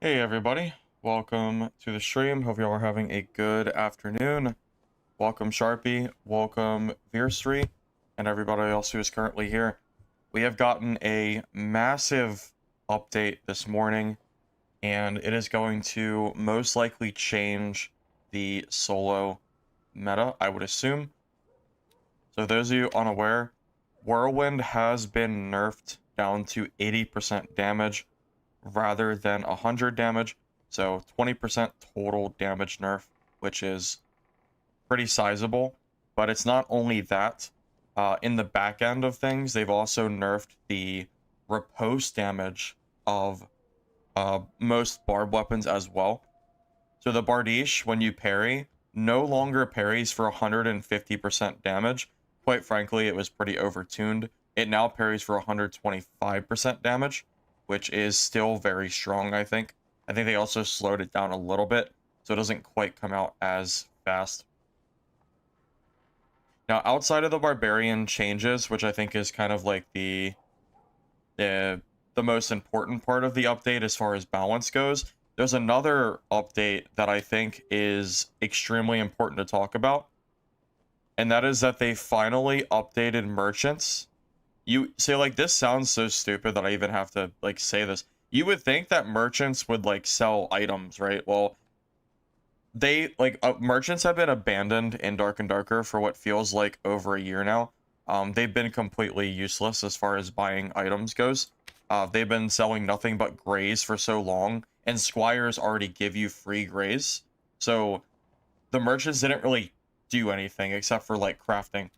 Hey everybody, welcome to the stream. Hope y'all are having a good afternoon. Welcome Sharpie, welcome Veerstreet, and everybody else who is currently here. We have gotten a massive update this morning, and it is going to most likely change the solo meta, I would assume. So those of you unaware, Whirlwind has been nerfed down to 80% damage rather than 100 damage, so 20% total damage nerf, which is pretty sizable. But it's not only that. In the back end of things, they've also nerfed the riposte damage of most Barb weapons as well. So the Bardiche, when you parry, no longer parries for 150% damage. Quite frankly, it was pretty overtuned. It now parries for 125% damage, which is still very strong, I think. I think they also slowed it down a little bit, so it doesn't quite come out as fast. Now, outside of the Barbarian changes, which I think is kind of like the most important part of the update as far as balance goes, there's another update that I think is extremely important to talk about, and that is that they finally updated merchants. You say, like, this sounds so stupid that I even have to, like, say this. You would think that merchants would, like, sell items, right? Well, they, like, merchants have been abandoned in Dark and Darker for what feels like over a year now. They've been completely useless as far as buying items goes. They've been selling nothing but grays for so long, and squires already give you free grays. So the merchants didn't really do anything except for, like, crafting.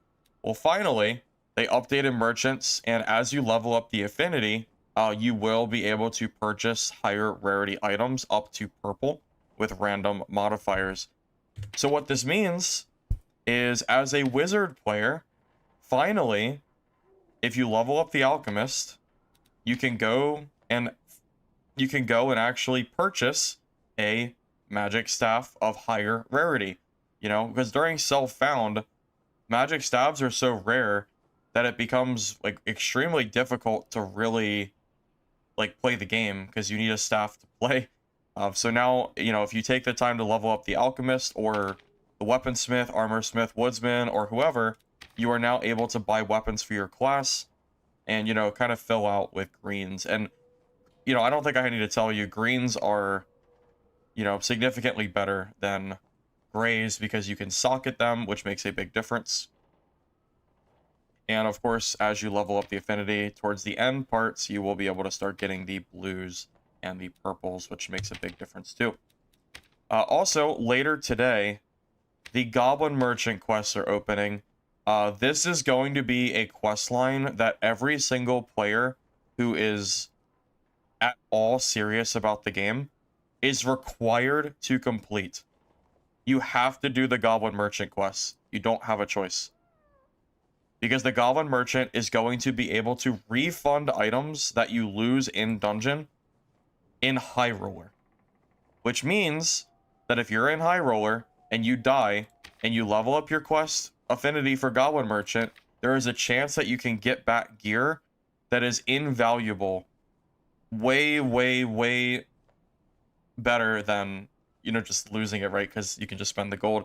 Well, finally, they updated merchants, and as you level up the affinity, you will be able to purchase higher rarity items up to purple with random modifiers. So what this means is, as a wizard player, finally, if you level up the alchemist, you can go and actually purchase a magic staff of higher rarity. You know, because during self-found, magic staves are so rare that it becomes, like, extremely difficult to really, like, play the game, because you need a staff to play. So now, you know, if you take the time to level up the alchemist or the weaponsmith, armorsmith, woodsman, or whoever, you are now able to buy weapons for your class and, you know, kind of fill out with greens. And, you know, I don't think I need to tell you, greens are, you know, significantly better than grays because you can socket them, which makes a big difference. And of course, as you level up the affinity towards the end parts, you will be able to start getting the blues and the purples, which makes a big difference too. Also, later today, the Goblin Merchant quests are opening. This is going to be a quest line that every single player who is at all serious about the game is required to complete. You have to do the Goblin Merchant quests. You don't have a choice. Because the Goblin Merchant is going to be able to refund items that you lose in dungeon in High Roller. Which means that if you're in High Roller and you die and you level up your quest affinity for Goblin Merchant, there is a chance that you can get back gear that is invaluable. Way, way, way better than, you know, just losing it, right? Because you can just spend the gold.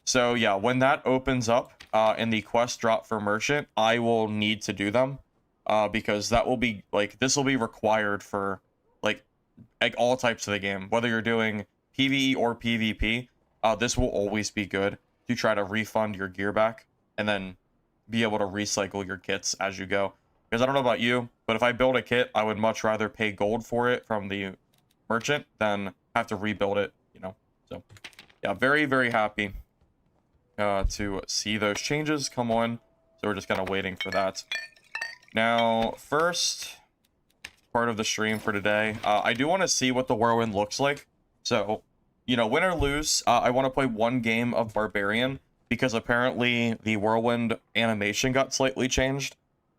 So yeah, when that opens up and the quest drop for merchant, I will need to do them because that will be, like, this will be required for like all types of the game, whether you're doing PvE or PvP. This will always be good to try to refund your gear back and then be able to recycle your kits as you go. Because I don't know about you, but if I build a kit, I would much rather pay gold for it from the merchant than have to rebuild it, you know. So yeah, very, very happy to see those changes come on. So we're just kind of waiting for that. Now, first part of the stream for today, I do want to see what the Whirlwind looks like. So, you know, win or lose, I want to play one game of Barbarian because apparently the Whirlwind animation got slightly changed.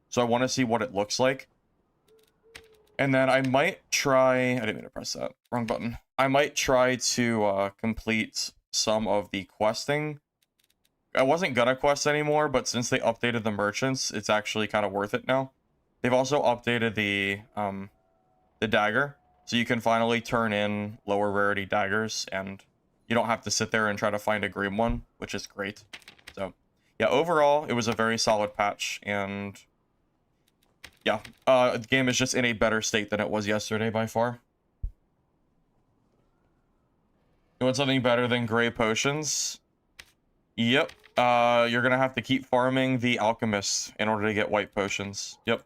So I want to see what it looks like. And then I might try... I didn't mean to press that. Wrong button. I might try to complete some of the questing. I wasn't gonna quest anymore, but since they updated the merchants, it's actually kind of worth it now. They've also updated the dagger. So you can finally turn in lower rarity daggers, and you don't have to sit there and try to find a green one, which is great. So, yeah, overall, it was a very solid patch, and yeah, the game is just in a better state than it was yesterday by far. You want something better than gray potions? Yep. You're gonna have to keep farming the alchemists in order to get white potions. Yep.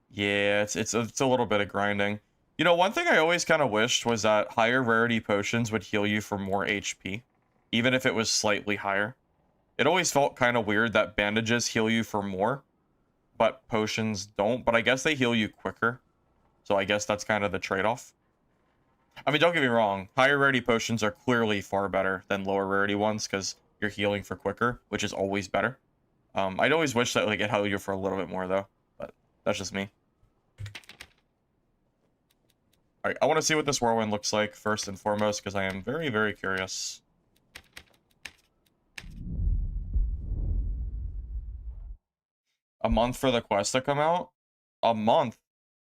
Yeah, it's a little bit of grinding. You know, one thing I always kind of wished was that higher rarity potions would heal you for more HP, even if it was slightly higher. It always felt kind of weird that bandages heal you for more, but potions don't. But I guess they heal you quicker, so I guess that's kind of the trade-off. I mean, don't get me wrong, higher rarity potions are clearly far better than lower rarity ones because you're healing for quicker, which is always better. I'd always wish that like it held you for a little bit more though, but that's just me. Alright, I want to see what this Whirlwind looks like first and foremost, because I am very, very curious. A month for the quest to come out? A month?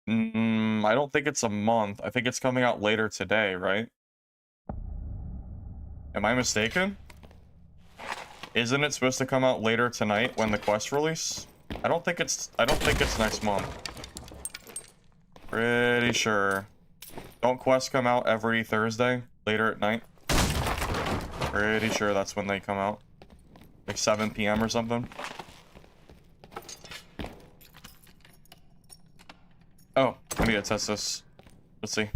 I don't think it's a month. I think it's coming out later today, right? Am I mistaken? Isn't it supposed to come out later tonight when the quest release? I don't think it's next month. Pretty sure. Don't quests come out every Thursday, later at night? Pretty sure that's when they come out. Like 7 PM or something. Oh, I need to test this. Let's see.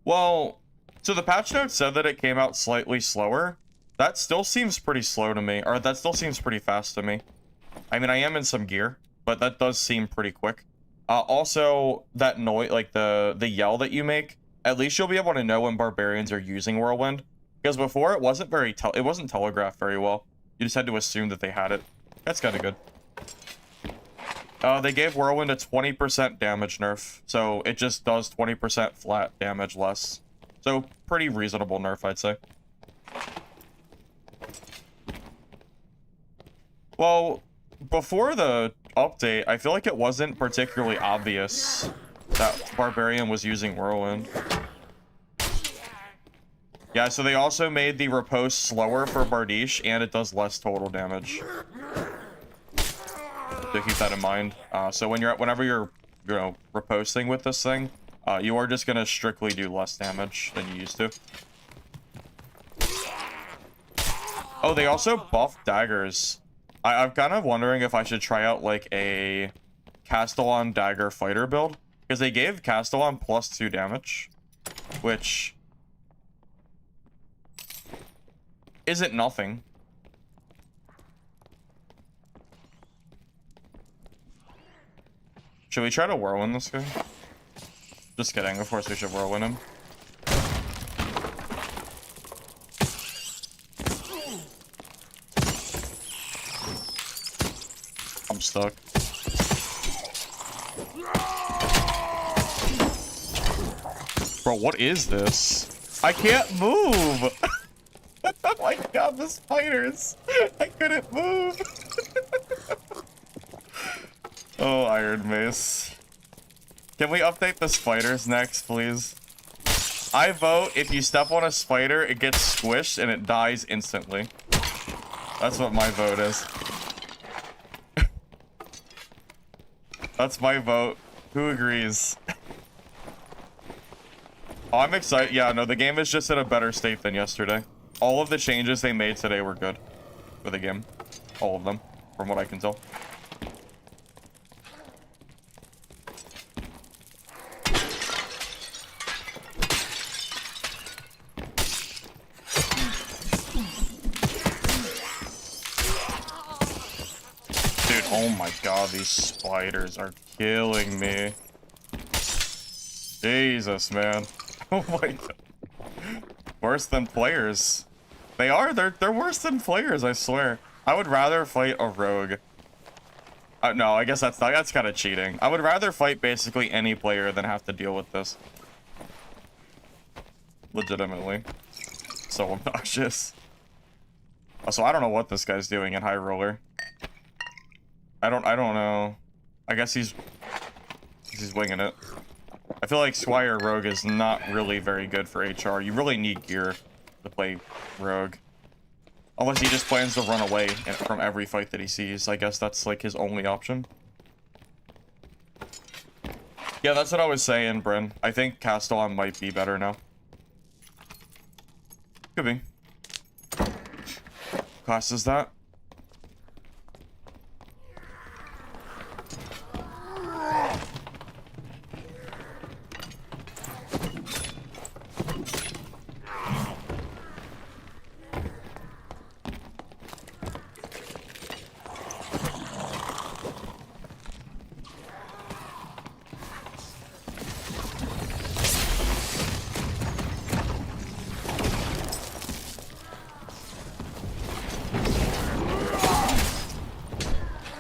Well, so the patch notes said that it came out slightly slower. That still seems pretty slow to me, or that still seems pretty fast to me. I mean, I am in some gear, but that does seem pretty quick. Also, that noise, like the yell that you make, at least you'll be able to know when barbarians are using Whirlwind. Because before, it wasn't it wasn't telegraphed very well. You just had to assume that they had it. That's kind of good. They gave Whirlwind a 20% damage nerf, so it just does 20% flat damage less. So, pretty reasonable nerf, I'd say. Well, before the update, I feel like it wasn't particularly obvious that Barbarian was using Whirlwind. Yeah, so they also made the riposte slower for Bardiche, and it does less total damage. So keep that in mind. So whenever you're riposting with this thing, you are just gonna strictly do less damage than you used to. Oh, they also buffed daggers. I'm kind of wondering if I should try out like a Castillon dagger fighter build, because they gave Castillon +2 damage, which isn't nothing. Should we try to Whirlwind this guy? Just kidding, of course we should Whirlwind him. I'm stuck. Bro, what is this? I can't move! Oh my god, the spiders! I couldn't move! Oh, Iron Mace. Can we update the spiders next, please? I vote if you step on a spider, it gets squished and it dies instantly. That's what my vote is. That's my vote. Who agrees? Oh, I'm excited. Yeah, no, the game is just in a better state than yesterday. All of the changes they made today were good for the game. All of them, from what I can tell. Oh my god, these spiders are killing me. Jesus, man. Oh my god. Worse than players. They are. They're worse than players, I swear. I would rather fight a rogue. No, I guess that's kind of cheating. I would rather fight basically any player than have to deal with this. Legitimately. So obnoxious. Also, I don't know what this guy's doing in High Roller. I don't know. I guess he's winging it. I feel like Squire Rogue is not really very good for HR. You really need gear to play Rogue. Unless he just plans to run away from every fight that he sees. I guess that's like his only option. Yeah, that's what I was saying, Bryn. I think Castillon might be better now. Could be. Class is that?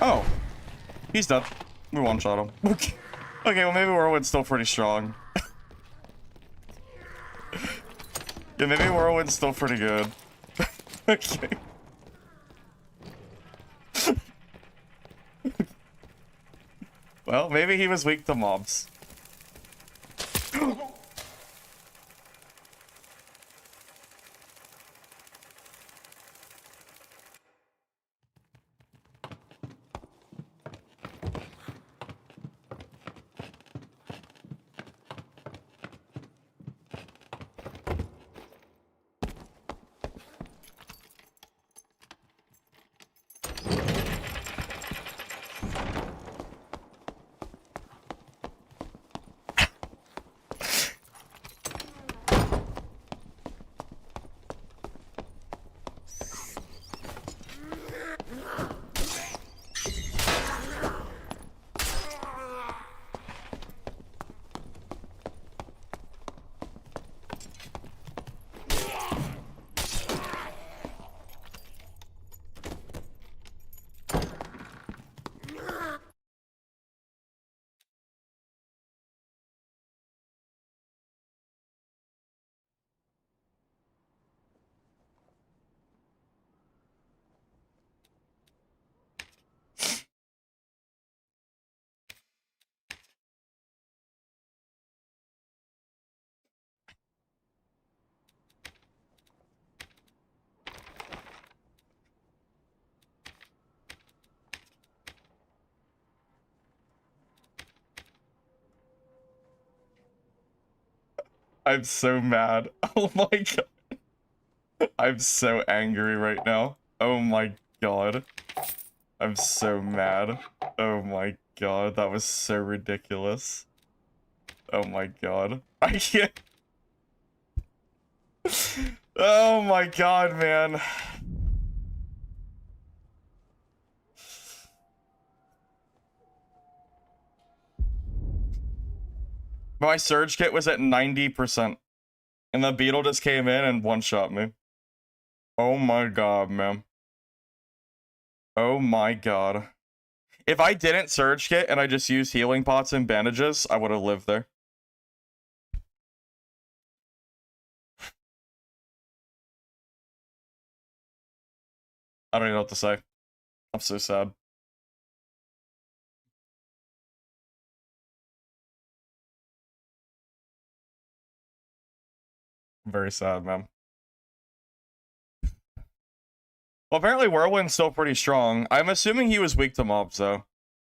Oh, he's dead. We one-shot him. Okay, well maybe Whirlwind's still pretty strong. Yeah, maybe Whirlwind's still pretty good. Okay. Well, maybe he was weak to mobs. I'm so mad. Oh my god. I'm so angry right now. Oh my god. I'm so mad. Oh my god, that was so ridiculous. Oh my god. I can't. Oh my god, man. My surge kit was at 90%. And the beetle just came in and one-shot me. Oh my god, man. Oh my god. If I didn't surge kit and I just used healing pots and bandages, I would have lived there. I don't even know what to say. I'm so sad. I'm very sad, man. Well, apparently Whirlwind's still pretty strong. I'm assuming he was weak to mobs, though.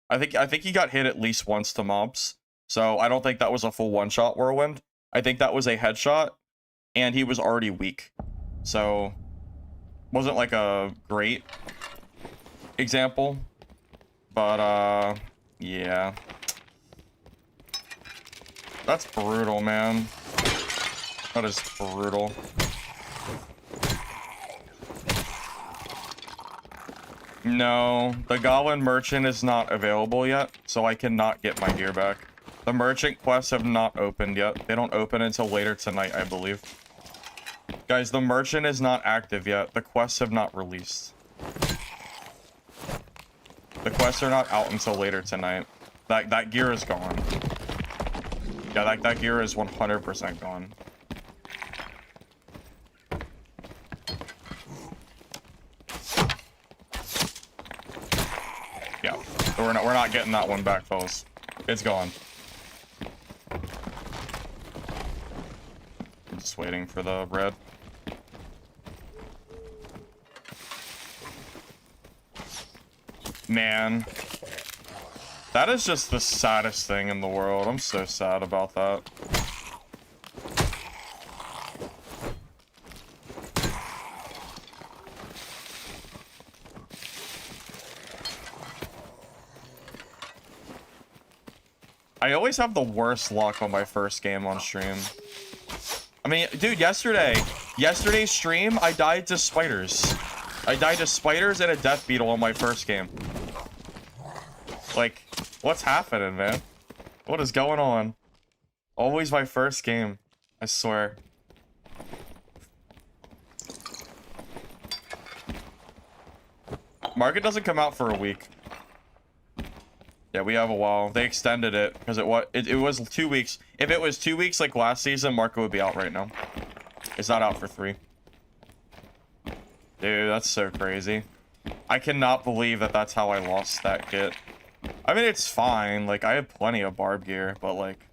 I think he got hit at least once to mobs. So I don't think that was a full one-shot Whirlwind. I think that was a headshot, and he was already weak. So, wasn't like a great example. But, yeah. That's brutal, man. That is brutal. No, the Goblin Merchant is not available yet, so I cannot get my gear back. The Merchant quests have not opened yet. They don't open until later tonight, I believe. Guys, the Merchant is not active yet. The quests have not released. The quests are not out until later tonight. That gear is gone. Yeah, that gear is 100% gone. Yeah, we're not getting that one back, fellas. It's gone. I'm just waiting for the red. Man, that is just the saddest thing in the world. I'm so sad about that. I always have the worst luck on my first game on stream. I mean, dude, yesterday's stream, I died to spiders. I died to spiders and a death beetle on my first game. Like, what's happening, man? What is going on? Always my first game, I swear. Market doesn't come out for a week. Yeah, we have a while. They extended it because it was 2 weeks. If it was 2 weeks like last season, Marco would be out right now. It's not out for 3. Dude, that's so crazy. I cannot believe that that's how I lost that kit. I mean, it's fine. Like, I have plenty of Barb gear, but like,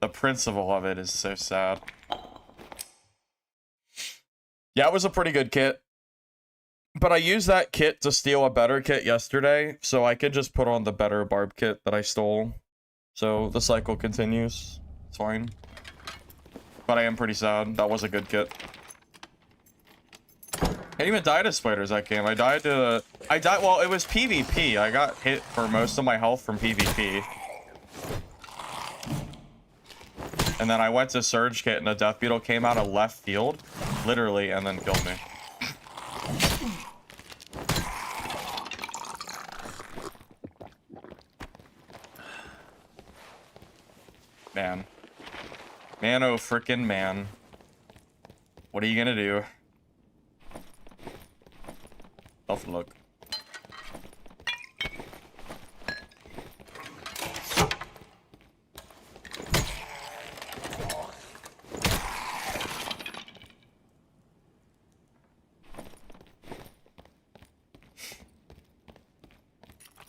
the principle of it is so sad. Yeah, it was a pretty good kit. But I used that kit to steal a better kit yesterday, so I could just put on the better Barb kit that I stole. So the cycle continues. It's fine. But I am pretty sad. That was a good kit. I didn't even die to spiders that game. Well, it was PvP. I got hit for most of my health from PvP. And then I went to Surge Kit and a Death Beetle came out of left field, literally, and then killed me. Man. Man, oh frickin' man. What are you gonna do? Tough look.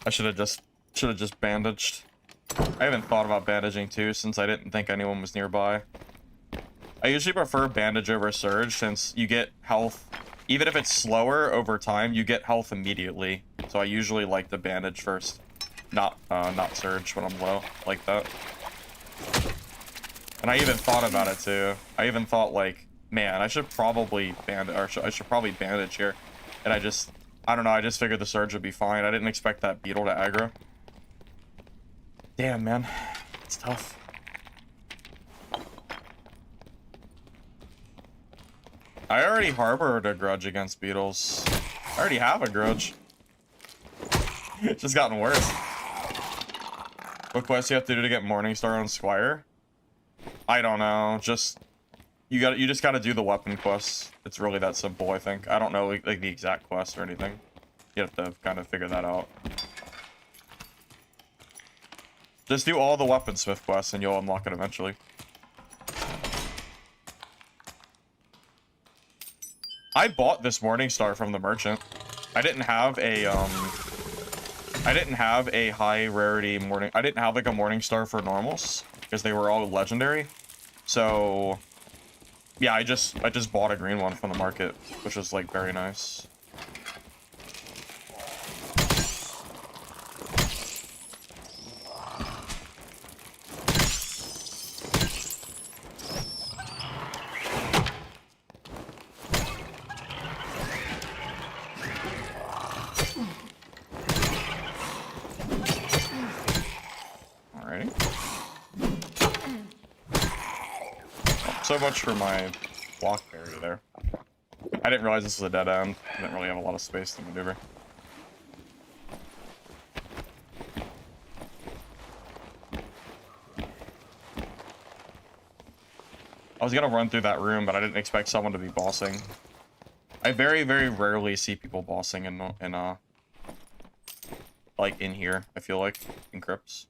I should have just bandaged. I haven't thought about bandaging too, since I didn't think anyone was nearby. I usually prefer bandage over surge, since you get health, even if it's slower over time, you get health immediately. So I usually like the bandage first, not surge when I'm low, like that. And I even thought about it too. I even thought like, man, I should probably bandage here. And I don't know, I just figured the surge would be fine. I didn't expect that beetle to aggro. Damn, man. It's tough. I already harbored a grudge against beetles. I already have a grudge. It's just gotten worse. What quest you have to do to get Morningstar on Squire? I don't know. You just gotta do the weapon quests. It's really that simple, I think. I don't know like the exact quest or anything. You have to kind of figure that out. Just do all the weaponsmith quests and you'll unlock it eventually. I bought this Morningstar from the merchant. I didn't have a high rarity I didn't have like a Morningstar for normals because they were all legendary. So yeah, I just bought a green one from the market, which was like very nice. So much for my block barrier there. I didn't realize this was a dead end. I didn't really have a lot of space to maneuver. I was gonna run through that room, but I didn't expect someone to be bossing. I very, very rarely see people bossing like in here, I feel like, in crypts.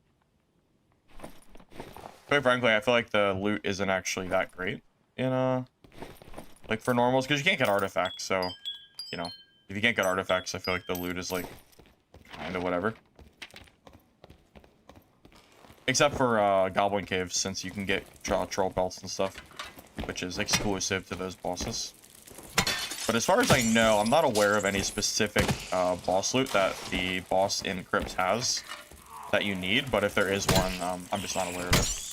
Quite frankly, I feel like the loot isn't actually that great in, like, for normals, because you can't get artifacts, so, you know, if you can't get artifacts, I feel like the loot is, like, kind of whatever. Except for Goblin Caves, since you can get troll pelts and stuff, which is exclusive to those bosses. But as far as I know, I'm not aware of any specific boss loot that the boss in Crypt has that you need, but if there is one, I'm just not aware of it.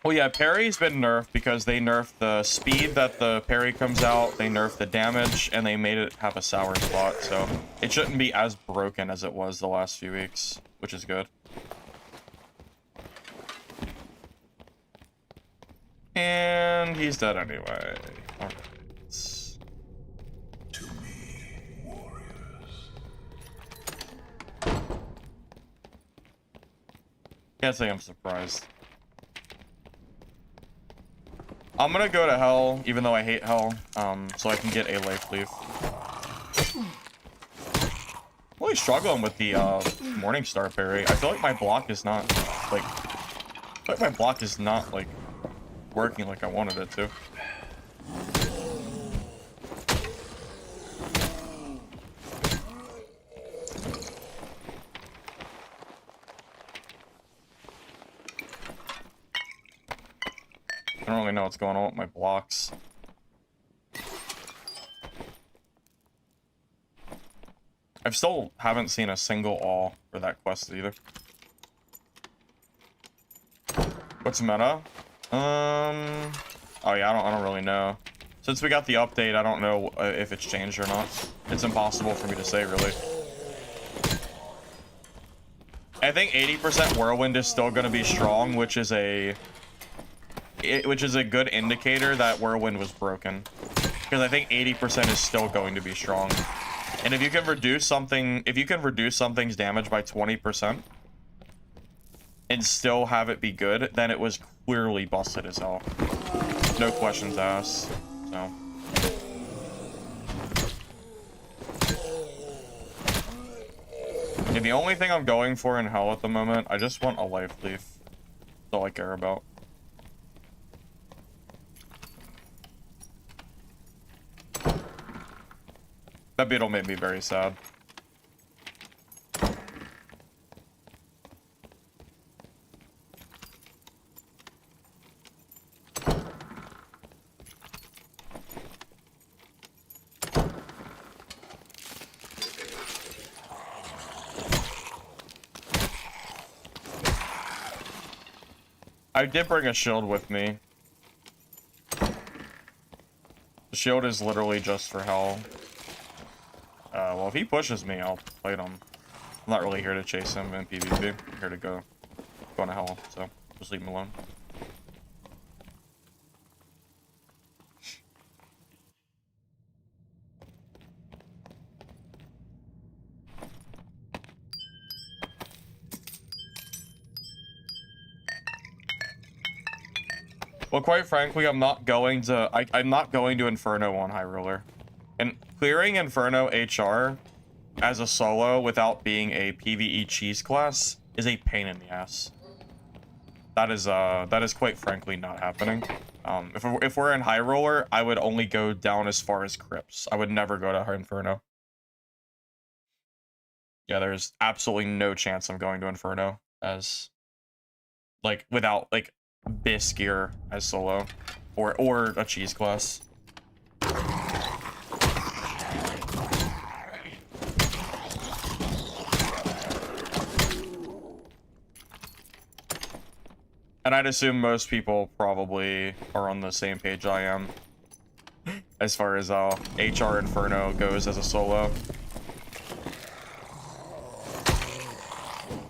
Well, yeah, parry's been nerfed because they nerfed the speed that the parry comes out, they nerfed the damage, and they made it have a sour spot, so it shouldn't be as broken as it was the last few weeks, which is good. And he's dead anyway. Alright. To me, warriors. Can't say I'm surprised. I'm gonna go to hell, even though I hate hell, so I can get a life leaf. Really struggling with the Morningstar parry. I feel like my block is not like, working like I wanted it to. I don't really know what's going on with my blocks. I still haven't seen a single all for that quest either. What's meta? Oh yeah, I don't really know. Since we got the update, I don't know if it's changed or not. It's impossible for me to say, really. I think 80% Whirlwind is still going to be strong, which is a good indicator that Whirlwind was broken. Because I think 80% is still going to be strong. And if you can reduce something's damage by 20% and still have it be good, then it was clearly busted as hell. No questions asked. So. And the only thing I'm going for in hell at the moment, I just want a life leaf. That's all I care about. That beet'll make me very sad. I did bring a shield with me. The shield is literally just for hell. Well, if he pushes me, I'll fight him. I'm not really here to chase him in PvP. I'm here to go to hell, so just leave him alone. Well, quite frankly, I'm not going to Inferno on High Roller. And clearing Inferno HR as a solo without being a PvE cheese class is a pain in the ass. That is quite frankly not happening. If we're in High Roller, I would only go down as far as Crypts. I would never go to Inferno. Yeah, there's absolutely no chance I'm going to Inferno as, like, without, like, Bis gear as solo. Or a cheese class. And I'd assume most people probably are on the same page I am. As far as HR Inferno goes as a solo.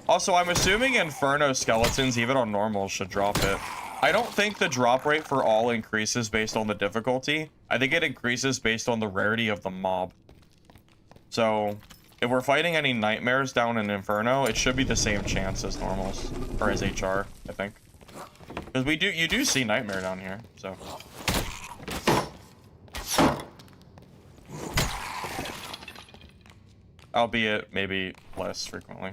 Also, I'm assuming Inferno skeletons, even on normal, should drop it. I don't think the drop rate for all increases based on the difficulty. I think it increases based on the rarity of the mob. So, if we're fighting any nightmares down in Inferno, it should be the same chance as normals. Or as HR, I think. Because you do see nightmare down here, so. Albeit, maybe less frequently.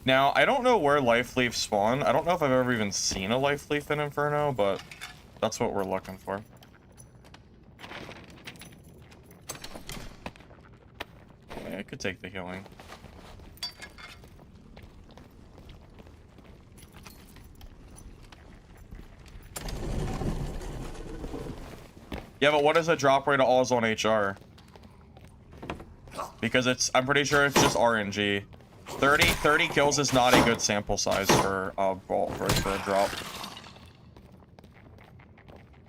Now, I don't know where life leaves spawn. I don't know if I've ever even seen a life leaf in Inferno, but that's what we're looking for. Yeah, I could take the healing. Yeah, but what is the drop rate of all zone HR? Because I'm pretty sure it's just RNG. 30 kills is not a good sample size for a drop.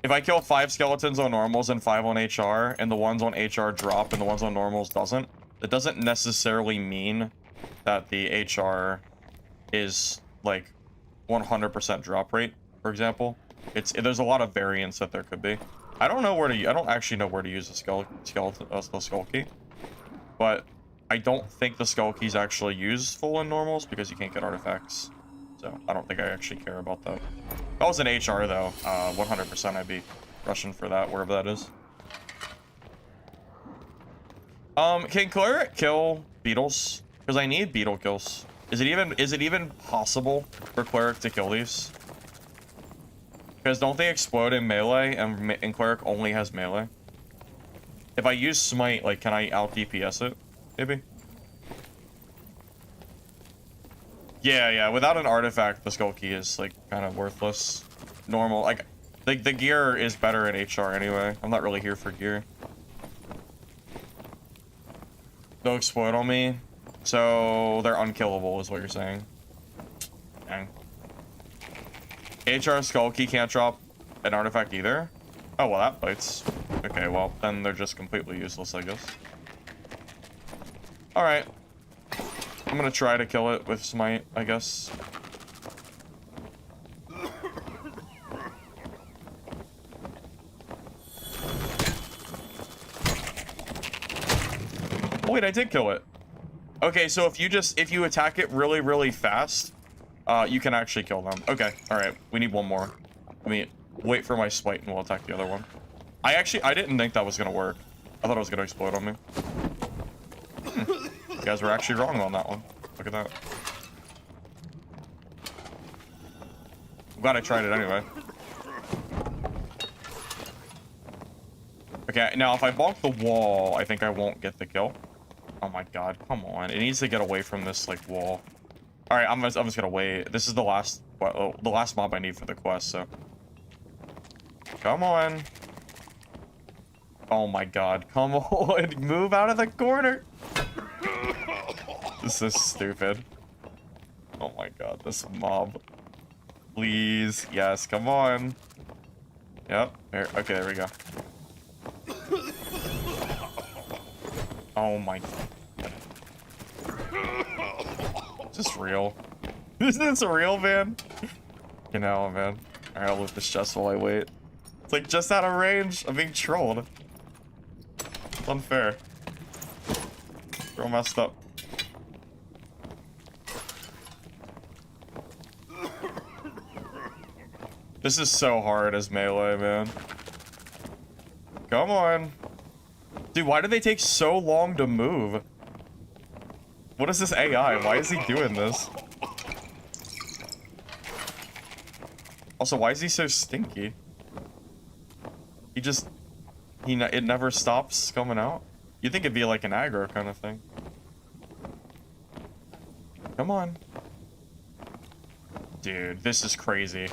If I kill 5 skeletons on normals and 5 on HR, and the ones on HR drop and the ones on normals doesn't, it doesn't necessarily mean that the HR is like 100% drop rate, for example. There's a lot of variance that there could be. I don't actually know where to use the skull key, but I don't think the skull key is actually useful in normals because you can't get artifacts. So I don't think I actually care about that. If I was an HR though, 100% I'd be rushing for that, wherever that is. Can Cleric kill beetles? Because I need beetle kills. Is it even possible for Cleric to kill these? Because don't they explode in melee, and Cleric only has melee? If I use Smite, like, can I out DPS it? Maybe? Yeah, without an artifact, the skull key is, like, kind of worthless. Normal, like, the gear is better in HR anyway. I'm not really here for gear. They'll explode on me, so they're unkillable, is what you're saying. Dang. HR skull key can't drop an artifact either? Oh, well, that bites. Okay, well, then they're just completely useless, I guess. Alright. I'm gonna try to kill it with Smite, I guess. Oh, wait, I did kill it. Okay, so if you attack it really, really fast, you can actually kill them. Okay, alright, we need one more. Let me wait for my Smite and we'll attack the other one. I didn't think that was gonna work. I thought it was gonna explode on me. You guys were actually wrong on that one. Look at that. I'm glad I tried it anyway. Okay, now if I bonk the wall, I think I won't get the kill. Oh my god, come on. It needs to get away from this, like, wall. Alright, I'm just gonna wait. This is the last mob I need for the quest, so. Come on. Oh my god, come on. Move out of the corner. This is stupid. Oh my god, this mob. Please. Yes, come on. Yep. Okay, there we go. Oh my god. Is this real? Is this real, man? You know, man. Alright, I'll loot this chest while I wait. It's like just out of range. I'm being trolled. It's unfair. We're all messed up. This is so hard as melee, man. Come on. Dude, why do they take so long to move? What is this AI? Why is he doing this? Also, why is he so stinky? It never stops coming out? You'd think it'd be like an aggro kind of thing. Come on. Dude, this is crazy.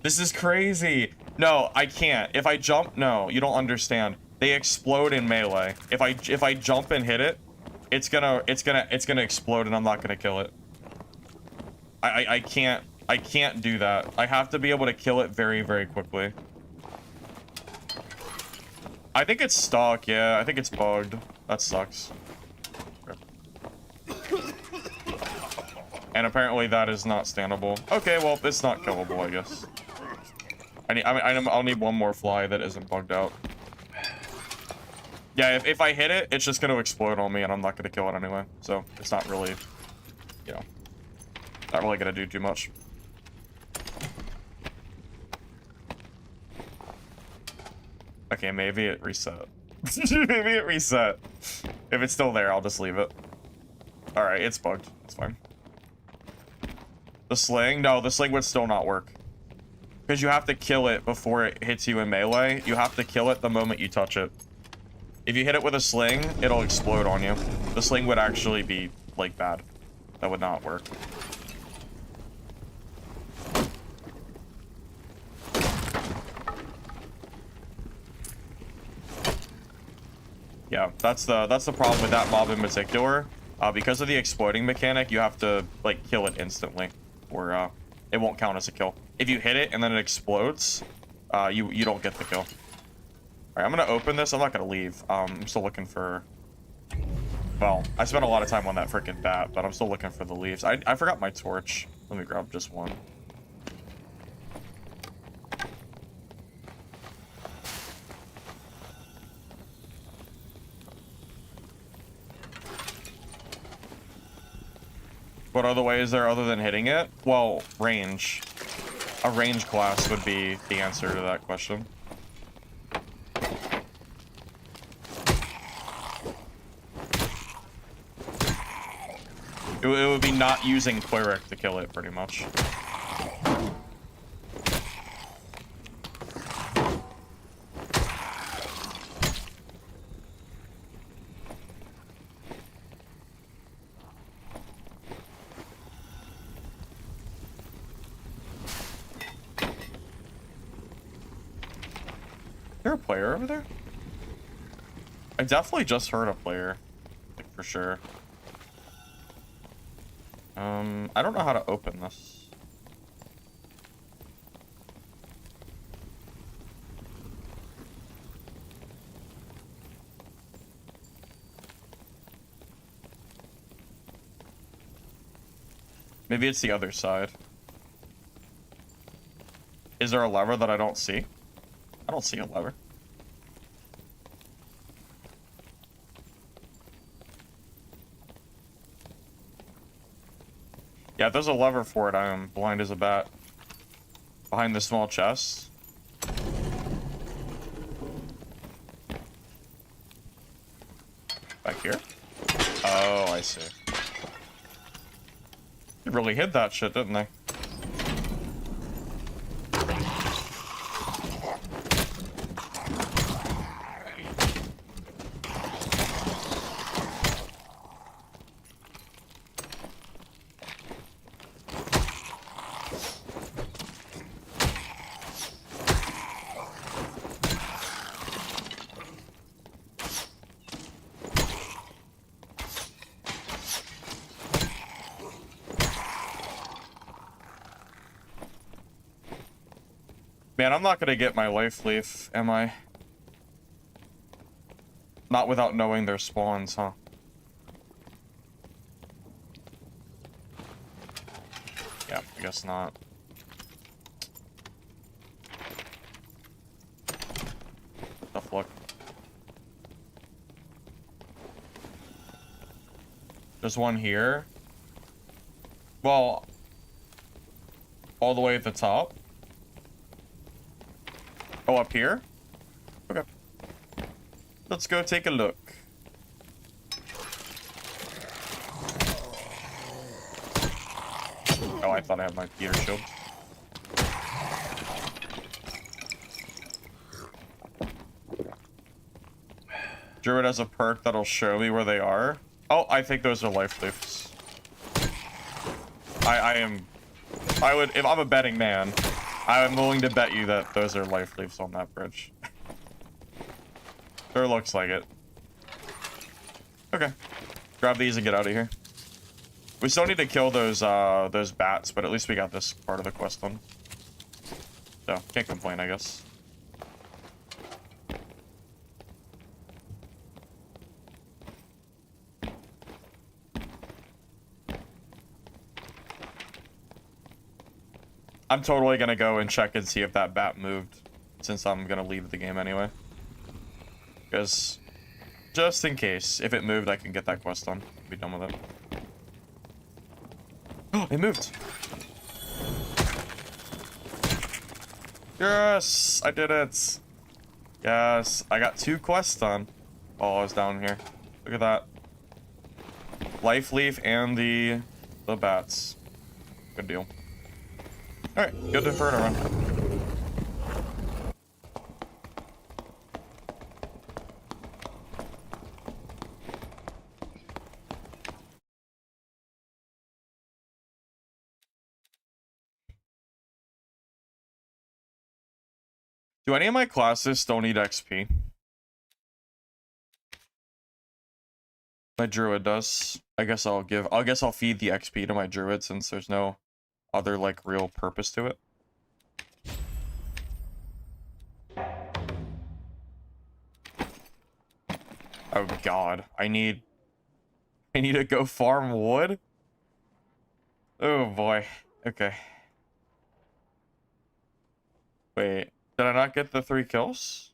This is crazy. No, I can't. If I jump, no, you don't understand. They explode in melee. If I jump and hit it, it's gonna explode and I'm not gonna kill it. I can't do that. I have to be able to kill it very, very quickly. I think it's stuck, yeah. I think it's bugged. That sucks. And apparently that is not standable. Okay, well, it's not killable, I guess. I'll need one more fly that isn't bugged out. Yeah, if I hit it, it's just gonna explode on me and I'm not gonna kill it anyway. So, it's not really, you know, not really gonna do too much. Okay, maybe it reset. Maybe it reset. If it's still there, I'll just leave it. Alright, it's bugged. It's fine. The sling? No, the sling would still not work. Because you have to kill it before it hits you in melee. You have to kill it the moment you touch it. If you hit it with a sling, it'll explode on you. The sling would actually be, like, bad. That would not work. Yeah, that's the problem with that mob in particular. Because of the exploding mechanic, you have to, like, kill it instantly, or it won't count as a kill. If you hit it and then it explodes, you don't get the kill. Alright, I'm gonna open this. I'm not gonna leave. I'm still looking for... Well, I spent a lot of time on that freaking bat, but I'm still looking for the leaves. I forgot my torch. Let me grab just one. What other way is there other than hitting it? Well, range. A range class would be the answer to that question. It would be not using Cleric to kill it, pretty much. Is there a player over there? I definitely just heard a player, like, for sure. I don't know how to open this. Maybe it's the other side. Is there a lever that I don't see? I don't see a lever. Yeah, if there's a lever for it, I am blind as a bat. Behind the small chest. Back here? Oh, I see. They really hid that shit, didn't they? Man, I'm not gonna get my life leaf, am I? Not without knowing their spawns, huh? Yeah, I guess not. Tough luck. There's one here. Well, all the way at the top. Oh, up here? Okay. Let's go take a look. Oh, I thought I had my Peter shield. Druid has a perk that'll show me where they are. Oh, I think those are life leaves. I would, if I'm a betting man, I'm willing to bet you that those are life leaves on that bridge. Sure looks like it. Okay. Grab these and get out of here. We still need to kill those bats, but at least we got this part of the quest done. So, can't complain, I guess. I'm totally gonna go and check and see if that bat moved, since I'm gonna leave the game anyway. Because, just in case, if it moved, I can get that quest done. Be done with it. Oh, it moved! Yes! I did it! Yes, I got 2 quests done while I was down here. Look at that. Life leaf and the bats. Good deal. Alright, good Inferno run. Do any of my classes still need XP? My druid does. I guess I'll feed the XP to my druid since there's no other like real purpose to it. Oh god, I need to go farm wood? Oh boy. Okay. Wait, did I not get the 3 kills?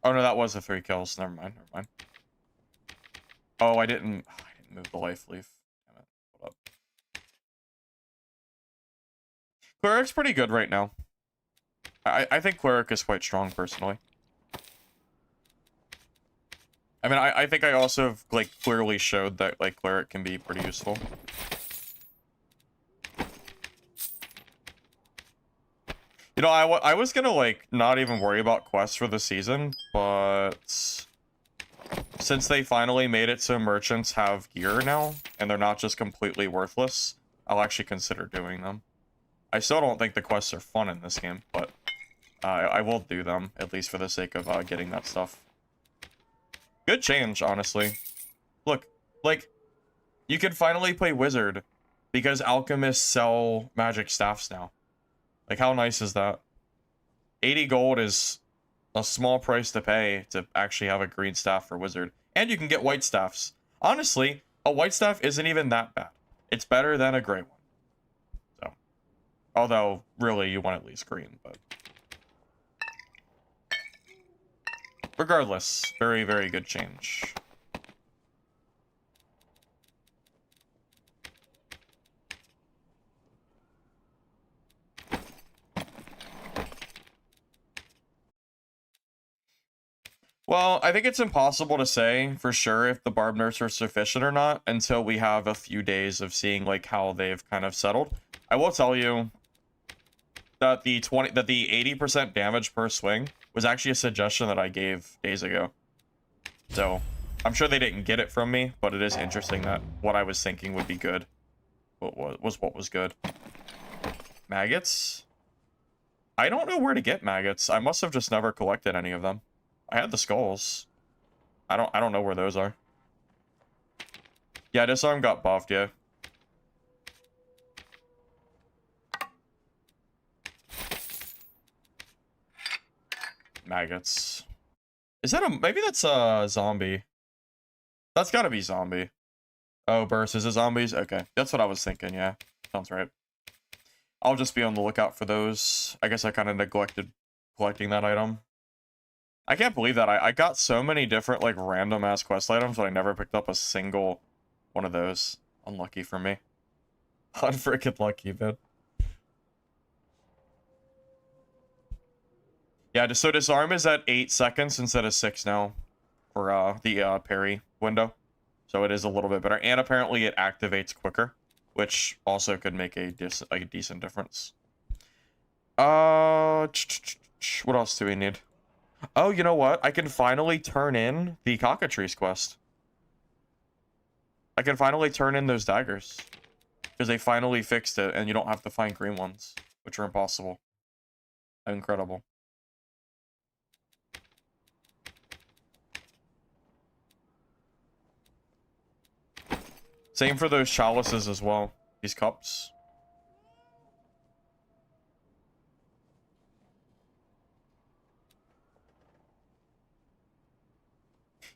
Oh no, that was the 3 kills. Never mind, never mind. Oh, I didn't move the life leaf. Damn it. Hold up. Cleric's pretty good right now. I think Cleric is quite strong personally. I mean, I think I also have, like, clearly showed that, like, Cleric can be pretty useful. You know, I was gonna, like, not even worry about quests for the season, but since they finally made it so merchants have gear now, and they're not just completely worthless, I'll actually consider doing them. I still don't think the quests are fun in this game, but I will do them, at least for the sake of getting that stuff. Good change, honestly. Look, like, you can finally play Wizard because alchemists sell magic staffs now. Like, how nice is that? 80 gold is a small price to pay to actually have a green staff for Wizard. And you can get white staffs. Honestly, a white staff isn't even that bad. It's better than a gray one. So, although, really, you want at least green, but... regardless, very, very good change. Well, I think it's impossible to say for sure if the Barb nerfs are sufficient or not until we have a few days of seeing like how they've kind of settled. I will tell you that the 80% damage per swing was actually a suggestion that I gave days ago. So, I'm sure they didn't get it from me, but it is interesting that what I was thinking would be good what was good. Maggots? I don't know where to get maggots. I must have just never collected any of them. I had the skulls. I don't know where those are. Yeah, Disarm got buffed, yeah. Maggots. Is that maybe that's a zombie. That's gotta be zombie. Oh, burst, is it zombies? Okay, that's what I was thinking, yeah. Sounds right. I'll just be on the lookout for those. I guess I kind of neglected collecting that item. I can't believe that. I got so many different, like, random-ass quest items, but I never picked up a single one of those. Unlucky for me. Unfreaking lucky, man. Yeah, so disarm is at 8 seconds instead of 6 now for the parry window. So it is a little bit better. And apparently it activates quicker, which also could make a decent difference. What else do we need? Oh, you know what? I can finally turn in the Cockatrice quest. I can finally turn in those daggers. Because they finally fixed it, and you don't have to find green ones, which are impossible. Incredible. Same for those chalices as well. These cups.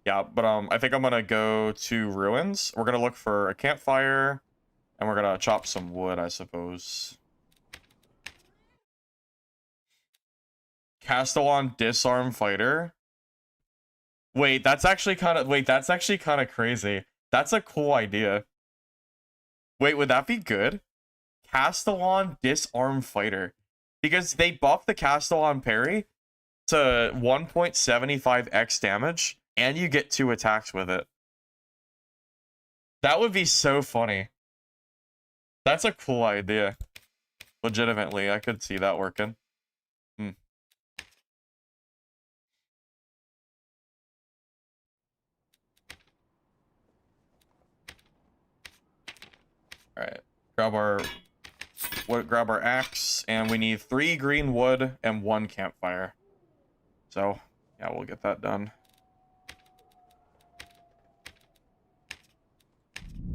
Yeah, but I think I'm gonna go to ruins. We're gonna look for a campfire, and we're gonna chop some wood, I suppose. Castillon Disarm Fighter. Wait, that's actually kind of crazy. That's a cool idea. Wait, would that be good? Castillon Disarm Fighter. Because they buffed the Castillon parry to 1.75x damage, and you get 2 attacks with it. That would be so funny. That's a cool idea. Legitimately, I could see that working. Alright. Grab our axe, and we need 3 green wood and 1 campfire. So, yeah, we'll get that done.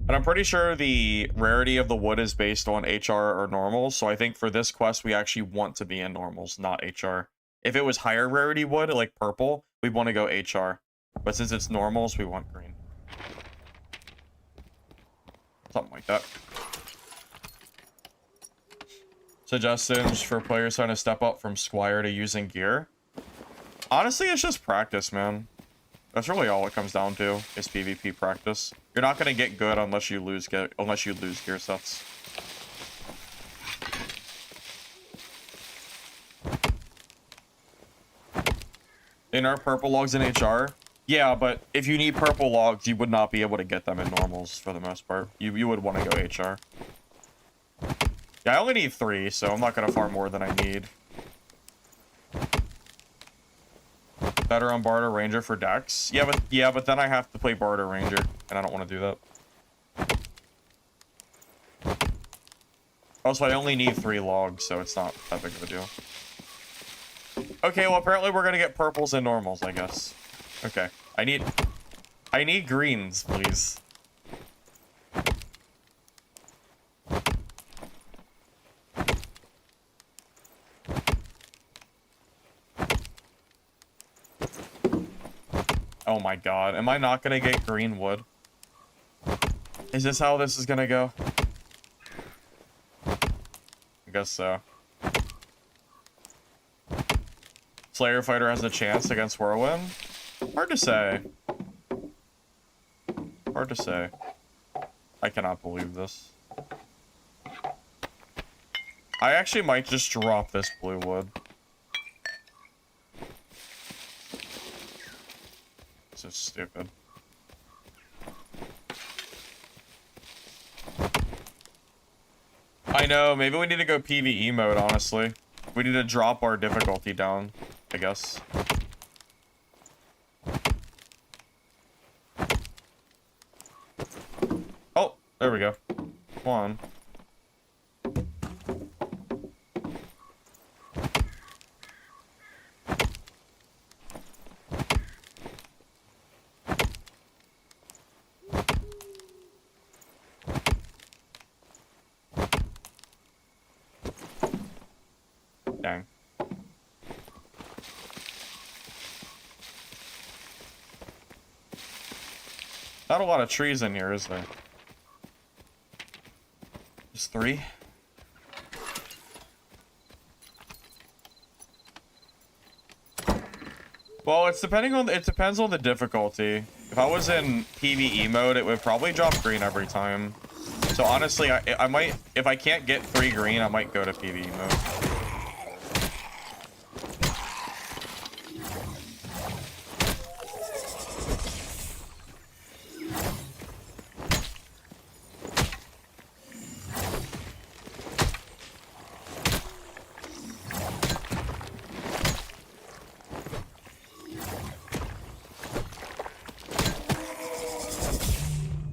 And I'm pretty sure the rarity of the wood is based on HR or normals, so I think for this quest we actually want to be in normals, not HR. If it was higher rarity wood, like purple, we'd want to go HR. But since it's normals, we want green. Something like that. Suggestions for players trying to step up from Squire to using gear. Honestly, it's just practice, man. That's really all it comes down to, is PvP practice. You're not gonna get good unless you lose gear sets. In our purple logs in HR? Yeah, but if you need purple logs, you would not be able to get them in normals for the most part. You would want to go HR. Yeah, I only need 3, so I'm not gonna farm more than I need. Better on Bard or Ranger for Dex? Yeah, but then I have to play Bard or Ranger, and I don't want to do that. Also, I only need 3 logs, so it's not that big of a deal. Okay, well, apparently we're gonna get purples and normals, I guess. Okay. I need greens, please. Oh my god, am I not gonna get green wood? Is this how this is gonna go? I guess so. Slayer Fighter has a chance against Whirlwind? Hard to say. Hard to say. I cannot believe this. I actually might just drop this blue wood. This is stupid. I know, maybe we need to go PvE mode, honestly. We need to drop our difficulty down, I guess. Oh, there we go. Come on. Dang. Not a lot of trees in here, is there? Just 3? Well, it depends on the difficulty. If I was in PvE mode, it would probably drop green every time. So honestly, I might, if I can't get 3 green, I might go to PvE mode.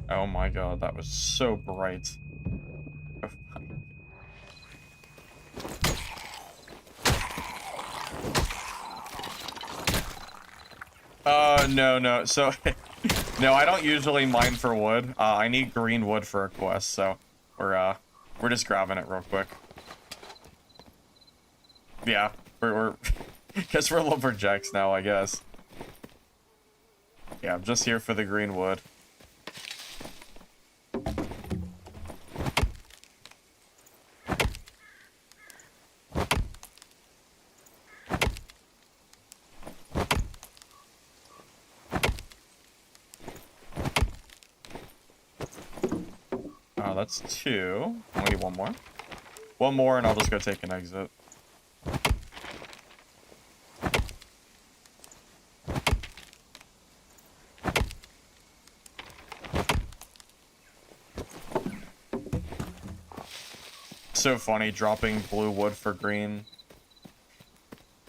Oh my god, that was so bright. No. So, no, I don't usually mine for wood. I need green wood for a quest, so we're just grabbing it real quick. Yeah, we're guess we're lumberjacks now, I guess. Yeah, I'm just here for the green wood. That's 2. I need 1 more. 1 more and I'll just go take an exit. So funny, dropping blue wood for green.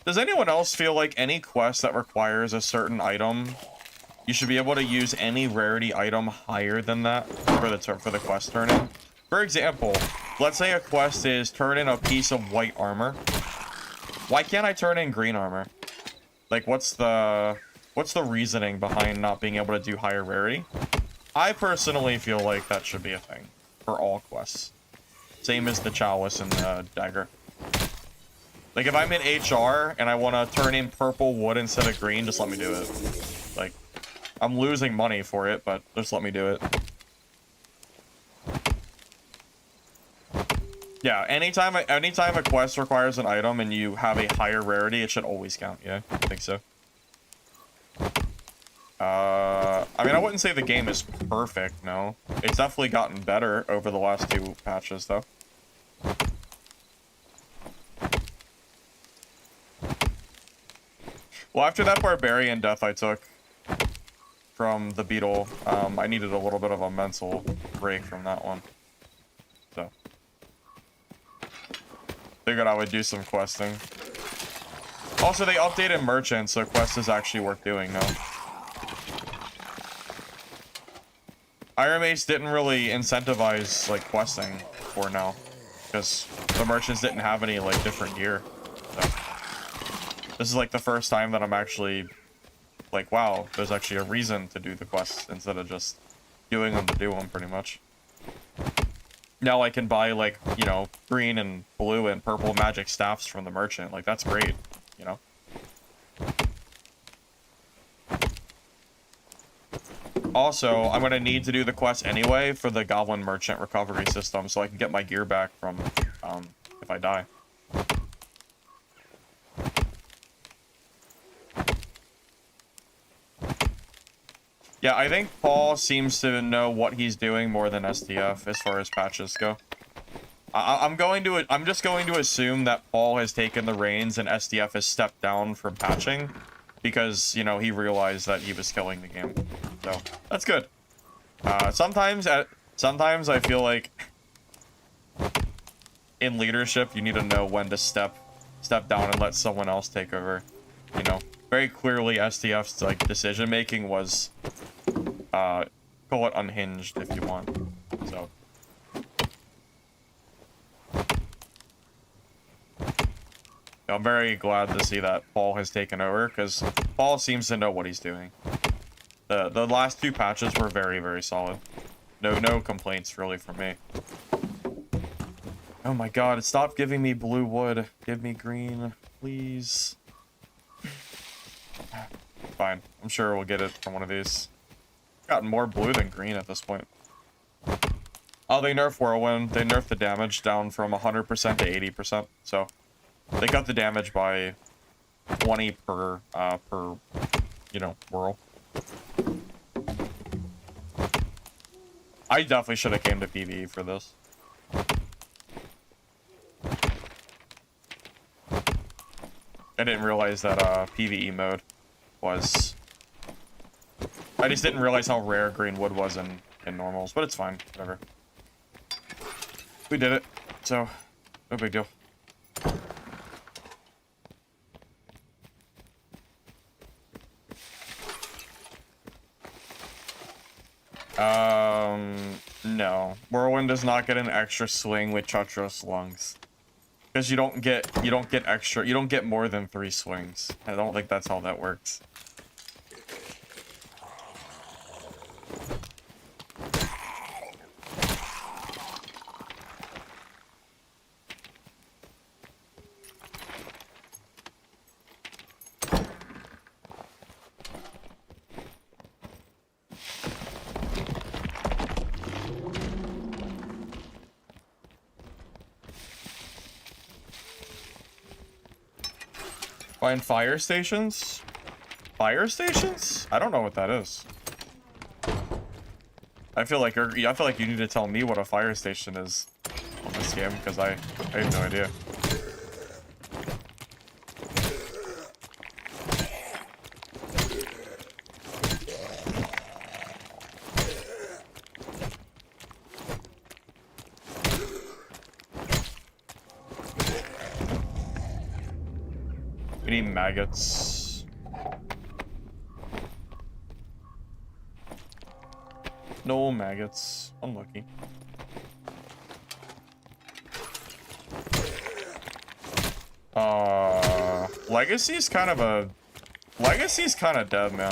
Does anyone else feel like any quest that requires a certain item, you should be able to use any rarity item higher than that for the quest turn-in? For example, let's say a quest is turn in a piece of white armor. Why can't I turn in green armor? Like, what's the reasoning behind not being able to do higher rarity? I personally feel like that should be a thing for all quests. Same as the chalice and the dagger. Like, if I'm in HR and I want to turn in purple wood instead of green, just let me do it. Like, I'm losing money for it, but just let me do it. Yeah, anytime a quest requires an item and you have a higher rarity, it should always count. Yeah, I think so. I mean, I wouldn't say the game is perfect, no. It's definitely gotten better over the last 2 patches, though. Well, after that Barbarian death I took from the beetle, I needed a little bit of a mental break from that one. So, figured I would do some questing. Also, they updated merchants, so quest is actually worth doing now. Iron Mace didn't really incentivize, like, questing for now, because the merchants didn't have any, like, different gear. So, this is, like, the first time that I'm actually, like, wow, there's actually a reason to do the quests instead of just doing them to do them, pretty much. Now I can buy, like, you know, green and blue and purple magic staffs from the merchant. Like, that's great, you know? Also, I'm going to need to do the quest anyway for the Goblin merchant recovery system so I can get my gear back from, if I die. Yeah, I think Paul seems to know what he's doing more than SDF as far as patches go. I'm just going to assume that Paul has taken the reins and SDF has stepped down from patching because, you know, he realized that he was killing the game. So, that's good. Sometimes I feel like in leadership you need to know when to step down and let someone else take over, you know. Very clearly SDF's, like, decision making was call it unhinged if you want. So I'm very glad to see that Paul has taken over, because Paul seems to know what he's doing. The last 2 patches were very, very solid. No complaints really from me. Oh my god, stop giving me blue wood. Give me green, please. Fine. I'm sure we'll get it from one of these. Gotten more blue than green at this point. Oh, they nerfed Whirlwind. They nerfed the damage down from 100% to 80%. So, they cut the damage by 20 per, you know, whirl. I definitely should have came to PvE for this. I didn't realize that, PvE mode was... I just didn't realize how rare green wood was in normals, but it's fine, whatever. We did it, so no big deal. No. Whirlwind does not get an extra swing with Chutros lungs. Because you don't get more than 3 swings. I don't think that's how that works. Find fire stations? Fire stations? I don't know what that is. I feel like you need to tell me what a fire station is on this game, because I have no idea. Maybe maggots. No maggots. Unlucky. Legacy's kind of dead, man.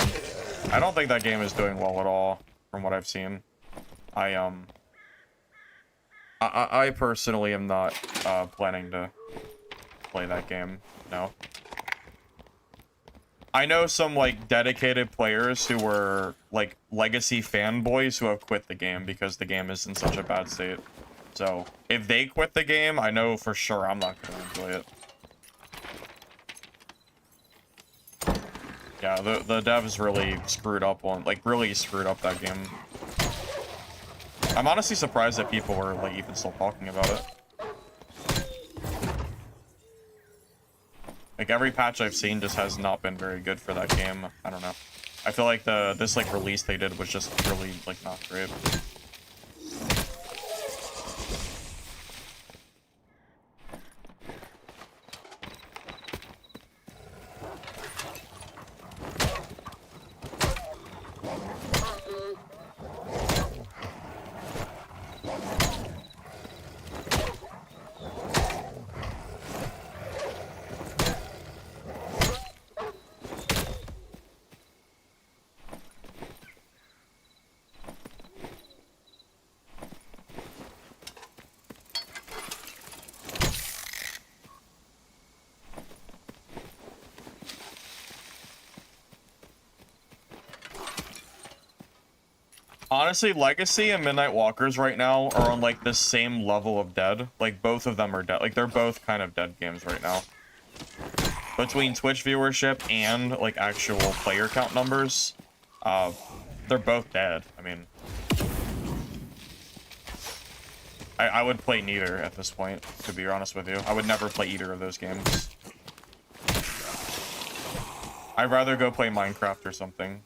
I don't think that game is doing well at all, from what I've seen. I personally am not planning to play that game. No. I know some like dedicated players who were like Legacy fanboys who have quit the game because the game is in such a bad state. So if they quit the game, I know for sure I'm not going to enjoy it. Yeah, the devs really screwed up that game. I'm honestly surprised that people were like even still talking about it. Like every patch I've seen just has not been very good for that game. I don't know. I feel like this like release they did was just really like not great. Honestly, Legacy and Midnight Walkers right now are on like the same level of dead. Like both of them are dead. Like they're both kind of dead games right now. Between Twitch viewership and like actual player count numbers, they're both dead. I mean, I would play neither at this point, to be honest with you. I would never play either of those games. I'd rather go play Minecraft or something.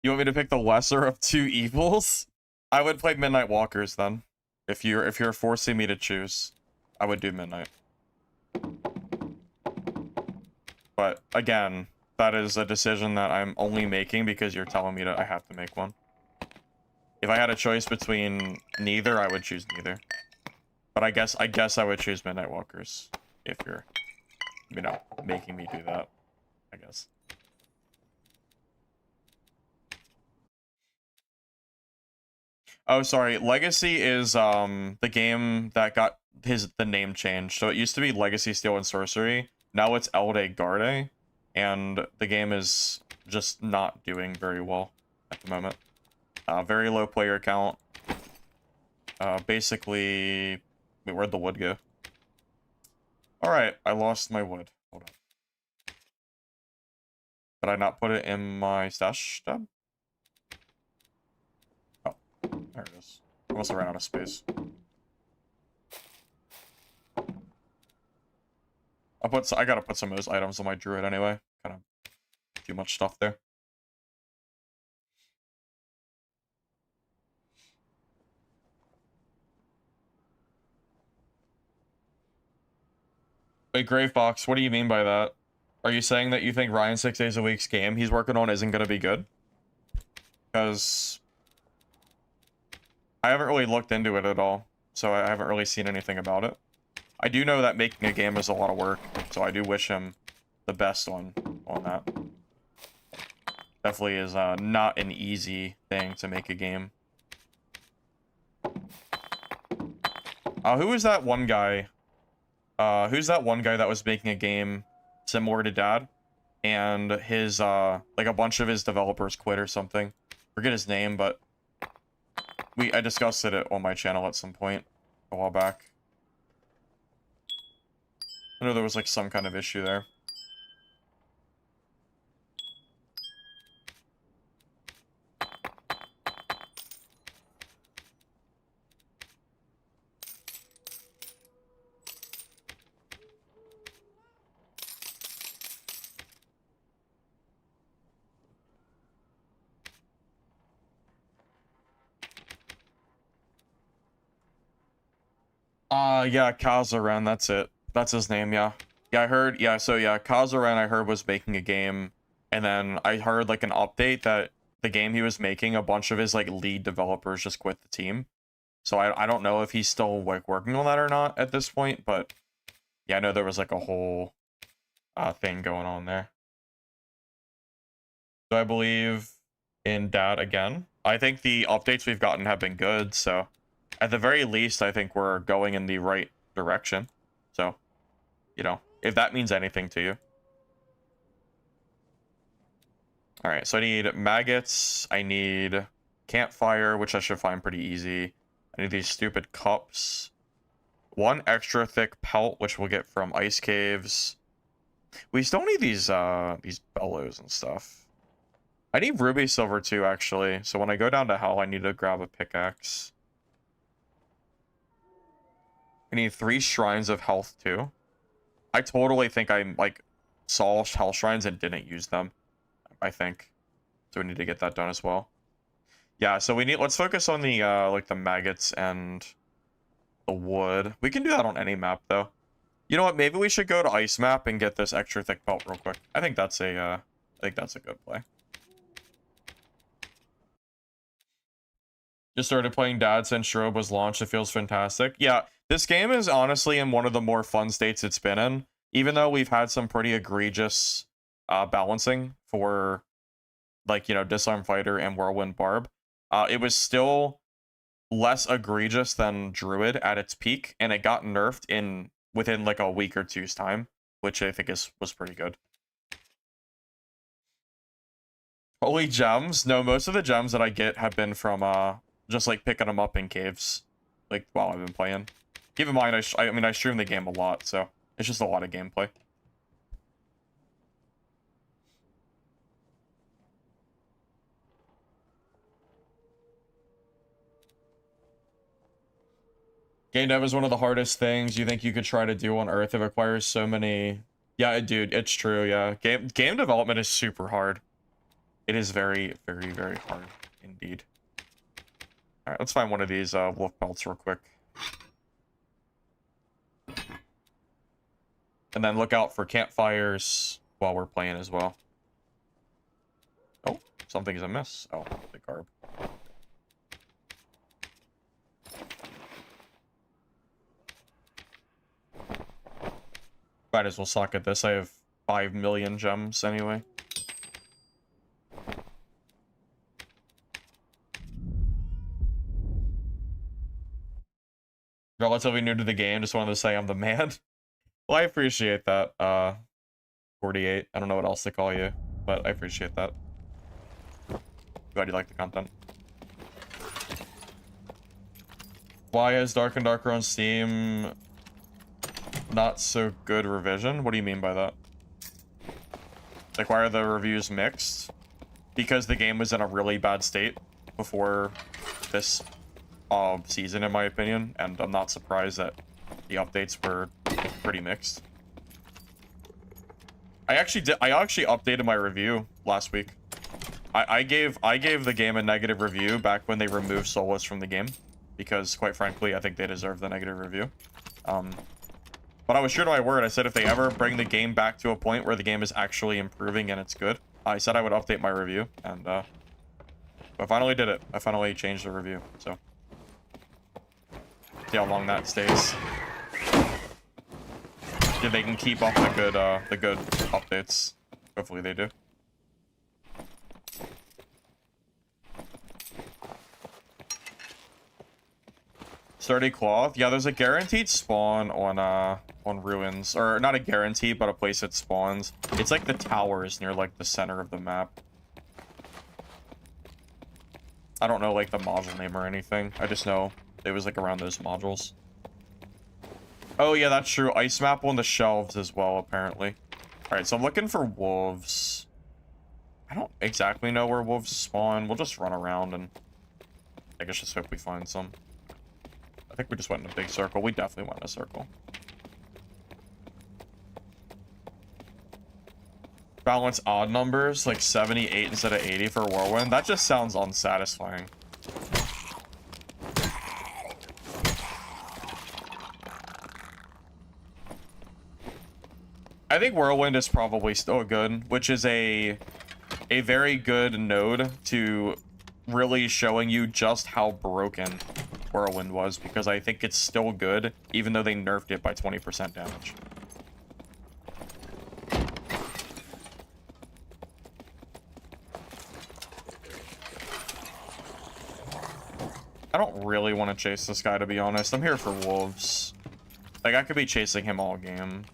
You want me to pick the lesser of two evils? I would play Midnight Walkers then. If you're forcing me to choose, I would do Midnight. But again, that is a decision that I'm only making because you're telling me that I have to make one. If I had a choice between neither, I would choose neither. But I guess I would choose Midnight Walkers if you're, you know, making me do that, I guess. Oh, sorry. Legacy is the game that got the name changed. So it used to be Legacy Steel and Sorcery. Now it's Elde Garde, and the game is just not doing very well at the moment. Very low player count. Basically, wait, where'd the wood go? All right, I lost my wood. Hold on. Did I not put it in my stash tab? Oh, there it is. I must have ran out of space. I gotta put some of those items on my druid anyway. Kind of too much stuff there. Wait, Grave Fox, what do you mean by that? Are you saying that you think Ryan's 6 days a week's game he's working on isn't gonna be good? Because I haven't really looked into it at all, so I haven't really seen anything about it. I do know that making a game is a lot of work, so I do wish him the best on that. Definitely is not an easy thing to make a game. Who is that one guy? Who's that one guy that was making a game similar to Dad? And his, like a bunch of his developers quit or something. Forget his name, but I discussed it on my channel at some point a while back. I know there was like some kind of issue there. Yeah, Kazaran, that's it. That's his name, yeah. Yeah, I heard, yeah, so yeah, Kazaran I heard was making a game, and then I heard like an update that the game he was making, a bunch of his like lead developers just quit the team. So I don't know if he's still like working on that or not at this point, but yeah, I know there was like a whole thing going on there. So I believe in Dad again. I think the updates we've gotten have been good, so at the very least, I think we're going in the right direction. So, you know, if that means anything to you. All right, so I need maggots. I need campfire, which I should find pretty easy. I need these stupid cups. One extra thick pelt, which we'll get from ice caves. We still need these bellows and stuff. I need ruby silver too, actually. So when I go down to hell, I need to grab a pickaxe. I need 3 shrines of health too. I totally think I like saw hell shrines and didn't use them. I think. So we need to get that done as well. Yeah, so let's focus on the like the maggots and the wood. We can do that on any map though. You know what? Maybe we should go to ice map and get this extra thick pelt real quick. I think that's a good play. Just started playing Dad since Strobe was launched. It feels fantastic. Yeah, this game is honestly in one of the more fun states it's been in. Even though we've had some pretty egregious balancing for, like, you know, Disarm Fighter and Whirlwind Barb. It was still less egregious than Druid at its peak, and it got nerfed within like a week or two's time, which I think was pretty good. Holy gems? No, most of the gems that I get have been from just like picking them up in caves, like while I've been playing. Keep in mind, I mean I stream the game a lot, so it's just a lot of gameplay. Game dev is one of the hardest things you think you could try to do on Earth. It requires so many... Yeah, dude, it's true, yeah. Game development is super hard. It is very, very, very hard indeed. Alright, let's find one of these wolf pelts real quick. And then look out for campfires while we're playing as well. Oh, something's amiss. Oh, the garb. Might as well suck at this. I have 5 million gems anyway. Relatively new to the game, just wanted to say I'm the man. Well, I appreciate that, 48. I don't know what else to call you, but I appreciate that. Glad you like the content. Why is Dark and Darker on Steam not so good revision? What do you mean by that? Like, why are the reviews mixed? Because the game was in a really bad state before this season, in my opinion, and I'm not surprised that the updates were pretty mixed. I actually updated my review last week. I gave the game a negative review back when they removed Soulless from the game, because quite frankly I think they deserve the negative review. But I was true to my word. I said if they ever bring the game back to a point where the game is actually improving and it's good, I said I would update my review, and I finally did it. I finally changed the review, so see how long that stays. Yeah, they can keep up the good updates. Hopefully they do. Sturdy cloth. Yeah, there's a guaranteed spawn on ruins, or not a guarantee, but a place it spawns. It's like the towers near like the center of the map. I don't know like the module name or anything. I just know it was like around those modules. Oh yeah, that's true. Ice map on the shelves as well, apparently. Alright, so I'm looking for wolves. I don't exactly know where wolves spawn. We'll just run around and I guess just hope we find some. I think we just went in a big circle. We definitely went in a circle. Balance odd numbers, like 78 instead of 80 for Whirlwind. That just sounds unsatisfying. I think Whirlwind is probably still good, which is a very good node to really showing you just how broken Whirlwind was, because I think it's still good, even though they nerfed it by 20% damage. I don't really want to chase this guy, to be honest. I'm here for wolves. Like, I could be chasing him all game.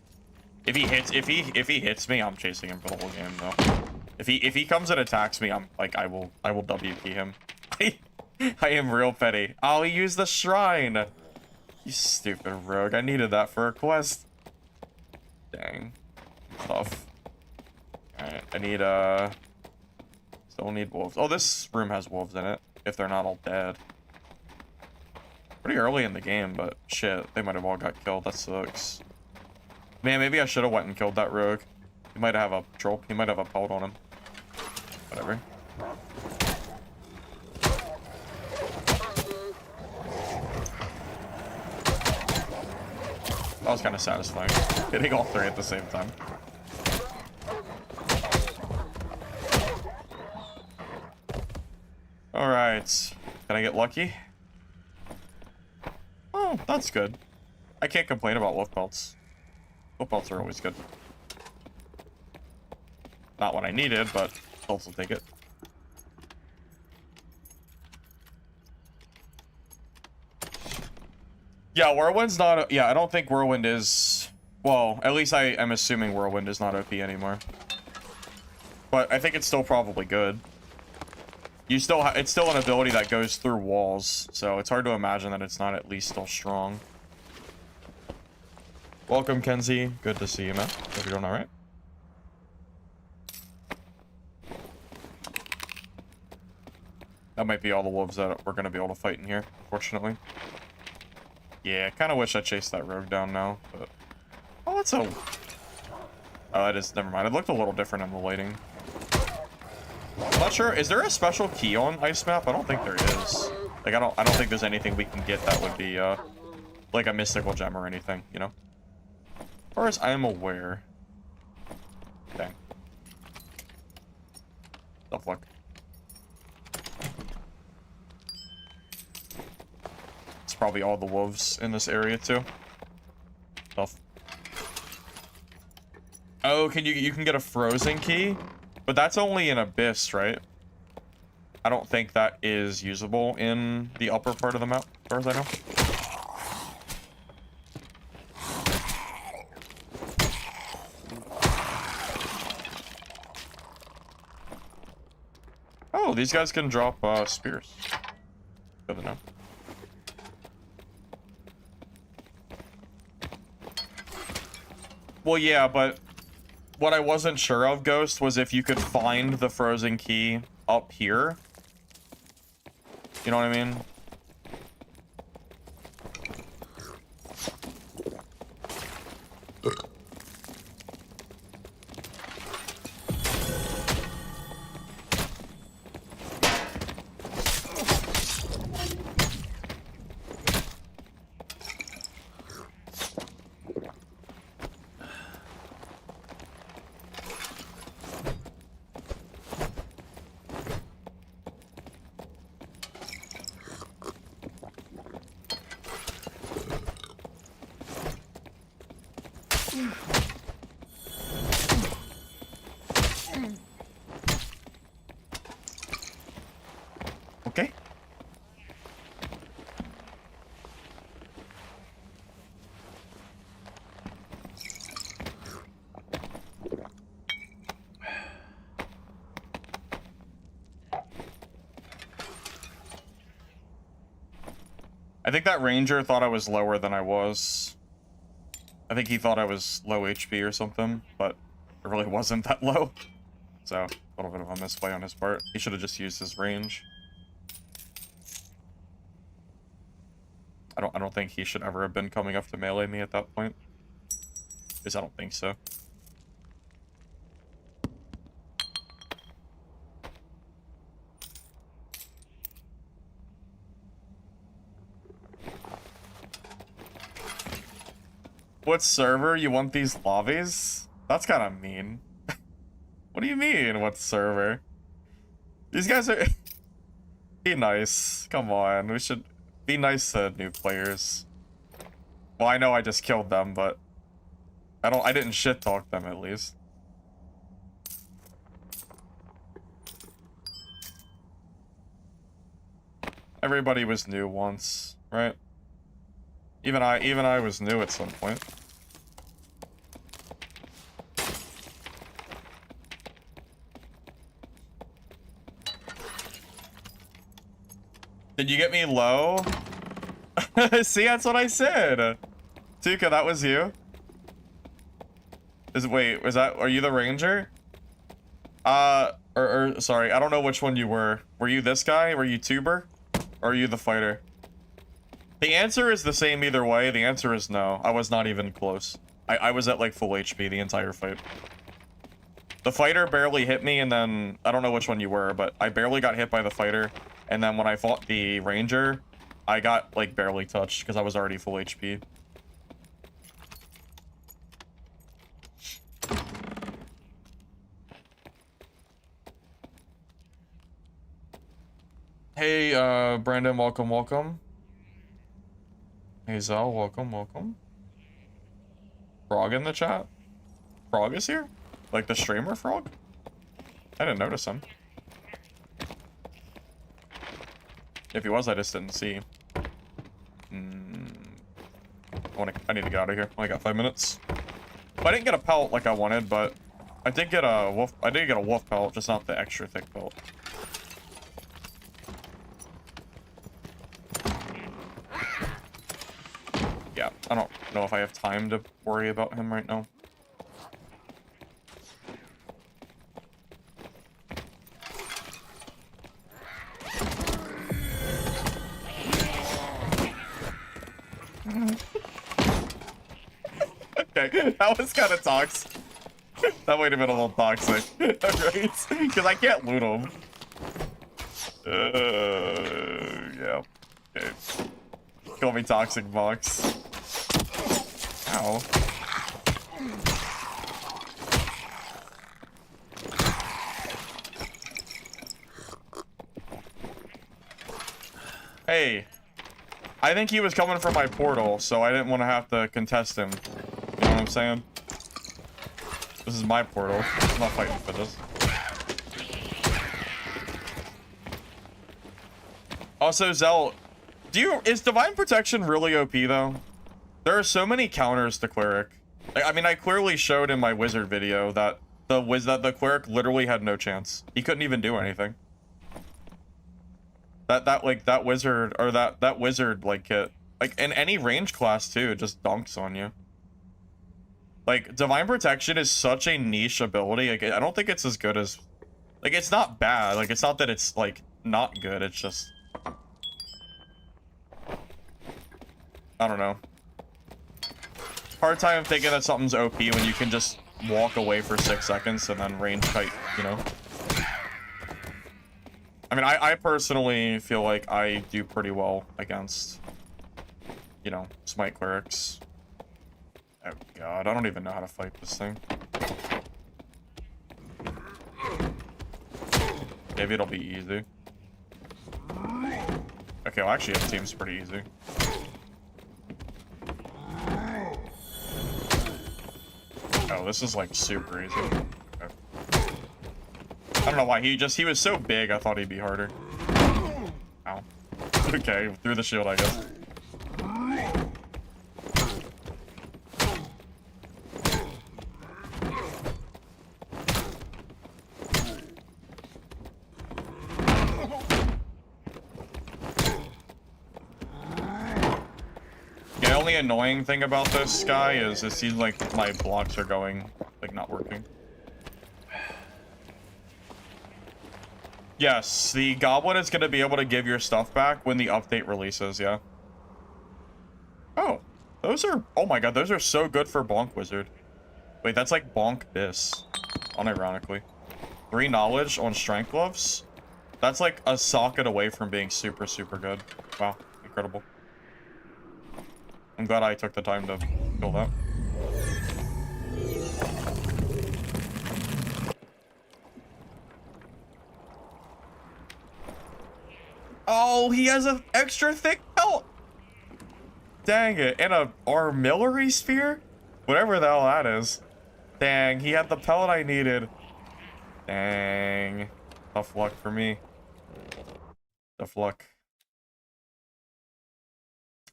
If he hits me, I'm chasing him for the whole game though. If he comes and attacks me, I'm like, I will WP him. I am real petty. Oh, he used the shrine. You stupid rogue. I needed that for a quest. Dang. Tough. Alright, I need still need wolves. Oh, this room has wolves in it, if they're not all dead. Pretty early in the game, but shit, they might have all got killed. That sucks. Man, maybe I should have went and killed that rogue. He might have a troll. He might have a pelt on him. Whatever. That was kind of satisfying. Hitting all three at the same time. Alright. Can I get lucky? Oh, that's good. I can't complain about wolf pelts. Wolf pelts are always good. Not what I needed, but pelts will take it. Yeah, Whirlwind's not... Yeah, I don't think Whirlwind is... Well, at least I am assuming Whirlwind is not OP anymore. But I think it's still probably good. You still it's still an ability that goes through walls, so it's hard to imagine that it's not at least still strong. Welcome, Kenzie. Good to see you, man. Hope you're doing alright. That might be all the wolves that we're going to be able to fight in here, fortunately. Yeah, I kind of wish I chased that rogue down now, but... Oh, that's a... Oh, that is... Never mind. It looked a little different in the lighting. I'm not sure. Is there a special key on Ice Map? I don't think there is. Like, I don't think there's anything we can get that would be, like a mystical gem or anything, you know? As far as I am aware. Dang. Tough luck. It's probably all the wolves in this area, too. Tough. Oh, you can get a frozen key? But that's only in Abyss, right? I don't think that is usable in the upper part of the map, as far as I know. Oh, these guys can drop spears. Good to know. Well, yeah, but what I wasn't sure of, Ghost, was if you could find the frozen key up here. You know what I mean? Okay. I think that ranger thought I was lower than I was. I think he thought I was low HP or something, but it really wasn't that low. So, a little bit of a misplay on his part. He should have just used his range. I don't think he should ever have been coming up to melee me at that point. At least I don't think so. What server? You want these lobbies? That's kind of mean. What do you mean, what server? These guys are... Be nice. Come on, we should be nice to new players. Well, I know I just killed them, but... I didn't shit talk them, at least. Everybody was new once, right? Even I was new at some point. Did you get me low? See, that's what I said. Tuka, that was you. Wait, are you the ranger? Sorry, I don't know which one you were. Were you this guy? Were you tuber? Or are you the fighter? The answer is the same either way. The answer is no. I was not even close. I was at like full HP the entire fight. The fighter barely hit me, and then I don't know which one you were, but I barely got hit by the fighter. And then when I fought the ranger, I got like barely touched because I was already full HP. Hey, Brandon, welcome, welcome. Hey, Zell, welcome, welcome. Frog in the chat? Frog is here? Like the streamer Frog? I didn't notice him. If he was, I just didn't see. I need to get out of here. I only got 5 minutes. I didn't get a pelt like I wanted, but I did get a wolf. I did get a wolf pelt, just not the extra thick pelt. Yeah, I don't know if I have time to worry about him right now. Okay, that was kind of toxic. That might have been a little toxic. Right? Because I can't loot him. Yeah. Okay. Call me toxic box. Ow. Hey. I think he was coming from my portal, so I didn't want to have to contest him. You know what I'm saying? This is my portal. I'm not fighting for this. Also, Zell, is Divine Protection really OP though? There are so many counters to Cleric. I mean, I clearly showed in my wizard video that the Cleric literally had no chance. He couldn't even do anything. That wizard like kit, like in any range class too, it just dunks on you. Like Divine Protection is such a niche ability. Like I don't think it's as good as, like it's not bad. Like it's not that it's like not good. It's just, I don't know. Hard time thinking that something's OP when you can just walk away for 6 seconds and then range kite, you know? I mean, I personally feel like I do pretty well against, you know, smite clerics. Oh god, I don't even know how to fight this thing. Maybe it'll be easy. Okay, well actually it seems pretty easy. Oh, this is like super easy. Okay. I don't know why, he was so big, I thought he'd be harder. Ow. Okay, through the shield, I guess. The only annoying thing about this guy is it seems like my blocks are going, like, not working. Yes, the Goblin is going to be able to give your stuff back when the update releases, yeah. Oh, oh my god, those are so good for Bonk Wizard. Wait, that's like Bonk this, unironically. 3 knowledge on Strength Gloves? That's like a socket away from being super, super good. Wow, incredible. I'm glad I took the time to kill that. Oh, he has an extra thick pelt. Dang it. And a armillary sphere? Whatever the hell that is. Dang, he had the pelt I needed. Dang. Tough luck for me. Tough luck.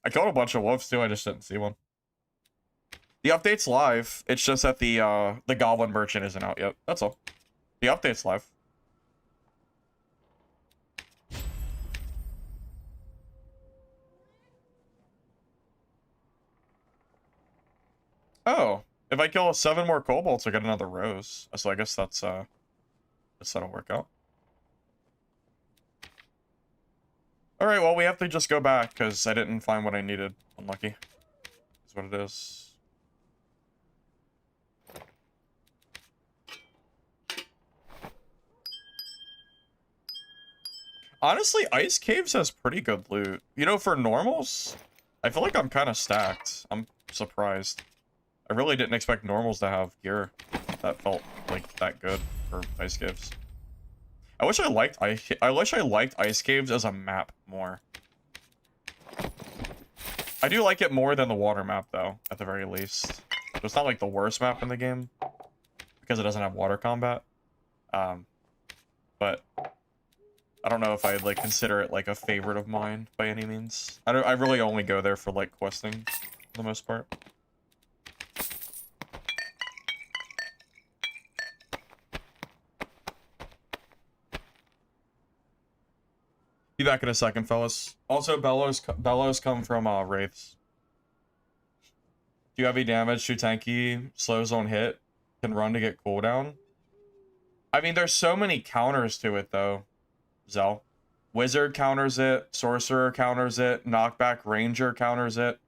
I killed a bunch of wolves too, I just didn't see one. The update's live. It's just that the Goblin merchant isn't out yet. That's all. The update's live. Oh, if I kill 7 more kobolds, I get another rose. So I guess that's that'll work out. All right, well we have to just go back because I didn't find what I needed. Unlucky. That's what it is. Honestly, Ice Caves has pretty good loot. You know, for normals, I feel like I'm kind of stacked. I'm surprised. I really didn't expect normals to have gear that felt like that good for Ice Caves. I wish I liked Ice Caves as a map more. I do like it more than the water map though, at the very least. It's not like the worst map in the game because it doesn't have water combat. But I don't know if I'd like consider it like a favorite of mine by any means. I really only go there for like questing for the most part. Be back in a second, fellas. Also, bellows come from wraiths. Do heavy damage, too tanky, slows on hit, can run to get cooldown. I mean, there's so many counters to it though. Zell. Wizard counters it, Sorcerer counters it, Knockback Ranger counters it.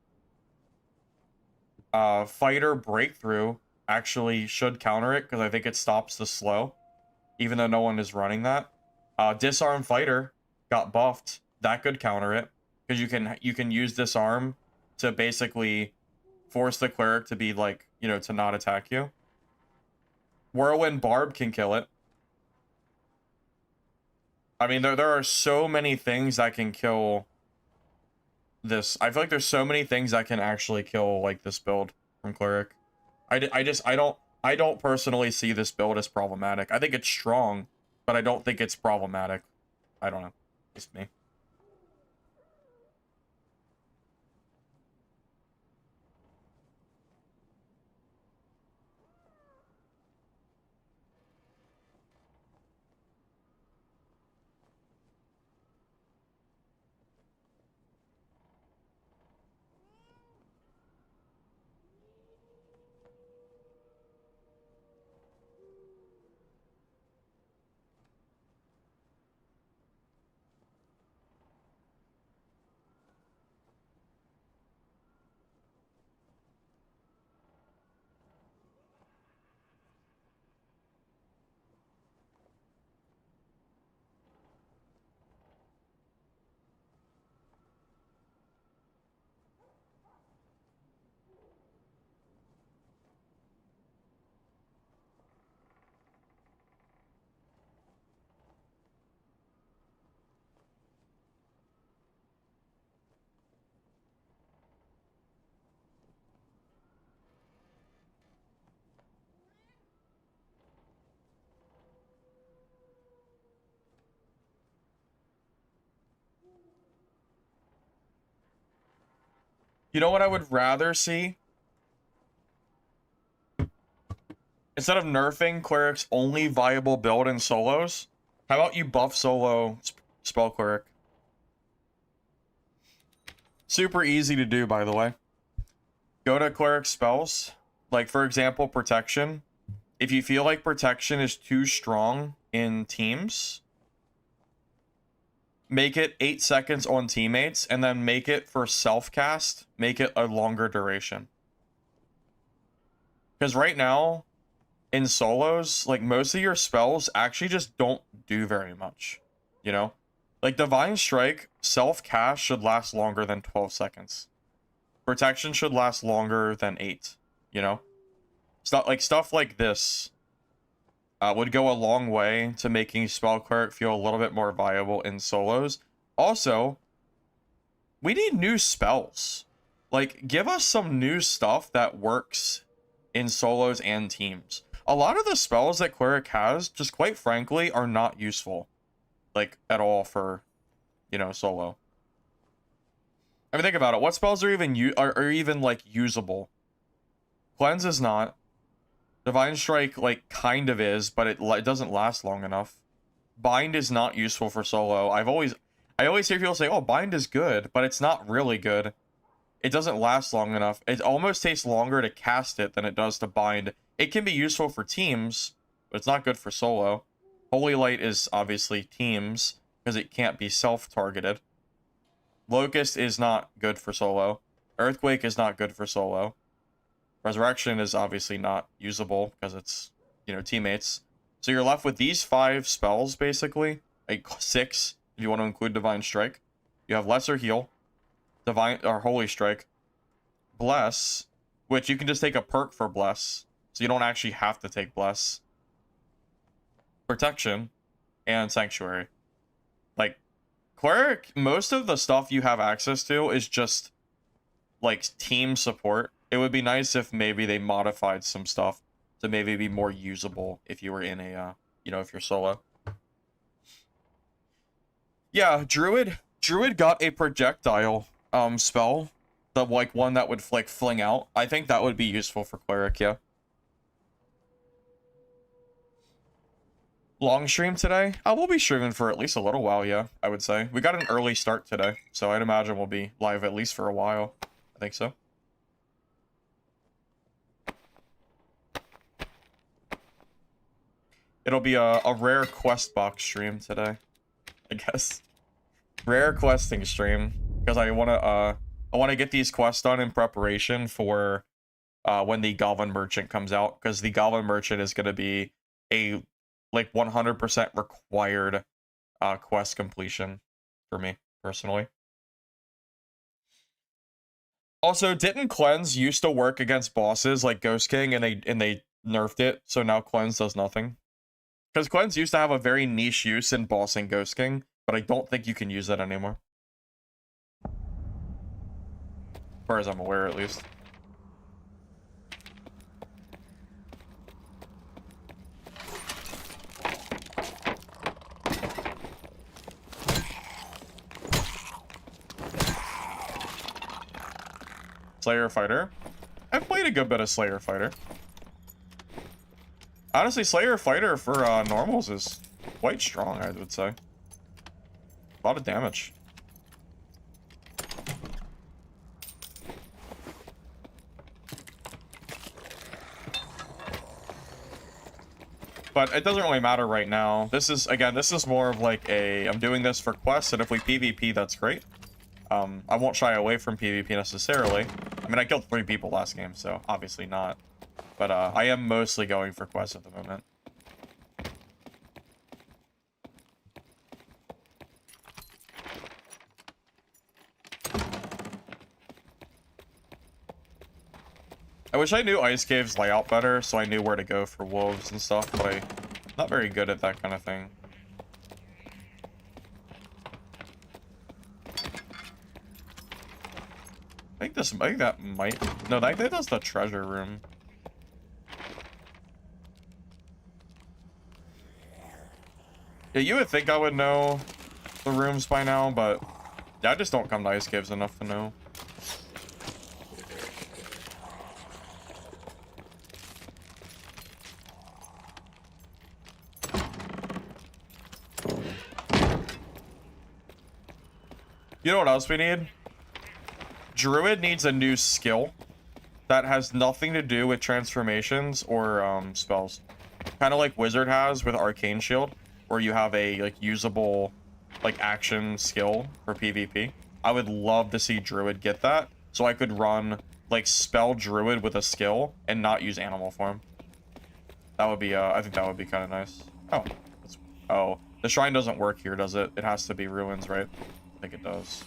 Fighter Breakthrough actually should counter it because I think it stops the slow, even though no one is running that. Disarm Fighter got buffed. That could counter it because you can use Disarm to basically force the Cleric to be like, you know, to not attack you. Whirlwind Barb can kill it. I mean, there are so many things that can kill this. I feel like there's so many things that can actually kill like this build from Cleric. I don't personally see this build as problematic. I think it's strong, but I don't think it's problematic. I don't know. It's me. You know what I would rather see? Instead of nerfing Cleric's only viable build in solos, how about you buff solo Spell Cleric? Super easy to do, by the way. Go to Cleric spells. Like, for example, Protection. If you feel like Protection is too strong in teams, make it 8 seconds on teammates, and then make it for self-cast, make it a longer duration. Because right now, in solos, like, most of your spells actually just don't do very much, you know? Like, Divine Strike, self-cast should last longer than 12 seconds. Protection should last longer than 8, you know? Stuff like this would go a long way to making Spell Cleric feel a little bit more viable in solos. Also, we need new spells. Like, give us some new stuff that works in solos and teams. A lot of the spells that Cleric has, just quite frankly, are not useful. Like, at all for, you know, solo. I mean, think about it. What spells are even like usable? Cleanse is not. Divine Strike like kind of is, but it doesn't last long enough. Bind is not useful for solo. I always hear people say, "Oh, bind is good," but it's not really good. It doesn't last long enough. It almost takes longer to cast it than it does to bind. It can be useful for teams, but it's not good for solo. Holy Light is obviously teams because it can't be self-targeted. Locust is not good for solo. Earthquake is not good for solo. Resurrection is obviously not usable because it's, you know, teammates. So you're left with these 5 spells, basically. Like 6, if you want to include Divine Strike. You have Lesser Heal, Divine or Holy Strike, Bless, which you can just take a perk for Bless, so you don't actually have to take Bless. Protection, and Sanctuary. Like, Cleric, most of the stuff you have access to is just, like, team support. It would be nice if maybe they modified some stuff to maybe be more usable if you were in a, you know, if you're solo. Yeah, Druid got a projectile spell, the like one that would like fling out. I think that would be useful for Cleric, yeah. Long stream today? We'll be streaming for at least a little while, yeah, I would say. We got an early start today, so I'd imagine we'll be live at least for a while. I think so. It'll be a rare quest box stream today, I guess. Rare questing stream, because I wanna get these quests done in preparation for when the Goblin Merchant comes out, because the Goblin Merchant is gonna be a like 100% required quest completion for me personally. Also, didn't Cleanse used to work against bosses like Ghost King, and they nerfed it, so now Cleanse does nothing? Because Cleanse used to have a very niche use in bossing Ghost King, but I don't think you can use that anymore. As far as I'm aware, at least. Slayer Fighter. I've played a good bit of Slayer Fighter. Honestly, Slayer Fighter for normals is quite strong, I would say. A lot of damage. But it doesn't really matter right now. This is, again, this is more of like a, I'm doing this for quests, and if we PvP, that's great. I won't shy away from PvP necessarily. I mean, I killed 3 people last game, so obviously not. But I am mostly going for quests at the moment. I wish I knew Ice Cave's layout better, so I knew where to go for wolves and stuff, but I'm not very good at that kind of thing. I think that might... No, that does the treasure room. Yeah, you would think I would know the rooms by now, but yeah, I just don't come to Ice Caves enough to know. You know what else we need? Druid needs a new skill that has nothing to do with transformations or spells. Kind of like Wizard has with Arcane Shield, where you have a like usable like action skill for PvP. I would love to see Druid get that, so I could run like spell Druid with a skill and not use animal form. That would be I think that would be kind of nice. Oh, the shrine doesn't work here, does it? It has to be ruins, right? I think it does.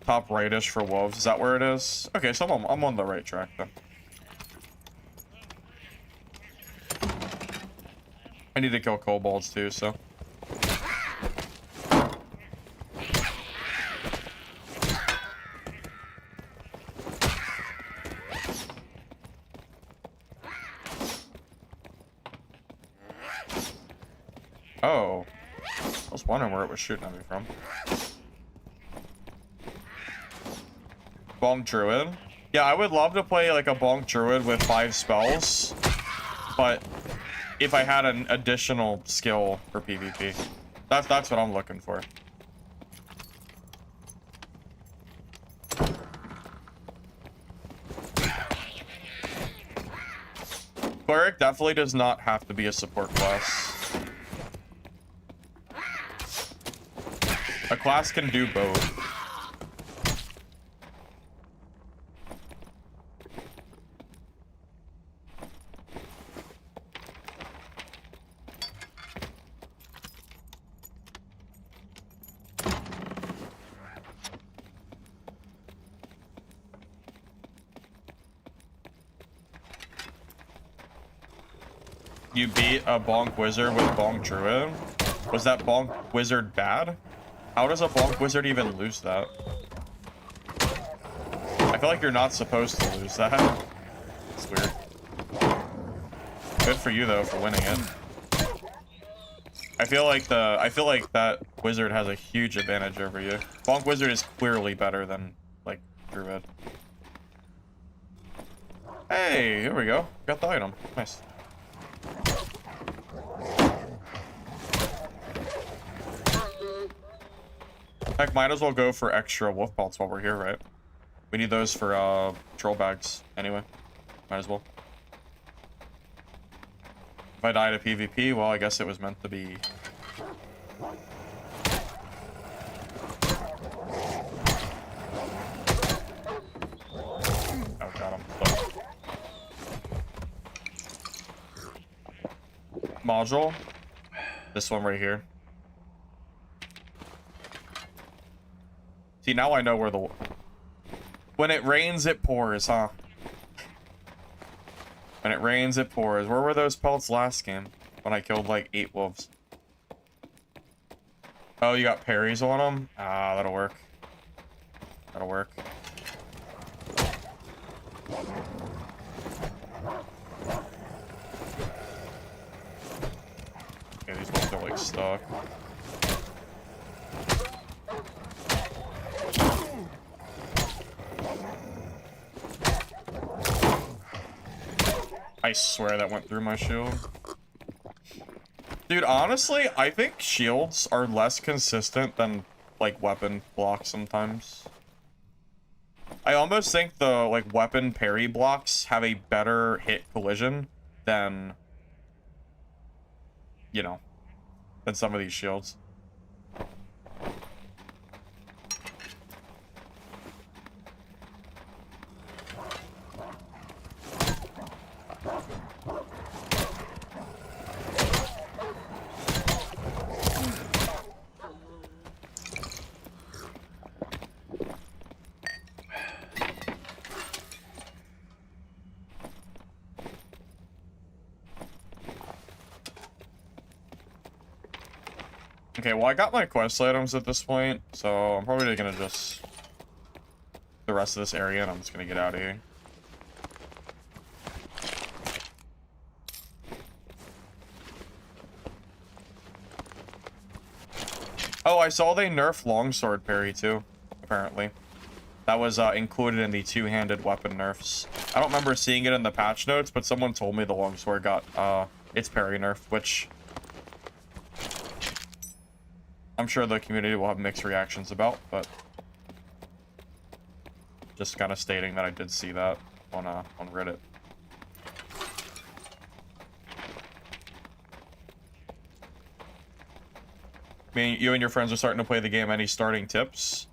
Top rightish for wolves. Is that where it is? Okay, so I'm on the right track then. I need to kill kobolds too, so. Oh. I was wondering where it was shooting at me from. Bonk Druid. Yeah, I would love to play like a Bonk Druid with 5 spells, but if I had an additional skill for PvP, that's what I'm looking for. Cleric definitely does not have to be a support class. A class can do both. You beat a Bonk Wizard with Bonk Druid? Was that Bonk Wizard bad? How does a Bonk Wizard even lose that? I feel like you're not supposed to lose that. It's weird. Good for you though for winning it. I feel like that Wizard has a huge advantage over you. Bonk Wizard is clearly better than like Druid. Hey, here we go. Got the item. Nice. Heck, might as well go for extra wolf pelts while we're here, right? We need those for troll bags anyway. Might as well. If I died to PvP, well, I guess it was meant to be. Oh, got him. Module. This one right here. See, now I know where the... When it rains, it pours, huh? When it rains, it pours. Where were those pelts last game? When I killed, like, 8 wolves. Oh, you got parries on them? Ah, that'll work. That'll work. Okay, these wolves are, like, stuck. I swear that went through my shield. Dude, honestly, I think shields are less consistent than, like, weapon blocks sometimes. I almost think the, like, weapon parry blocks have a better hit collision than, you know, than some of these shields. Okay, well, I got my quest items at this point, so I'm probably gonna just the rest of this area, and I'm just gonna get out of here. Oh, I saw they nerfed longsword parry too, apparently. That was included in the two-handed weapon nerfs. I don't remember seeing it in the patch notes, but someone told me the longsword got its parry nerf, which I'm sure the community will have mixed reactions about, but just kind of stating that I did see that on Reddit. I mean, you and your friends are starting to play the game. Any starting tips?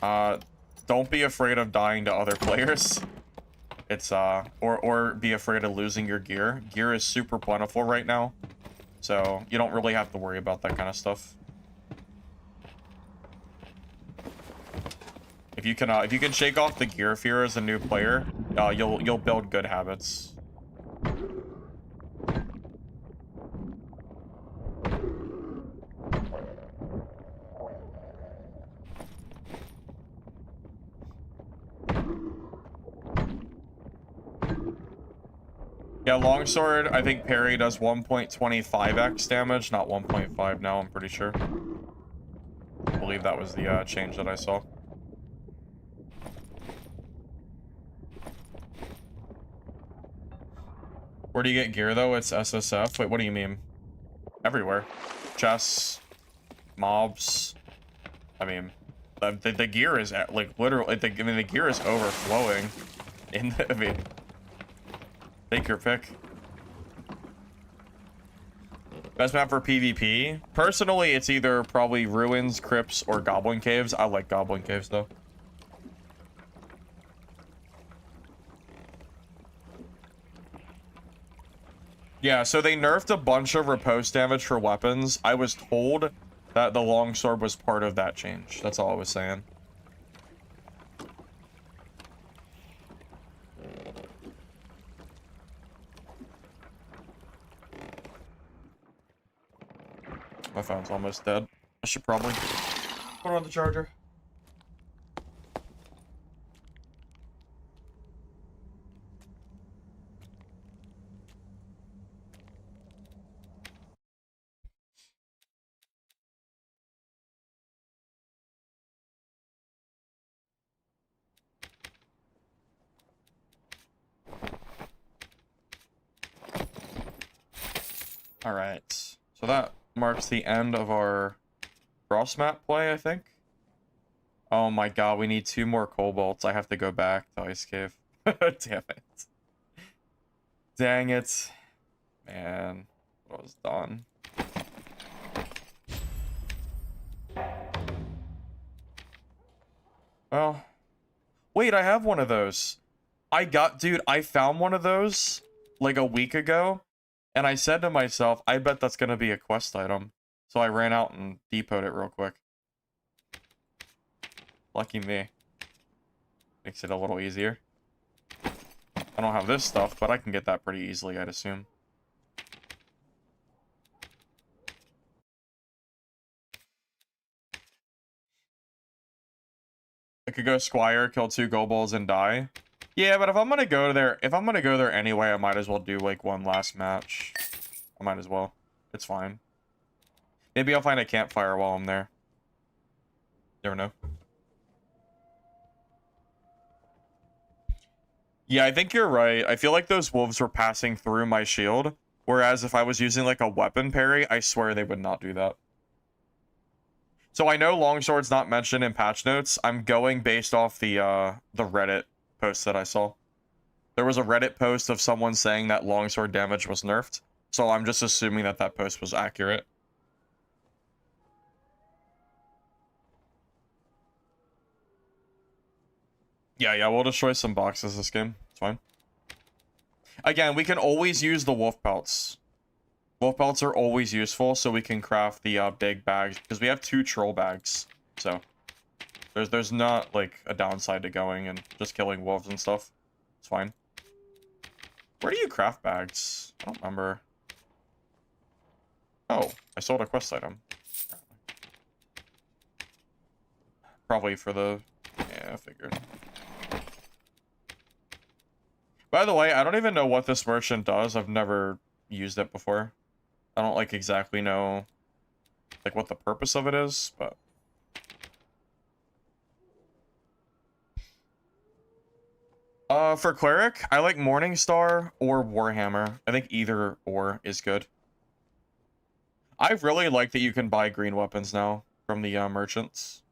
Don't be afraid of dying to other players. It's or be afraid of losing your gear. Gear is super plentiful right now, so you don't really have to worry about that kind of stuff. If you can shake off the gear fear as a new player, you'll build good habits. Yeah, longsword, I think parry does 1.25x damage, not 1.5 now, I'm pretty sure. I believe that was the change that I saw. Where do you get gear, though? It's SSF? Wait, what do you mean? Everywhere. Chests, mobs. I mean, the gear is, like, literally, I mean, the gear is overflowing. I mean, take your pick. Best map for PvP? Personally, it's either probably Ruins, Crypts, or Goblin Caves. I like Goblin Caves, though. Yeah, so they nerfed a bunch of riposte damage for weapons. I was told that the longsword was part of that change. That's all I was saying. My phone's almost dead. I should probably put on the charger. Alright. So that marks the end of our cross map play, I think. Oh my god, we need 2 more kobolds. I have to go back to Ice Cave. Damn it. Dang it. Man, I was done. Well, wait, I have one of those. Dude, I found one of those like a week ago, and I said to myself, I bet that's gonna be a quest item. So I ran out and depoted it real quick. Lucky me. Makes it a little easier. I don't have this stuff, but I can get that pretty easily, I'd assume. I could go Squire, kill 2 kobolds, and die. Yeah, but if I'm gonna go there anyway, I might as well do like one last match. I might as well. It's fine. Maybe I'll find a campfire while I'm there. Never know. Yeah, I think you're right. I feel like those wolves were passing through my shield, whereas if I was using like a weapon parry, I swear they would not do that. So I know longsword's not mentioned in patch notes. I'm going based off the Reddit post that I saw. There was a Reddit post of someone saying that longsword damage was nerfed, so I'm just assuming that that post was accurate. Yeah, we'll destroy some boxes this game. It's fine. Again, we can always use the wolf pelts. Wolf pelts are always useful, so we can craft the big bags, because we have 2 troll bags. So, there's not, like, a downside to going and just killing wolves and stuff. It's fine. Where do you craft bags? I don't remember. Oh, I sold a quest item. Probably for the... Yeah, I figured. By the way, I don't even know what this merchant does. I've never used it before. I don't, like, exactly know, like, what the purpose of it is, but... For Cleric, I like Morningstar or Warhammer. I think either or is good. I really like that you can buy green weapons now from the merchants.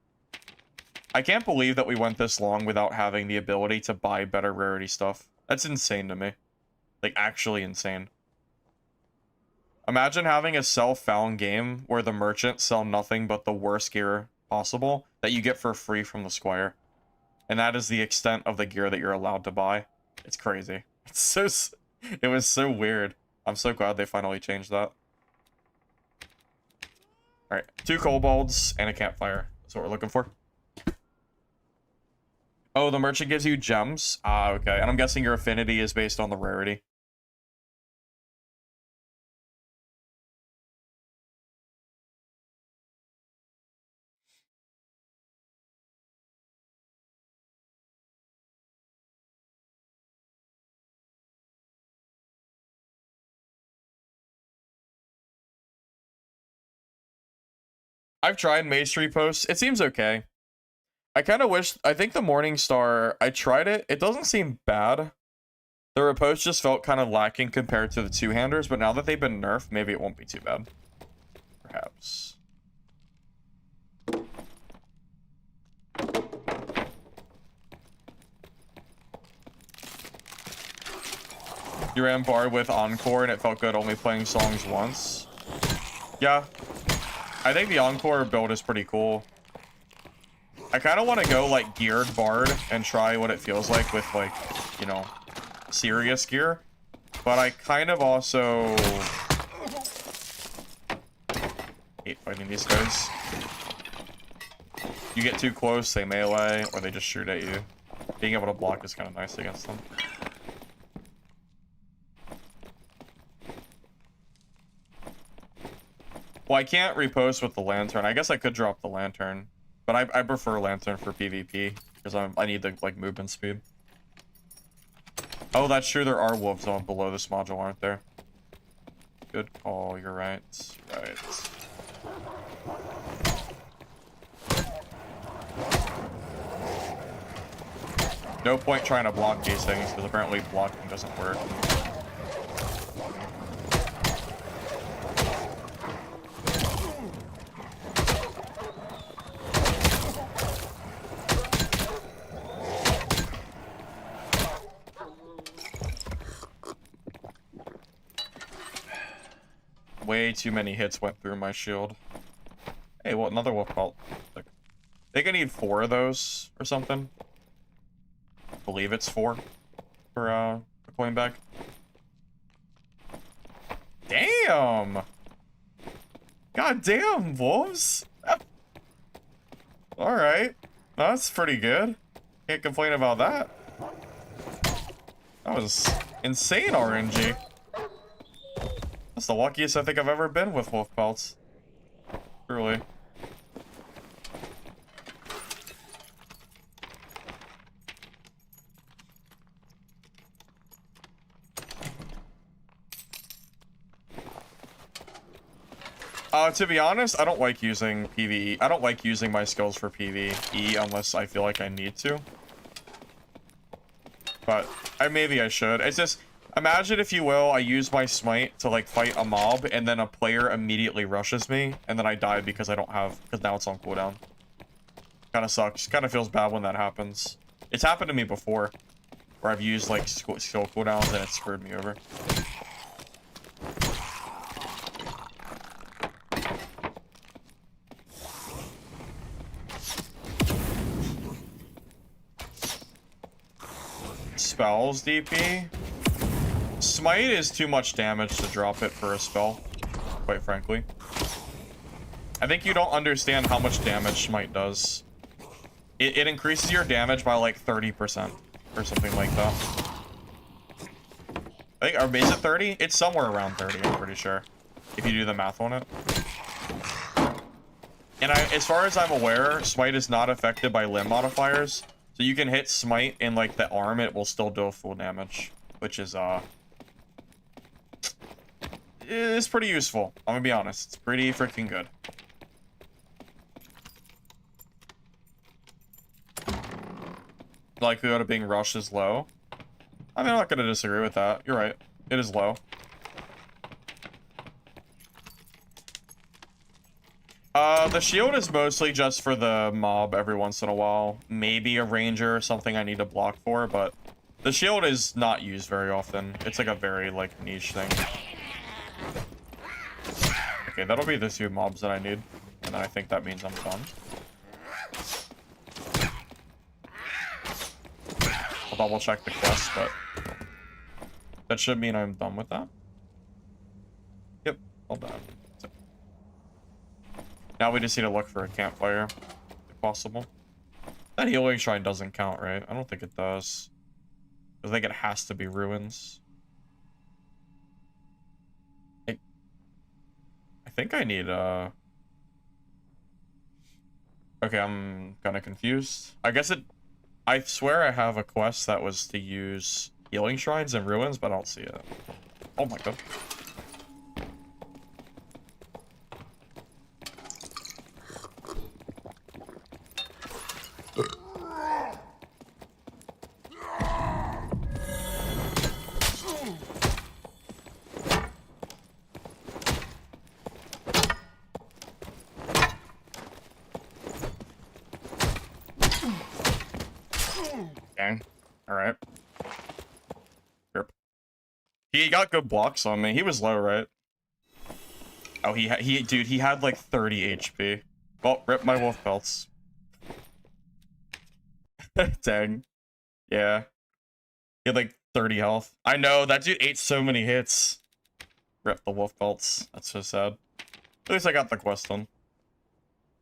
I can't believe that we went this long without having the ability to buy better rarity stuff. That's insane to me. Like, actually insane. Imagine having a self-found game where the merchants sell nothing but the worst gear possible that you get for free from the squire. And that is the extent of the gear that you're allowed to buy. It's crazy. It was so weird. I'm so glad they finally changed that. Alright, 2 kobolds and a campfire. That's what we're looking for. Oh, the merchant gives you gems? Ah, okay. And I'm guessing your affinity is based on the rarity. I've tried Mace Tree posts. It seems okay. I kind of wish, I think the Morning Star, I tried it. It doesn't seem bad. The riposte just felt kind of lacking compared to the two-handers, but now that they've been nerfed, maybe it won't be too bad. Perhaps. You ran Barb with Encore and it felt good only playing songs once. Yeah. I think the Encore build is pretty cool. I kind of want to go like geared Bard and try what it feels like with like, you know, serious gear. But I kind of also hate fighting these guys. You get too close, they melee, or they just shoot at you. Being able to block is kind of nice against them. Well, I can't repost with the lantern. I guess I could drop the lantern, but I prefer lantern for PvP because I need the like movement speed. Oh, that's true. There are wolves on below this module, aren't there? Good call. You're right. Right. No point trying to block these things because apparently blocking doesn't work. Way too many hits went through my shield. Hey, well, another wolf cult. I think I need 4 of those or something. I believe it's 4 for a coin bag. Damn! God damn, wolves! Alright. That's pretty good. Can't complain about that. That was insane RNG. That's the luckiest I think I've ever been with wolf pelts. Truly. To be honest, I don't like using PvE. I don't like using my skills for PvE unless I feel like I need to. But maybe I should. It's just, imagine if you will, I use my smite to like fight a mob and then a player immediately rushes me and then I die because I don't have, because now it's on cooldown. Kind of sucks. Kind of feels bad when that happens. It's happened to me before where I've used like skill cooldowns and it screwed me over. Spells DP. Smite is too much damage to drop it for a spell, quite frankly. I think you don't understand how much damage Smite does. It increases your damage by like 30% or something like that. I think, or is it 30? It's somewhere around 30, I'm pretty sure, if you do the math on it. And as far as I'm aware, Smite is not affected by limb modifiers. So you can hit Smite in like the arm, it will still do full damage, which is it's pretty useful. I'm gonna be honest, it's pretty freaking good. Likelihood of being rushed is low. I mean, I'm not gonna disagree with that. You're right, it is low. The shield is mostly just for the mob every once in a while. Maybe a ranger or something I need to block for, but the shield is not used very often. It's like a very, like, niche thing. Okay, that'll be the 2 mobs that I need. And then I think that means I'm done. I'll double check the quest, but that should mean I'm done with that. Yep, all done. Now we just need to look for a campfire, if possible. That healing shrine doesn't count, right? I don't think it does. I think it has to be ruins. I think I need, okay, I'm kinda confused. I guess I swear I have a quest that was to use healing shrines and ruins, but I don't see it. Oh my god. All right. Yep. He got good blocks on me. He was low, right? Oh, dude, he had like 30 HP. Well, rip my wolf pelts. Dang. Yeah. He had like 30 health. I know, that dude ate so many hits. Rip the wolf pelts. That's so sad. At least I got the quest done.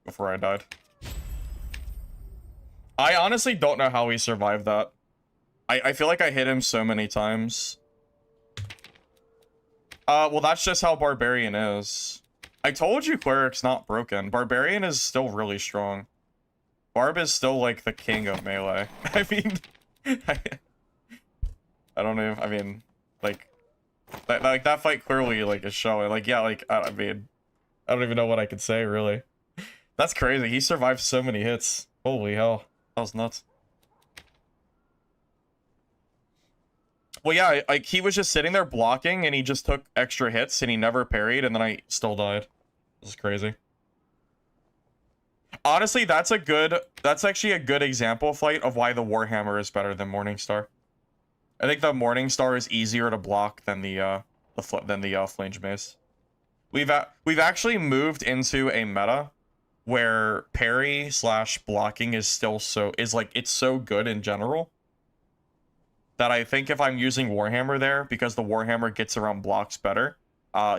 Before I died. I honestly don't know how he survived that. I feel like I hit him so many times. Well, that's just how Barbarian is. I told you Cleric's not broken. Barbarian is still really strong. Barb is still, like, the king of melee. I mean... I don't know. I mean, like... that fight clearly, like, is showing. Like, yeah, like, I mean... I don't even know what I could say, really. That's crazy. He survived so many hits. Holy hell. That was nuts. Well, yeah, like, he was just sitting there blocking, and he just took extra hits, and he never parried, and then I still died. This is crazy. Honestly, that's actually a good example fight of why the Warhammer is better than Morningstar. I think the Morningstar is easier to block than the Flange Mace. We've actually moved into a meta where parry / blocking is still it's so good in general that I think if I'm using Warhammer there, because the Warhammer gets around blocks better,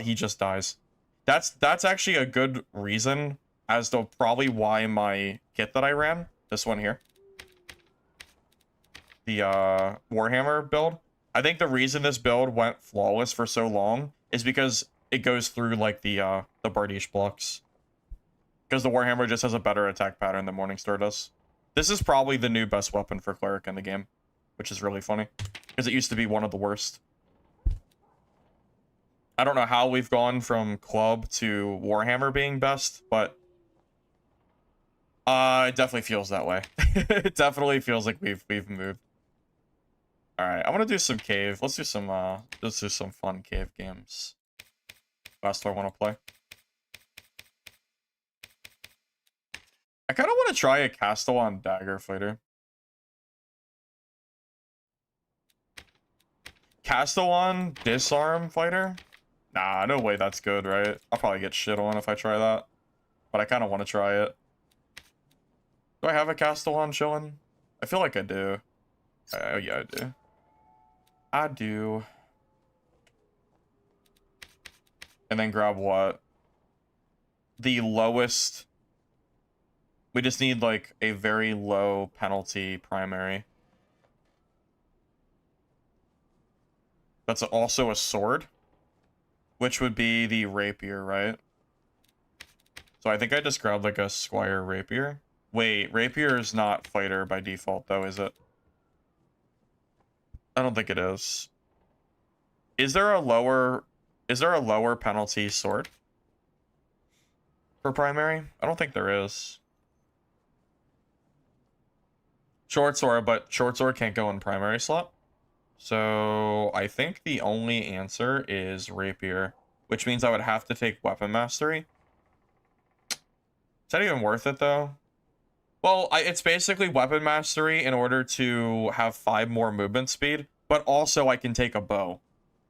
he just dies. That's actually a good reason as to probably why my kit that I ran, this one here, the Warhammer build, I think the reason this build went flawless for so long is because it goes through like the Bardiche blocks. Because the Warhammer just has a better attack pattern than Morningstar does. This is probably the new best weapon for Cleric in the game, which is really funny, because it used to be one of the worst. I don't know how we've gone from Club to Warhammer being best, but it definitely feels that way. It definitely feels like we've moved. All right, I want to do some cave. Let's do some fun cave games. Last one I want to play. I kind of want to try a Castillon Dagger Fighter. Castillon Disarm Fighter? Nah, no way that's good, right? I'll probably get shit on if I try that. But I kind of want to try it. Do I have a Castillon chilling? I feel like I do. Oh, yeah, I do. I do. And then grab what? The lowest... We just need, like, a very low penalty primary. That's also a sword, which would be the rapier, right? So I think I just grabbed, like, a squire rapier. Wait, rapier is not fighter by default, though, is it? I don't think it is. Is there a lower penalty sword for primary? I don't think there is. Short sword, but short sword can't go in primary slot. So I think the only answer is rapier, which means I would have to take weapon mastery. Is that even worth it though? Well, it's basically weapon mastery in order to have 5 more movement speed, but also I can take a bow.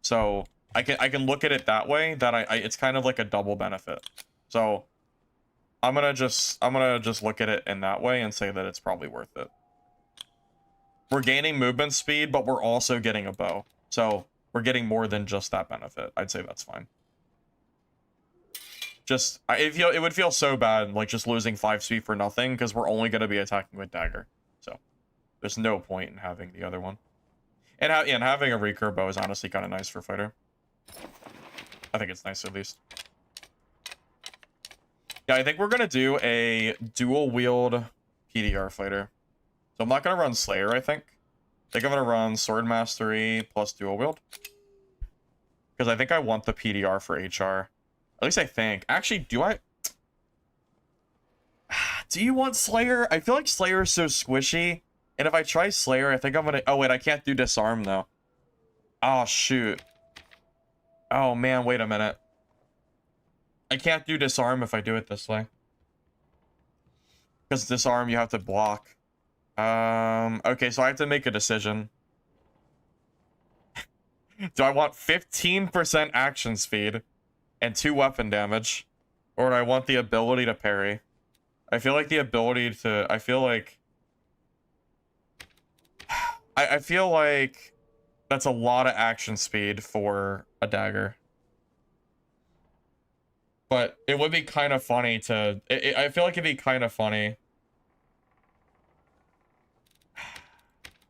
So I can look at it that way, that it's kind of like a double benefit. So I'm gonna just look at it in that way and say that it's probably worth it. We're gaining movement speed, but we're also getting a bow. So we're getting more than just that benefit. I'd say that's fine. It would feel so bad, like, just losing 5 speed for nothing, because we're only going to be attacking with dagger. So there's no point in having the other one. And having a recurve bow is honestly kind of nice for fighter. I think it's nice, at least. Yeah, I think we're going to do a dual wield PDR fighter. So I'm not going to run Slayer, I think. I think I'm going to run Sword Mastery plus Dual Wield. Because I think I want the PDR for HR. At least I think. Actually, do I... Do you want Slayer? I feel like Slayer is so squishy. And if I try Slayer, I think I'm going to... Oh, wait, I can't do Disarm, though. Oh, shoot. Oh, man, wait a minute. I can't do Disarm if I do it this way. Because Disarm, you have to block. Okay, so I have to make a decision. Do I want 15% action speed and 2 weapon damage? Or do I want the ability to parry? I feel like the ability to... I feel like that's a lot of action speed for a dagger. But it would be kind of funny to... I feel like it'd be kind of funny.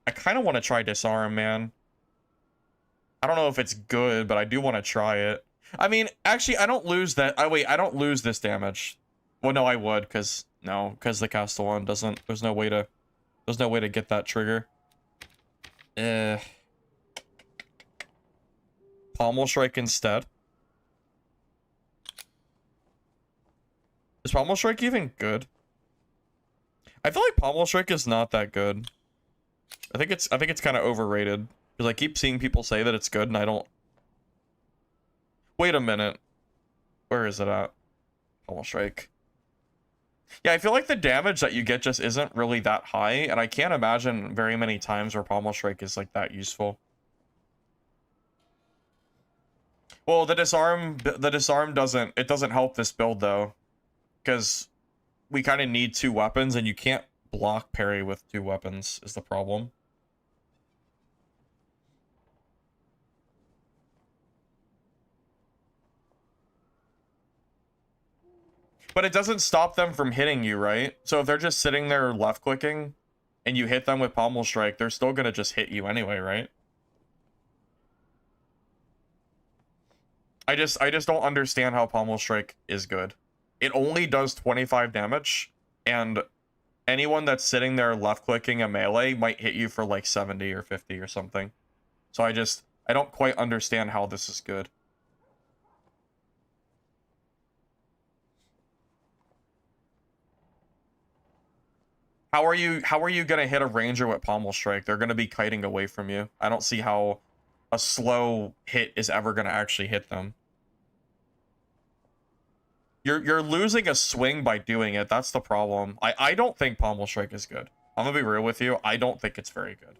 I kind of want to try disarm, man. I don't know if it's good, but I do want to try it. I mean, actually, I don't lose that. Wait, I don't lose this damage. Well, no, I would, because the Castillon doesn't. There's no way to get that trigger. Pommel Strike instead. Is Pommel Strike even good? I feel like Pommel Strike is not that good. I think it's kind of overrated. Because I keep seeing people say that it's good, and I don't... Wait a minute. Where is it at? Pommel Strike. Yeah, I feel like the damage that you get just isn't really that high, and I can't imagine very many times where Pommel Strike is, like, that useful. Well, the disarm doesn't help this build, though. Because we kind of need 2 weapons, and you can't block parry with 2 weapons, is the problem. But it doesn't stop them from hitting you, right? So if they're just sitting there left-clicking, and you hit them with Pommel Strike, they're still gonna just hit you anyway, right? I just don't understand how Pommel Strike is good. It only does 25 damage, and anyone that's sitting there left-clicking a melee might hit you for like 70 or 50 or something. So I don't quite understand how this is good. How are you gonna hit a ranger with Pommel Strike? They're gonna be kiting away from you. I don't see how a slow hit is ever gonna actually hit them. You're losing a swing by doing it. That's the problem. I don't think Pommel Strike is good. I'm gonna be real with you. I don't think it's very good.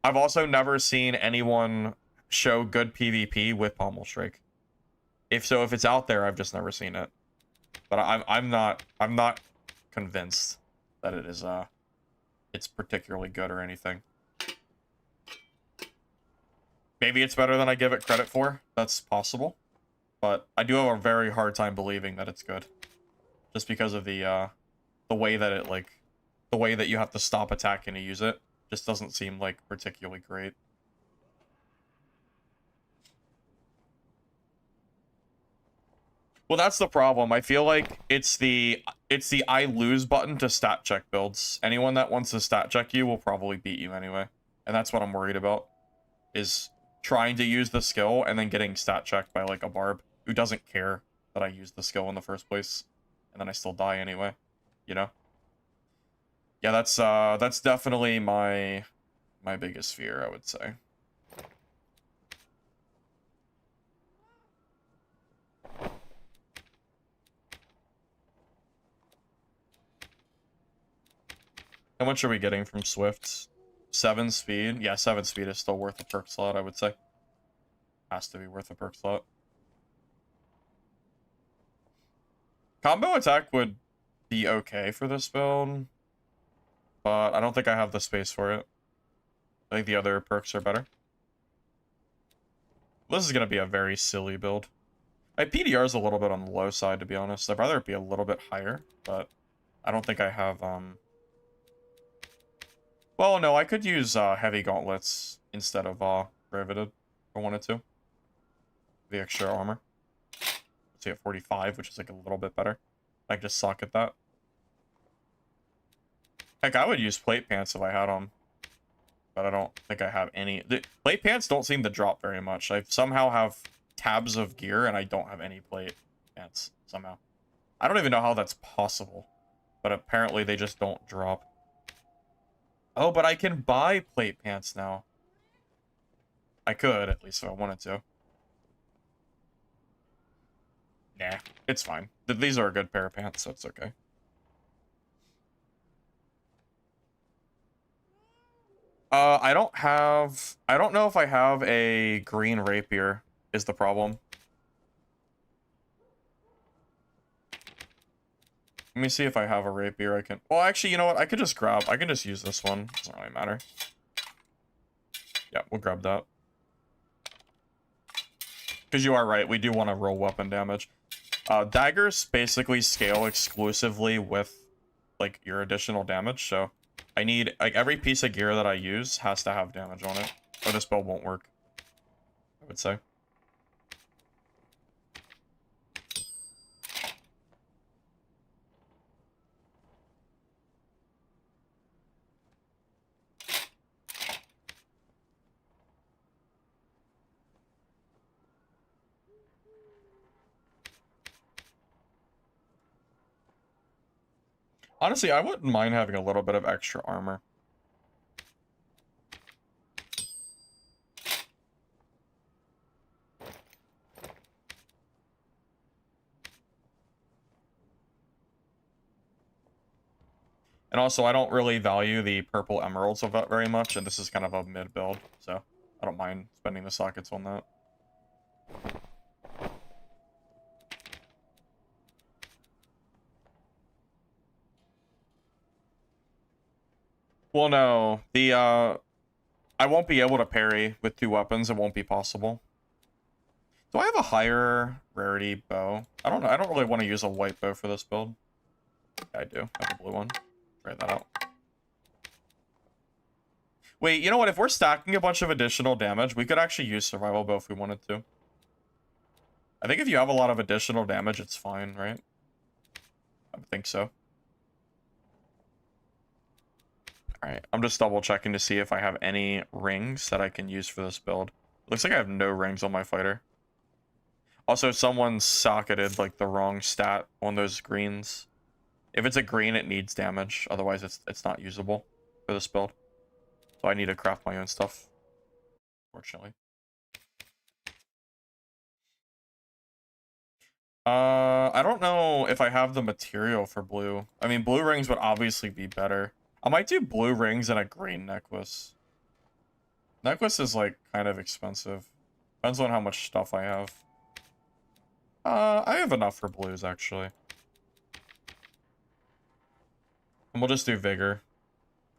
I've also never seen anyone show good PvP with Pommel Strike. If it's out there, I've just never seen it. But I'm not convinced that it's particularly good or anything. Maybe it's better than I give it credit for. That's possible. But I do have a very hard time believing that it's good. Just because of the way that the way that you have to stop attacking to use it just doesn't seem like particularly great. Well, that's the problem. I feel like it's the I lose button to stat check builds. Anyone that wants to stat check you will probably beat you anyway. And that's what I'm worried about. Is trying to use the skill and then getting stat checked by like a Barb who doesn't care that I used the skill in the first place. And then I still die anyway. You know? Yeah, that's definitely my biggest fear, I would say. How much are we getting from Swift? 7 speed? Yeah, 7 speed is still worth a perk slot, I would say. Has to be worth a perk slot. Combo attack would be okay for this build, but I don't think I have the space for it. I think the other perks are better. This is going to be a very silly build. My PDR is a little bit on the low side, to be honest. I'd rather it be a little bit higher, but I don't think I have... Well, no, I could use heavy gauntlets instead of riveted if I wanted to. The extra armor. Let's see, at 45, which is like a little bit better. I could just suck at that. Heck, I would use plate pants if I had them. But I don't think I have any. The plate pants don't seem to drop very much. I somehow have tabs of gear and I don't have any plate pants somehow. I don't even know how that's possible. But apparently they just don't drop. Oh, but I can buy plate pants now. I could, at least if I wanted to. Nah, it's fine. These are a good pair of pants, so it's okay. I don't know if I have a green rapier is the problem. Let me see if I have a rapier I can... Well, actually, you know what? I can just use this one. Doesn't really matter. Yeah, we'll grab that. Because you are right, we do want to roll weapon damage. Daggers basically scale exclusively with, like, your additional damage, so... I need... Like, every piece of gear that I use has to have damage on it. Or this build won't work, I would say. Honestly, I wouldn't mind having a little bit of extra armor. And also, I don't really value the purple emeralds of that very much, and this is kind of a mid build, so I don't mind spending the sockets on that. Well, no, I won't be able to parry with 2 weapons. It won't be possible. Do I have a higher rarity bow? I don't know. I don't really want to use a white bow for this build. Yeah, I do. I have a blue one. Try that out. Wait, you know what? If we're stacking a bunch of additional damage, we could actually use survival bow if we wanted to. I think if you have a lot of additional damage, it's fine, right? I would think so. Alright, I'm just double checking to see if I have any rings that I can use for this build. Looks like I have no rings on my fighter. Also, someone socketed like the wrong stat on those greens. If it's a green, it needs damage. Otherwise, it's not usable for this build. So I need to craft my own stuff, fortunately. I don't know if I have the material for blue. I mean, blue rings would obviously be better. I might do blue rings and a green necklace. Necklace is, like, kind of expensive. Depends on how much stuff I have. I have enough for blues, actually. And we'll just do Vigor.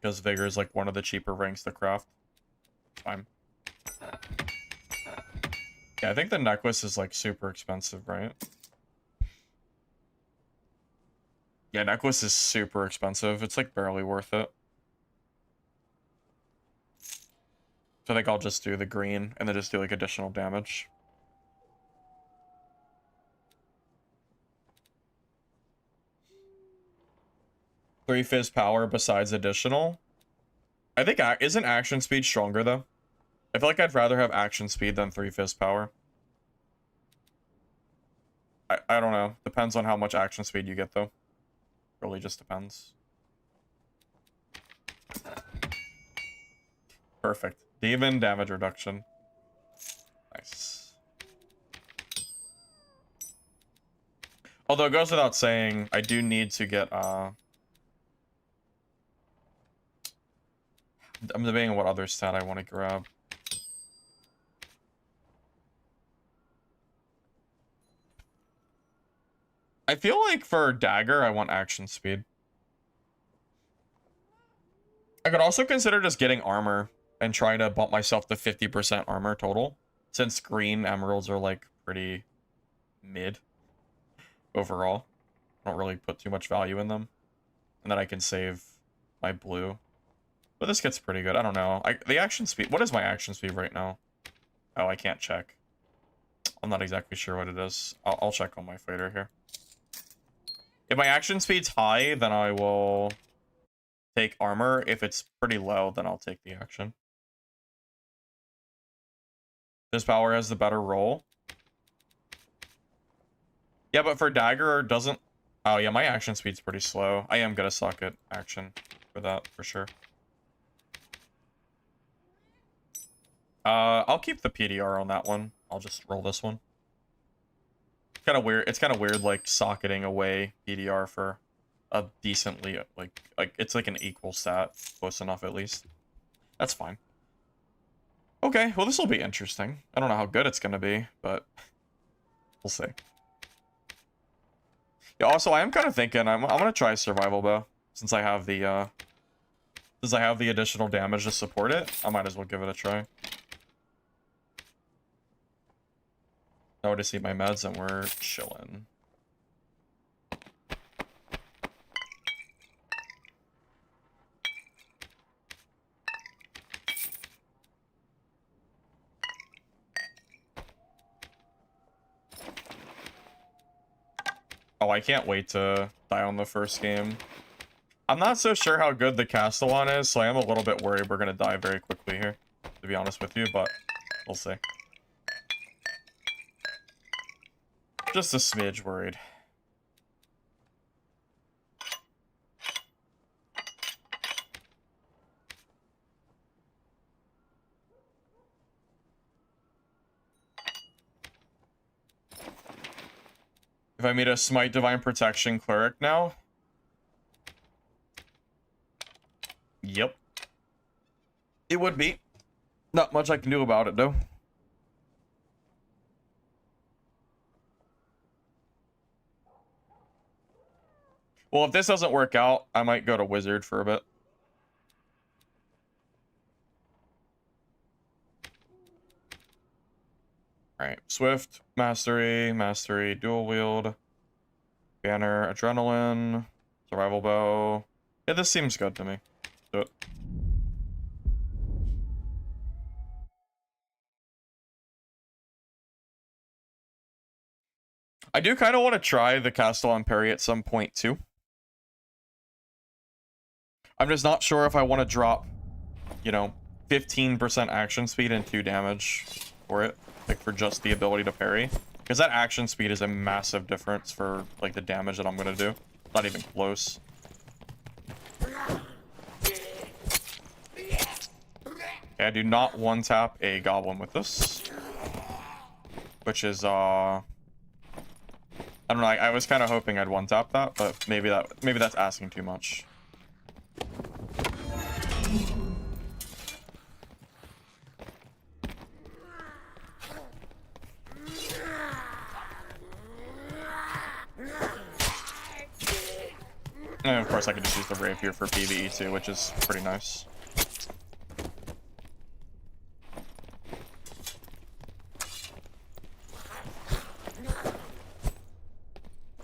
Because Vigor is, like, one of the cheaper rings to craft. Fine. Yeah, I think the necklace is, like, super expensive, right? Yeah, necklace is super expensive. It's, like, barely worth it. So I think I'll just do the green, and then just do, like, additional damage. Three fist power besides additional. I think, isn't action speed stronger, though? I feel like I'd rather have action speed than 3 fist power. I don't know. Depends on how much action speed you get, though. Really just depends. Perfect. Demon damage reduction. Nice. Although it goes without saying, I do need to get, I'm debating on what other stat I want to grab. I feel like for dagger, I want action speed. I could also consider just getting armor and trying to bump myself to 50% armor total, since green emeralds are like pretty mid overall. I don't really put too much value in them. And then I can save my blue. But this gets pretty good. I don't know. The action speed. What is my action speed right now? Oh, I can't check. I'm not exactly sure what it is. I'll check on my fighter here. If my action speed's high, then I will take armor. If it's pretty low, then I'll take the action. This power has the better roll. Yeah, but for dagger, doesn't... Oh, yeah, my action speed's pretty slow. I am gonna suck at action for that, for sure. I'll keep the PDR on that one. I'll just roll this one. Kind of weird. It's kind of weird, like, socketing away PDR for a decently, like, it's like an equal stat. Close enough, at least. That's fine. Okay, well, this will be interesting. I don't know how good it's going to be, but we'll see. Yeah, also, I am kind of thinking I'm going to try Survival Bow. Since I have the additional damage to support it, I might as well give it a try. Now to see my meds and we're chilling. Oh, I can't wait to die on the first game. I'm not so sure how good the Castillon is, so I am a little bit worried we're gonna die very quickly here, to be honest with you, but we'll see. Just a smidge worried. If I meet a Smite Divine Protection Cleric now? Yep. It would be. Not much I can do about it, though. Well, if this doesn't work out, I might go to Wizard for a bit. Alright, Swift, Mastery, Dual Wield, Banner, Adrenaline, Survival Bow. Yeah, this seems good to me. Do it. I do kind of want to try the Castillon parry at some point, too. I'm just not sure if I want to drop, you know, 15% action speed and 2 damage for it. Like, for just the ability to parry. Because that action speed is a massive difference for, like, the damage that I'm going to do. Not even close. Okay, I do not one-tap a Goblin with this. Which is, I don't know, I was kind of hoping I'd one-tap that, but maybe that's asking too much. And of course I can just use the rapier for PvE too, which is pretty nice.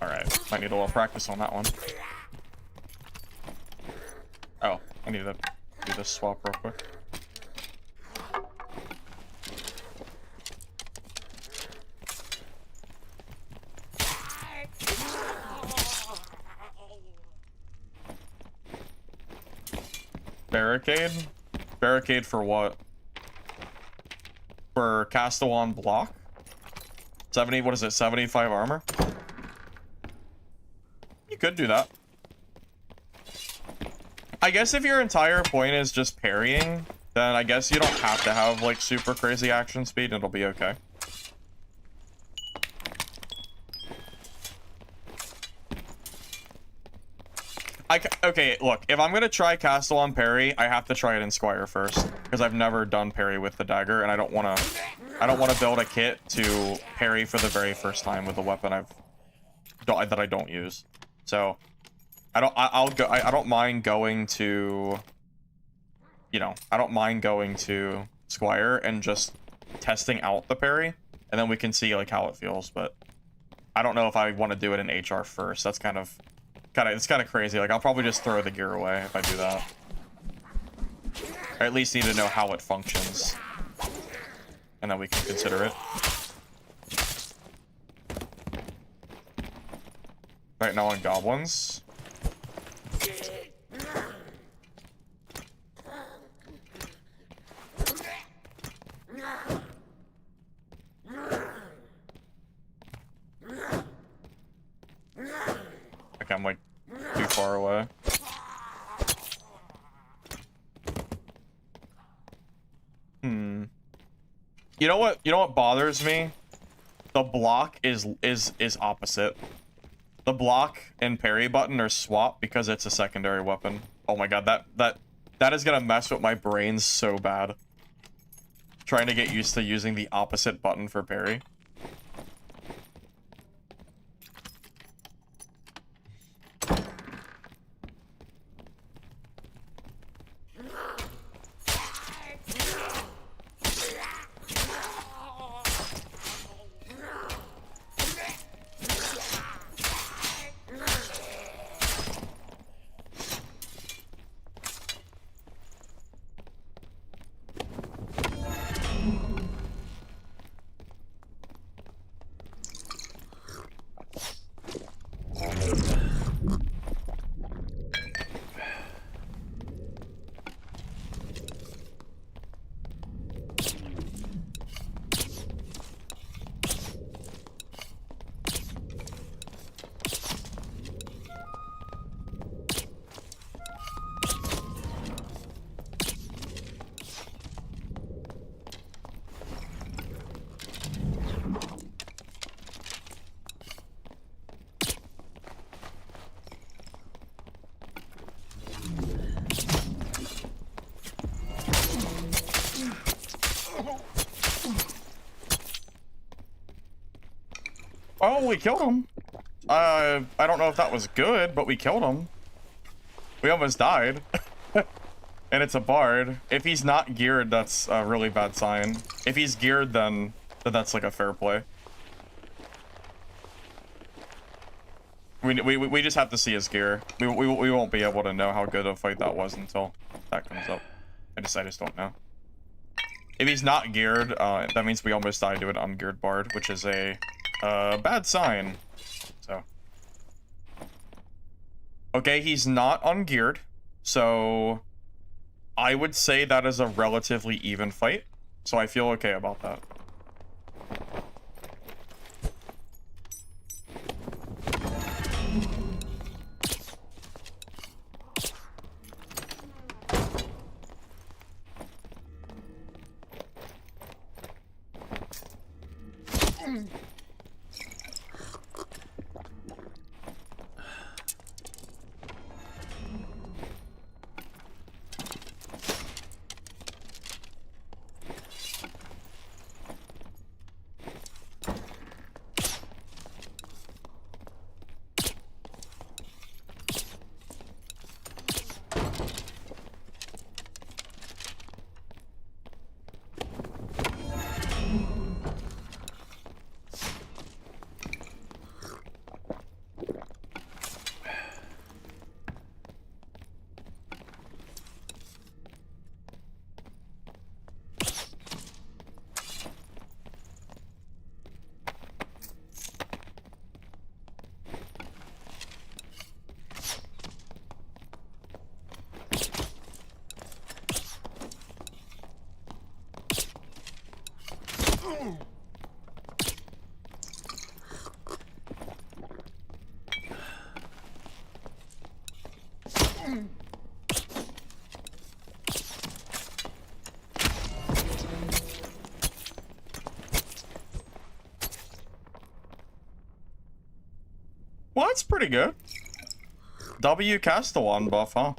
Alright, might need a little practice on that one. Oh, I need to do this swap real quick. Barricade? Barricade for what? For Castillon block? 70, what is it, 75 armor? You could do that. I guess if your entire point is just parrying, then I guess you don't have to have, like, super crazy action speed, and it'll be okay. Okay, look, if I'm gonna try Castillon parry, I have to try it in Squire first, because I've never done parry with the dagger, and I don't wanna build a kit to parry for the very first time with a weapon that I don't use. So I don't mind going to, you know, I don't mind going to Squire and just testing out the parry, and then we can see like how it feels, but I don't know if I want to do it in HR first. That's it's kind of crazy. Like, I'll probably just throw the gear away if I do that. I at least need to know how it functions, and then we can consider it. Right now on goblins. Okay, I'm like too far away. You know what bothers me? The block is opposite. The block and parry button are swapped because it's a secondary weapon. Oh my god, that That is gonna mess with my brain so bad. Trying to get used to using the opposite button for parry. Oh, we killed him. I don't know if that was good, but we killed him. We almost died. And it's a bard. If he's not geared, that's a really bad sign. If he's geared, then that's like a fair play. We just have to see his gear. We won't be able to know how good a fight that was until that comes up. I just don't know. If he's not geared, that means we almost died to an ungeared bard, which is a bad sign. So, okay, he's not ungeared, so I would say that is a relatively even fight. So I feel okay about that. Well, that's pretty good. W Castillon buff, huh?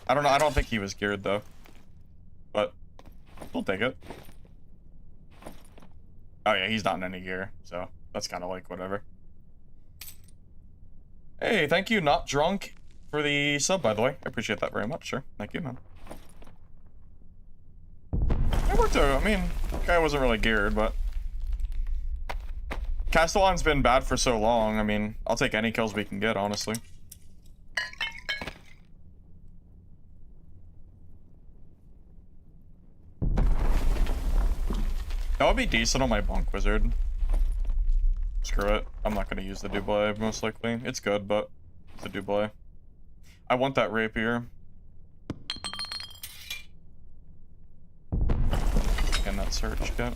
I don't know. I don't think he was geared though, but we'll take it. Oh yeah, he's not in any gear, so that's kind of like whatever. Hey, thank you, Not Drunk, for the sub, by the way. I appreciate that very much, sure. Thank you, man. It worked out. I mean, guy wasn't really geared, but Castillon's been bad for so long. I mean, I'll take any kills we can get, honestly. That would be decent on my Bonk wizard. Screw it. I'm not going to use the Doublé, most likely. It's good, but it's a Doublé. I want that rapier. Can that search get?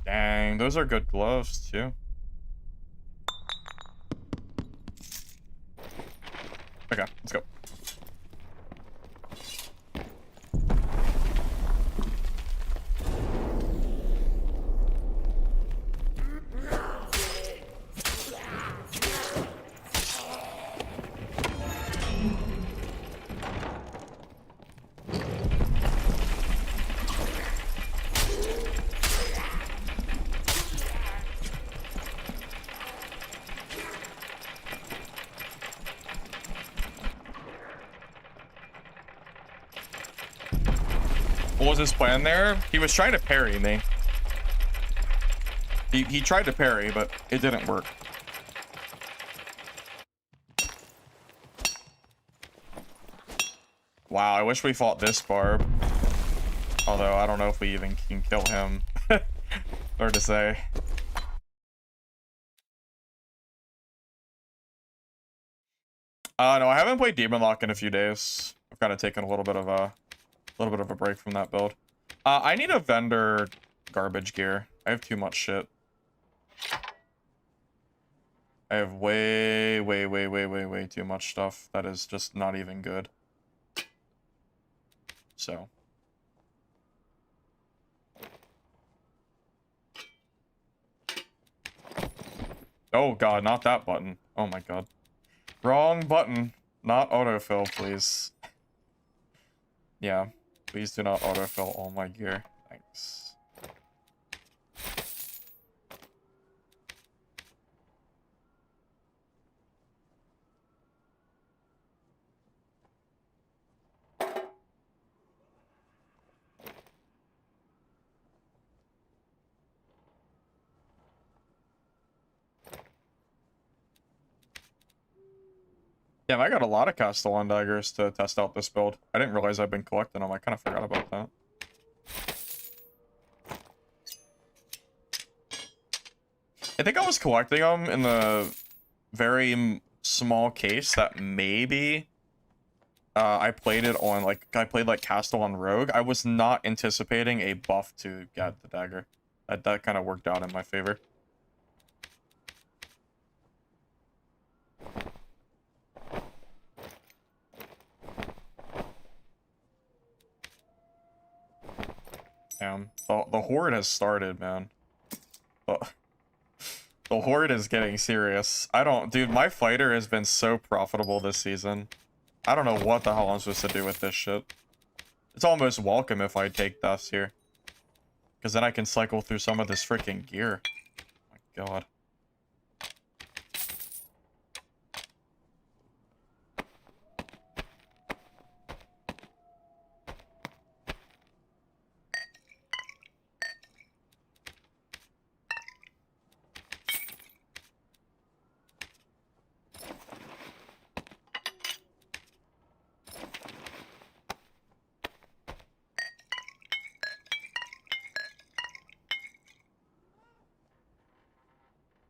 Dang, those are good gloves, too. Okay, let's go. was his plan there? He was trying to parry me. He tried to parry, but it didn't work. Wow, I wish we fought this Barb. Although, I don't know if we even can kill him. Hard to say. No, I haven't played Demon Lock in a few days. I've kind of taken a little bit of a break from that build. I need a vendor garbage gear. I have too much shit. I have way too much stuff that is just not even good. So. Oh god, not that button. Oh my god. Wrong button. Not autofill, please. Yeah. Please do not autofill all my gear. Thanks. Damn, I got a lot of Castillon daggers to test out this build. I didn't realize I've been collecting them. I kind of forgot about that. I think I was collecting them in the very small case that maybe I played it on, like, I played like Castillon Rogue. I was not anticipating a buff to get the dagger. That kind of worked out in my favor. Damn. The horde has started, man. The horde is getting serious. Dude, my fighter has been so profitable this season. I don't know what the hell I'm supposed to do with this shit. It's almost welcome if I take this here. Because then I can cycle through some of this freaking gear. Oh my god.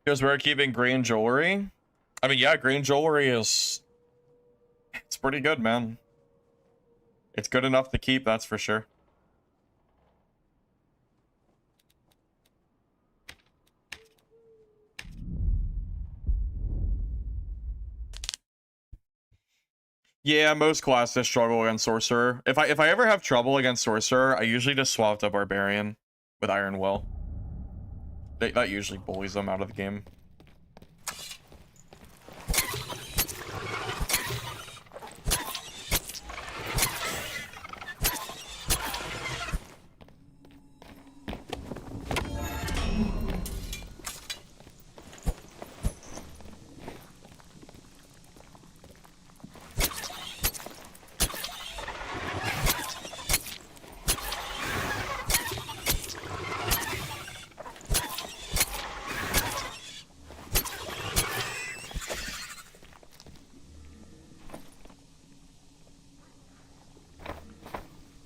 Because we're keeping green jewelry. I mean, yeah, green jewelry is... It's pretty good, man. It's good enough to keep, that's for sure. Yeah, most classes struggle against Sorcerer. If I ever have trouble against Sorcerer, I usually just swap to Barbarian with Iron Will. That usually bullies them out of the game.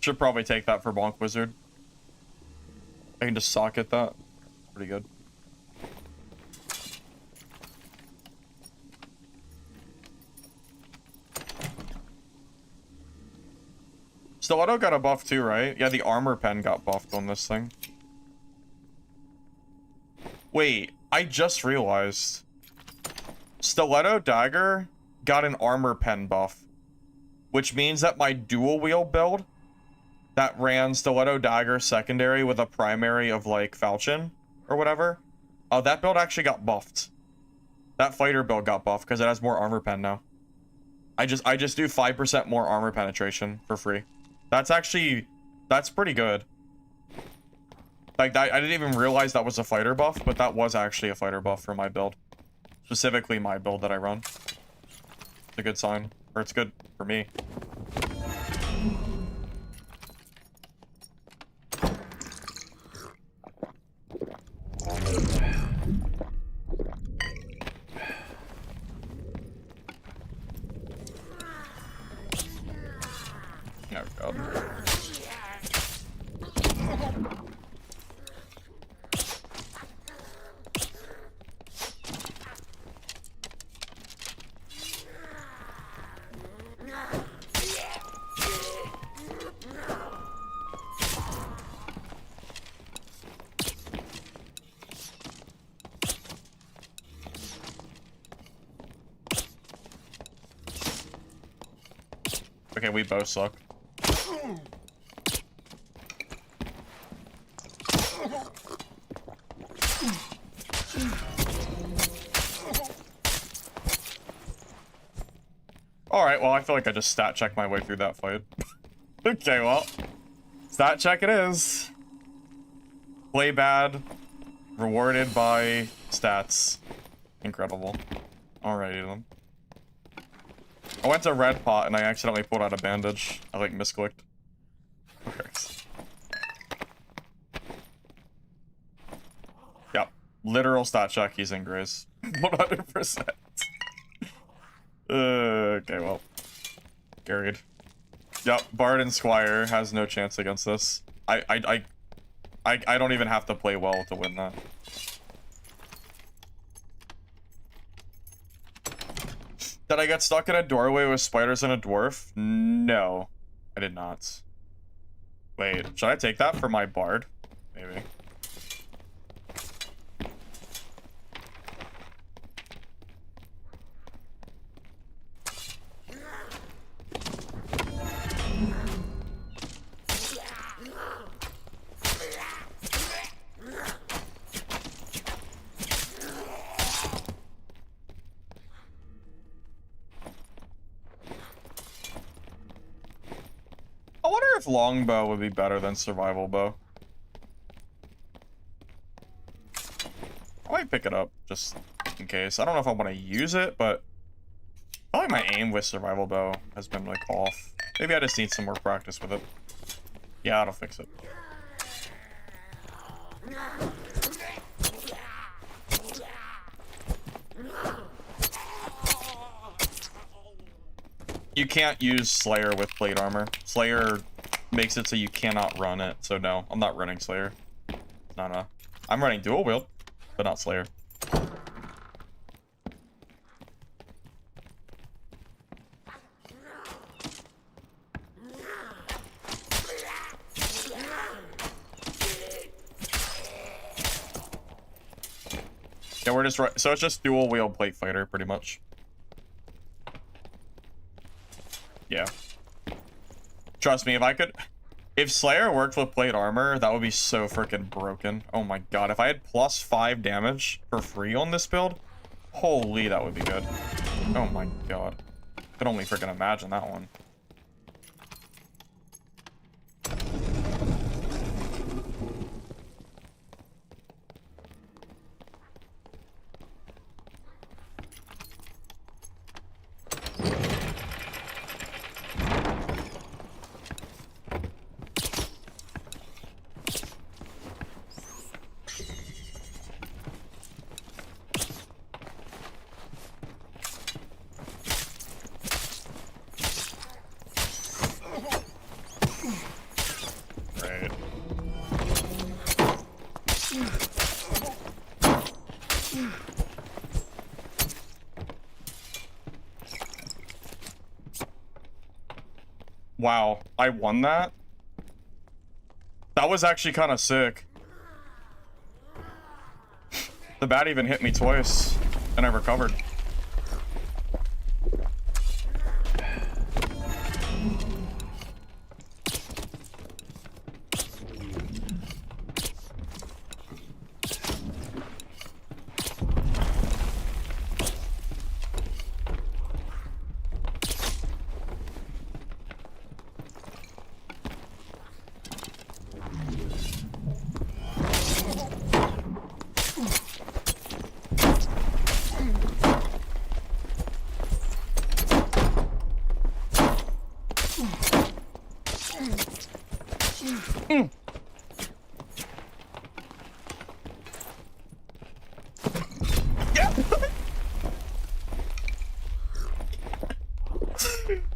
Should probably take that for Bonk Wizard. I can just socket that. Pretty good. Stiletto got a buff too, right? Yeah, the armor pen got buffed on this thing. Wait, I just realized. Stiletto Dagger got an armor pen buff. Which means that my dual wheel build that ran Stiletto Dagger secondary with a primary of like Falchion or whatever. That build actually got buffed. That fighter build got buffed because it has more armor pen now. I just do 5% more armor penetration for free. That's pretty good. Like I didn't even realize that was a fighter buff, but that was actually a fighter buff for my build. Specifically my build that I run. It's a good sign. Or it's good for me. Okay, we both suck. Alright, well, I feel like I just stat checked my way through that fight. Okay, well. Stat check it is. Play bad. Rewarded by stats. Incredible. Alrighty then. I went to red pot and I accidentally pulled out a bandage. I like misclicked. Alright. Yep. Literal stat check, he's in grace. 100%. Okay, well. Carried. Yep, Bard and Squire has no chance against this. I don't even have to play well to win that. Did I get stuck in a doorway with spiders and a dwarf? No, I did not. Wait, should I take that for my Bard? Maybe. I wonder if longbow would be better than survival bow. I might pick it up just in case. I don't know if I want to use it, but probably my aim with survival bow has been like off. Maybe I just need some more practice with it. Yeah, that'll fix it. You can't use Slayer with plate armor. Slayer makes it so you cannot run it. So no, I'm not running Slayer. No. I'm running dual wield, but not Slayer. Yeah, we're just right. So it's just dual wield plate fighter, pretty much. Yeah. Trust me, if Slayer worked with plate armor, that would be so freaking broken. Oh my god, if I had +5 damage for free on this build, holy, that would be good. Oh my god. Could only freaking imagine that one. Wow, I won that? That was actually kind of sick. The bat even hit me twice, and I recovered.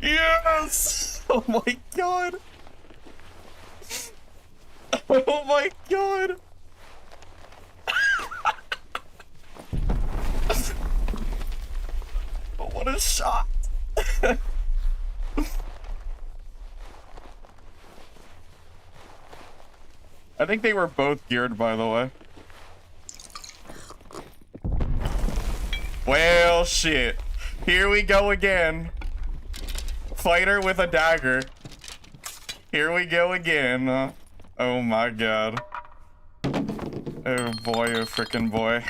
Yes! Oh my god! Oh my god! Oh, what a shot! I think they were both geared, by the way. Well, shit. Here we go again. Fighter with a dagger. Here we go again. Oh my god. Oh boy, oh frickin' boy.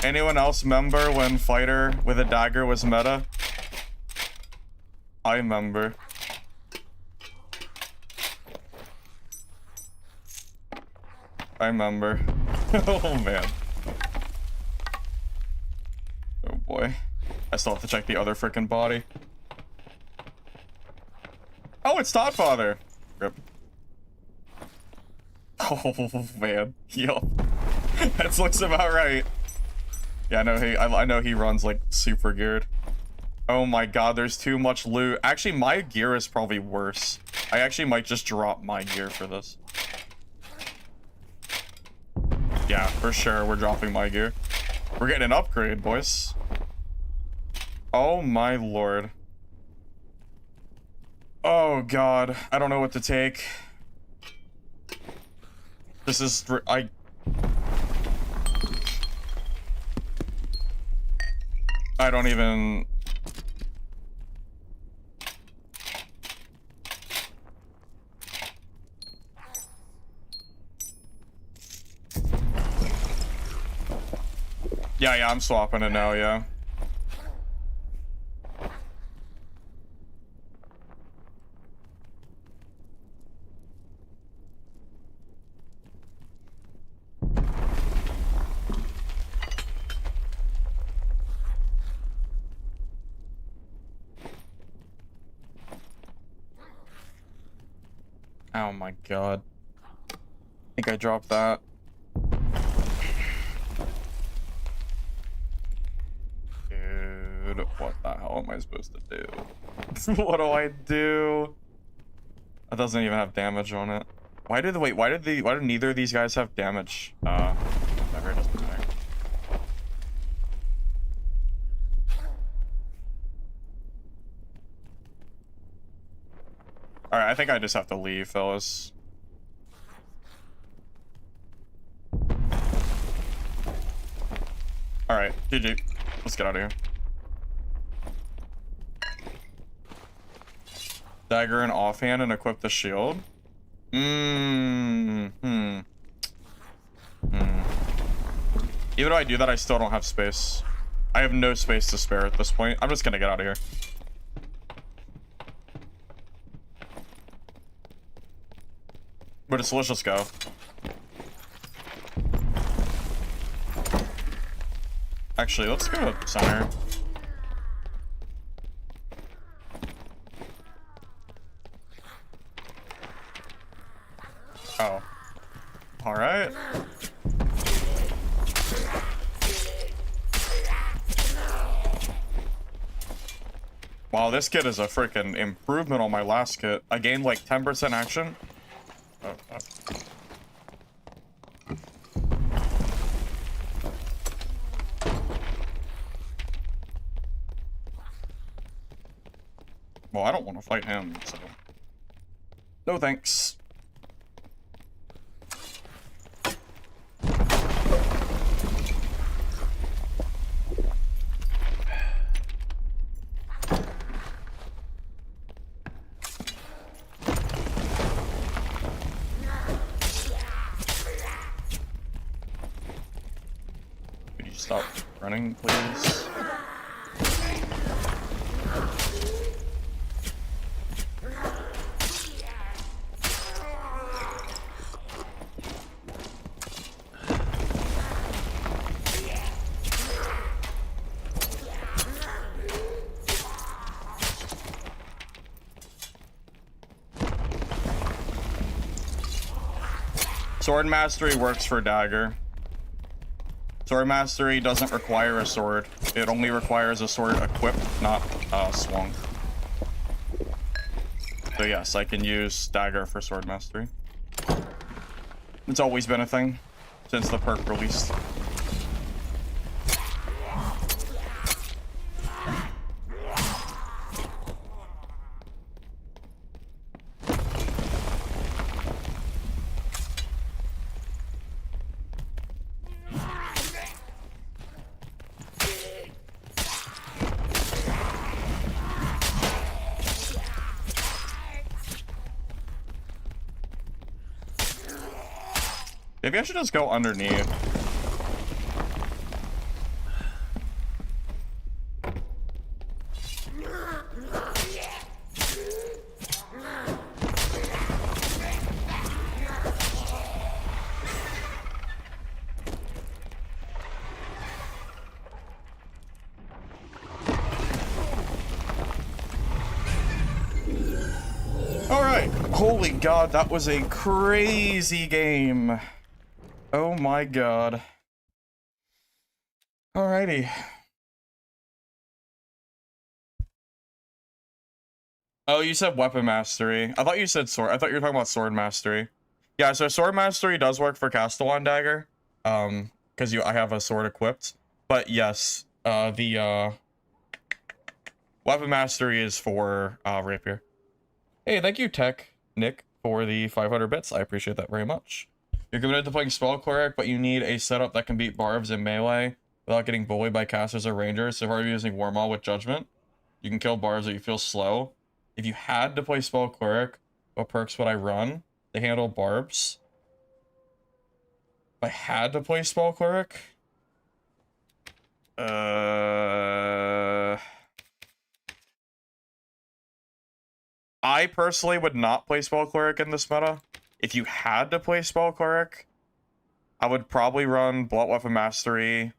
Anyone else remember when Fighter with a dagger was meta? I remember. I remember. Oh man. Oh boy. I still have to check the other frickin' body. Oh, it's Toddfather. Rip. Oh man. Yup. That looks about right. Yeah, I know he runs like super geared. Oh my god, there's too much loot. Actually, my gear is probably worse. I actually might just drop my gear for this. Yeah, for sure, we're dropping my gear. We're getting an upgrade, boys. Oh my lord. Oh god, I don't know what to take. This is... I don't even... Yeah, I'm swapping it now, yeah. Oh my god. I think I dropped that. Dude, what the hell am I supposed to do? What do I do? That doesn't even have damage on it. Why did neither of these guys have damage? Whatever, it doesn't matter. Alright, I think I just have to leave, fellas. Alright, GG. Let's get out of here. Dagger and offhand and equip the shield. Even though I do that, I still don't have space. I have no space to spare at this point. I'm just gonna get out of here. But let's just go. Actually, let's go to center. Oh. Alright. Wow, this kit is a freaking improvement on my last kit. I gained like 10% action. Well, I don't want to fight him, so... No thanks. Could you stop running, please? Sword Mastery works for Dagger. Sword Mastery doesn't require a sword. It only requires a sword equipped, not swung. So yes, I can use Dagger for Sword Mastery. It's always been a thing since the perk released. Maybe I should just go underneath. Alright. Holy god, that was a crazy game. Oh my god. Alrighty. Oh, you said weapon mastery. I thought you said sword. I thought you were talking about sword mastery. Yeah, so sword mastery does work for Castillon dagger. Because I have a sword equipped. But yes, the weapon mastery is for rapier. Hey, thank you, Nick, for the 500 bits. I appreciate that very much. You're committed to playing Spell Cleric, but you need a setup that can beat Barbs in melee without getting bullied by casters or rangers. So if you're using Warmaw with Judgment, you can kill Barbs if you feel slow. If you had to play Spell Cleric, what perks would I run? They handle Barbs. If I had to play Spell Cleric... I personally would not play Spell Cleric in this meta. If you had to play Spell Cleric, I would probably run Blunt Weapon Mastery,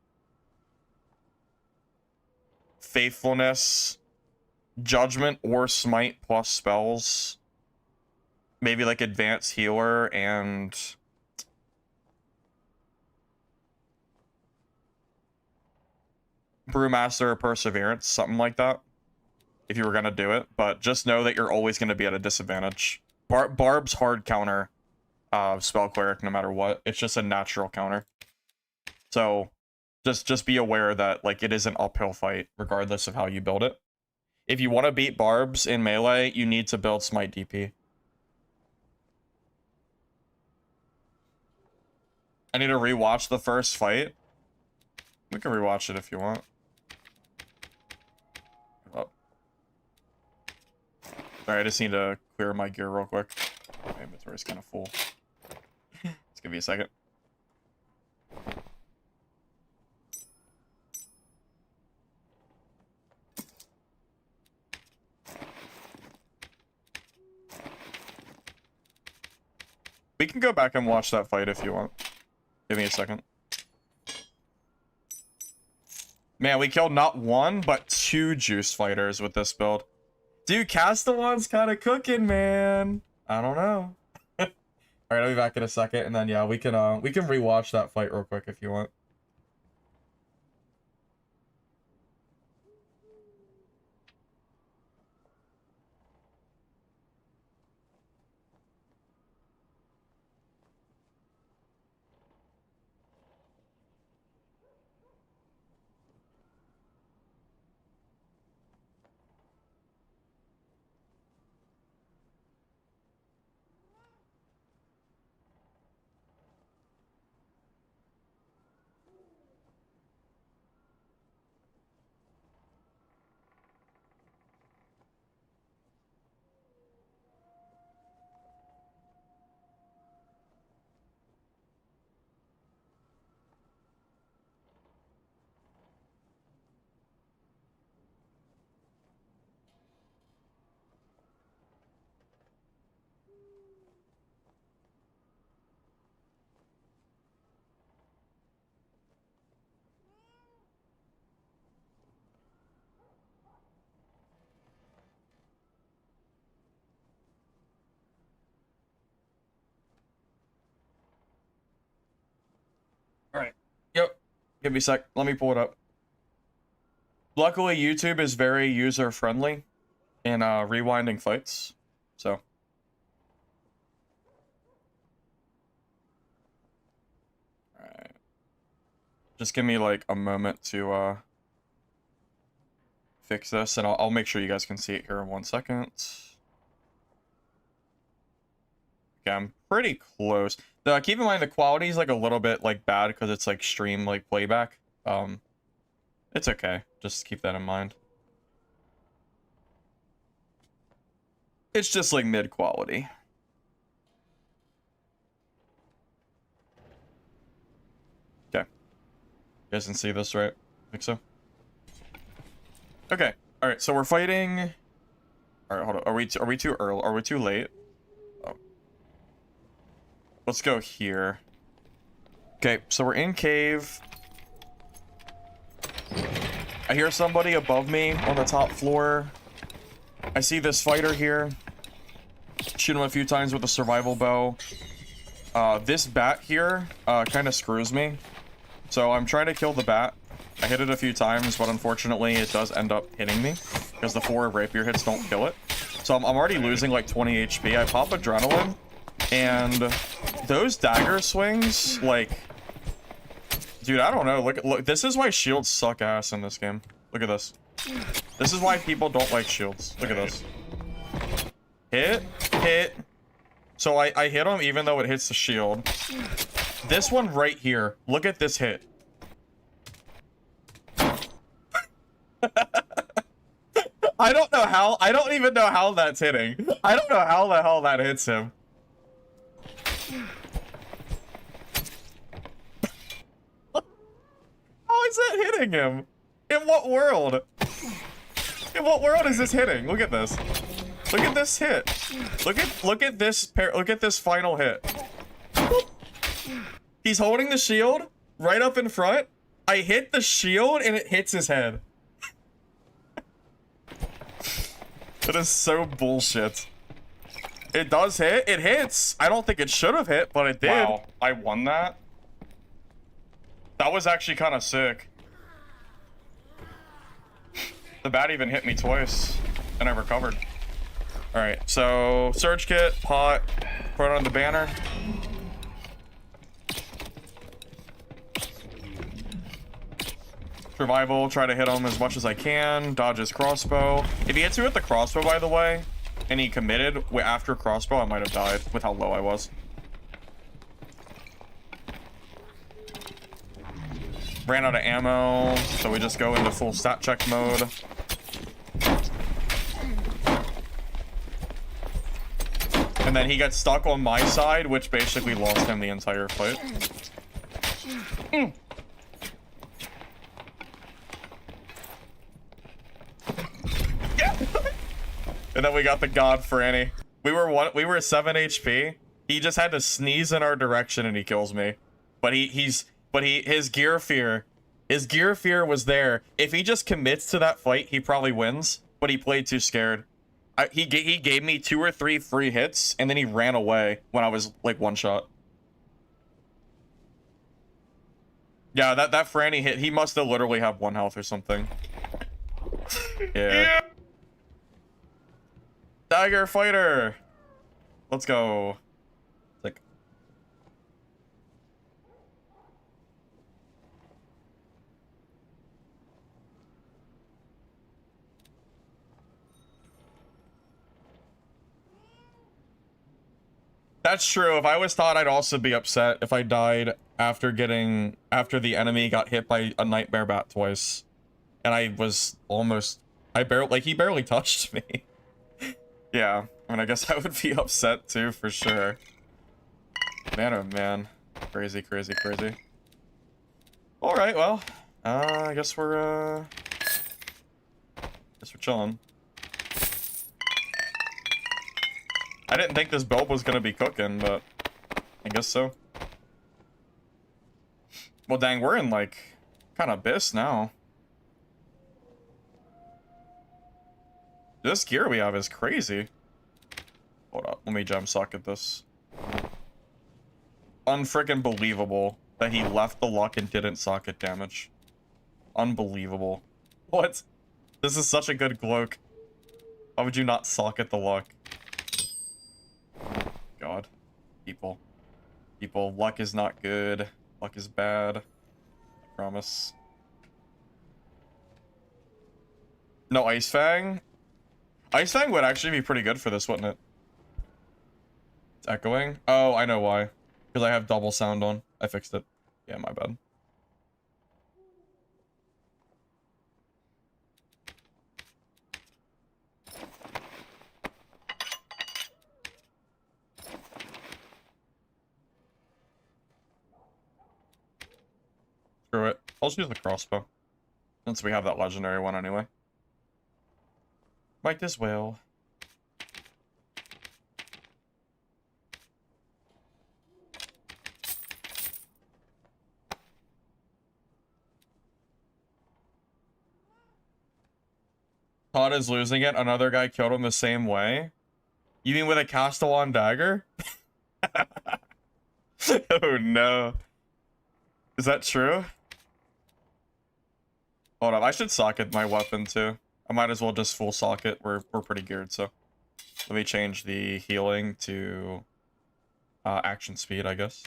Faithfulness, Judgment or Smite plus spells. Maybe like Advanced Healer and... Brewmaster or Perseverance, something like that. If you were going to do it. But just know that you're always going to be at a disadvantage. Barb's hard counter Spell Cleric no matter what. It's just a natural counter. So just be aware that like it is an uphill fight regardless of how you build it. If you want to beat Barbs in melee, you need to build Smite DP. I need to rewatch the first fight. We can rewatch it if you want. Oh. Alright, I just need to clear my gear real quick. My inventory's kind of full. Just give me a second. We can go back and watch that fight if you want. Give me a second. Man, we killed not one, but 2 juice fighters with this build. Dude, Castillon's kind of cooking, man. I don't know. Alright, I'll be back in a second, and then yeah, we can rewatch that fight real quick if you want. Alright. Yep. Give me a sec. Let me pull it up. Luckily, YouTube is very user-friendly in rewinding fights. So. Alright. Just give me like a moment to fix this, and I'll make sure you guys can see it here in 1 second. Okay, I'm pretty close. Keep in mind the quality is like a little bit like bad because it's like stream like playback. It's okay. Just keep that in mind. It's just like mid quality. You guys can see this, right? I think so. Okay. All right. So we're fighting. All right. Hold on. Are we too early? Are we too late? Oh. Let's go here. Okay. So we're in cave. I hear somebody above me on the top floor. I see this fighter here. Shoot him a few times with a survival bow. This bat here kind of screws me. So I'm trying to kill the bat. I hit it a few times, but unfortunately it does end up hitting me because the 4 rapier hits don't kill it. So I'm already losing like 20 HP. I pop adrenaline, and those dagger swings, like, dude, I don't know. Look, this is why shields suck ass in this game. Look at this. This is why people don't like shields. Look at this. Hit. So I hit him even though it hits the shield. This one right here. Look at this hit. I don't even know how that's hitting. I don't know how the hell that hits him. How is that hitting him? In what world? In what world is this hitting? Look at this. Look at this hit. Look at this final hit. He's holding the shield right up in front. I hit the shield and it hits his head. That is so bullshit. It does hit. It hits. I don't think it should have hit, but it did. Wow, I won that. That was actually kind of sick. The bat even hit me twice, and I recovered. All right, so surge kit, pot, put it on the banner. Survival, try to hit him as much as I can. Dodge his crossbow. If he hits me with the crossbow, by the way, and he committed after crossbow, I might have died with how low I was. Ran out of ammo, so we just go into full stat check mode. And then he gets stuck on my side, which basically lost him the entire fight. And then we got the god Franny. We were 7 HP. He just had to sneeze in our direction and he kills me. But his gear fear was there. If he just commits to that fight, he probably wins, but he played too scared. He gave me 2 or 3 free hits and then he ran away when I was like 1 shot. Yeah, that Franny hit, he must have literally have 1 health or something. Yeah. Dagger fighter. Let's go. Like, that's true. If I was taught, I'd also be upset if I died after the enemy got hit by a nightmare bat twice. And I was almost, he barely touched me. Yeah, I mean, I guess I would be upset too, for sure. Man, oh man. Crazy. Alright, well, I guess we're chilling. I didn't think this build was gonna be cooking, but I guess so. Well, dang, we're in, like, kind of abyss now. This gear we have is crazy. Hold up, let me gem socket this. Unfreaking believable that he left the luck and didn't socket damage. Unbelievable. What? This is such a good cloak. Why would you not socket the luck? God. People, luck is not good. Luck is bad. I promise. No Ice Fang? Ice Fang would actually be pretty good for this, wouldn't it? It's echoing? Oh, I know why. Because I have double sound on. I fixed it. Yeah, my bad. Screw it. I'll just use the crossbow. Since we have that legendary one anyway. Might as well. Todd is losing it. Another guy killed him the same way. You mean with a Castillon dagger? Oh no. Is that true? Hold up, I should socket my weapon too. I might as well just full socket. We're pretty geared, so. Let me change the healing to action speed, I guess.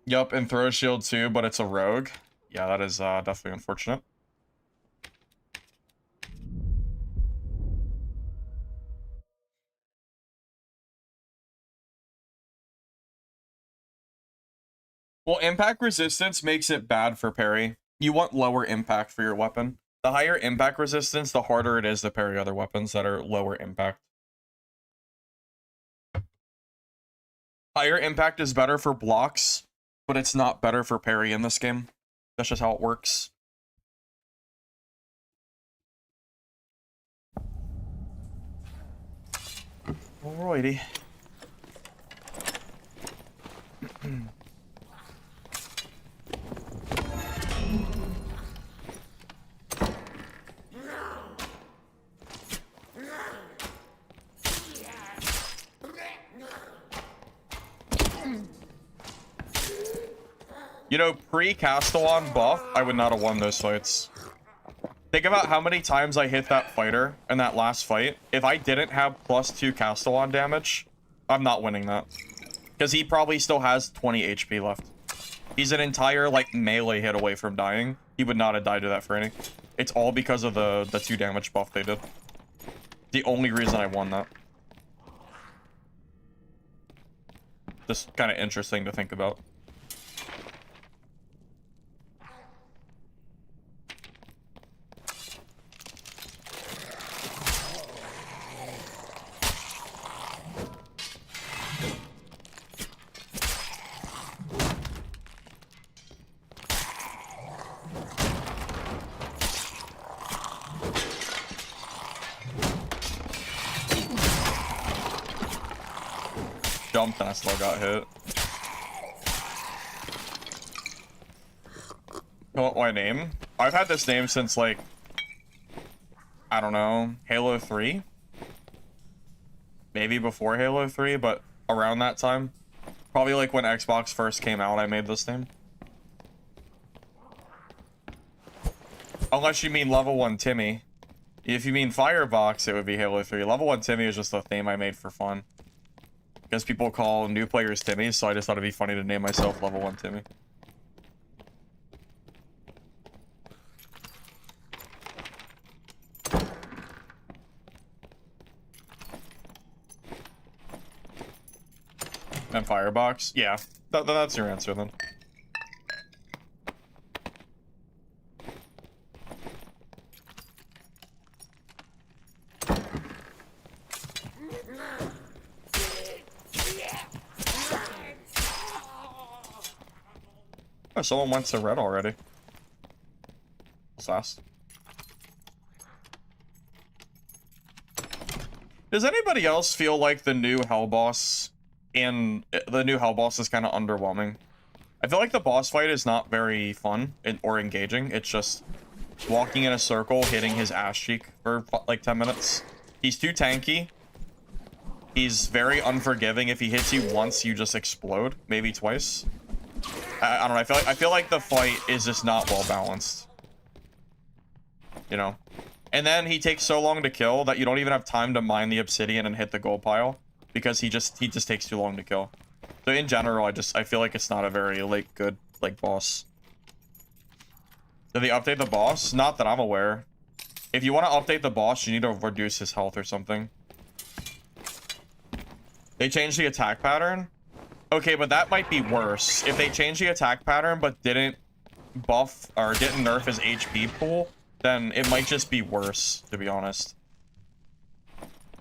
Yup, and throw shield too, but it's a rogue. Yeah, that is definitely unfortunate. Well, impact resistance makes it bad for parry. You want lower impact for your weapon. The higher impact resistance, the harder it is to parry other weapons that are lower impact. Higher impact is better for blocks, but it's not better for parry in this game. That's just how it works. Alrighty. You know, pre-Castillon buff, I would not have won those fights. Think about how many times I hit that fighter in that last fight. If I didn't have +2 Castillon damage, I'm not winning that. Because he probably still has 20 HP left. He's an entire, like, melee hit away from dying. He would not have died to that Franny. It's all because of the 2 damage buff they did. The only reason I won that. Just kind of interesting to think about. Jumped and I still got hit. You want my name? I've had this name since, like, I don't know, Halo 3? Maybe before Halo 3, but around that time. Probably like when Xbox first came out, I made this name. Unless you mean level 1 Timmy. If you mean Firebox, it would be Halo 3. Level 1 Timmy is just a theme I made for fun. Because people call new players Timmy, so I just thought it'd be funny to name myself level 1 Timmy. And Firebox? Yeah, that's your answer then. Oh, someone went to red already. Fast. Does anybody else feel like the new hell boss is kind of underwhelming? I feel like the boss fight is not very fun or engaging. It's just walking in a circle, hitting his ass cheek for like 10 minutes. He's too tanky. He's very unforgiving. If he hits you once, you just explode. Maybe twice. I don't know. I feel like the fight is just not well balanced. You know? And then he takes so long to kill that you don't even have time to mine the obsidian and hit the gold pile because he just takes too long to kill. So in general, I feel like it's not a very like good like boss. Did they update the boss? Not that I'm aware. If you want to update the boss, you need to reduce his health or something. They changed the attack pattern. Okay, but that might be worse. If they changed the attack pattern but didn't buff or didn't nerf his HP pool, then it might just be worse, to be honest.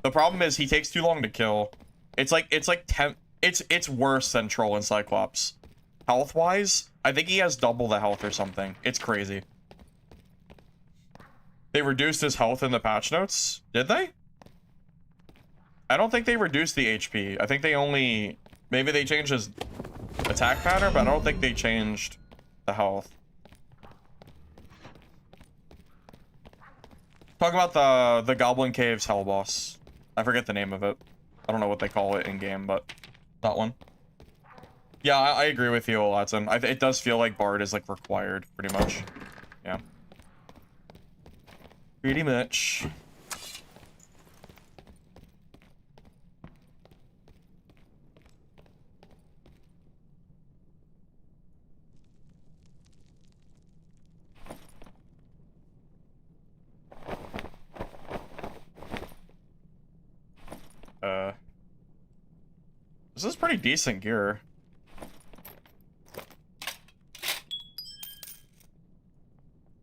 The problem is he takes too long to kill. It's like 10. It's worse than Troll and Cyclops. Health-wise, I think he has double the health or something. It's crazy. They reduced his health in the patch notes? Did they? I don't think they reduced the HP. I think they only... Maybe they changed his attack pattern, but I don't think they changed the health. Talk about the Goblin Caves Hell Boss. I forget the name of it. I don't know what they call it in-game, but that one. Yeah, I agree with you, Latson. It does feel like Bard is, like, required, pretty much. Yeah. Pretty much. This is pretty decent gear.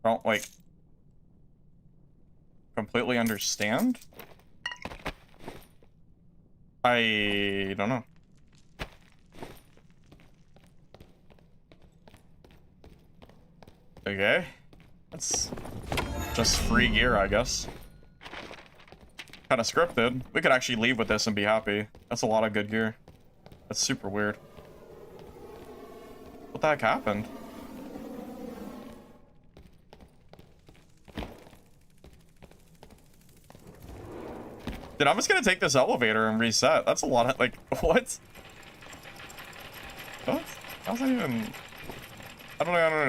I don't, like, completely understand. I don't know. Okay. That's just free gear, I guess. Kind of scripted. We could actually leave with this and be happy. That's a lot of good gear. That's super weird. What the heck happened? Dude, I'm just gonna take this elevator and reset. That's a lot of, like, what? What? How's that even... I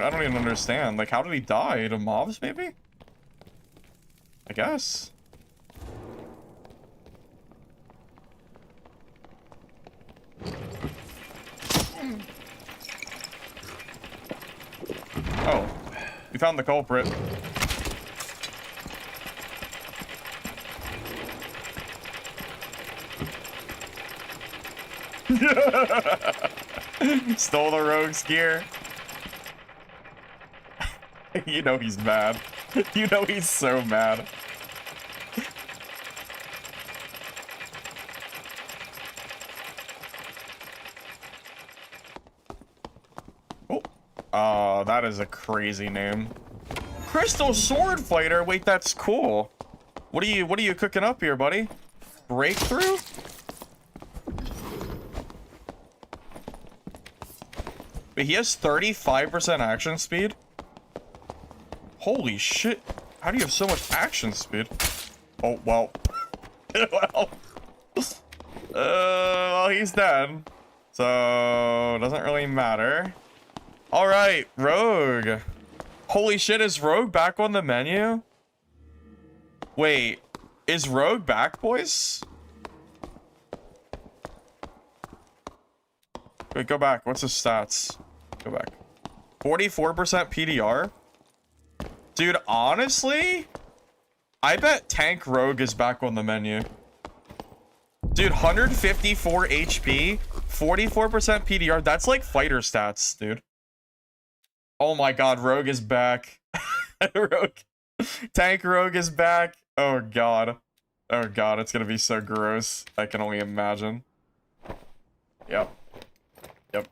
don't even understand. Like, how did he die? To mobs, maybe? I guess. Oh, we found the culprit. Stole the rogue's gear. You know he's mad. You know he's so mad. Oh, that is a crazy name. Crystal Sword Fighter. Wait, that's cool. What are you cooking up here, buddy? Breakthrough? Wait, he has 35% action speed? Holy shit. How do you have so much action speed? Oh, well. Well, he's dead. So, doesn't really matter. All right, Rogue. Holy shit, is Rogue back on the menu? Wait, is Rogue back, boys? Wait, go back. What's his stats? Go back. 44% PDR? Dude, honestly, I bet Tank Rogue is back on the menu. Dude, 154 HP, 44% PDR. That's like fighter stats, dude. Oh my god, Rogue is back. Rogue. Tank Rogue is back. Oh god. Oh god, it's gonna be so gross. I can only imagine. Yep. Yep.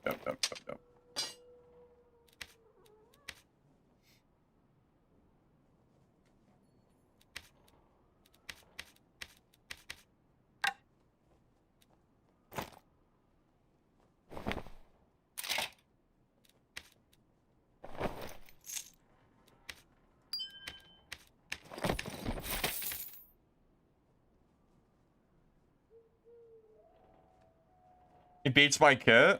He beats my kit?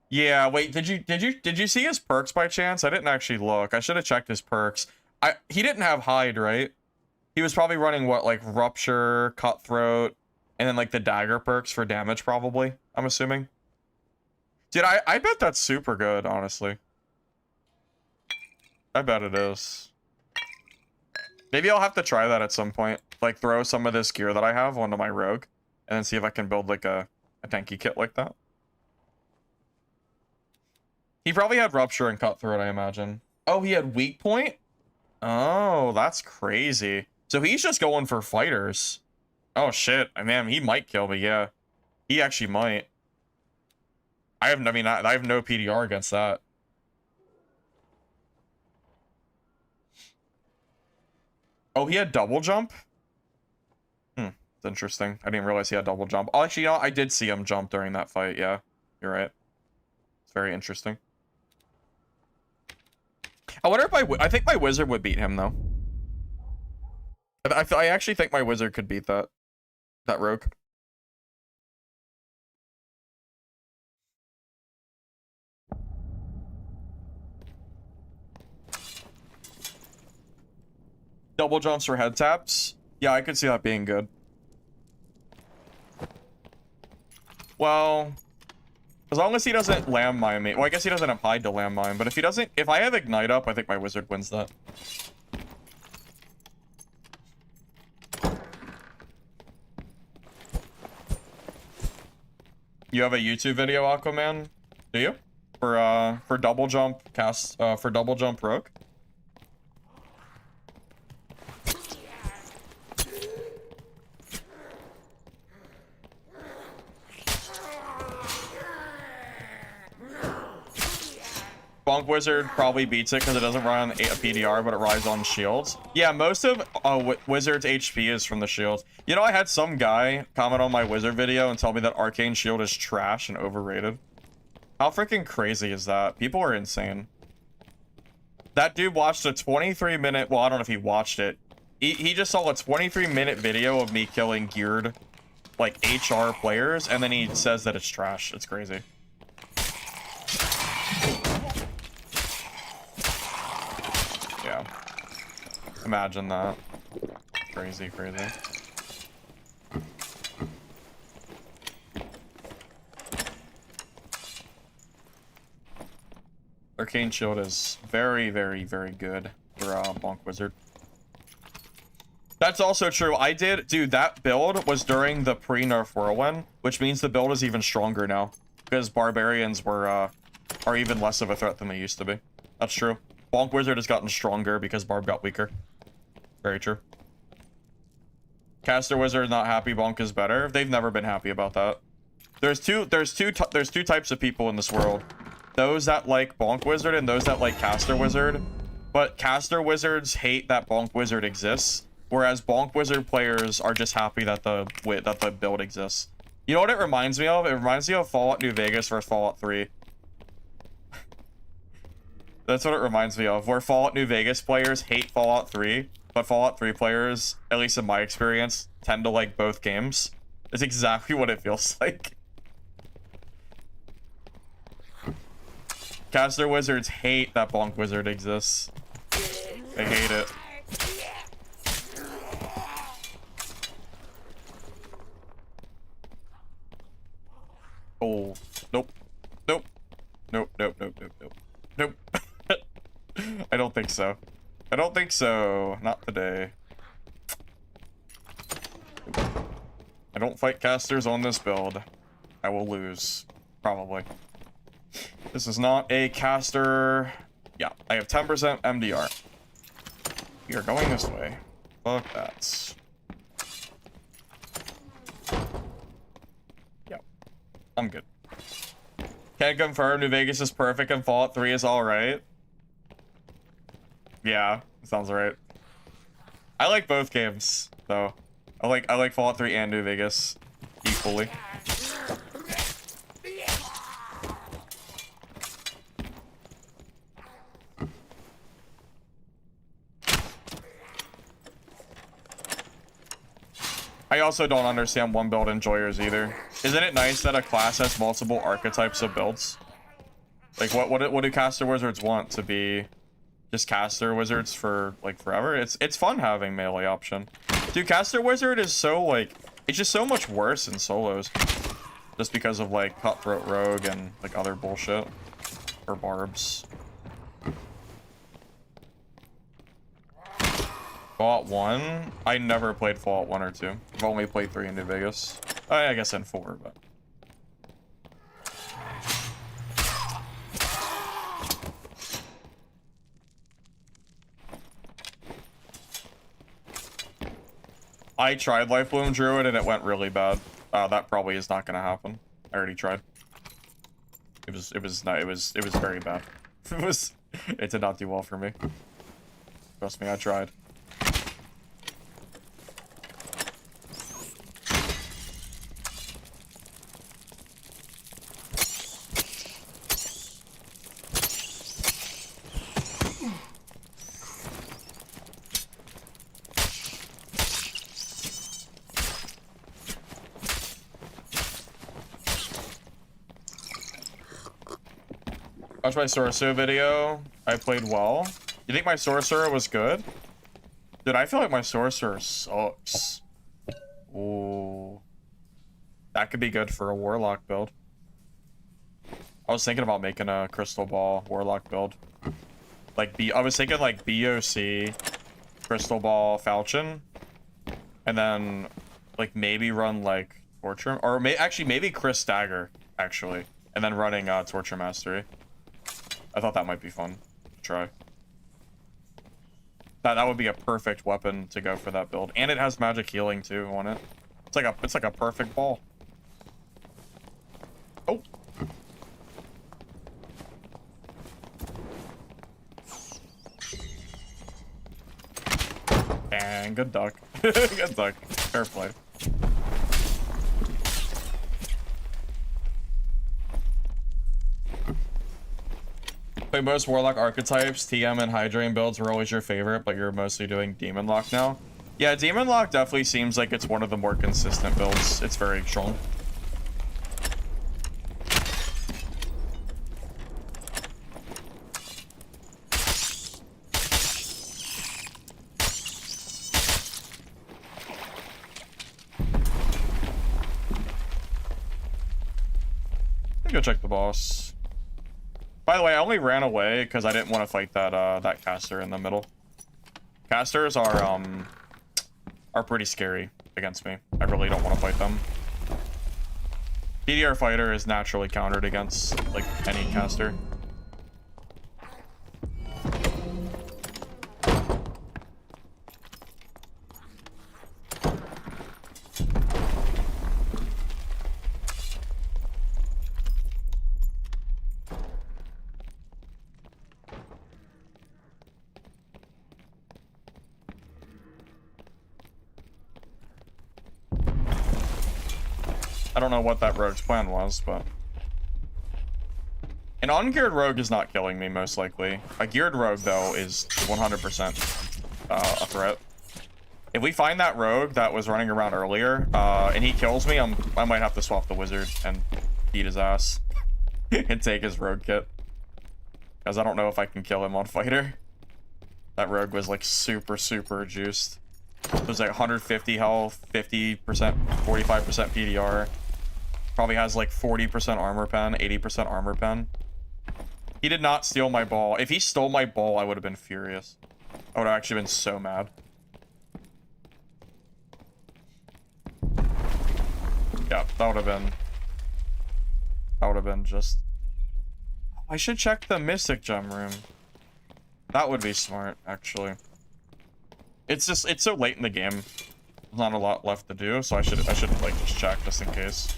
Yeah, wait, did you see his perks by chance? I didn't actually look. I should have checked his perks. He didn't have hide, right? He was probably running what, like rupture, cutthroat, and then like the dagger perks for damage probably, I'm assuming. Dude, I bet that's super good, honestly. I bet it is. Maybe I'll have to try that at some point. Like throw some of this gear that I have onto my rogue and then see if I can build like a tanky kit like that. He probably had Rupture and Cutthroat, I imagine. Oh, he had Weak Point? Oh, that's crazy. So he's just going for fighters. Oh, shit. I mean, he might kill me, yeah. He actually might. I have no PDR against that. Oh, he had double jump? It's interesting. I didn't realize he had double jump. Oh, actually, you know, I did see him jump during that fight, yeah. You're right. It's very interesting. I wonder if I think my wizard would beat him, though. I actually think my wizard could beat that rogue. Double jumps for head taps? Yeah, I could see that being good. Well, as long as he doesn't landmine me. Well, I guess he doesn't have hide to landmine, but if I have ignite up, I think my wizard wins that. You have a YouTube video, Aquaman? Do you? For double jump for double jump rogue? Bonk Wizard probably beats it because it doesn't run on a PDR, but it relies on shields. Yeah, most of Wizard's HP is from the shields. You know, I had some guy comment on my Wizard video and tell me that Arcane Shield is trash and overrated. How freaking crazy is that? People are insane. That dude watched a 23-minute... Well, I don't know if he watched it. He just saw a 23-minute video of me killing geared, like, HR players, and then he says that it's trash. It's crazy. Yeah. Imagine that. Crazy, crazy. Arcane Shield is very, very, very good for Bonk Wizard. That's also true. Dude, that build was during the pre-nerf Whirlwind, which means the build is even stronger now because Barbarians are even less of a threat than they used to be. That's true. Bonk Wizard has gotten stronger because Barb got weaker. Very true. Caster Wizard is not happy Bonk is better. They've never been happy about that. There's two types of people in this world. Those that like Bonk Wizard and those that like Caster Wizard. But Caster Wizards hate that Bonk Wizard exists, whereas Bonk Wizard players are just happy that the build exists. You know what it reminds me of? It reminds me of Fallout New Vegas versus Fallout 3. That's what it reminds me of, where Fallout New Vegas players hate Fallout 3, but Fallout 3 players, at least in my experience, tend to like both games. It's exactly what it feels like. Caster Wizards hate that Bonk Wizard exists. They hate it. Oh, nope. Nope. Nope, nope, nope, nope, nope. Nope. I don't think so. I don't think so. Not today. I don't fight casters on this build. I will lose. Probably. This is not a caster. Yeah, I have 10% MDR. We are going this way. Fuck that. Yep. I'm good. Can confirm New Vegas is perfect and Fallout 3 is alright. Yeah, sounds right. I like both games, though. I like Fallout 3 and New Vegas equally. I also don't understand one build enjoyers either. Isn't it nice that a class has multiple archetypes of builds? Like what do caster wizards want? To be just caster wizards for like forever? It's fun having melee option. Dude, caster wizard is so like, it's just so much worse in solos. Just because of like cutthroat rogue and like other bullshit. Or barbs. Fallout 1? I never played Fallout 1 or 2. I've only played 3 in New Vegas. I guess in 4, but... I tried Life Bloom Druid and it went really bad. That probably is not gonna happen. I already tried. It was very bad. It did not do well for me. Trust me, I tried. Watch my Sorcerer video. I played well. You think my Sorcerer was good? Dude, I feel like my Sorcerer sucks. Ooh. That could be good for a Warlock build. I was thinking about making a Crystal Ball Warlock build. Like, I was thinking like BOC, Crystal Ball, Falchion, and then like maybe run like Torture, or actually maybe Chris Dagger, actually, and then running Torture Mastery. I thought that might be fun to try. That would be a perfect weapon to go for that build, and it has magic healing too on it. It's like a perfect ball. Oh. Dang, good duck. Good duck. Fair play. Play most Warlock archetypes, TM and Hydrain builds were always your favorite, but you're mostly doing Demon Lock now. Yeah, Demon Lock definitely seems like it's one of the more consistent builds. It's very strong. Go check the boss. By the way, I only ran away because I didn't want to fight that caster in the middle. Casters are pretty scary against me. I really don't want to fight them. PDR fighter is naturally countered against like any caster. I don't know what that rogue's plan was, but... An ungeared rogue is not killing me, most likely. A geared rogue, though, is 100% a threat. If we find that rogue that was running around earlier, and he kills me, I might have to swap the wizard and beat his ass. And take his rogue kit. Because I don't know if I can kill him on fighter. That rogue was, like, super juiced. It was like 150 health, 50%, 45% PDR. Probably has like 40% armor pen, 80% armor pen. He did not steal my ball. If he stole my ball, I would have been furious. I would have actually been so mad. Yeah, that would have been just... I should check the Mystic Gem room. That would be smart, actually. It's so late in the game. There's not a lot left to do, so I should like just check just in case.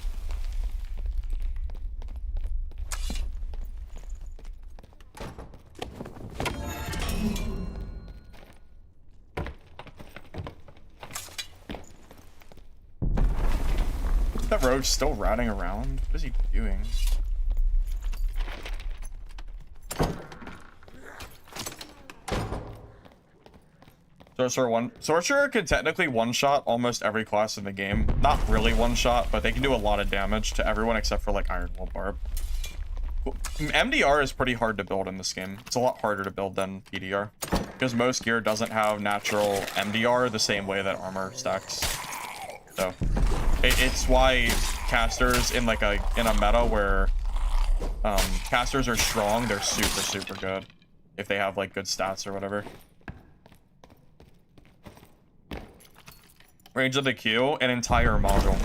That rogue's still ratting around. What is he doing? Sorcerer can technically one-shot almost every class in the game. Not really one-shot, but they can do a lot of damage to everyone except for like Iron Will Barb. MDR is pretty hard to build in this game. It's a lot harder to build than PDR. Because most gear doesn't have natural MDR the same way that armor stacks. So it's why casters in like a meta where casters are strong, they're super good. If they have like good stats or whatever. Range of the Q, an entire module.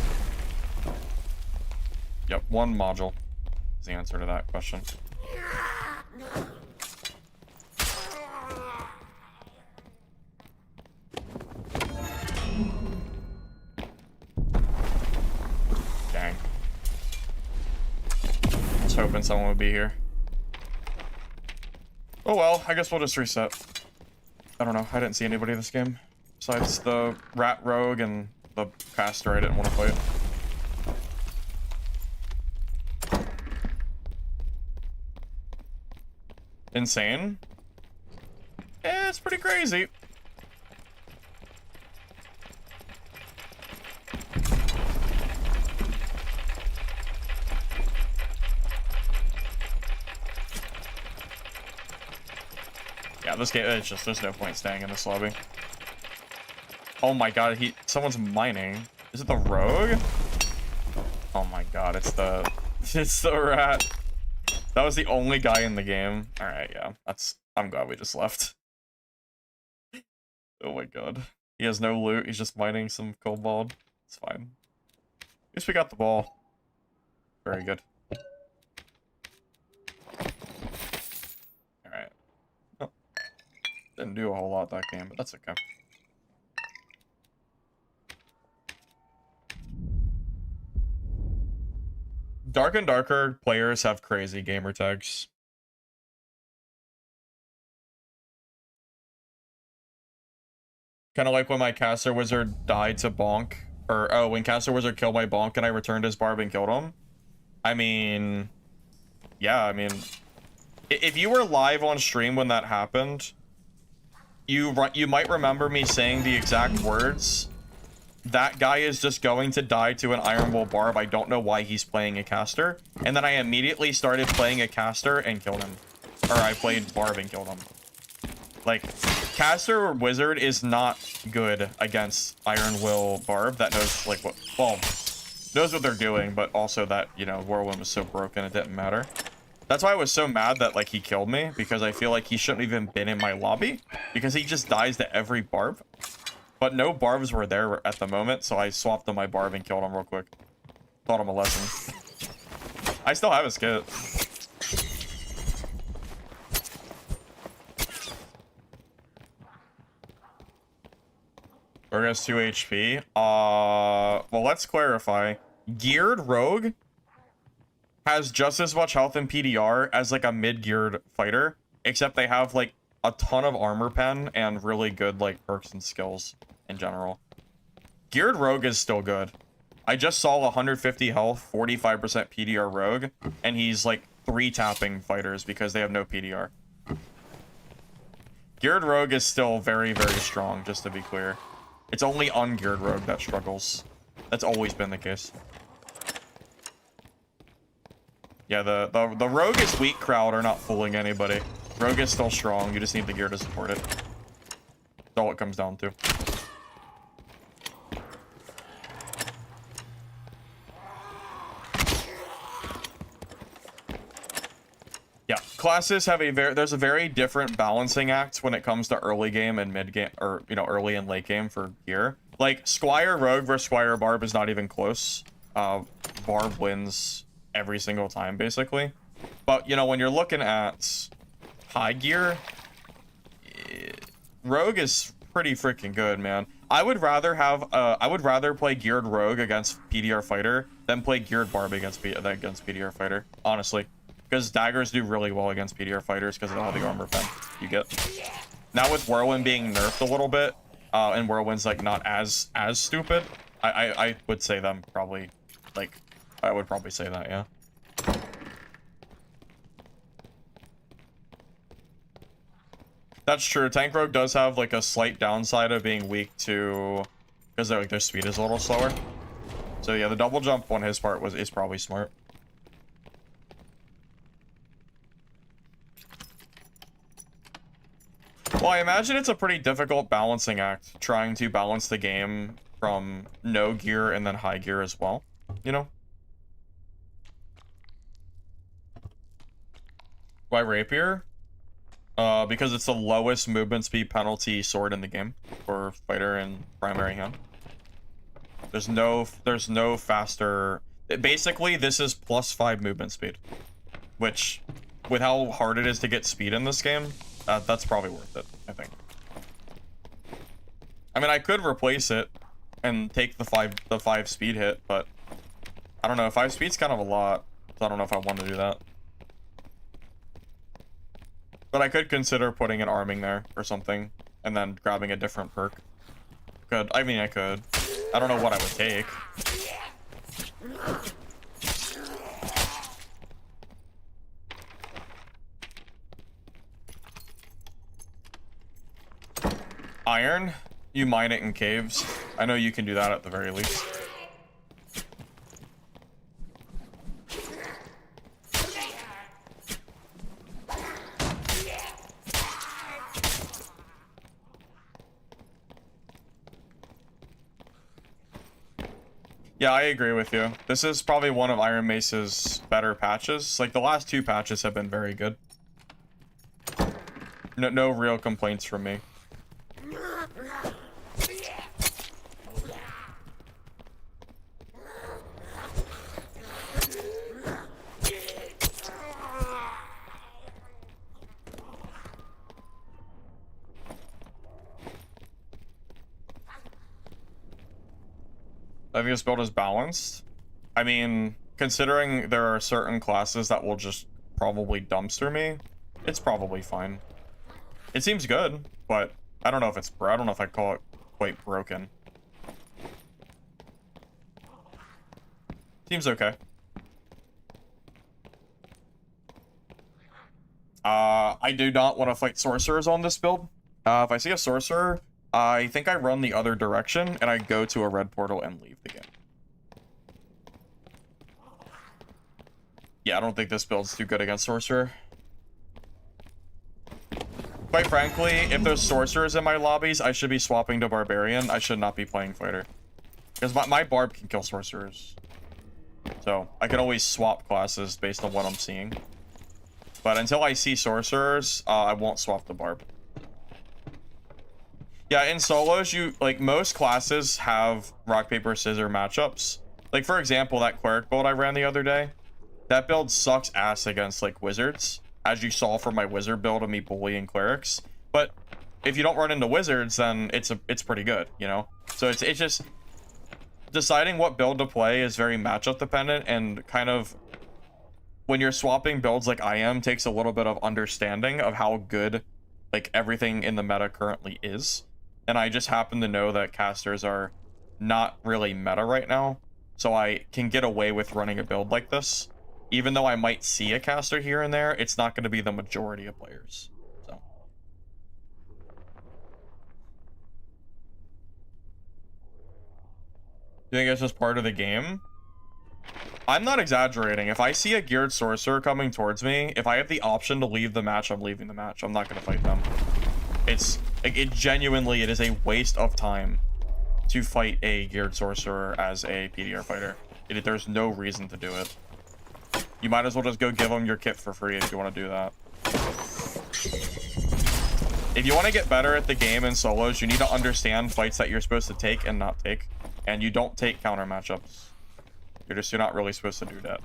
Yep, one module is the answer to that question. hoping someone would be here. Oh well, I guess we'll just reset. I don't know, I didn't see anybody this game. Besides the rat rogue and the caster I didn't want to fight. Insane? Yeah, it's pretty crazy. Yeah, this game, it's just, there's no point staying in this lobby. Oh my god, someone's mining. Is it the rogue? Oh my god, it's the rat. That was the only guy in the game. Alright, yeah, I'm glad we just left. Oh my god. He has no loot, he's just mining some kobold. It's fine. At least we got the ball. Very good. Alright. Oh. Didn't do a whole lot that game, but that's okay. Dark and Darker players have crazy gamer tags. Kind of like when my Caster Wizard died to Bonk. Or, oh, when Caster Wizard killed my Bonk and I returned his Barb and killed him. I mean... Yeah, I mean... If you were live on stream when that happened, you might remember me saying the exact words. That guy is just going to die to an Iron Will Barb. I don't know why he's playing a caster. And then I immediately started playing a caster and killed him. Or I played Barb and killed him. Like, caster wizard is not good against Iron Will Barb that knows, like, what... Well, knows what they're doing, but also that, you know, Whirlwind was so broken it didn't matter. That's why I was so mad that, like, he killed me. Because I feel like he shouldn't have even been in my lobby. Because he just dies to every Barb. But no Barbs were there at the moment, so I swapped on my Barb and killed him real quick. Taught him a lesson. I still have his kit. Rogue has 2 HP. Well, let's clarify. Geared Rogue has just as much health and PDR as, like, a mid-geared fighter. Except they have, like, a ton of armor pen and really good, like, perks and skills in general. Geared Rogue is still good. I just saw 150 health, 45% PDR Rogue, and he's, like, 3-tapping fighters because they have no PDR. Geared Rogue is still very, very strong, just to be clear. It's only ungeared Rogue that struggles. That's always been the case. Yeah, the Rogue is weak crowd are not fooling anybody. Rogue is still strong, you just need the gear to support it. That's all it comes down to. Yeah, classes have there's a very different balancing act when it comes to early game and mid game, or, you know, early and late game for gear. Like, Squire Rogue versus Squire Barb is not even close. Barb wins every single time, basically. But, you know, when you're looking at high gear, Rogue is pretty freaking good, man. I would rather play geared Rogue against PDR Fighter than play geared Barb against PDR Fighter, honestly. Because daggers do really well against PDR Fighters because of all the armor pen you get. Now with Whirlwind being nerfed a little bit, and Whirlwind's, like, not as stupid, I would say them probably, like, I would probably say that, yeah. That's true. Tank Rogue does have, like, a slight downside of being weak to... Because, like, their speed is a little slower. So, yeah, the double jump on his part is probably smart. Well, I imagine it's a pretty difficult balancing act, trying to balance the game from no gear and then high gear as well, you know? Why Rapier? Because it's the lowest movement speed penalty sword in the game for fighter and primary hand. There's no faster... Basically, this is +5 movement speed. Which, with how hard it is to get speed in this game, that's probably worth it, I think. I mean, I could replace it and take the 5 speed hit, but I don't know, 5 speed's kind of a lot. So I don't know if I want to do that. But I could consider putting an arming there or something, and then grabbing a different perk. Could. I mean, I could. I don't know what I would take. Iron? You mine it in caves. I know you can do that at the very least. Yeah, I agree with you. This is probably one of Iron Mace's better patches. Like, the last 2 patches have been very good. No real complaints from me. I think this build is balanced. I mean, considering there are certain classes that will just probably dumpster me, it's probably fine. It seems good, but I don't know if it's I don't know if I'd call it quite broken. Seems okay. I do not want to fight sorcerers on this build. If I see a sorcerer, I think I run the other direction and I go to a red portal and leave the game. Yeah, I don't think this build's too good against sorcerer. Quite frankly, if there's sorcerers in my lobbies, I should be swapping to Barbarian. I should not be playing Fighter. Because my Barb can kill sorcerers. So, I can always swap classes based on what I'm seeing. But until I see sorcerers, I won't swap the Barb. Yeah, in solos, like, most classes have rock, paper, scissors matchups. Like, for example, that Cleric build I ran the other day. That build sucks ass against, like, wizards. As you saw from my wizard build of me bullying clerics. But if you don't run into wizards, then it's pretty good, you know? So it's just... deciding what build to play is very matchup dependent, and kind of... when you're swapping builds like I am, takes a little bit of understanding of how good, like, everything in the meta currently is. And I just happen to know that casters are not really meta right now, so I can get away with running a build like this. Even though I might see a caster here and there, it's not going to be the majority of players. So. You think it's just part of the game? I'm not exaggerating. If I see a geared sorcerer coming towards me, if I have the option to leave the match, I'm leaving the match. I'm not going to fight them. It genuinely, it is a waste of time to fight a geared sorcerer as a PDR fighter. There's no reason to do it. You might as well just go give them your kit for free if you want to do that. If you want to get better at the game in solos, you need to understand fights that you're supposed to take and not take. And you don't take counter matchups. You're not really supposed to do that.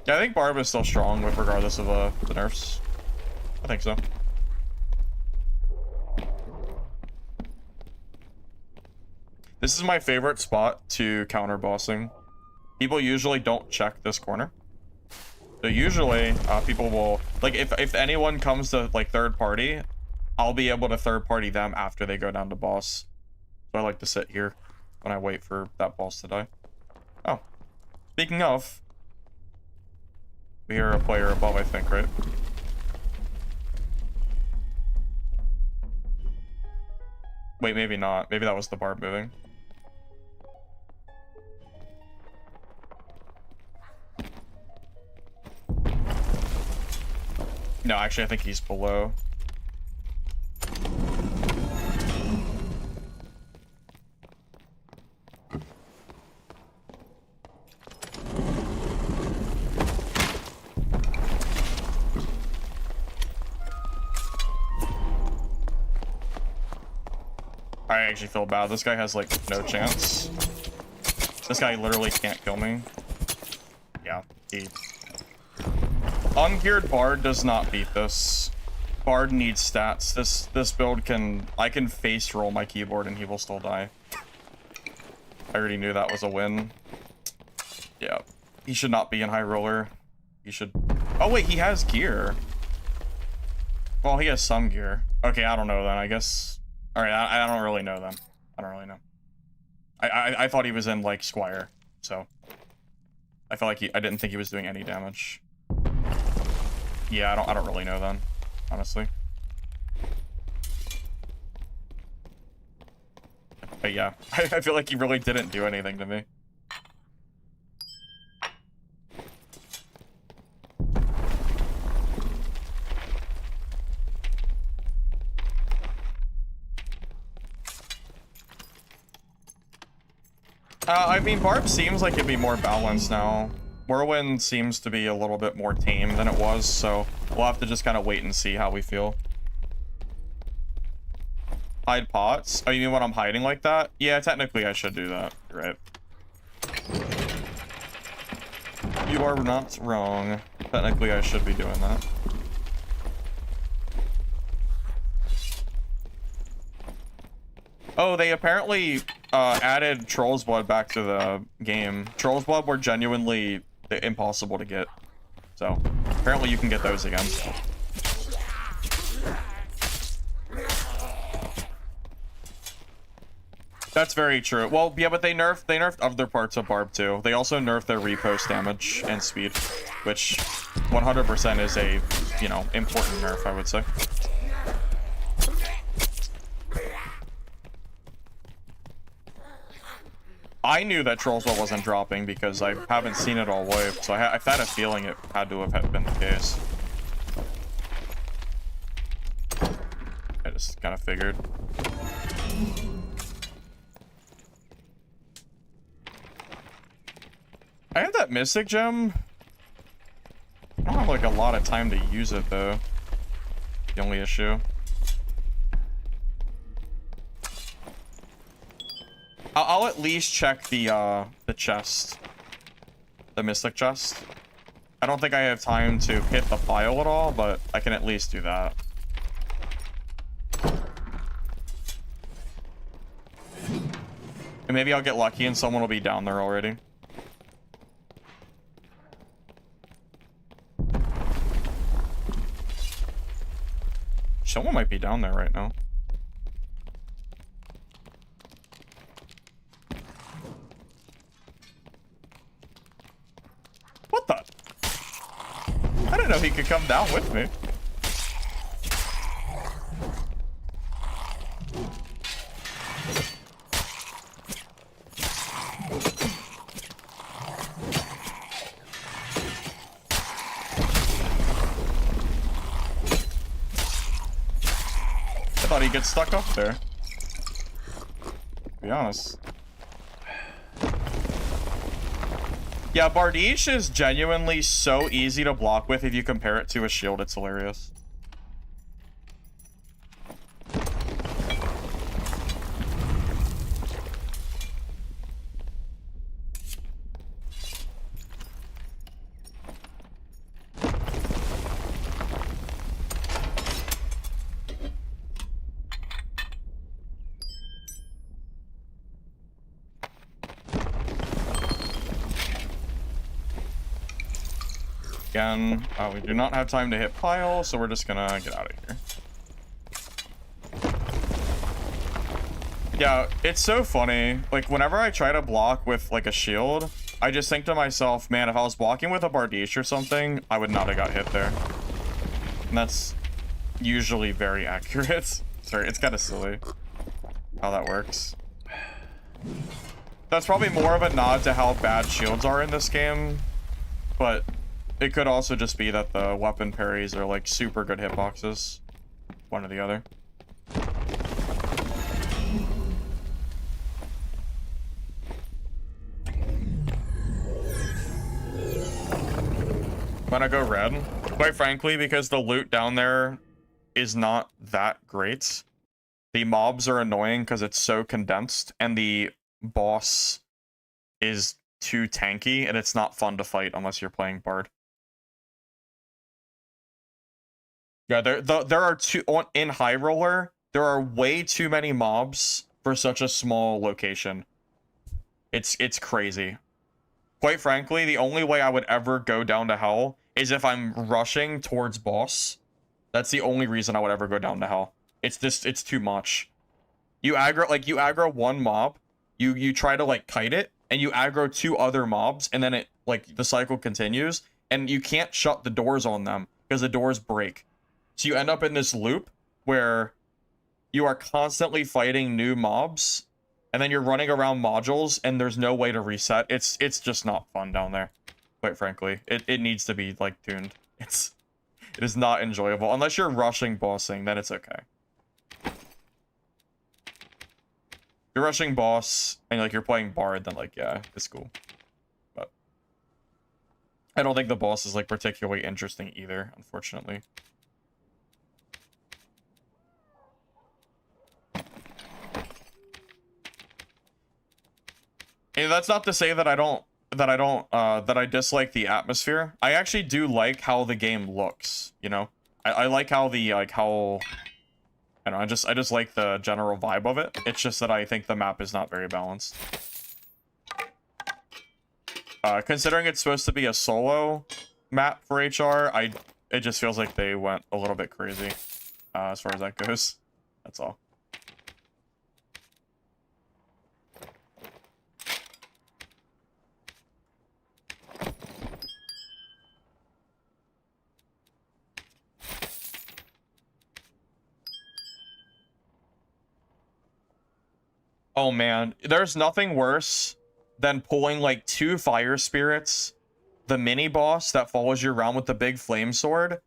Yeah, I think Barb is still strong regardless of the nerfs. I think so. This is my favorite spot to counter bossing. People usually don't check this corner. So usually, people will, like, if anyone comes to, like, third party, I'll be able to third party them after they go down to boss. So I like to sit here when I wait for that boss to die. Oh. Speaking of, we hear a player above, I think, right? Wait, maybe not. Maybe that was the Barb moving. No, actually, I think he's below. I actually feel bad. This guy has, like, no chance. This guy literally can't kill me. Yeah, he... Ungeared Bard does not beat this. Bard needs stats. This build can... I can face roll my keyboard and he will still die. I already knew that was a win. Yeah. He should not be in high roller. He should... Oh, wait, he has gear. Well, he has some gear. Okay, I don't know then, I guess. Alright, I don't really know then. I don't really know. I thought he was in, like, Squire, so... I felt like I didn't think he was doing any damage. Yeah, I don't really know then, honestly. But yeah, I feel like he really didn't do anything to me. I mean, Barb seems like it'd be more balanced now. Whirlwind seems to be a little bit more tame than it was, so we'll have to just kind of wait and see how we feel. Hide pots? Oh, you mean when I'm hiding like that? Yeah, technically I should do that. You're right. You are not wrong. Technically I should be doing that. Oh, they apparently added Troll's Blood back to the game. Troll's Blood were genuinely impossible to get. So, apparently you can get those again. That's very true. Well, yeah, but they nerfed other parts of Barb too. They also nerfed their repost damage and speed, which 100% is a, you know, important nerf, I would say. I knew that Troll's Blood wasn't dropping because I haven't seen it all wiped, so I've had a feeling it had to have been the case. I just kind of figured. I have that Mystic Gem. I don't have like a lot of time to use it though. The only issue. I'll at least check the chest. The Mystic chest. I don't think I have time to hit the pile at all, but I can at least do that. And maybe I'll get lucky and someone will be down there already. Someone might be down there right now. What the? I didn't know he could come down with me. I thought he'd get stuck up there. To be honest. Yeah, Bardiche is genuinely so easy to block with if you compare it to a shield. It's hilarious. Again, we do not have time to hit pile, so we're just gonna get out of here. Yeah, it's so funny. Like, whenever I try to block with, like, a shield, I just think to myself, man, if I was blocking with a Bardiche or something, I would not have got hit there. And that's usually very accurate. Sorry, it's kind of silly how that works. That's probably more of a nod to how bad shields are in this game, but it could also just be that the weapon parries are like super good hitboxes. One or the other. I'm gonna go red. Quite frankly, because the loot down there is not that great. The mobs are annoying because it's so condensed, and the boss is too tanky, and it's not fun to fight unless you're playing Bard. Yeah, there are in High Roller, there are way too many mobs for such a small location. It's crazy. Quite frankly, the only way I would ever go down to hell is if I'm rushing towards boss. That's the only reason I would ever go down to hell. It's too much. You aggro one mob, you try to like kite it, and you aggro 2 other mobs, and then it like the cycle continues, and you can't shut the doors on them because the doors break. So you end up in this loop where you are constantly fighting new mobs, and then you're running around modules, and there's no way to reset. It's just not fun down there, quite frankly. It needs to be like tuned. It is not enjoyable unless you're rushing bossing. Then it's okay. If you're rushing boss and like you're playing Bard, then like yeah, it's cool. But I don't think the boss is like particularly interesting either, unfortunately. And that's not to say that I dislike the atmosphere. I actually do like how the game looks, you know? I like how the I don't know, I just like the general vibe of it. It's just that I think the map is not very balanced. Considering it's supposed to be a solo map for HR, it just feels like they went a little bit crazy as far as that goes. That's all. Oh man, there's nothing worse than pulling like 2 fire spirits, the mini boss that follows you around with the big flame sword,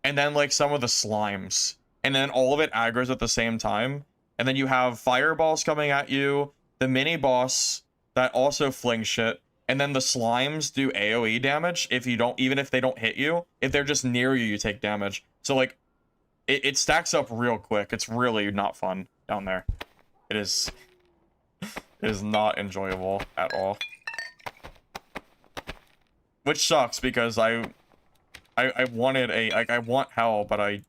and then like some of the slimes, and then all of it aggroes at the same time, and then you have fireballs coming at you, the mini boss that also flings shit, and then the slimes do AoE damage even if they don't hit you. If they're just near you, you take damage. So like it stacks up real quick. It's really not fun down there. It is not enjoyable at all. Which sucks because I wanted I want hell, but I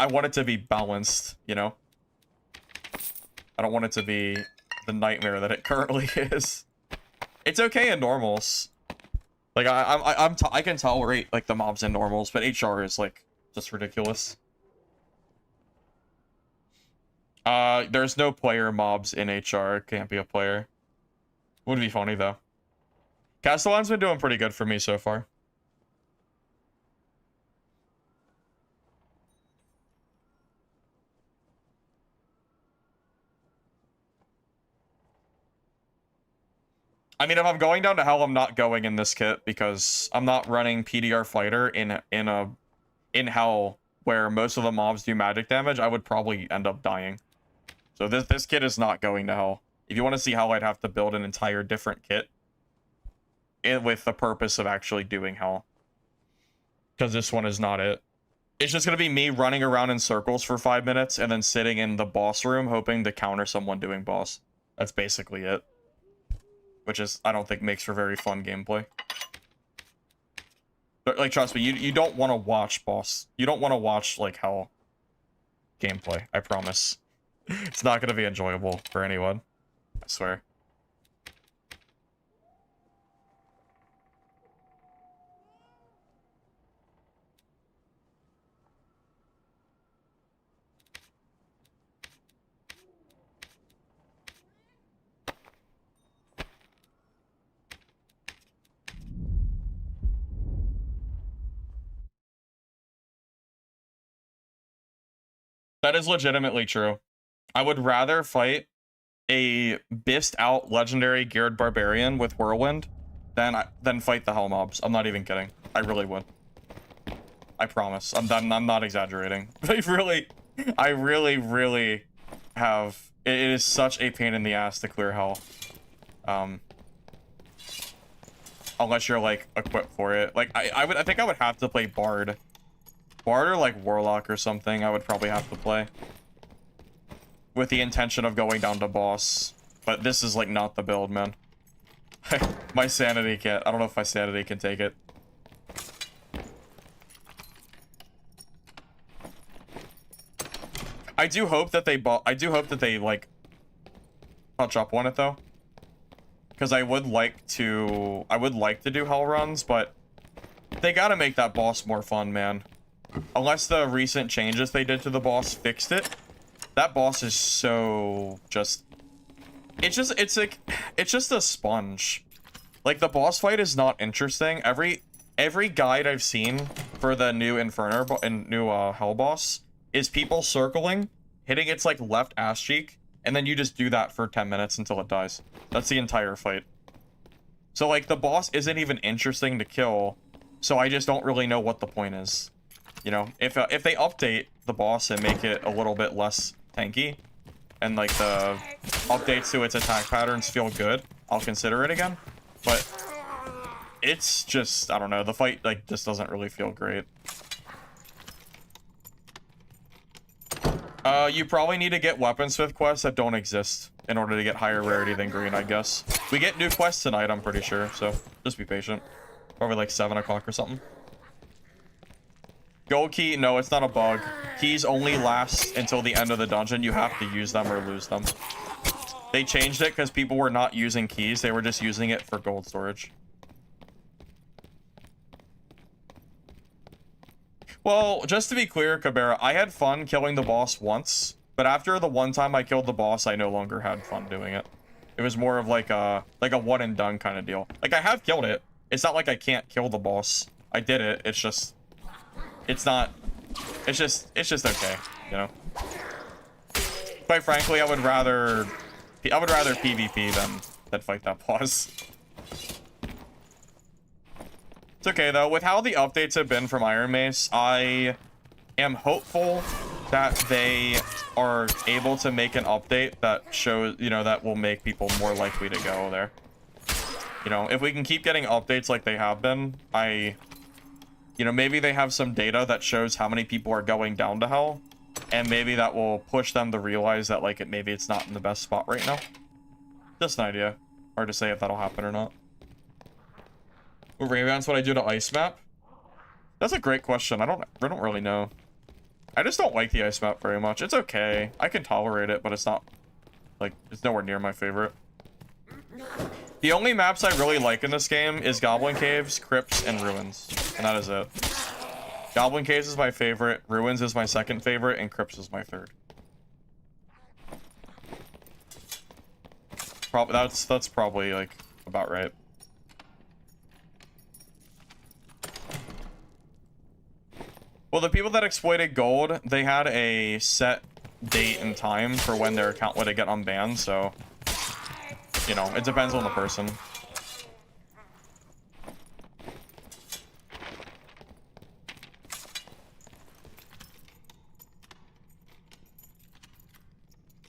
want it to be balanced, you know? I don't want it to be the nightmare that it currently is. It's okay in normals. Like I can tolerate like the mobs in normals, but HR is like just ridiculous. There's no player mobs in HR. Can't be a player. Would be funny though. Castillon's been doing pretty good for me so far. I mean, if I'm going down to hell, I'm not going in this kit because I'm not running PDR fighter in hell where most of the mobs do magic damage. I would probably end up dying. So this kit is not going to hell. If you want to see how, I'd have to build an entire different kit with the purpose of actually doing hell. Because this one is not it. It's just going to be me running around in circles for 5 minutes and then sitting in the boss room hoping to counter someone doing boss. That's basically it. Which is, I don't think, makes for very fun gameplay. But, like, trust me, you don't want to watch boss. You don't want to watch, like, hell gameplay. I promise. It's not going to be enjoyable for anyone. I swear. That is legitimately true. I would rather fight a bissed out legendary geared barbarian with Whirlwind than fight the hell mobs. I'm not even kidding. I really would. I promise. I'm not exaggerating. I really have. It is such a pain in the ass to clear hell. Unless you're like equipped for it. Like I think I would have to play Bard. Bard or like Warlock or something, I would probably have to play. With the intention of going down to boss. But this is like not the build, man. My sanity can't. I don't know if my sanity can take it. I do hope that they like touch up on it though. because I would like to do hell runs, but they gotta make that boss more fun, man. Unless the recent changes they did to the boss fixed it, that boss is so just... It's just a sponge. Like, the boss fight is not interesting. Every guide I've seen for the new Inferno and new Hell boss is people circling, hitting its like left ass cheek, and then you just do that for 10 minutes until it dies. That's the entire fight. So like the boss isn't even interesting to kill, so I just don't really know what the point is. You know, if they update the boss and make it a little bit less tanky, and like the updates to its attack patterns feel good, I'll consider it again. But it's just, I don't know, the fight like just doesn't really feel great. You probably need to get weaponsmith quests that don't exist in order to get higher rarity than green, I guess. We get new quests tonight, I'm pretty sure, so just be patient. Probably like 7 o'clock or something. Gold key, no, it's not a bug. Keys only last until the end of the dungeon. You have to use them or lose them. They changed it because people were not using keys. They were just using it for gold storage. Well, just to be clear, Cabera, I had fun killing the boss once, but after the one time I killed the boss, I no longer had fun doing it. It was more of like a one and done kind of deal. Like, I have killed it. It's not like I can't kill the boss. I did it. It's just... It's just okay, you know? Quite frankly, I would rather PvP than fight that boss. It's okay, though. With how the updates have been from Iron Mace, I am hopeful that they are able to make an update that shows, you know, that will make people more likely to go there. You know, if we can keep getting updates like they have been, you know, maybe they have some data that shows how many people are going down to hell, and maybe that will push them to realize that, like, maybe it's not in the best spot right now. Just an idea. Hard to say if that'll happen or not. Ravens, what I do to ice map? That's a great question. I don't really know. I just don't like the ice map very much. It's okay. I can tolerate it, but it's not, like, it's nowhere near my favorite. The only maps I really like in this game is Goblin Caves, Crypts, and Ruins. And that is it. Goblin Caves is my favorite, Ruins is my second favorite, and Crypts is my third. That's probably, like, about right. Well, the people that exploited gold, they had a set date and time for when their account would get unbanned, so... You know, it depends on the person.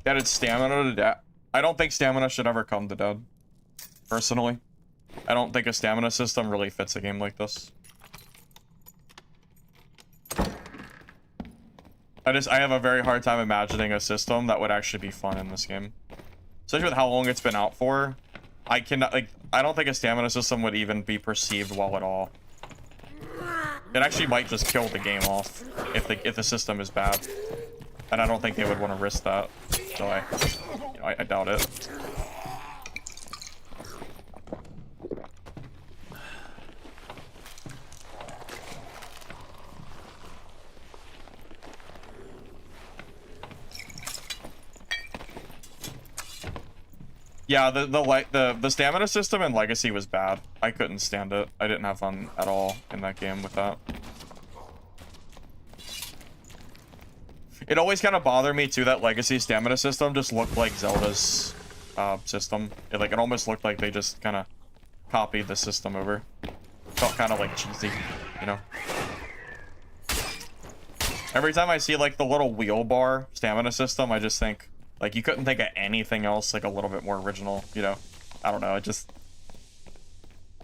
That it's stamina to death. I don't think stamina should ever come to dead. Personally. I don't think a stamina system really fits a game like this. I have a very hard time imagining a system that would actually be fun in this game. Especially with how long it's been out for. I cannot, like, I don't think a stamina system would even be perceived well at all. It actually might just kill the game off if the system is bad. And I don't think they would want to risk that. So I doubt it. Yeah, the stamina system in Legacy was bad. I couldn't stand it. I didn't have fun at all in that game with that. It always kind of bothered me too that Legacy stamina system just looked like Zelda's system. It almost looked like they just kind of copied the system over. Felt kind of like cheesy, you know. Every time I see like the little wheel bar stamina system, I just think, like, you couldn't think of anything else, like, a little bit more original, you know? I don't know, it just...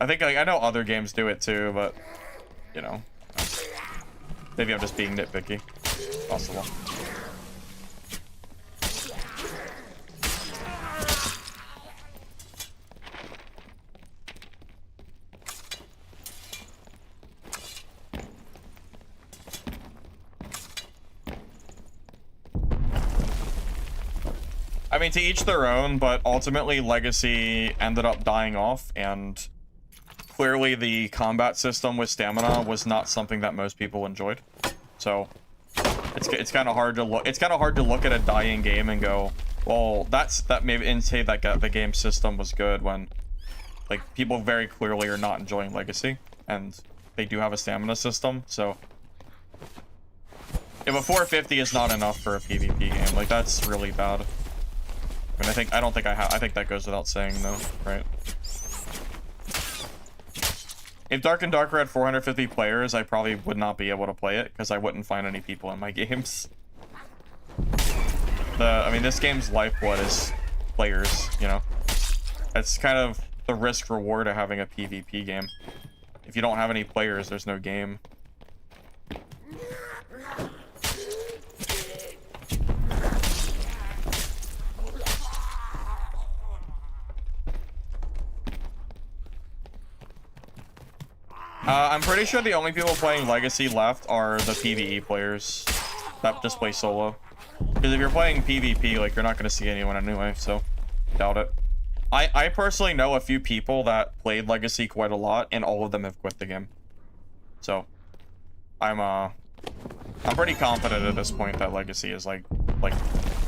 I think, like, I know other games do it too, but, you know. Maybe I'm just being nitpicky. Possible. mean, to each their own, but ultimately Legacy ended up dying off, and clearly the combat system with stamina was not something that most people enjoyed. So it's kind of hard to look. It's kind of hard to look at a dying game and go, well, that maybe, and say that the game system was good when, like, people very clearly are not enjoying Legacy, and they do have a stamina system. So if a 450 is not enough for a PvP game, like, that's really bad. I mean, I think that goes without saying, though, right? If Dark and Darker had 450 players, I probably would not be able to play it, because I wouldn't find any people in my games. I mean, this game's lifeblood is players, you know? That's kind of the risk-reward of having a PvP game. If you don't have any players, there's no game. I'm pretty sure the only people playing Legacy left are the PvE players that just play solo. Because if you're playing PvP, like, you're not going to see anyone anyway, so doubt it. I personally know a few people that played Legacy quite a lot, and all of them have quit the game. So I'm pretty confident at this point that Legacy is like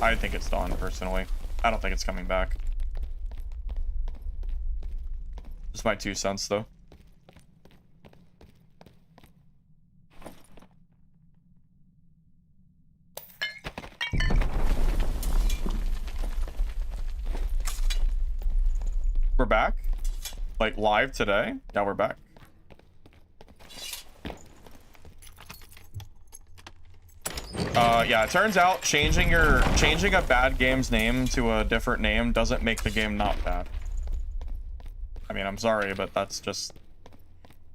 I think it's done personally. I don't think it's coming back. Just my 2 cents though. We're back? Like, live today? Yeah, we're back. Yeah, it turns out changing a bad game's name to a different name doesn't make the game not bad. I mean, I'm sorry, but that's just...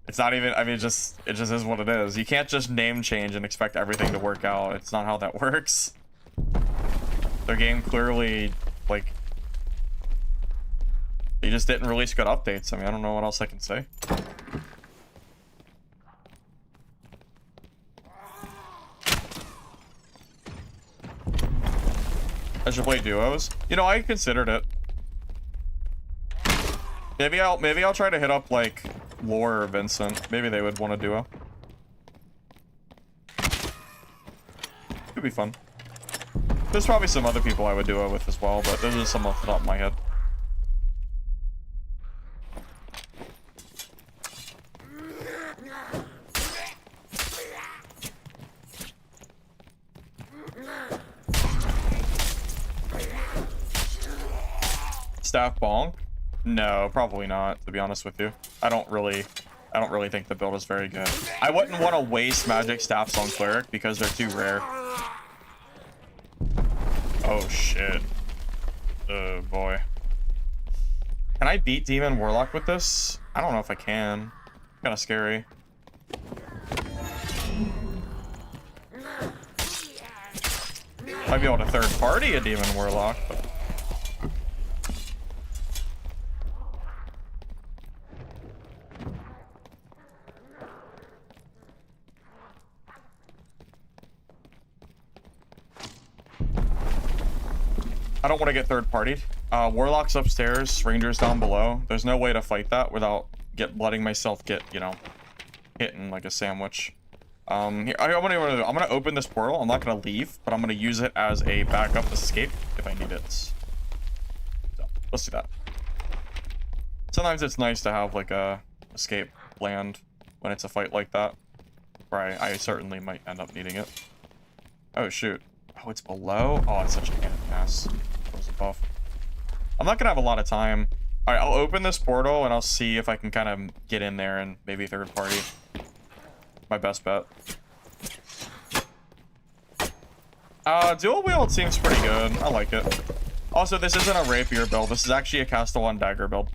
It's not even... I mean, it just is what it is. You can't just name change and expect everything to work out. It's not how that works. Their game clearly, like... They just didn't release good updates. I mean, I don't know what else I can say. I should play duos. You know, I considered it. Maybe I'll try to hit up like Lore or Vincent. Maybe they would want a duo. Could be fun. There's probably some other people I would duo with as well, but those are some off the top of my head. Staff Bonk? No, probably not, to be honest with you. I don't really think the build is very good. I wouldn't want to waste magic staffs on Cleric because they're too rare. Oh shit. Oh boy. Can I beat Demon Warlock with this? I don't know if I can. Kind of scary. Might be able to third party a Demon Warlock, but... I don't want to get third partied. Warlock's upstairs, Ranger's down below. There's no way to fight that without letting myself get, you know, hitting like a sandwich. Here, I'm gonna open this portal. I'm not gonna leave, but I'm gonna use it as a backup escape if I need it. So, let's do that. Sometimes it's nice to have like a escape land when it's a fight like that. Or I certainly might end up needing it. Oh shoot. Oh, it's below? Oh, it's such a pain in the ass. Close the buff. I'm not gonna have a lot of time. Alright, I'll open this portal and I'll see if I can kind of get in there and maybe third party. My best bet. Dual wield seems pretty good. I like it. Also, this isn't a rapier build. This is actually a Castillon dagger build.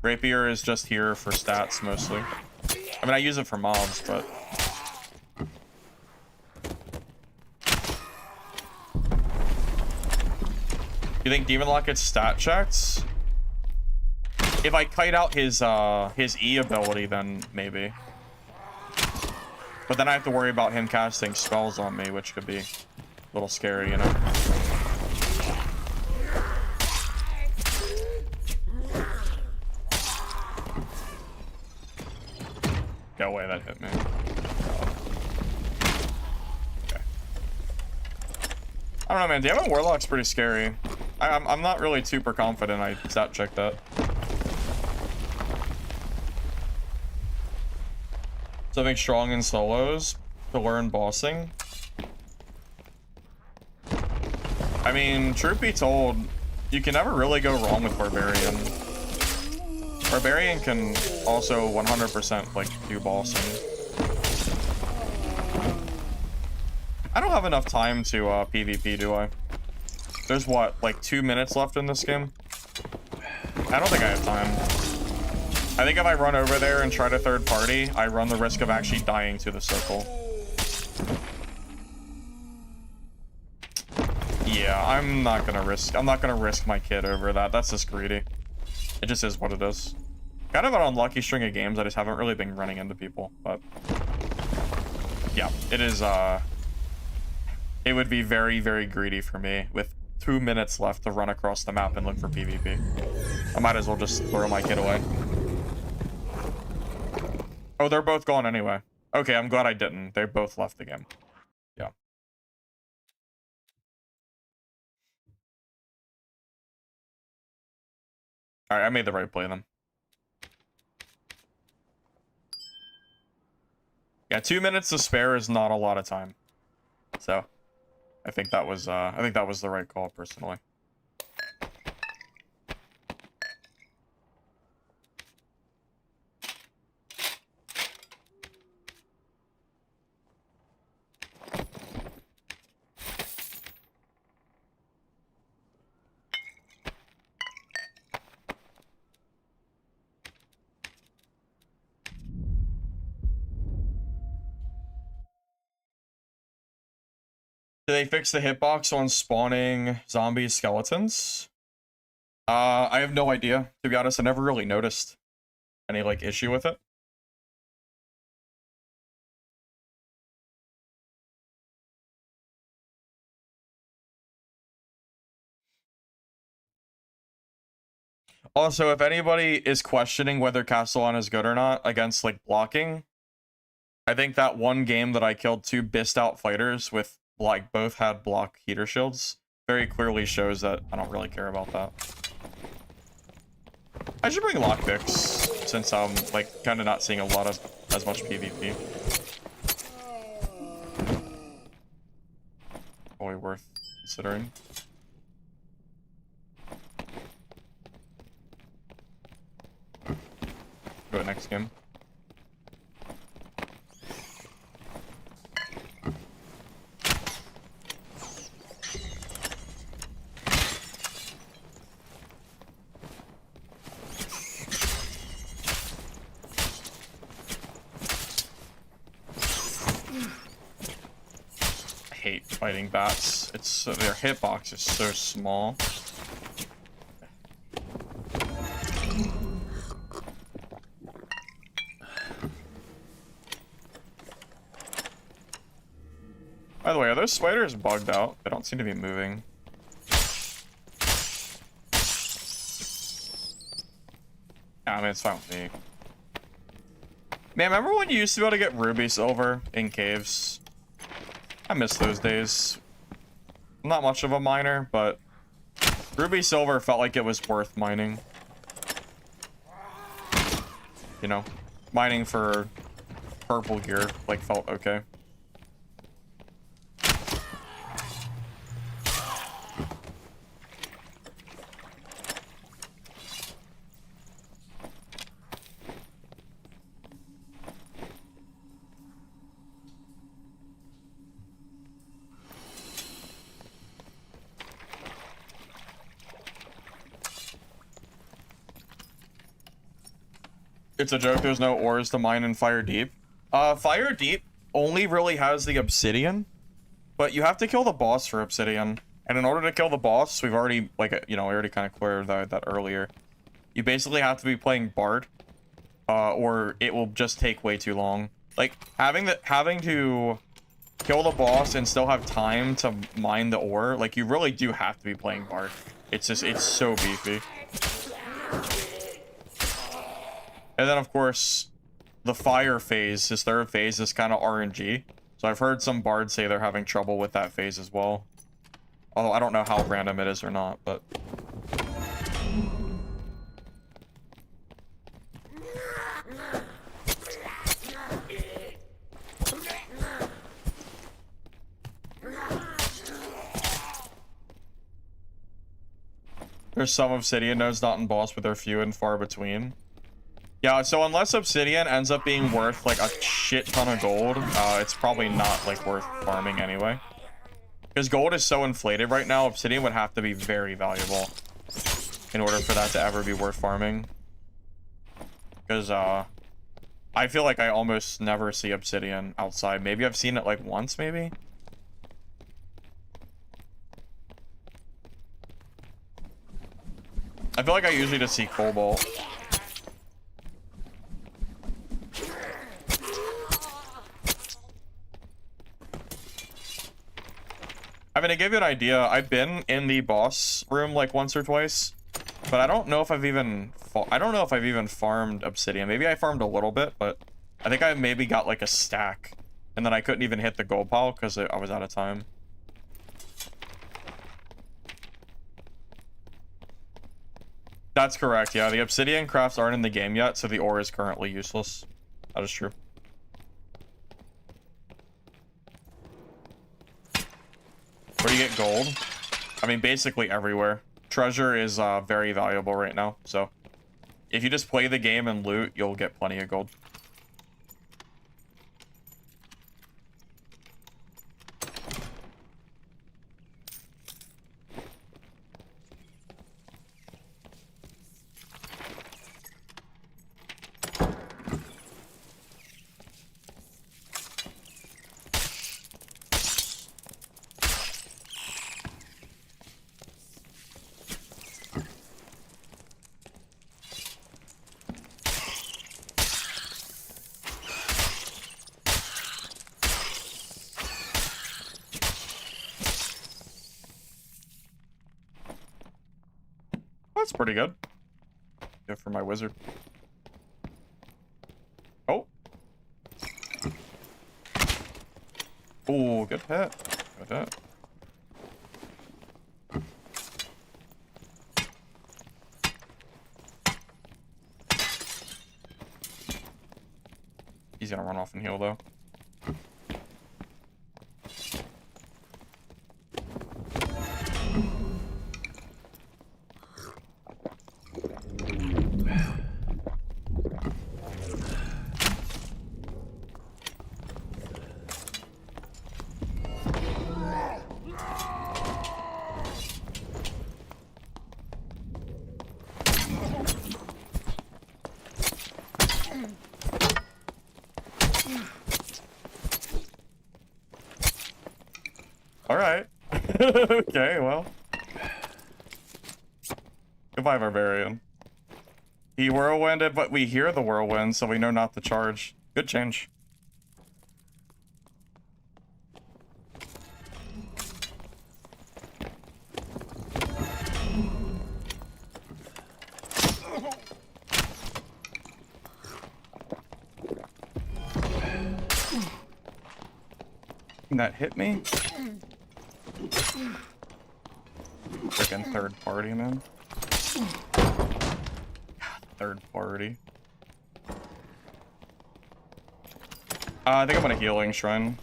Rapier is just here for stats mostly. I mean, I use it for mobs, but... You think Demon Lock gets stat checks? If I kite out his E ability, then maybe. But then I have to worry about him casting spells on me, which could be a little scary, you know? No way that hit me. Okay. I don't know, man. Damn it, Warlock's pretty scary. I'm not really super confident I stat checked that. Something strong in solos to learn bossing. I mean, truth be told, you can never really go wrong with Barbarian. Barbarian can also 100% like do bossing. I don't have enough time to PvP, do I? There's what, like 2 minutes left in this game? I don't think I have time. I think if I run over there and try to third party, I run the risk of actually dying to the circle. Yeah, I'm not gonna risk my kid over that. That's just greedy. It just is what it is. Kind of an unlucky string of games. I just haven't really been running into people, but yeah, it is it would be very, very greedy for me with 2 minutes left to run across the map and look for PvP. I might as well just throw my kid away. Oh, they're both gone anyway. Okay, I'm glad I didn't. They both left the game. Yeah. Alright, I made the right play then. Yeah, 2 minutes to spare is not a lot of time. So, I think that was the right call personally. Did they fix the hitbox on spawning zombie skeletons? I have no idea. To be honest, I never really noticed any like issue with it. Also, if anybody is questioning whether Castillon is good or not against like blocking, I think that one game that I killed 2 bissed out fighters with like both had block heater shields very clearly shows that I don't really care about that. I should bring lockpicks since I'm like kind of not seeing a lot of as much PvP. Probably worth considering. Go to next game. I hate fighting bats. It's their hitbox is so small. By the way, are those spiders bugged out? They don't seem to be moving. Yeah, I mean, it's fine with me. Man, remember when you used to be able to get ruby silver in caves? I miss those days. I'm not much of a miner, but ruby silver felt like it was worth mining. You know, mining for purple gear, like, felt okay. It's a joke, there's no ores to mine in Fire Deep. Fire Deep only really has the obsidian, but you have to kill the boss for obsidian. And in order to kill the boss, we've already, like, you know, we already kind of cleared that earlier. You basically have to be playing Bard, or it will just take way too long. Like, having to kill the boss and still have time to mine the ore, like, you really do have to be playing Bard. It's just, it's so beefy. And then, of course, the fire phase, his third phase, is kind of RNG. So I've heard some bards say they're having trouble with that phase as well. Although I don't know how random it is or not, but... There's some Obsidian nodes not in boss, but they're few and far between. Yeah, so unless Obsidian ends up being worth like a shit ton of gold, it's probably not like worth farming anyway. Because gold is so inflated right now, Obsidian would have to be very valuable in order for that to ever be worth farming. Because I feel like I almost never see Obsidian outside. Maybe I've seen it like once, maybe? I feel like I usually just see Cobalt. I mean, to give you an idea, I've been in the boss room like once or twice, but I don't know if I've even farmed Obsidian. Maybe I farmed a little bit, but I think I maybe got like a stack, and then I couldn't even hit the gold pile because I was out of time. That's correct, yeah. The Obsidian crafts aren't in the game yet, so the ore is currently useless. That is true. Where do you get gold? I mean, basically everywhere. Treasure is very valuable right now, so if you just play the game and loot, you'll get plenty of gold. That's pretty good. Good for my wizard. Oh. Oh, good hit. Good hit. He's gonna run off and heal though. Alright. Okay, well. Goodbye, Barbarian. He whirlwinded, but we hear the whirlwind, so we know not to charge. Good change. That hit me? Freaking third party, man. Third party. I think I'm gonna healing shrine.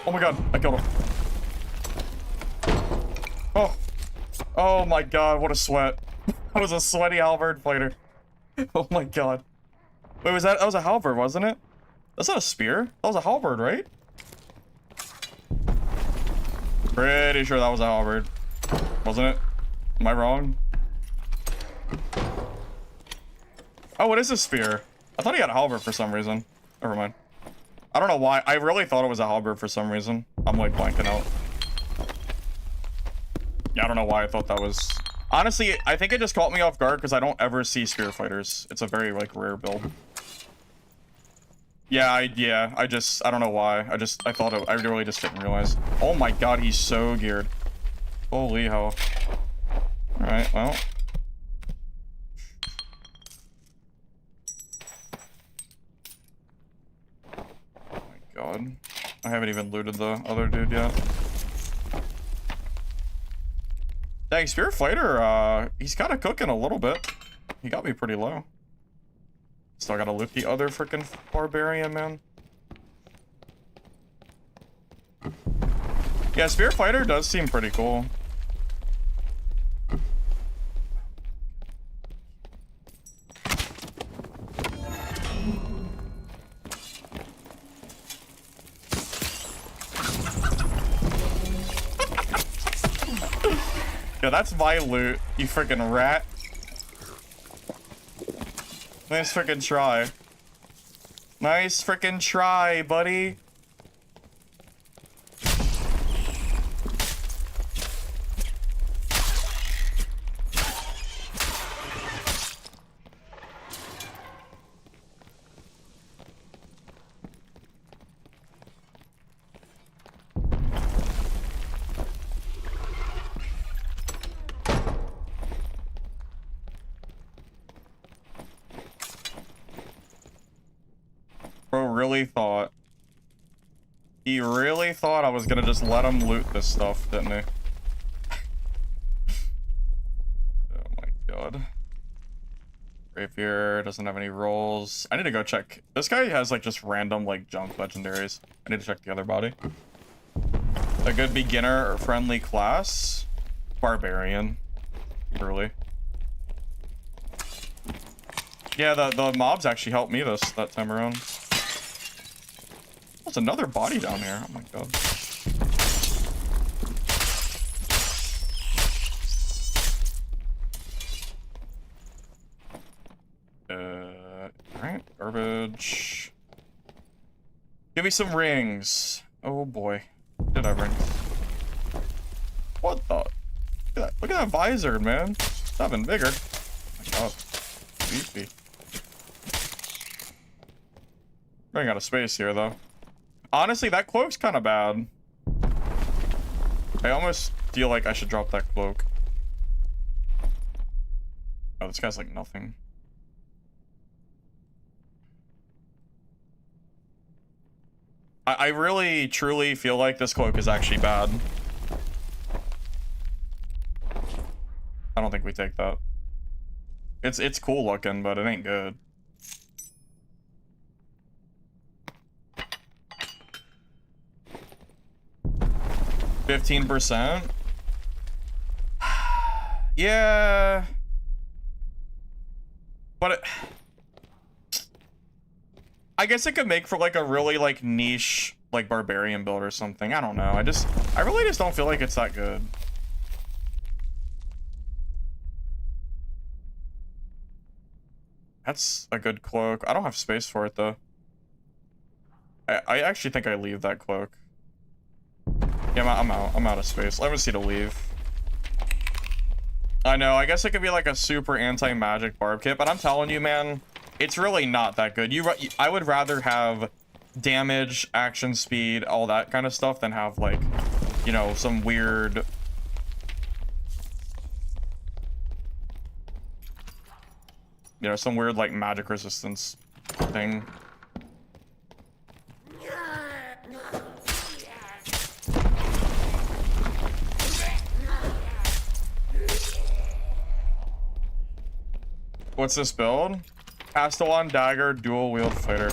Oh my god, I killed him. Oh. Oh my god, what a sweat. That was a sweaty halberd fighter. Oh my god. Wait, that was a halberd, wasn't it? That's not a spear. That was a halberd, right? Pretty sure that was a halberd. Wasn't it? Am I wrong? Oh, what is a spear? I thought he had a halberd for some reason. Never mind. I don't know why. I really thought it was a halberd for some reason. I'm like blanking out. Yeah, I don't know why I thought that was... Honestly, I think it just caught me off guard because I don't ever see spear fighters. It's a very, like, rare build. Yeah, I don't know why. I thought it... I really just didn't realize. Oh my god, he's so geared. Holy hell. Alright, well... God. I haven't even looted the other dude yet. Dang, Spear Fighter, he's kind of cooking a little bit. He got me pretty low. Still gotta loot the other freaking Barbarian, man. Yeah, Spear Fighter does seem pretty cool. Yeah, that's my loot, you freaking rat. Nice freaking try. Nice freaking try, buddy. He really thought I was gonna just let him loot this stuff, didn't he? Oh my god. Rapier doesn't have any rolls. I need to go check. This guy has like just random like junk legendaries. I need to check the other body. A good beginner or friendly class? Barbarian. Really. Yeah, the mobs actually helped me that time around. There's another body down here. Oh my god. Alright, garbage. Give me some rings. Oh boy. Did I rings? What the? Look at that visor, man. It's even bigger. Oh my god. Beefy. Running out of space here, though. Honestly, that cloak's kind of bad. I almost feel like I should drop that cloak. Oh, this guy's like nothing. I really, truly feel like this cloak is actually bad. I don't think we take that. It's cool looking, but it ain't good. %. Yeah. But I guess it could make for like a really like niche like Barbarian build or something. I don't know. I really just don't feel like it's that good. That's a good cloak. I don't have space for it though. I actually think I leave that cloak. Yeah, I'm out. I'm out of space. Let me see to leave. I know. I guess it could be like a super anti-magic Barb kit, but I'm telling you, man, it's really not that good. I would rather have damage, action speed, all that kind of stuff than have like, you know, some weird... You know, some weird like magic resistance thing. What's this build? Castillon Dagger Dual Wield Fighter.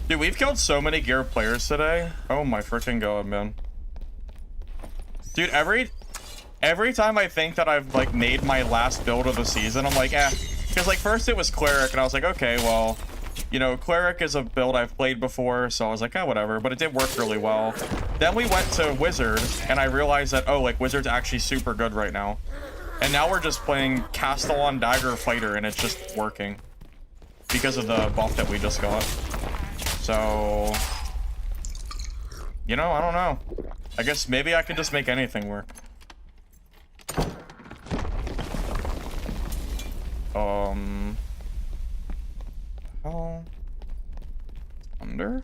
Dude, we've killed so many gear players today. Oh my freaking god, man. Dude, Every time I think that I've like made my last build of the season, I'm like, eh. Because like first it was Cleric, and I was like, okay, well, you know, Cleric is a build I've played before, so I was like, oh, whatever. But it did work really well. Then we went to Wizard, and I realized that, oh, like Wizard's actually super good right now. And now we're just playing Castillon Fighter, and it's just working because of the buff that we just got. So, you know, I don't know. I guess maybe I could just make anything work. Oh, under.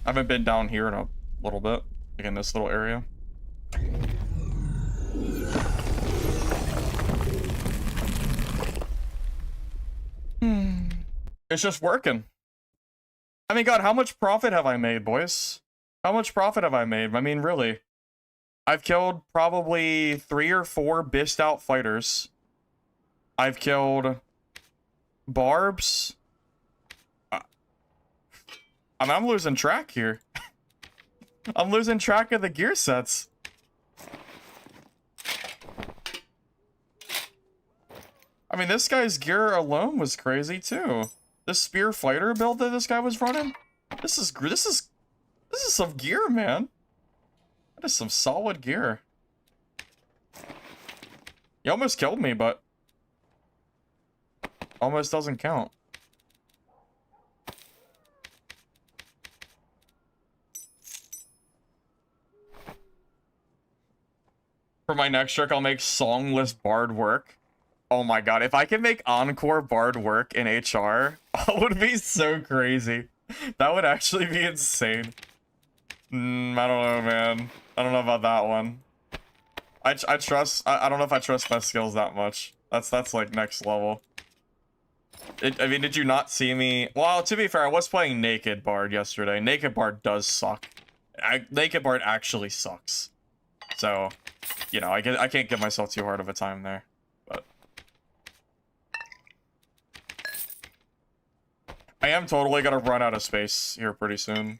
I haven't been down here in a little bit, like in this little area. It's just working. I mean, God, how much profit have I made, boys? How much profit have I made? I mean, really. I've killed probably 3 or 4 bished out fighters. I've killed Barbs. I mean, I'm losing track here. I'm losing track of the gear sets. I mean, this guy's gear alone was crazy too. This spear fighter build that this guy was running. This is some gear, man. That is some solid gear. He almost killed me, but almost doesn't count. For my next trick, I'll make songless bard work. Oh my god, if I can make Encore Bard work in HR, that would be so crazy. That would actually be insane. I don't know, man. I don't know about that one. I don't know if I trust my skills that much. That's like next level. I mean, did you not see me? Well, to be fair, I was playing Naked Bard yesterday. Naked Bard does suck. Naked Bard actually sucks. So, you know, I can't give myself too hard of a time there. But I am totally gonna run out of space here pretty soon.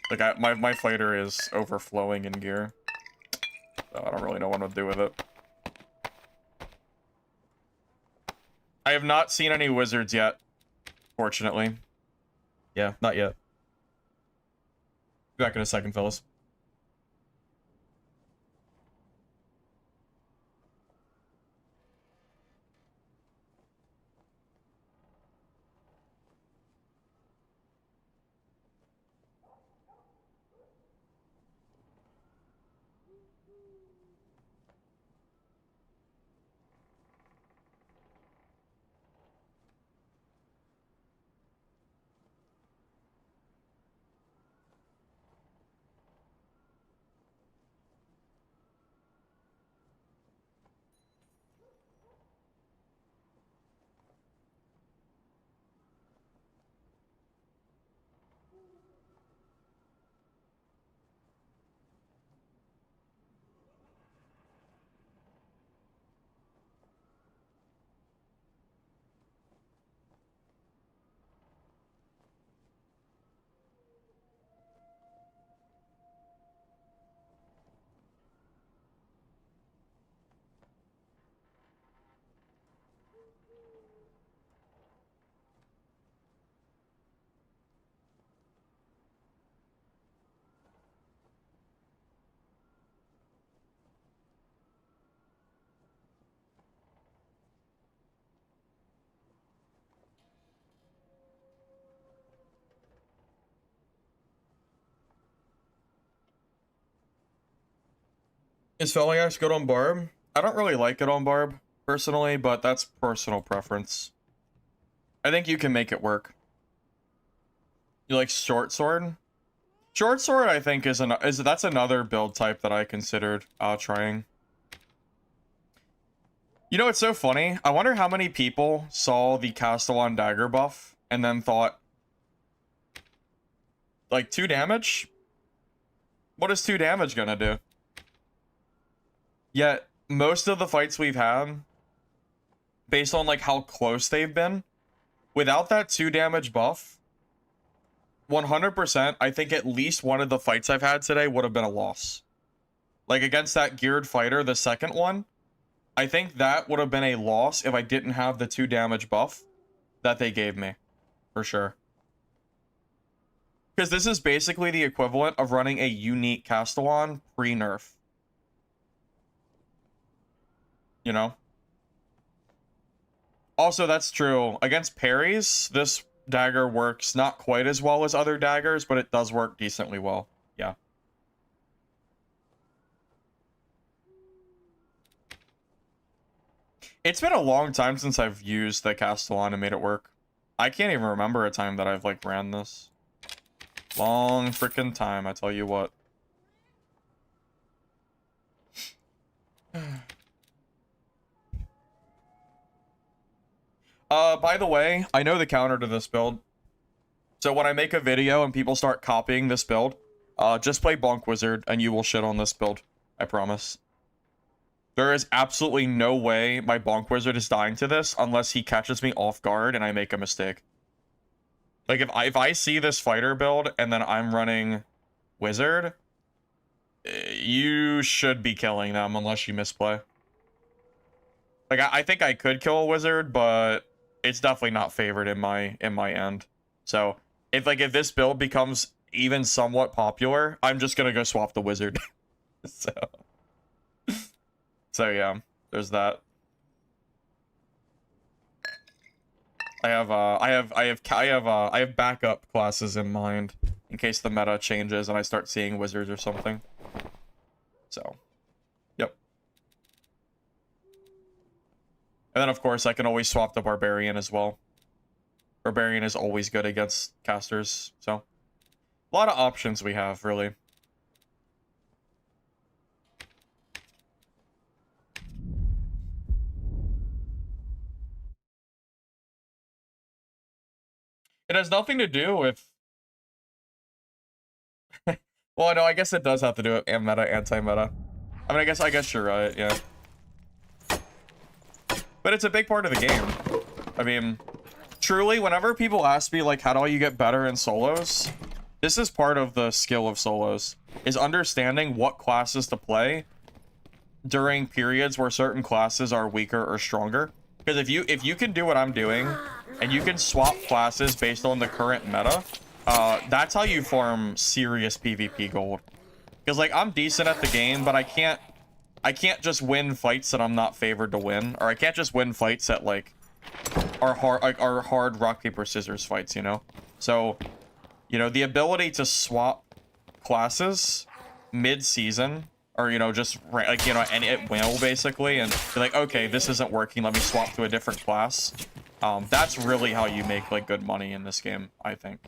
Like, my fighter is overflowing in gear. So I don't really know what to do with it. I have not seen any wizards yet, fortunately. Yeah, not yet. Be back in a second, fellas. Is Feliax good on Barb? I don't really like it on Barb, personally, but that's personal preference. I think you can make it work. You like Short Sword? Short Sword, I think, that's another build type that I considered trying. You know, it's so funny. I wonder how many people saw the Castillon dagger buff and then thought, like, 2 damage? What is 2 damage gonna do? Yet, most of the fights we've had, based on like how close they've been, without that 2 damage buff, 100%, I think at least one of the fights I've had today would have been a loss. Like against that geared fighter, the second one, I think that would have been a loss if I didn't have the 2 damage buff that they gave me, for sure. Because this is basically the equivalent of running a unique Castillon pre-nerf. You know? Also, that's true. Against parries, this dagger works not quite as well as other daggers, but it does work decently well. Yeah. It's been a long time since I've used the Castillon and made it work. I can't even remember a time that I've, like, ran this. Long freaking time, I tell you what. By the way, I know the counter to this build. So when I make a video and people start copying this build, just play Bonk Wizard and you will shit on this build. I promise. There is absolutely no way my Bonk Wizard is dying to this unless he catches me off guard and I make a mistake. Like, if I see this fighter build and then I'm running Wizard, you should be killing them unless you misplay. Like, I think I could kill a Wizard, but it's definitely not favored in my end. So, if this build becomes even somewhat popular, I'm just gonna go swap the Wizard. So yeah, there's that. I have backup classes in mind in case the meta changes and I start seeing wizards or something. So, yep. And then of course I can always swap the Barbarian as well. Barbarian is always good against casters, so a lot of options we have, really. It has nothing to do with... Well, no, I guess it does have to do with meta, anti-meta. I mean, I guess you're right, yeah. But it's a big part of the game. I mean, truly, whenever people ask me, like, how do you get better in solos? This is part of the skill of solos, is understanding what classes to play during periods where certain classes are weaker or stronger. Because if you can do what I'm doing, and you can swap classes based on the current meta, that's how you farm serious PvP gold. Because, like, I'm decent at the game, but I can't just win fights that I'm not favored to win, or I can't just win fights that, like, are hard rock paper scissors fights, you know. So, you know, the ability to swap classes mid-season, or, you know, just like, you know, and it will basically, and be like, okay, this isn't working, let me swap to a different class. That's really how you make, like, good money in this game, I think.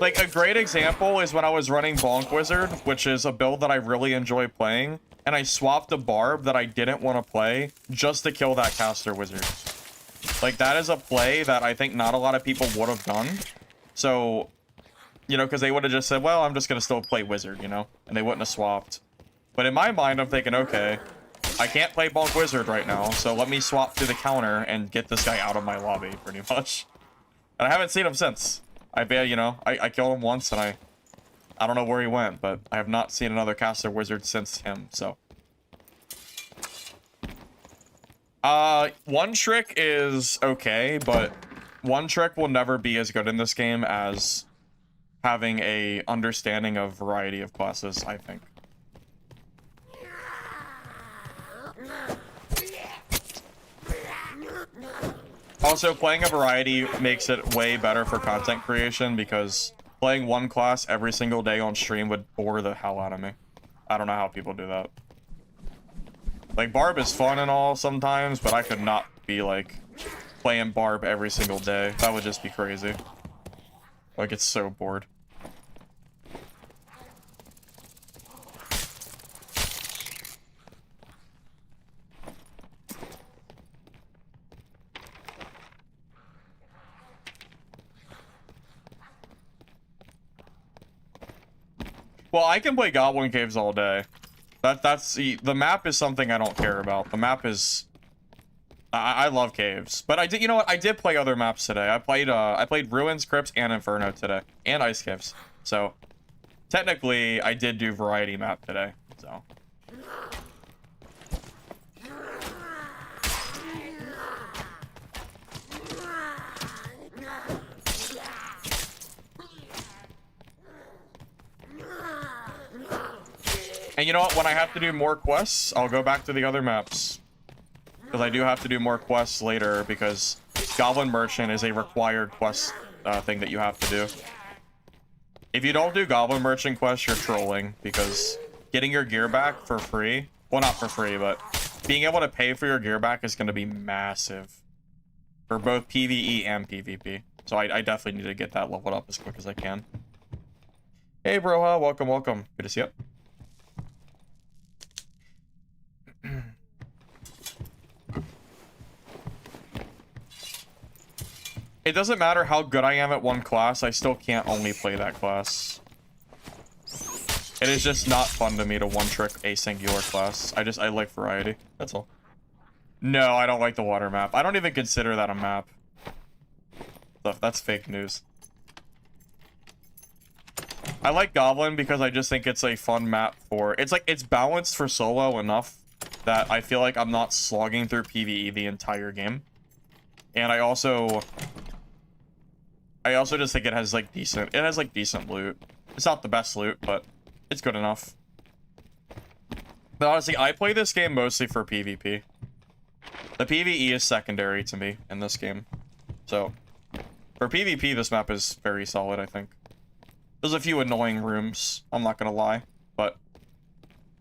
Like, a great example is when I was running Bonk Wizard, which is a build that I really enjoy playing, and I swapped a Barb that I didn't want to play just to kill that caster wizard. Like, that is a play that I think not a lot of people would have done. So, you know, because they would have just said, well, I'm just going to still play wizard, you know? And they wouldn't have swapped. But in my mind, I'm thinking, okay, I can't play Bonk Wizard right now, so let me swap to the counter and get this guy out of my lobby, pretty much. And I haven't seen him since. I bet, you know, I killed him once, and I don't know where he went, but I have not seen another caster wizard since him, so. One trick is okay, but one trick will never be as good in this game as having a understanding of variety of classes, I think. Also, playing a variety makes it way better for content creation, because playing one class every single day on stream would bore the hell out of me. I don't know how people do that. Like, Barb is fun and all sometimes, but I could not be, like, playing Barb every single day. That would just be crazy. Like, it's so bored. Well, I can play Goblin Caves all day. That's the map is something I don't care about. The map is I love caves. But I did, you know what? I did play other maps today. I played Ruins, Crypts, and Inferno today. And Ice Caves. So technically I did do variety map today. So and you know what? When I have to do more quests, I'll go back to the other maps. Because I do have to do more quests later, because Goblin Merchant is a required quest thing that you have to do. If you don't do Goblin Merchant quests, you're trolling, because getting your gear back for free, well, not for free, but being able to pay for your gear back is going to be massive for both PvE and PvP. So I definitely need to get that leveled up as quick as I can. Hey, Broha, welcome, welcome. Good to see you. It doesn't matter how good I am at one class, I still can't only play that class. It is just not fun to me to one-trick a singular class. I like variety, that's all. No, I don't like the water map. I don't even consider that a map. That's fake news. I like Goblin because I just think it's a fun map for... It's balanced for solo enough that I feel like I'm not slogging through PvE the entire game. And I also just think it has like decent loot. It's not the best loot, but it's good enough. But honestly, I play this game mostly for PvP. The PvE is secondary to me in this game. So, for PvP, this map is very solid, I think. There's a few annoying rooms, I'm not gonna lie, but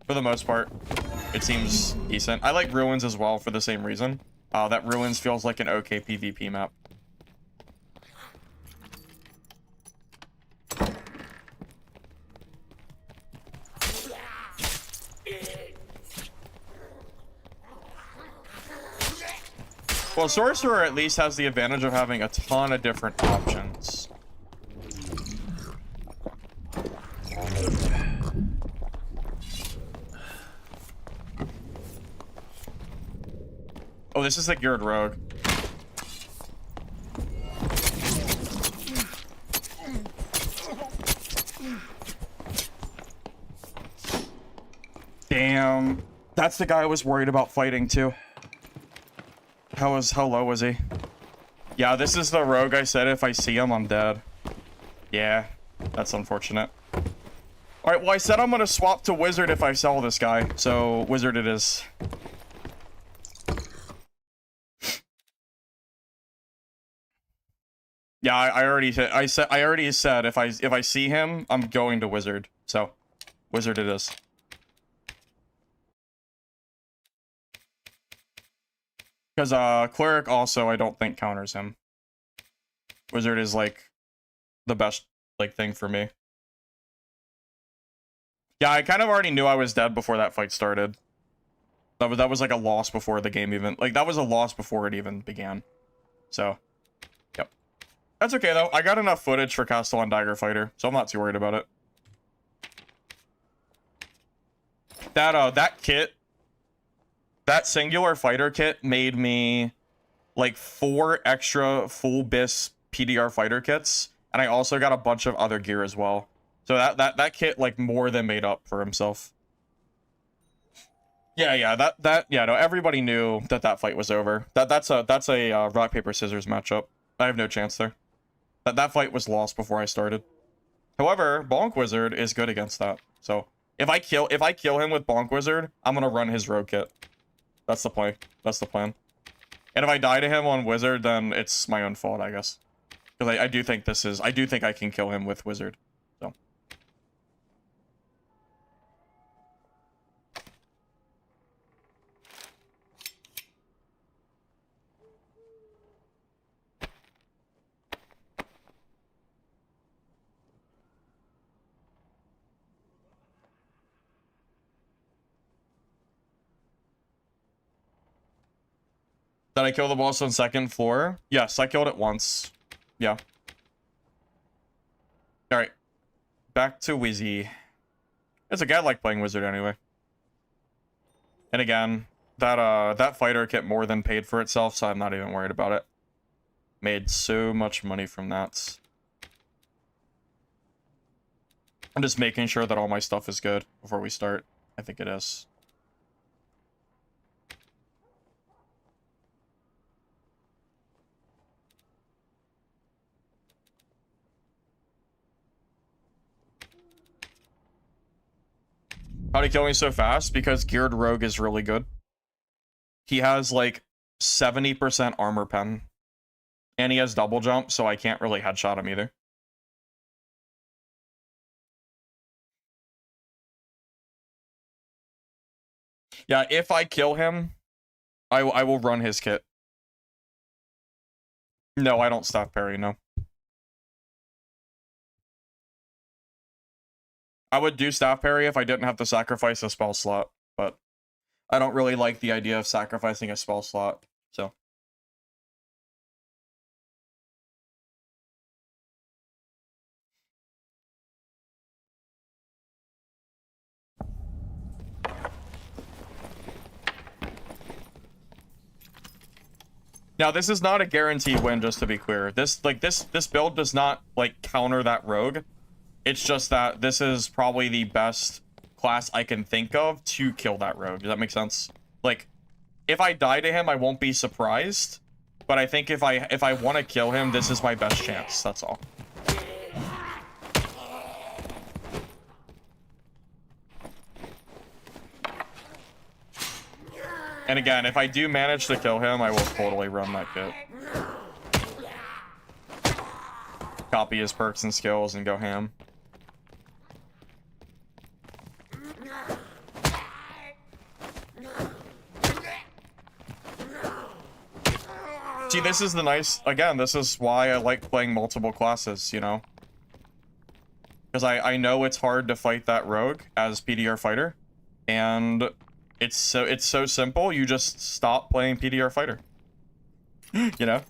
for the most part, it seems decent. I like Ruins as well for the same reason. That Ruins feels like an okay PvP map. Well, Sorcerer at least has the advantage of having a ton of different options. Oh, this is the Geared Rogue. Damn. That's the guy I was worried about fighting too. How low was he? Yeah, this is the rogue I said if I see him, I'm dead. Yeah, that's unfortunate. Alright, well I said I'm gonna swap to Wizard if I sell this guy, so Wizard it is. Yeah, I already said if I see him, I'm going to Wizard. So, Wizard it is. Because Cleric also I don't think counters him. Wizard is like the best like thing for me. Yeah, I kind of already knew I was dead before that fight started. That was like a loss before the game even that was a loss before it even began. So, yep. That's okay though. I got enough footage for Castillon Fighter, so I'm not too worried about it. That kit, that singular fighter kit made me like 4 extra full bis PDR fighter kits, and I also got a bunch of other gear as well. So that kit like more than made up for himself. Yeah, no, everybody knew that fight was over. That's a rock paper scissors matchup. I have no chance there. That fight was lost before I started. However, Bonk Wizard is good against that. So if I kill him with Bonk Wizard, I'm gonna run his rogue kit. That's the play. That's the plan. And if I die to him on Wizard, then it's my own fault, I guess. Because I do think I can kill him with Wizard. So. Did I kill the boss on 2nd floor? Yes, I killed it once. Yeah. Alright. Back to Wizzy. It's okay, I like playing wizard anyway. And again, that fighter kit more than paid for itself, so I'm not even worried about it. Made so much money from that. I'm just making sure that all my stuff is good before we start. I think it is. How'd he kill me so fast? Because Geared Rogue is really good. He has like 70% armor pen. And he has double jump, so I can't really headshot him either. Yeah, if I kill him, I will run his kit. No, I don't staff parry, no. I would do staff parry if I didn't have to sacrifice a spell slot, but I don't really like the idea of sacrificing a spell slot, so. Now, this is not a guaranteed win, just to be clear. This build does not, like, counter that rogue. It's just that this is probably the best class I can think of to kill that rogue. Does that make sense? Like, if I die to him, I won't be surprised. But I think if I want to kill him, this is my best chance. That's all. And again, if I do manage to kill him, I will totally run that kit. Copy his perks and skills and go ham. See, this is the nice... Again, this is why I like playing multiple classes, you know? Because I know it's hard to fight that rogue as PDR fighter. And... It's so simple, you just stop playing PDR Fighter. You know?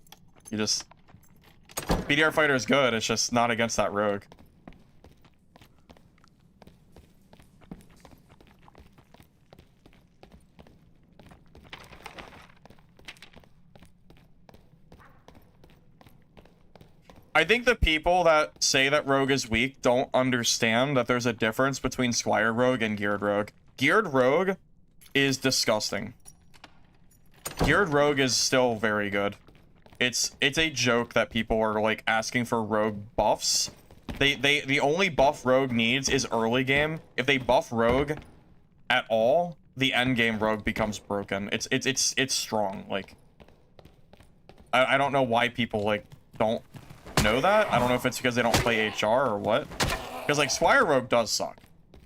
You just... PDR Fighter is good, it's just not against that rogue. I think the people that say that rogue is weak don't understand that there's a difference between Squire Rogue and Geared Rogue. Geared Rogue is disgusting. Geared Rogue is still very good. It's a joke that people are like asking for rogue buffs. The only buff rogue needs is early game. If they buff rogue at all, the end game rogue becomes broken. It's strong. Like I don't know why people like don't know that. I don't know if it's because they don't play HR or what. Because like Squire Rogue does suck.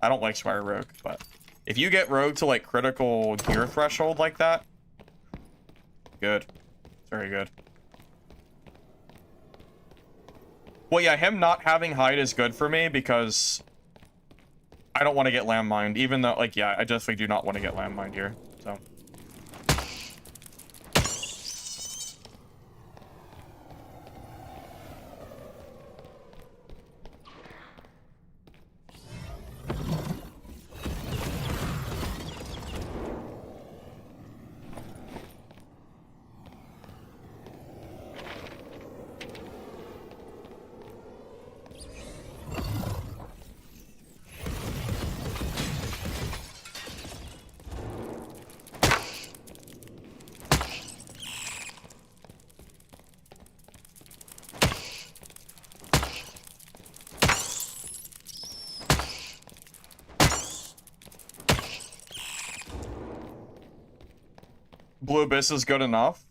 I don't like Squire Rogue, but if you get rogue to like critical gear threshold like that, good. It's very good. Well, yeah, him not having hide is good for me because I don't want to get landmined, even though, like, yeah, I definitely do not want to get landmined here, so. Blue Abyss is good enough.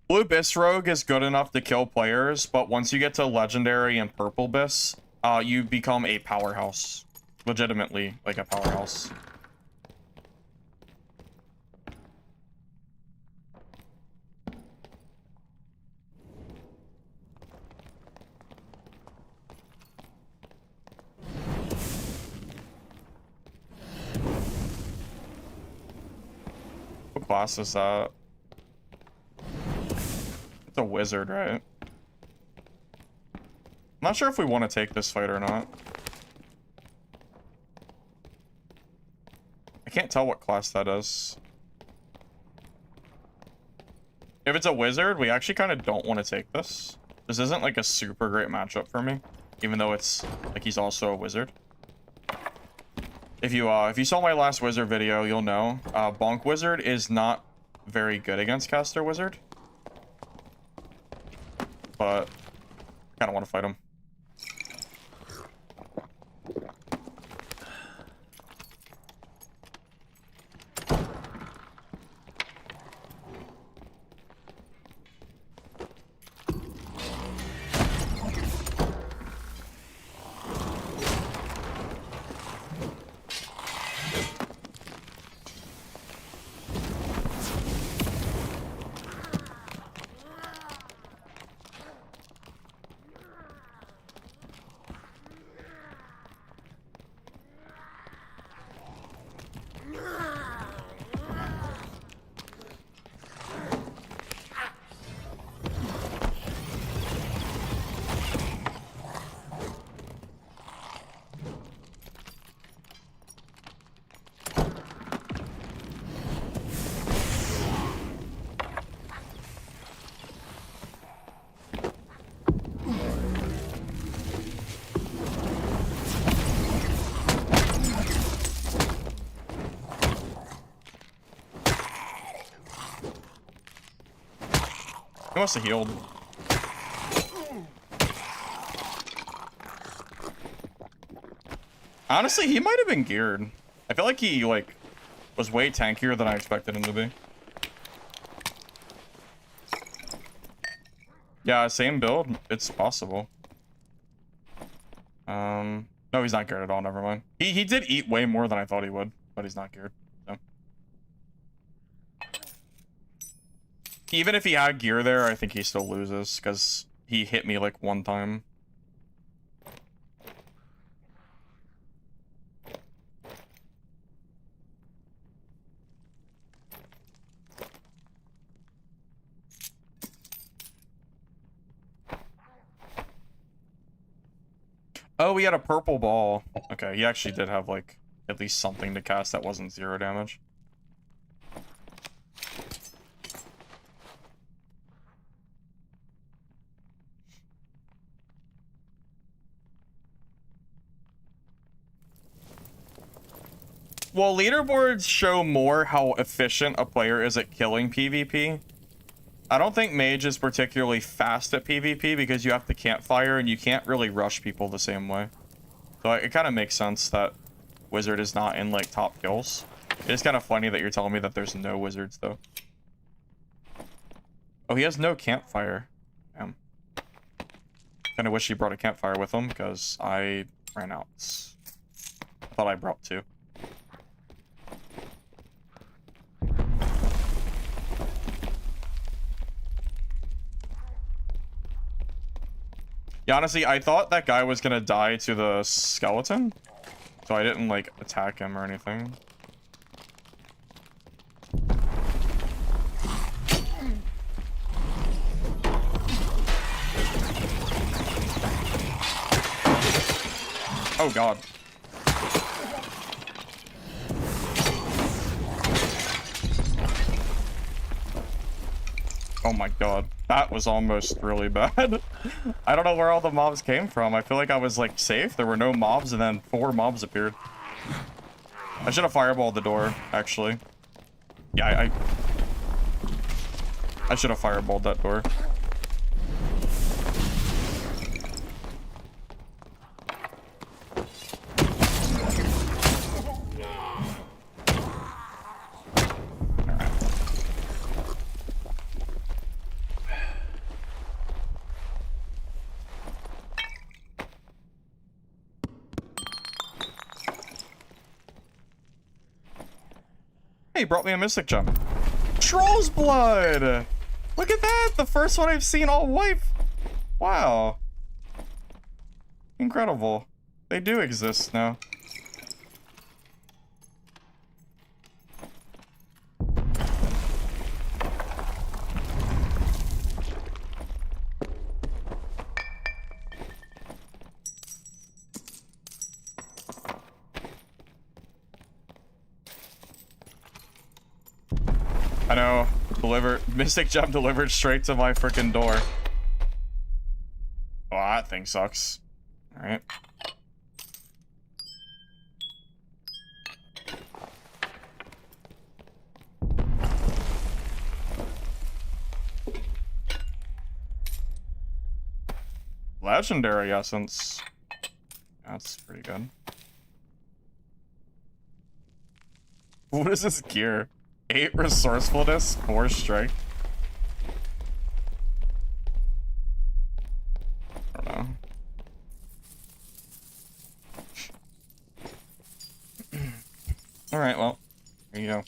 Blue Abyss Rogue is good enough to kill players, but once you get to Legendary and Purple Abyss, you become a powerhouse. Legitimately, like a powerhouse. What class is that? It's a wizard, right? I'm not sure if we want to take this fight or not. can't tell what class that is. If it's a wizard, we actually kind of don't want to take this. This isn't like a super great matchup for me, even though it's like he's also a wizard. If you saw my last wizard video, you'll know Bonk wizard is not very good against caster wizard, but I kind of want to fight him. He must have healed. Honestly, he might have been geared. I feel like he, like, was way tankier than I expected him to be. Yeah, same build. It's possible. No, he's not geared at all. Never mind. He did eat way more than I thought he would, but he's not geared. So. Even if he had gear there, I think he still loses because he hit me like one time. Oh, he had a purple ball. Okay, he actually did have like at least something to cast that wasn't 0 damage. Well, leaderboards show more how efficient a player is at killing PvP. I don't think Mage is particularly fast at PvP because you have to campfire and you can't really rush people the same way. So it kind of makes sense that Wizard is not in like top kills. It is kind of funny that you're telling me that there's no wizards though. Oh, he has no campfire. Damn. Kind of wish he brought a campfire with him because I ran out. I thought I brought 2. Yeah, honestly, I thought that guy was gonna die to the skeleton, so I didn't, like, attack him or anything. Oh, God. Oh my God, that was almost really bad. I don't know where all the mobs came from. I feel like I was like safe. There were no mobs and then 4 mobs appeared. I should have fireballed the door, actually. Yeah, I should have fireballed that door. He brought me a mystic gem. Troll's blood! Look at that! The first one I've seen all white. Wow. Incredible. They do exist now. I know. Mystic Gem delivered straight to my freaking door. Oh, that thing sucks. Alright. Legendary essence. That's pretty good. What is this gear? 8 resourcefulness, 4 strength. I don't know. Alright, well, here you go.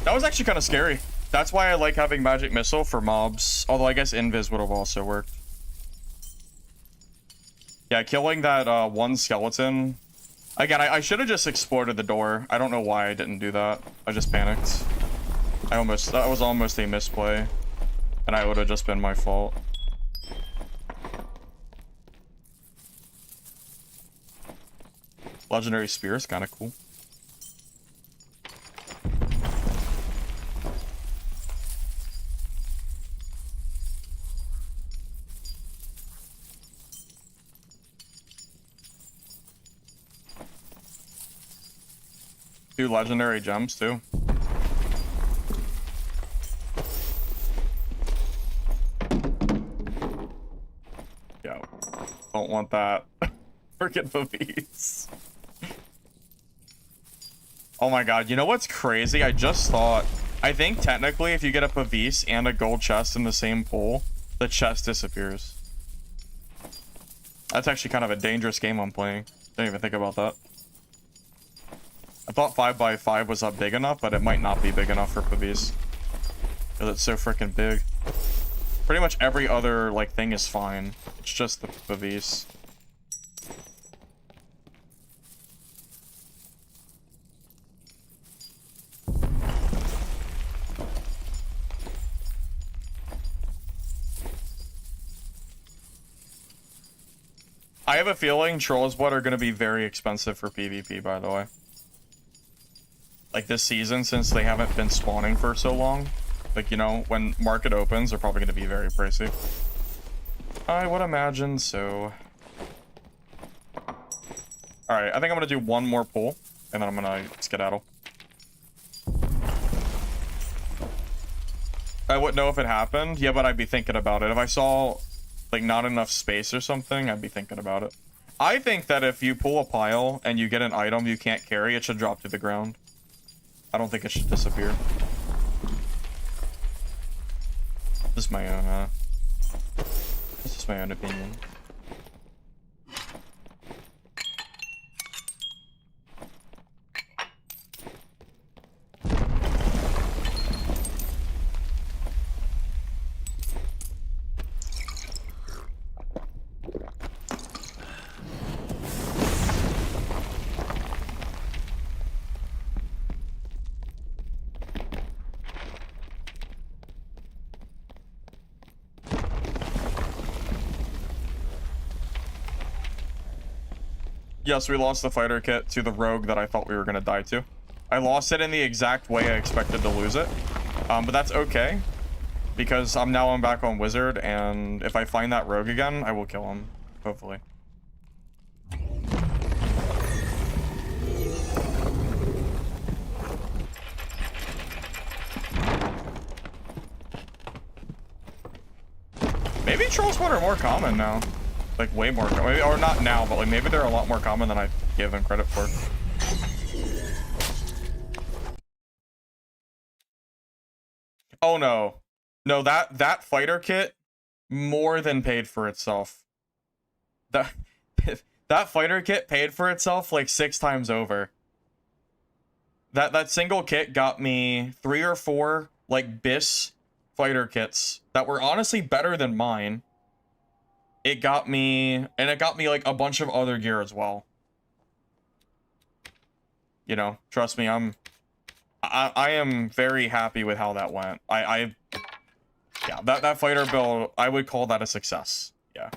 That was actually kind of scary. That's why I like having magic missile for mobs. Although I guess invis would have also worked. Yeah, killing that one skeleton. Again, I should have just exploded the door. I don't know why I didn't do that. I just panicked. That was almost a misplay. And it would have just been my fault. Legendary Spear is kind of cool. Two legendary gems too. Yo, don't want that. Freaking movies. Oh my god, you know what's crazy? I just thought, I think technically if you get a Pavis and a gold chest in the same pool, the chest disappears. That's actually kind of a dangerous game I'm playing. Didn't even think about that. I thought 5x5 was up big enough, but it might not be big enough for Pavis. Because it's so freaking big. Pretty much every other, like, thing is fine. It's just the Pavis. I have a feeling Troll's Blood are going to be very expensive for PvP, by the way. Like this season, since they haven't been spawning for so long. Like, you know, when market opens, they're probably going to be very pricey. I would imagine so. Alright, I think I'm going to do one more pull, and then I'm going to skedaddle. I wouldn't know if it happened. Yeah, but I'd be thinking about it. If I saw, like, not enough space or something, I'd be thinking about it. I think that if you pull a pile and you get an item you can't carry, it should drop to the ground. I don't think it should disappear. This is my own, this is my own opinion. Yes, we lost the fighter kit to the rogue that I thought we were going to die to. I lost it in the exact way I expected to lose it. But that's okay. Because I'm back on wizard, and if I find that rogue again, I will kill him. Hopefully. Maybe troll spawn are more common now. Like, way more common. Or not now, but like maybe they're a lot more common than I give them credit for. Oh no. No, that fighter kit more than paid for itself. That fighter kit paid for itself like 6 times over. That single kit got me 3 or 4 like BIS fighter kits that were honestly better than mine. It got me like a bunch of other gear as well. You know, trust me, I am very happy with how that went. Yeah, that fighter build, I would call that a success. Yeah.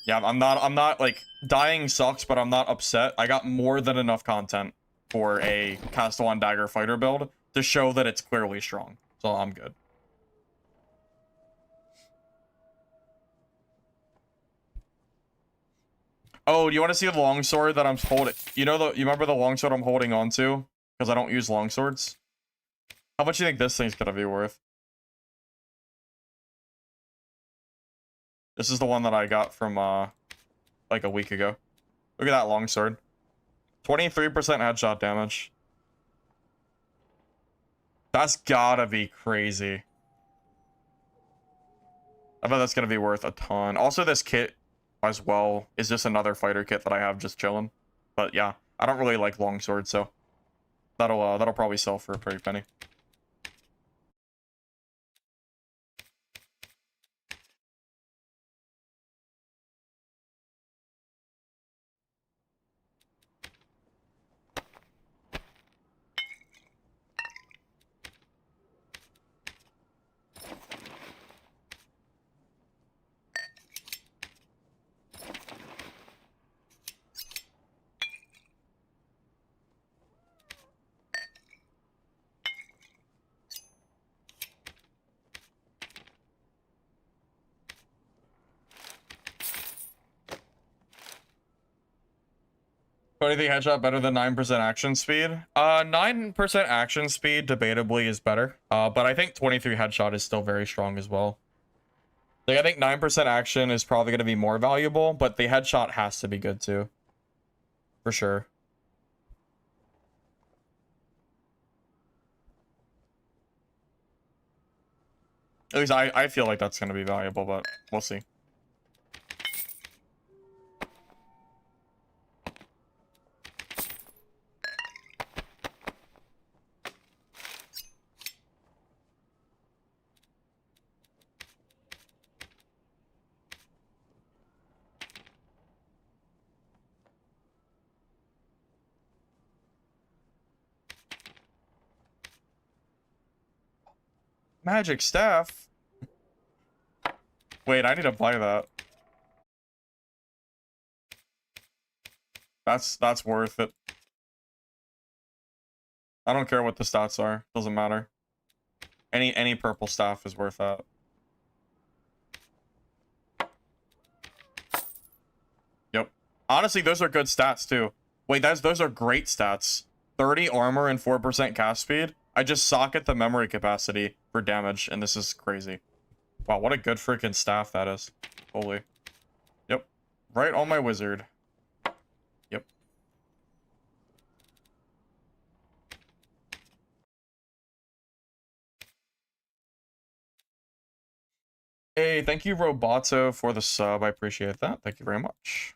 Yeah, I'm not like, dying sucks, but I'm not upset. I got more than enough content for a Castillon dagger fighter build to show that it's clearly strong. So I'm good. Oh, do you want to see the longsword that I'm holding? You remember the longsword I'm holding on to? Because I don't use longswords. How much do you think this thing's gonna be worth? This is the one that I got from like a week ago. Look at that longsword. 23% headshot damage. That's gotta be crazy. I bet that's gonna be worth a ton. Also, this kit as well is just another fighter kit that I have just chilling. But yeah, I don't really like longswords, so that'll probably sell for a pretty penny. Anything headshot better than 9% action speed? 9% action speed debatably is better. But I think 23 headshot is still very strong as well. Like, I think 9% action is probably going to be more valuable, but the headshot has to be good too. For sure. At least I feel like that's going to be valuable, but we'll see. Magic staff? Wait, I need to buy that. That's worth it. I don't care what the stats are. Doesn't matter. Any purple staff is worth that. Yep. Honestly, those are good stats too. Wait, those are great stats. 30 armor and 4% cast speed. I just socket the memory capacity for damage, and this is crazy. Wow, what a good freaking staff that is. Holy. Yep. Right on my wizard. Yep. Hey, thank you, Roboto, for the sub. I appreciate that. Thank you very much.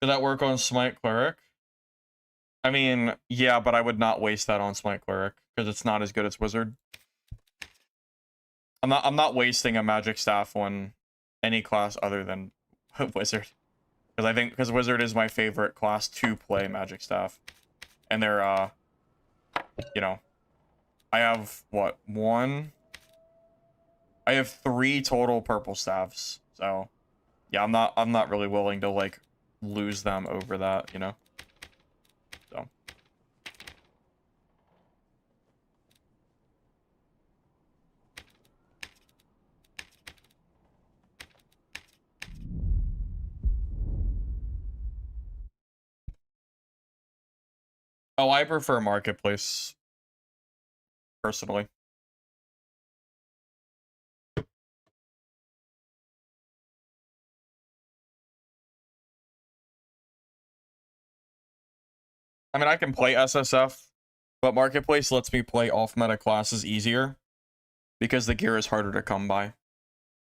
Did that work on Smite Cleric? I mean, yeah, but I would not waste that on Smite Cleric because it's not as good as Wizard. I'm not wasting a magic staff on any class other than Wizard. Because Wizard is my favorite class to play magic staff. And they're you know, I have what, I have 3 total purple staffs. So yeah, I'm not really willing to like lose them over that, you know. So oh, I prefer Marketplace personally. I mean, I can play SSF, but Marketplace lets me play off-meta classes easier because the gear is harder to come by.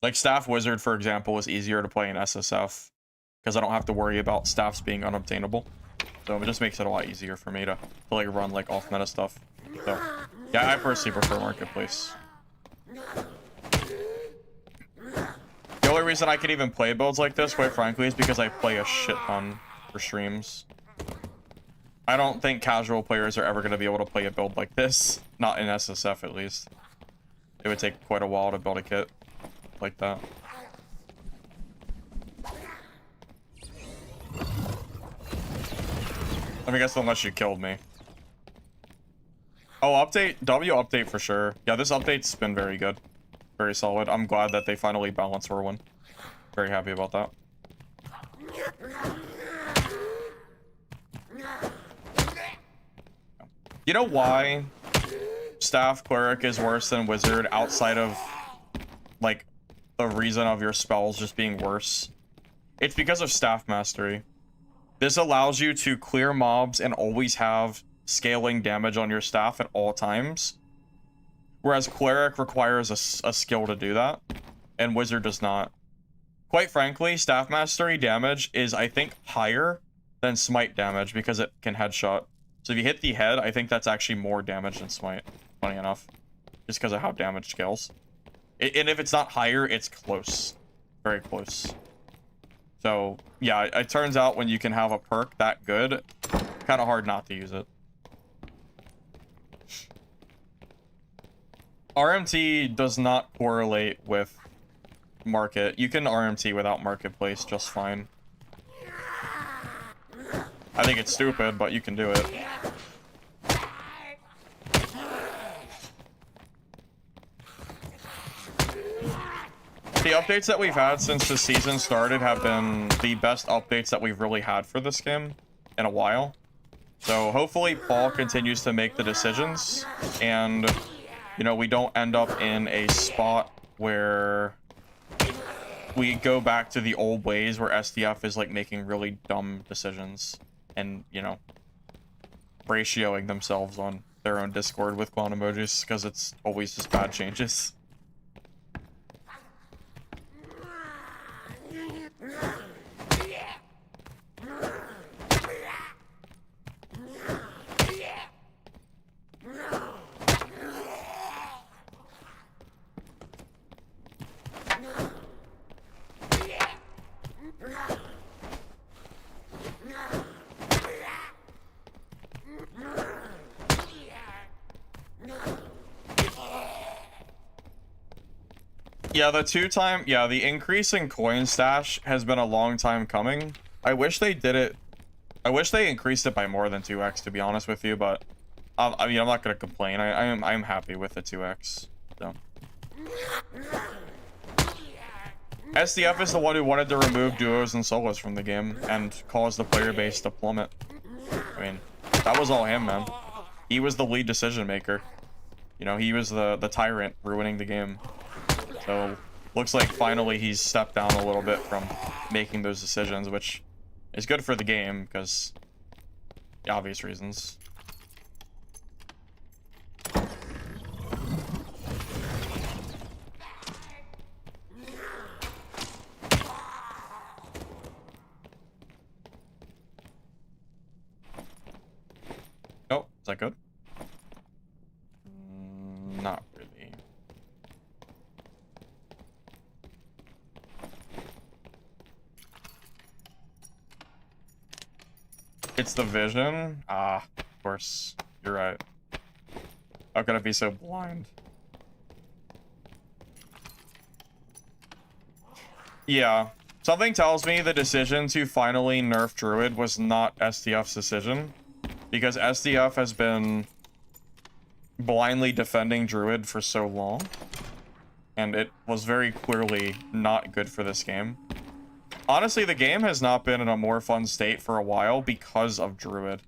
Like Staff Wizard, for example, is easier to play in SSF because I don't have to worry about staffs being unobtainable. So it just makes it a lot easier for me to like run like off meta stuff. So yeah, I personally prefer marketplace. The only reason I can even play builds like this, quite frankly, is because I play a shit ton for streams. I don't think casual players are ever going to be able to play a build like this. Not in SSF, at least. It would take quite a while to build a kit like that. I guess unless you killed me. Oh, update. W update for sure. Yeah, this update's been very good. Very solid. I'm glad that they finally balanced Whirlwind. Very happy about that. You know why Staff Cleric is worse than Wizard outside of, like, the reason of your spells just being worse? It's because of Staff Mastery. This allows you to clear mobs and always have scaling damage on your staff at all times. Whereas Cleric requires a skill to do that, and Wizard does not. Quite frankly, Staff Mastery damage is, I think, higher than Smite damage because it can headshot. So if you hit the head, I think that's actually more damage than Smite, funny enough. Just because of how damage scales. And if it's not higher, it's close. Very close. So, yeah, it turns out when you can have a perk that good, kind of hard not to use it. RMT does not correlate with market. You can RMT without marketplace just fine. I think it's stupid, but you can do it. The updates that we've had since the season started have been the best updates that we've really had for this game in a while. So hopefully Paul continues to make the decisions and, you know, we don't end up in a spot where we go back to the old ways where SDF is like making really dumb decisions and, you know, ratioing themselves on their own Discord with clown emojis because it's always just bad changes. Yeah, the increase in coin stash has been a long time coming. I wish they did it. I wish they increased it by more than 2x, to be honest with you, but I mean, I'm not gonna complain. I'm happy with the 2x. So. SDF is the one who wanted to remove duos and solos from the game and cause the player base to plummet. I mean, that was all him, man. He was the lead decision maker. You know, he was the tyrant ruining the game. So, looks like finally he's stepped down a little bit from making those decisions, which is good for the game, because obvious reasons. Oh, is that good? Not really. It's the vision? Ah, of course. You're right. How could I be so blind? Yeah. Something tells me the decision to finally nerf Druid was not SDF's decision. Because SDF has been blindly defending Druid for so long. And it was very clearly not good for this game. Honestly, the game has not been in a more fun state for a while because of Druid.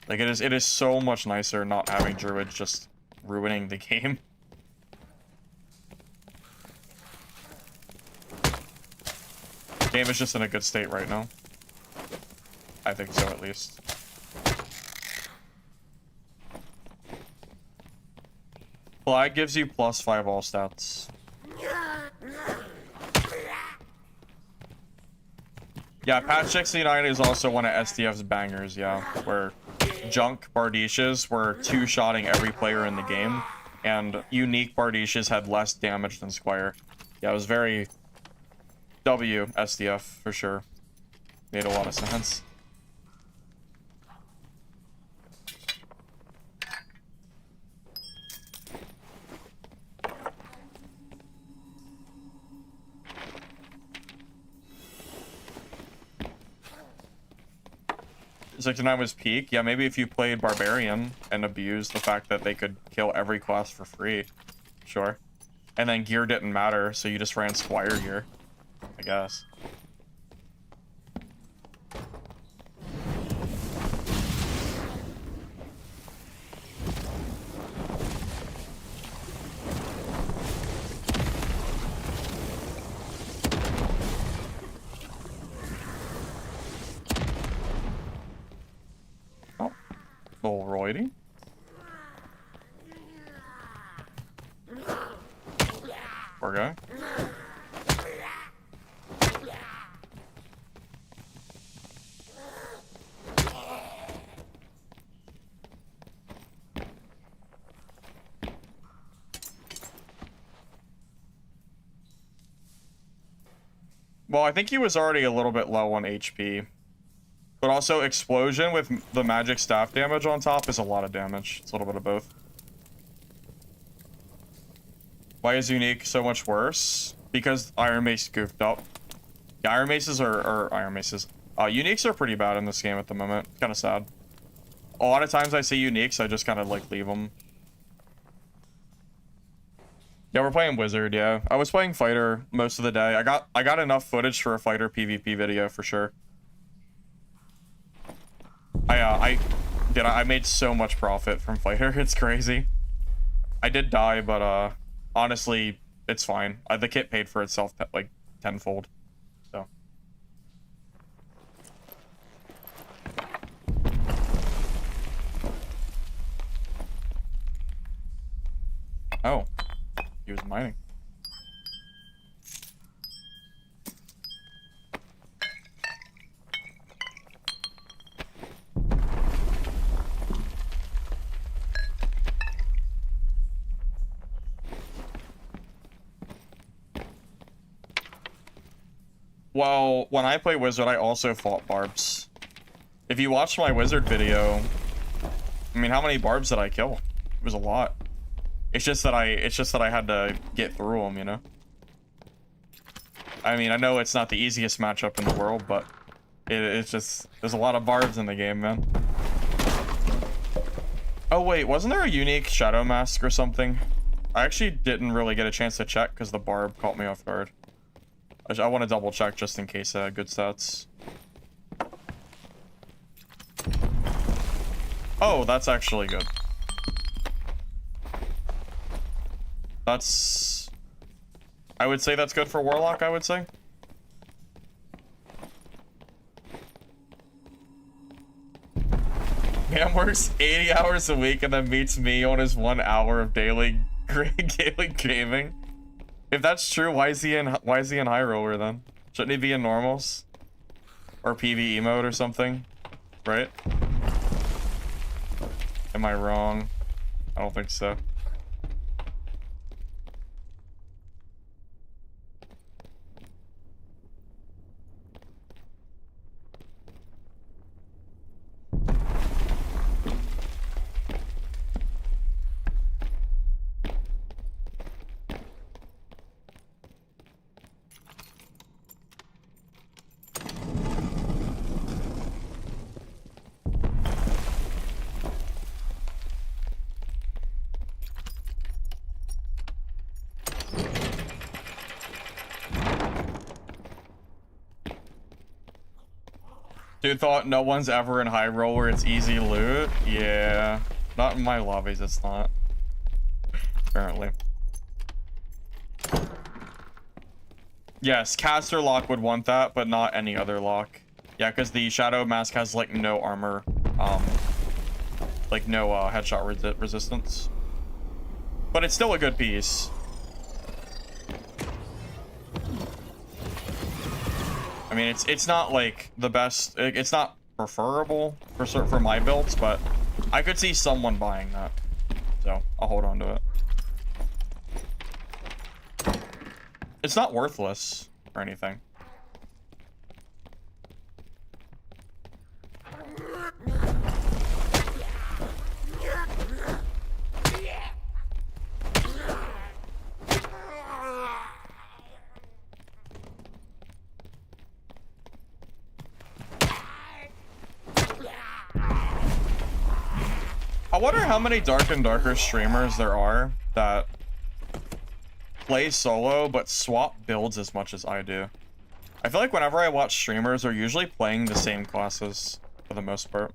Like, it is so much nicer not having Druid just ruining the game. The game is just in a good state right now. I think so, at least. Flag gives you +5 all stats. Yeah, patch 69 is also one of SDF's bangers, yeah, where junk Bardishes were two-shotting every player in the game, and unique Bardishes had less damage than Squire. Yeah, it was very W SDF for sure. Made a lot of sense. '69 was peak. Yeah, maybe if you played Barbarian and abused the fact that they could kill every class for free. Sure. And then gear didn't matter, so you just ran Squire gear. I guess. Oh. Little roidy. Poor guy. Well, I think he was already a little bit low on HP. But also, Explosion with the magic staff damage on top is a lot of damage. It's a little bit of both. Why is Unique so much worse? Because Iron Mace goofed up. Yeah, Iron Maces or Iron Maces. Uniques are pretty bad in this game at the moment. It's kind of sad. A lot of times I see Uniques, I just kind of like leave them. Yeah, we're playing Wizard, yeah. I was playing Fighter most of the day. I got enough footage for a Fighter PvP video for sure. I made so much profit from Fighter. It's crazy. I did die, but honestly, it's fine. The kit paid for itself like tenfold. So. Oh. He was mining. Well, when I play Wizard, I also fought Barbs. If you watched my Wizard video, I mean, how many Barbs did I kill? It was a lot. It's just that I had to get through them, you know? I mean, I know it's not the easiest matchup in the world, but it's just, there's a lot of Barbs in the game, man. Oh wait, wasn't there a unique Shadow Mask or something? I actually didn't really get a chance to check because the Barb caught me off guard. I want to double check just in case good stats. Oh, that's actually good. That's... I would say that's good for Warlock, I would say. Man works 80 hours a week and then meets me on his 1 hour of daily gaming. If that's true, why is he in high roller then? Shouldn't he be in normals? Or PvE mode or something? Right? Am I wrong? I don't think so. Dude thought no one's ever in high roller, it's easy loot? Yeah. Not in my lobbies, it's not. Apparently. Yes, caster lock would want that, but not any other lock. Yeah, because the Shadow Mask has like no armor, like no headshot resistance. But it's still a good piece. I mean, it's not like the best. It's not preferable for my builds, but I could see someone buying that. So I'll hold on to it. It's not worthless or anything. I wonder how many Dark and Darker streamers there are that play solo but swap builds as much as I do. I feel like whenever I watch streamers, they're usually playing the same classes for the most part.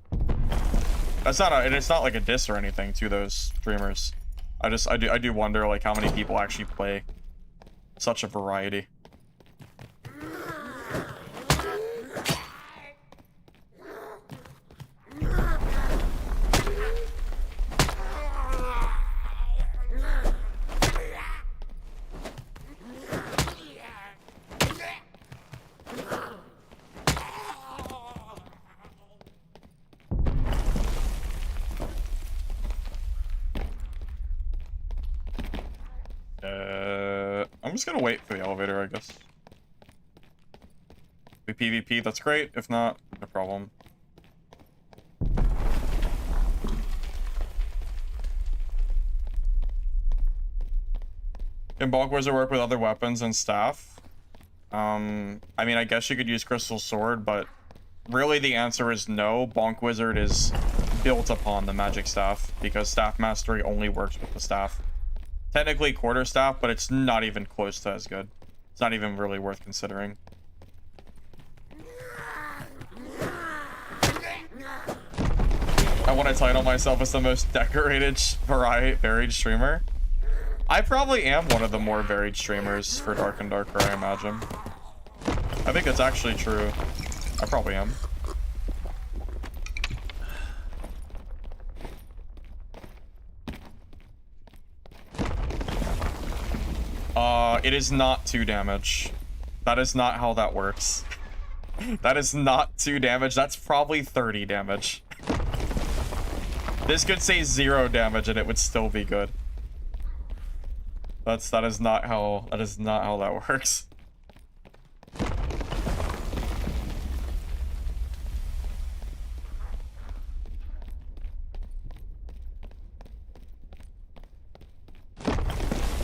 That's not and it's not like a diss or anything to those streamers. I do wonder like how many people actually play such a variety. I'm just gonna wait for the elevator, I guess. We PvP, that's great. If not, no problem. Can Bonk Wizard work with other weapons and staff? I mean, I guess you could use Crystal Sword, but really the answer is no. Bonk Wizard is built upon the magic staff because staff mastery only works with the staff. Technically quarterstaff, but it's not even close to as good. It's not even really worth considering. I want to title myself as the most decorated, varied streamer. I probably am one of the more varied streamers for Dark and Darker, I imagine. I think it's actually true. I probably am. It is not 2 damage. That is not how that works. That is not 2 damage. That's probably 30 damage. This could say 0 damage and it would still be good. That is not how that works.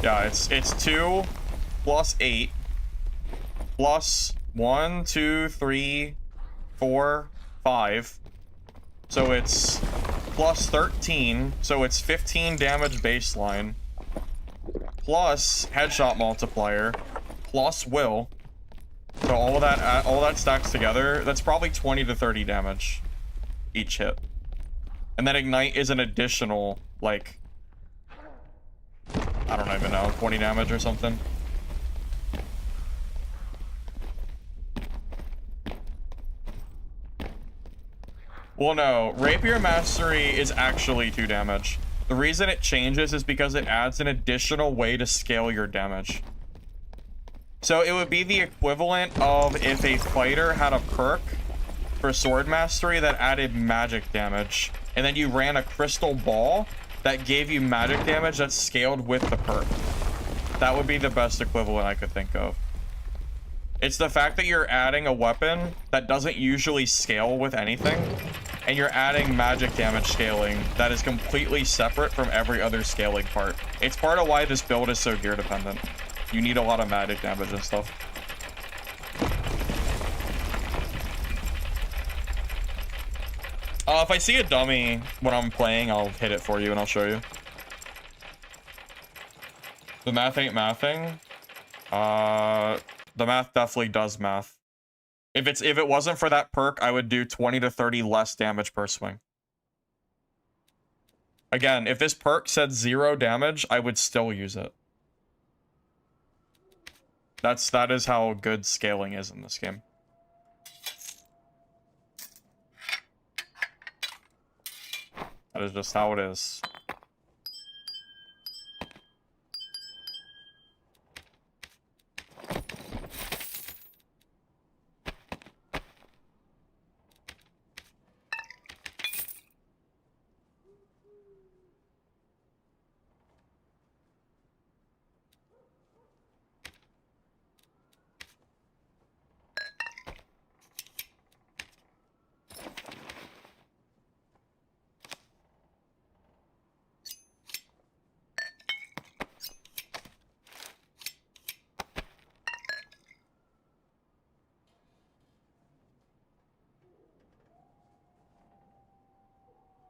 Yeah, it's 2 plus 8 plus 1, 2, 3, 4, 5. So it's plus 13. So it's 15 damage baseline. Plus headshot multiplier. Plus will. So all that stacks together. That's probably 20 to 30 damage each hit. And then ignite is an additional, like, I don't even know, 20 damage or something. Well, no, Rapier Mastery is actually 2 damage. The reason it changes is because it adds an additional way to scale your damage. So it would be the equivalent of if a fighter had a perk for Sword Mastery that added magic damage, and then you ran a crystal ball that gave you magic damage that's scaled with the perk. That would be the best equivalent I could think of. It's the fact that you're adding a weapon that doesn't usually scale with anything, and you're adding magic damage scaling that is completely separate from every other scaling part. It's part of why this build is so gear dependent. You need a lot of magic damage and stuff. If I see a dummy when I'm playing, I'll hit it for you and I'll show you. The math ain't mathing. The math definitely does math. If it wasn't for that perk, I would do 20 to 30 less damage per swing. Again, if this perk said 0 damage, I would still use it. That is how good scaling is in this game. That is just how it is.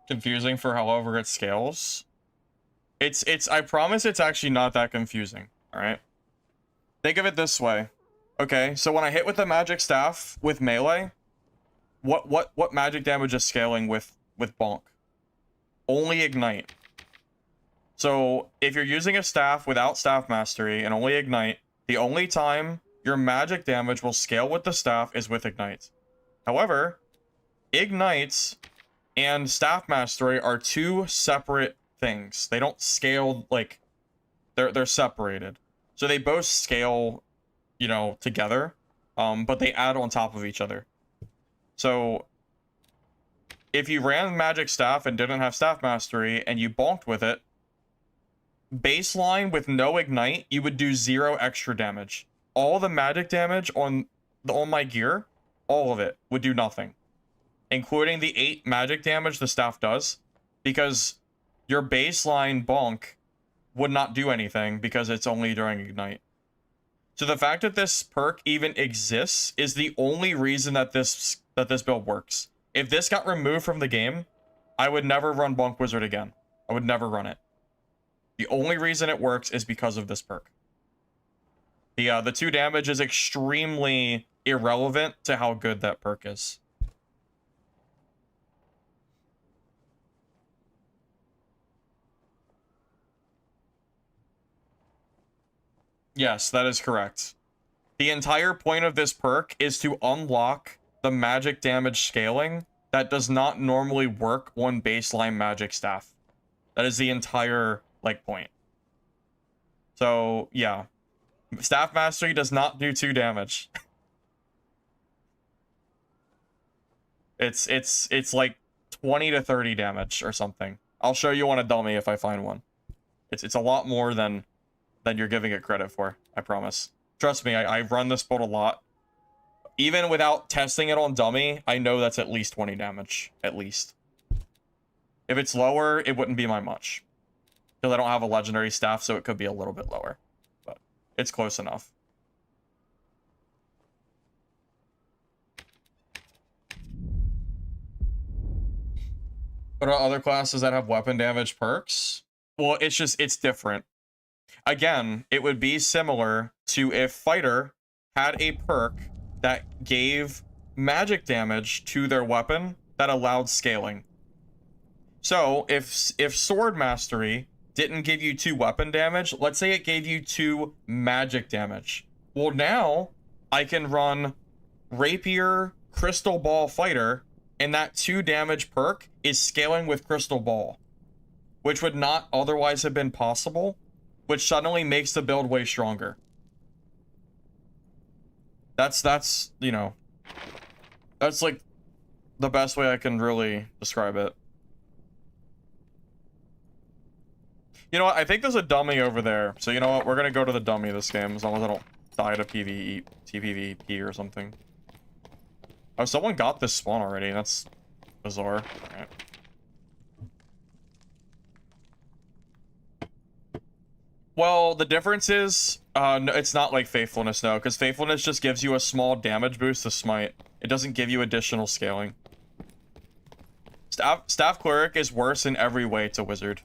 confusing for however it scales. I promise it's actually not that confusing, all right? Think of it this way. Okay, so when I hit with the magic staff with melee, what magic damage is scaling with Bonk? Only ignite. So if you're using a staff without staff mastery and only ignite, the only time your magic damage will scale with the staff is with ignite. However, ignites and staff mastery are two separate things. They don't scale, like, they're separated. So they both scale, you know, together, but they add on top of each other. So if you ran magic staff and didn't have staff mastery and you bonked with it, baseline with no ignite, you would do 0 extra damage. All the magic damage on my gear, all of it would do nothing, including the 8 magic damage the staff does, because your baseline bonk would not do anything because it's only during ignite. So the fact that this perk even exists is the only reason that this build works. If this got removed from the game, I would never run Bonk Wizard again. I would never run it. The only reason it works is because of this perk. The 2 damage is extremely irrelevant to how good that perk is. Yes, that is correct. The entire point of this perk is to unlock the magic damage scaling that does not normally work on baseline magic staff. That is the entire, like, point. So, yeah. Staff mastery does not do 2 damage. It's like 20 to 30 damage or something. I'll show you on a dummy if I find one. It's a lot more than you're giving it credit for, I promise. Trust me, I've run this build a lot. Even without testing it on dummy, I know that's at least 20 damage. At least. If it's lower, it wouldn't be by much. Because I don't have a legendary staff, so it could be a little bit lower. But it's close enough. What are other classes that have weapon damage perks? Well, it's different. Again, it would be similar to if Fighter had a perk that gave magic damage to their weapon that allowed scaling. So, if Sword Mastery didn't give you 2 weapon damage, let's say it gave you 2 magic damage. Well, now, I can run Rapier, Crystal Ball Fighter, and that 2 damage perk is scaling with Crystal Ball, which would not otherwise have been possible, which suddenly makes the build way stronger. That's, you know, that's like the best way I can really describe it. You know what? I think there's a dummy over there. So you know what? We're gonna go to the dummy this game as long as I don't die to PvP or something. Oh, someone got this spawn already. That's bizarre. All right. Well, the difference is, no, it's not like Faithfulness, no, because Faithfulness just gives you a small damage boost to Smite. It doesn't give you additional scaling. Staff Cleric is worse in every way to Wizard.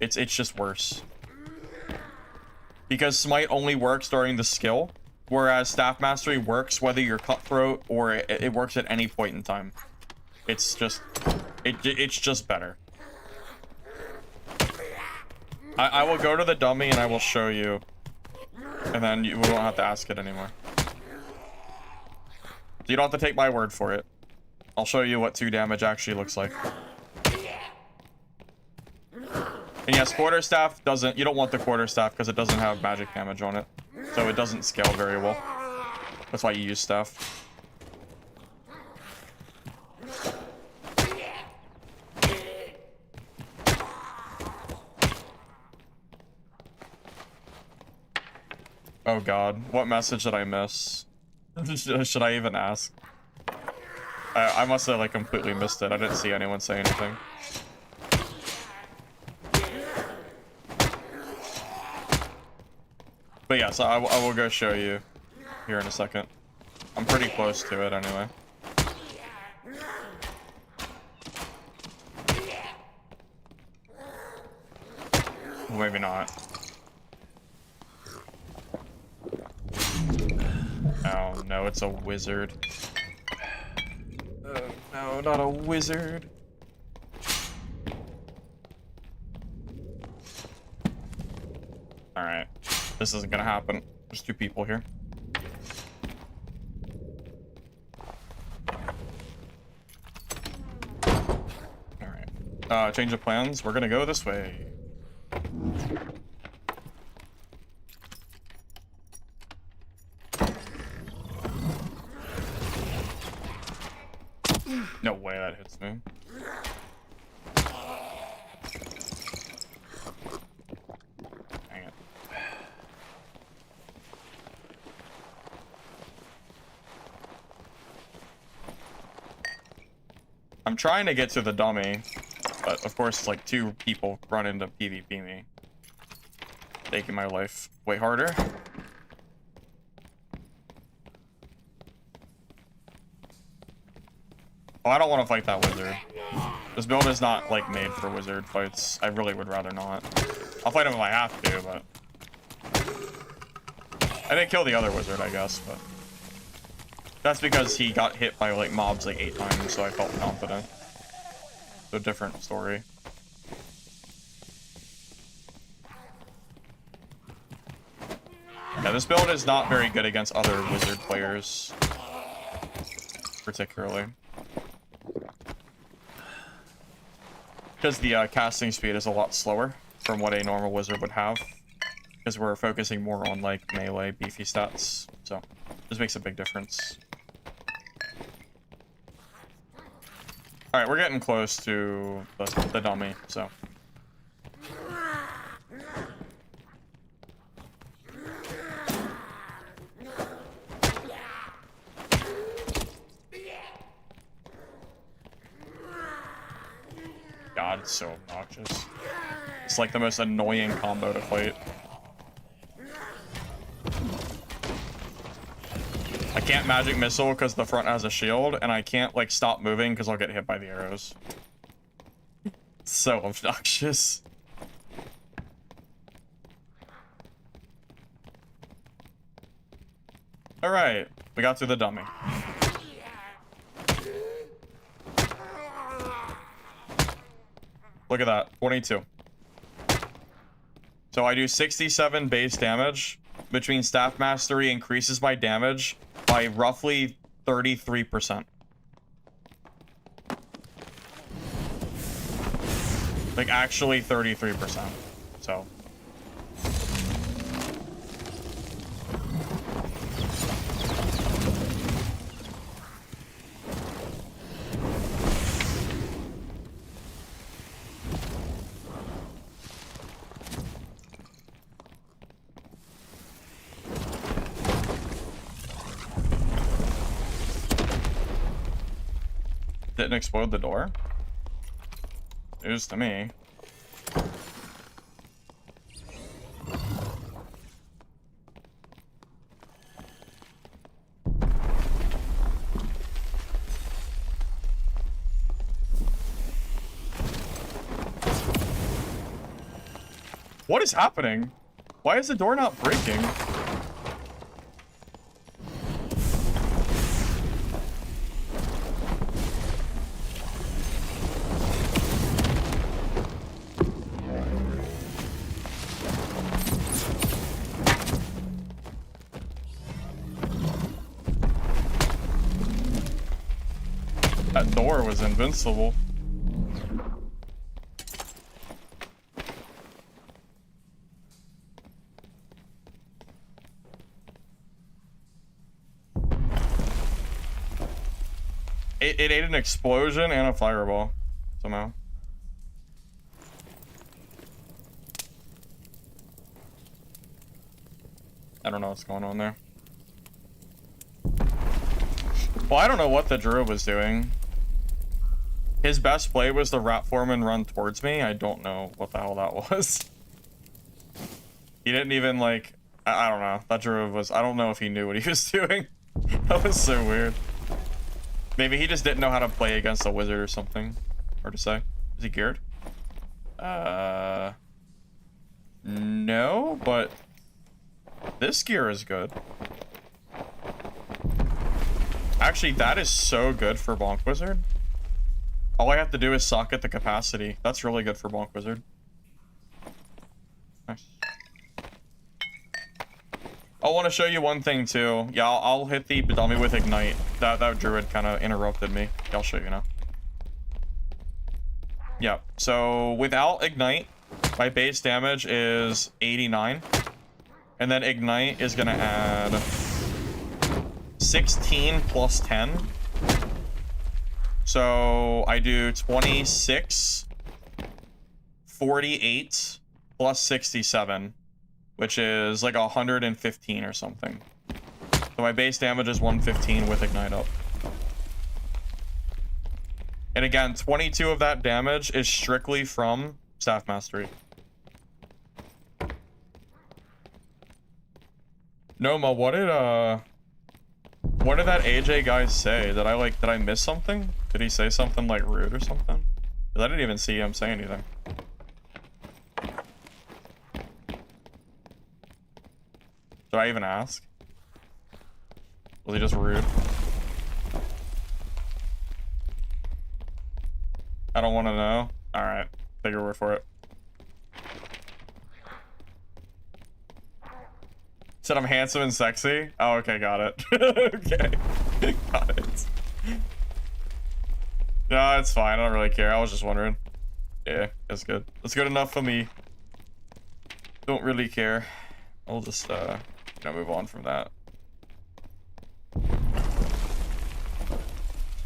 It's just worse. Because Smite only works during the skill, whereas Staff Mastery works whether you're Cutthroat or it works at any point in time. It's just better. I will go to the dummy and I will show you, and then we won't have to ask it anymore. You don't have to take my word for it. I'll show you what 2 damage actually looks like. And yes, Quarterstaff doesn't, you don't want the Quarterstaff because it doesn't have magic damage on it. So it doesn't scale very well. That's why you use Staff. Oh god, what message did I miss? Should I even ask? I must have like completely missed it. I didn't see anyone say anything. But yes, I will go show you here in a second. I'm pretty close to it anyway. Well, maybe not. Oh no, it's a wizard. Oh no, not a wizard. Alright. This isn't gonna happen. There's 2 people here. Alright. Change of plans. We're gonna go this way. No way that hits me. Dang it. I'm trying to get to the dummy, but of course, like 2 people run into PvP me, making my life way harder. Oh, I don't want to fight that wizard. This build is not, like, made for wizard fights. I really would rather not. I'll fight him if I have to, but... I didn't kill the other wizard, I guess, but... That's because he got hit by, like, mobs, like, 8 times, so I felt confident. It's a different story. Yeah, this build is not very good against other wizard players. Particularly. Because the casting speed is a lot slower from what a normal wizard would have. Because we're focusing more on, like, melee, beefy stats. So, this makes a big difference. Alright, we're getting close to the dummy, so. God, it's so obnoxious. It's like the most annoying combo to fight. I can't magic missile because the front has a shield, and I can't, like, stop moving because I'll get hit by the arrows. It's so obnoxious. Alright, we got through the dummy. Look at that, 22. So I do 67 base damage. Between Staff Mastery increases my damage by roughly 33%. Like, actually 33%. So. Didn't explode the door? News to me. What is happening? Why is the door not breaking? That door was invincible. It ate an explosion and a fireball, somehow. I don't know what's going on there. Well, I don't know what the druid was doing. His best play was the rat foreman run towards me. I don't know what the hell that was. He didn't even, like... I don't know. That druid was... I don't know if he knew what he was doing. That was so weird. Maybe he just didn't know how to play against a wizard or something. Hard to say. Is he geared? No, but this gear is good. Actually, that is so good for Bonk Wizard. All I have to do is socket the capacity. That's really good for Bonk Wizard. Nice. I want to show you one thing too. Yeah, I'll hit the dummy with Ignite. That druid kind of interrupted me. I'll show you now. Yeah, so without Ignite, my base damage is 89. And then Ignite is going to add 16 plus 10. So I do 26, 48 plus 67, which is like 115 or something. So my base damage is 115 with Ignite up. And again, 22 of that damage is strictly from Staff Mastery. Noma, what did that AJ guy say? Did I miss something? Did he say something like rude or something? 'Cause I didn't even see him say anything. Did I even ask? Was he just rude? I don't want to know. Alright, take your word for it. Said I'm handsome and sexy? Oh, okay, got it. Okay, got it. No, it's fine. I don't really care. I was just wondering. Yeah, that's good. That's good enough for me. Don't really care. I'll just, move on from that.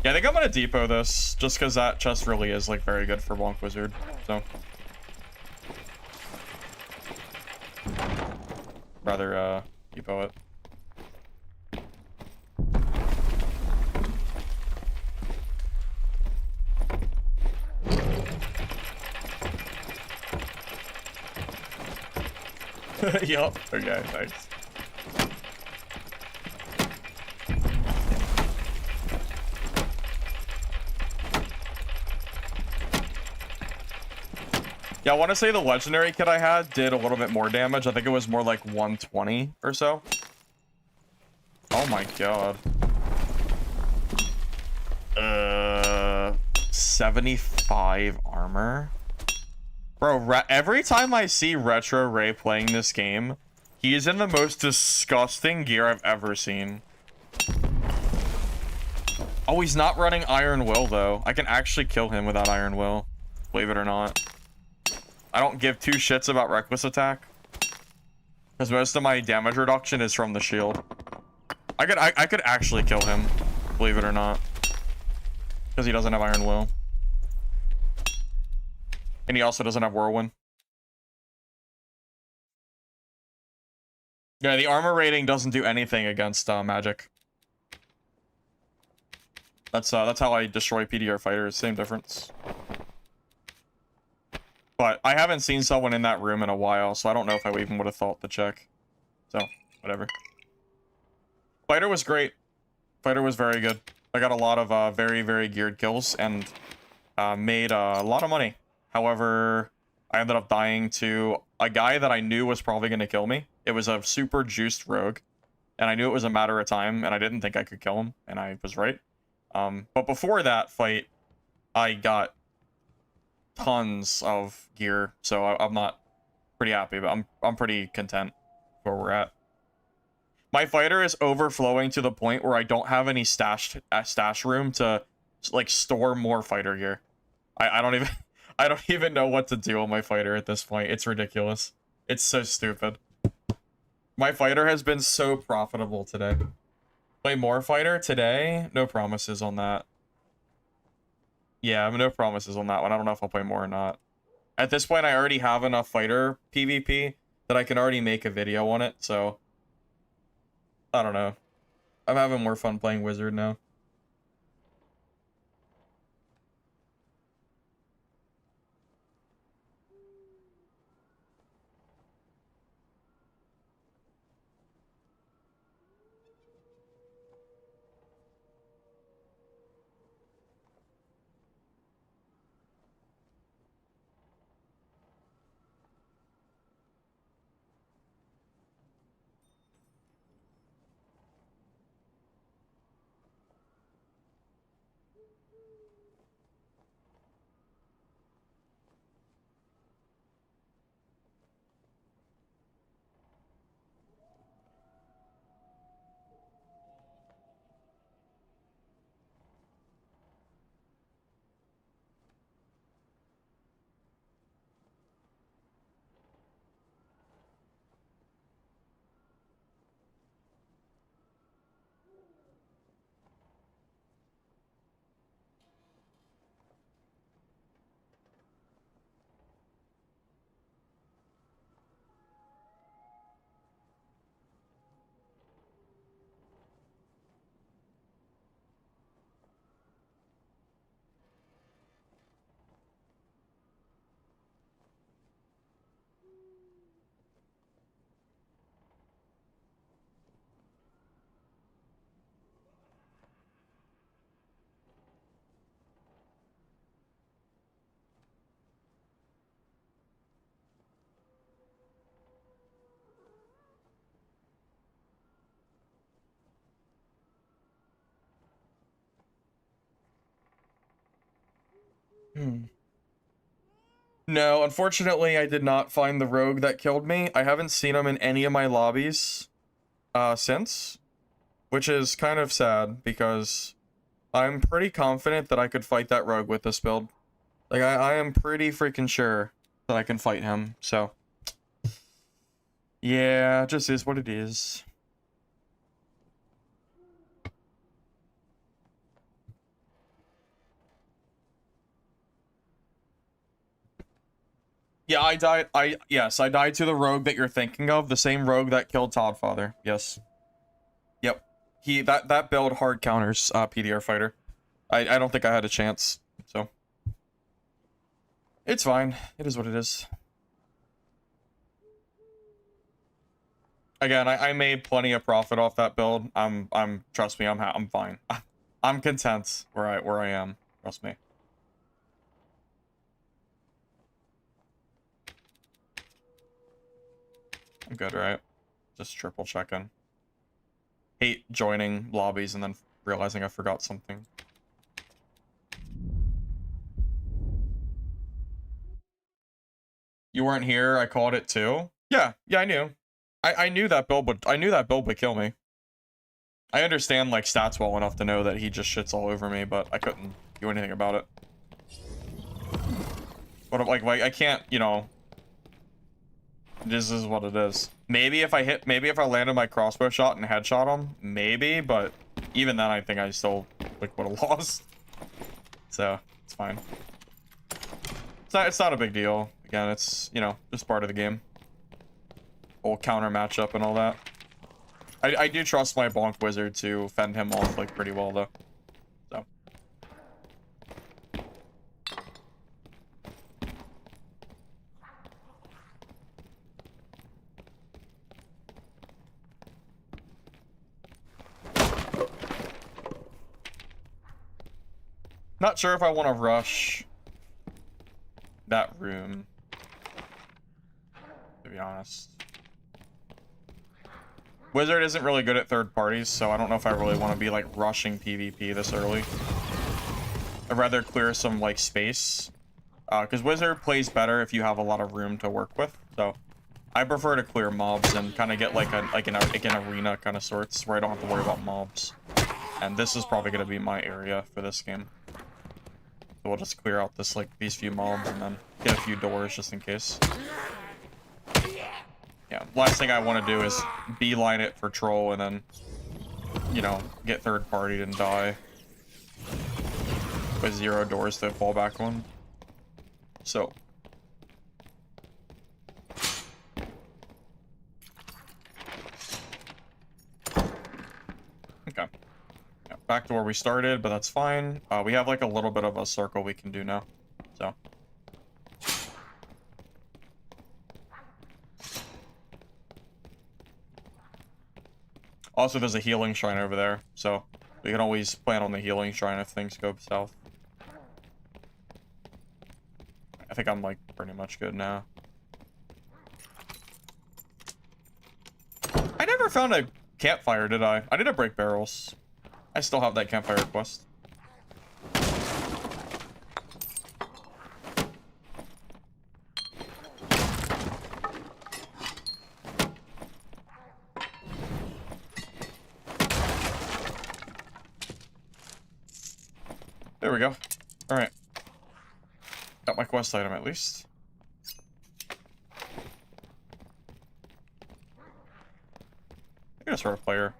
Yeah, I think I'm gonna depot this, just because that chest really is, like, very good for Bonk Wizard, so. Rather, depot it. Yup. Okay, thanks. Yeah, I want to say the legendary kit I had did a little bit more damage. I think it was more like 120 or so. Oh my god. 75 armor. Bro, every time I see Retro Ray playing this game, he is in the most disgusting gear I've ever seen. Oh, he's not running Iron Will, though. I can actually kill him without Iron Will, believe it or not. I don't give two shits about Reckless Attack, because most of my damage reduction is from the shield. I could actually kill him, believe it or not, because he doesn't have Iron Will. And he also doesn't have Whirlwind. Yeah, the armor rating doesn't do anything against magic. That's how I destroy PDR fighters. Same difference. But I haven't seen someone in that room in a while, so I don't know if I even would have thought to check. So, whatever. Fighter was great. Fighter was very good. I got a lot of very, very geared kills and made a lot of money. However, I ended up dying to a guy that I knew was probably going to kill me. It was a super juiced rogue, and I knew it was a matter of time, and I didn't think I could kill him, and I was right. But before that fight, I got tons of gear, so I'm not pretty happy, but I'm pretty content where we're at. My fighter is overflowing to the point where I don't have any stash room to like store more fighter gear. I don't even know what to do on my fighter at this point. It's ridiculous. It's so stupid. My fighter has been so profitable today. Play more fighter today? No promises on that. Yeah, I have no promises on that one. I don't know if I'll play more or not. At this point, I already have enough fighter PvP that I can already make a video on it, so I don't know. I'm having more fun playing Wizard now. No, unfortunately, I did not find the rogue that killed me. I haven't seen him in any of my lobbies since, which is kind of sad because I'm pretty confident that I could fight that rogue with this build. Like, I am pretty freaking sure that I can fight him, so. Yeah, it just is what it is. Yeah, I died. Yes, I died to the rogue that you're thinking of, the same rogue that killed Toddfather. Yes. Yep. That build hard counters PDR fighter. I don't think I had a chance, so it's fine. It is what it is. Again, I made plenty of profit off that build. Trust me, I'm fine. I'm content where I am. Trust me. I'm good, right? Just triple checking. Hate joining lobbies and then realizing I forgot something. You weren't here. I called it too. Yeah, I knew. I knew that build would kill me. I understand like stats well enough to know that he just shits all over me, but I couldn't do anything about it. But like I can't, you know. This is what it is. Maybe if I landed my crossbow shot and headshot him, maybe, but even then I think I still like would have lost. So it's fine. It's not a big deal. Again, it's, you know, just part of the game. Whole counter matchup and all that. I do trust my Bonk wizard to fend him off like pretty well though. So. Not sure if I want to rush that room, to be honest. Wizard isn't really good at third parties, so I don't know if I really want to be like rushing PvP this early. I'd rather clear some like space, because Wizard plays better if you have a lot of room to work with. So I prefer to clear mobs and kind of get like an arena kind of sorts where I don't have to worry about mobs. And this is probably going to be my area for this game. So we'll just clear out this these few mobs and then get a few doors just in case. Yeah, last thing I want to do is beeline it for troll and then, you know, get third partied and die with 0 doors to fall back on. So. Okay. Yeah, back to where we started, but that's fine. We have like a little bit of a circle we can do now. So. Also, there's a healing shrine over there, so we can always plan on the healing shrine if things go south. I think I'm like pretty much good now. I never found a campfire, did I? I didn't break barrels. I still have that campfire quest. There we go. Alright. Got my quest item at least. I guess we're a player.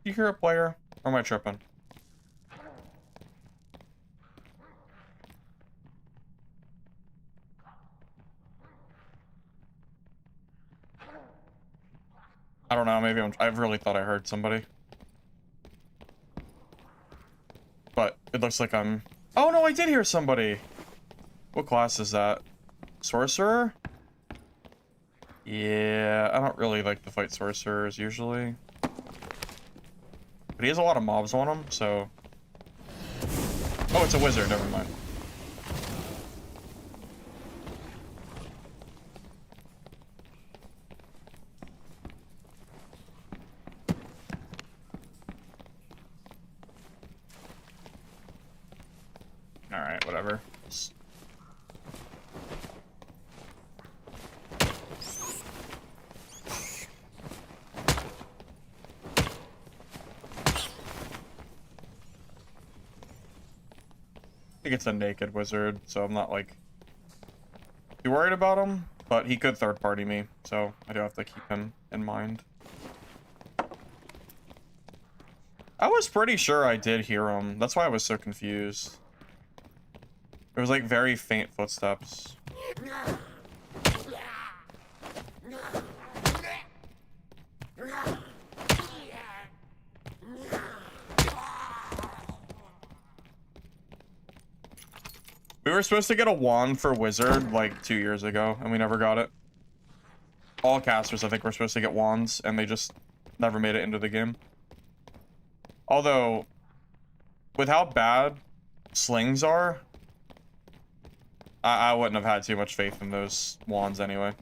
You hear a player? Or am I tripping? I don't know, maybe I really thought I heard somebody. But it looks like I'm... Oh no, I did hear somebody! What class is that? Sorcerer? Yeah, I don't really like to fight sorcerers usually. But he has a lot of mobs on him, so... Oh, it's a wizard, never mind. whatever. I think it's a naked wizard, so I'm not like too worried about him, but he could third party me, so I do have to keep him in mind. I was pretty sure I did hear him. That's why I was so confused. It was like very faint footsteps. We were supposed to get a wand for wizard like 2 years ago, and we never got it. All casters, I think, were supposed to get wands, and they just never made it into the game. Although, with how bad slings are, I wouldn't have had too much faith in those wands anyway.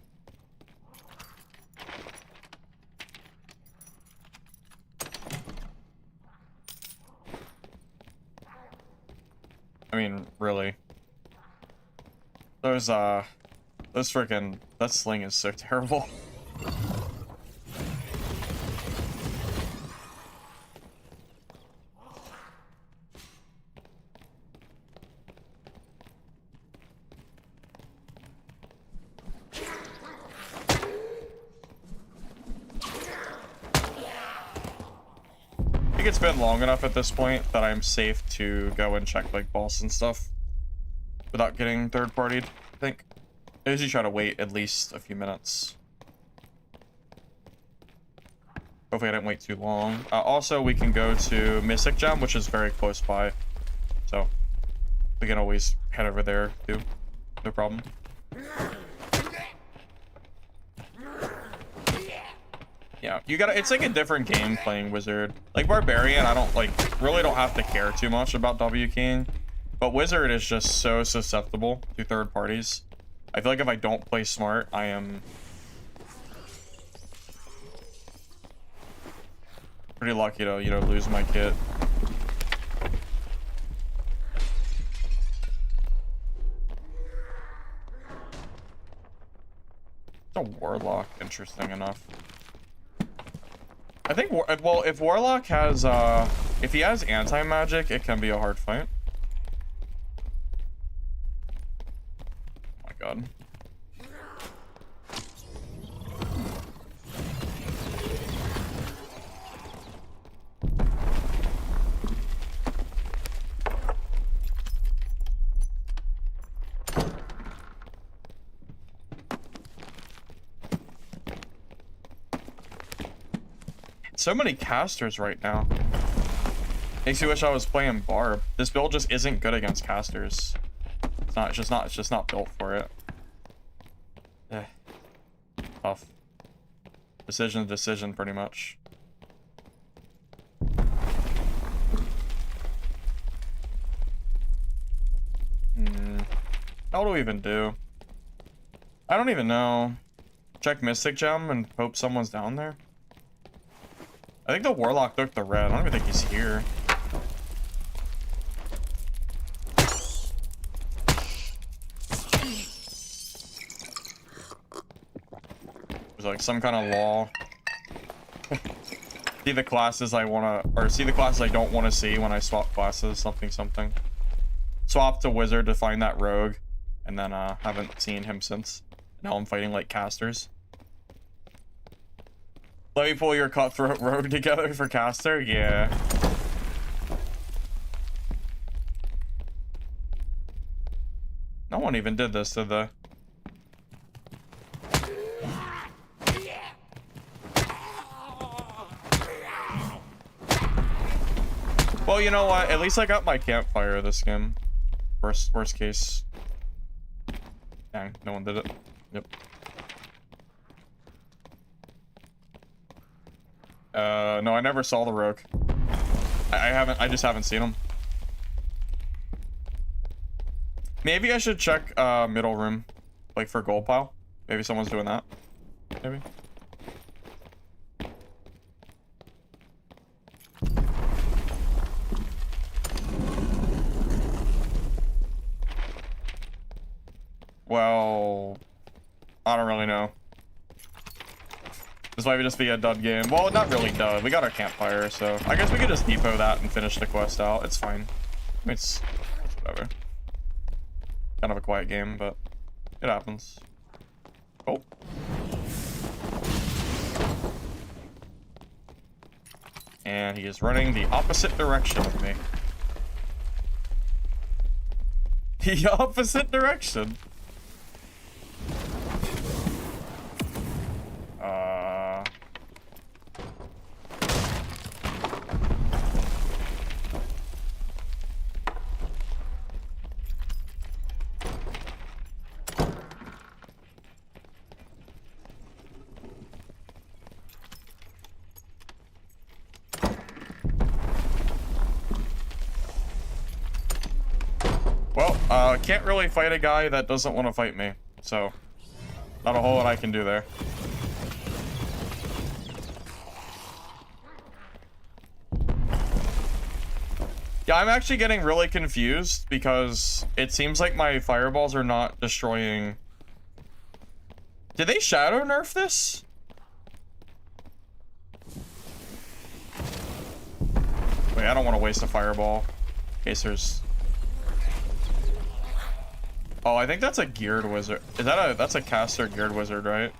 I mean, really. Those freaking, that sling is so terrible. I think it's been long enough at this point that I'm safe to go and check like boss and stuff without getting third partied, I think. I usually try to wait at least a few minutes. Hopefully I didn't wait too long. Also, we can go to Mystic Gem, which is very close by. So, we can always head over there, too. No problem. Yeah, you gotta, it's like a different game playing Wizard. Like Barbarian, I don't, like, really don't have to care too much about W keying. But Wizard is just so susceptible to third parties. I feel like if I don't play smart, I am pretty lucky to, you know, lose my kit. It's a Warlock, interesting enough. I think, well, if Warlock has, if he has anti-magic, it can be a hard fight. Oh my god. So many casters right now. Makes me wish I was playing Barb. This build just isn't good against casters. It's just not built for it. Eh. Tough. Decision to decision, pretty much. How do we even do? I don't even know. Check Mystic Gem and hope someone's down there. I think the Warlock took the red. I don't even think he's here. There's like some kind of law. See the classes I wanna, or see the classes I don't want to see when I swap classes, something. Swap to Wizard to find that rogue, and then haven't seen him since. Now I'm fighting like casters. Let me pull your cutthroat rogue together for caster? Yeah. No one even did this, did they? Well, you know what? At least I got my campfire this game. Worst case. Dang, no one did it. Yep. No, I never saw the rogue. I just haven't seen him. Maybe I should check middle room, like for gold pile. Maybe someone's doing that. Maybe. Well, I don't really know. This might just be a dud game. Well, not really dud. We got our campfire, so I guess we could just depot that and finish the quest out. It's fine. I mean, it's whatever. Kind of a quiet game, but it happens. Oh. And he is running the opposite direction of me. The opposite direction. Well, can't really fight a guy that doesn't want to fight me, so not a whole lot I can do there. Yeah, I'm actually getting really confused because it seems like my fireballs are not destroying. Did they shadow nerf this? Wait, I don't want to waste a fireball in case there's... Oh, I think that's a geared wizard. Is that that's a caster geared wizard, right?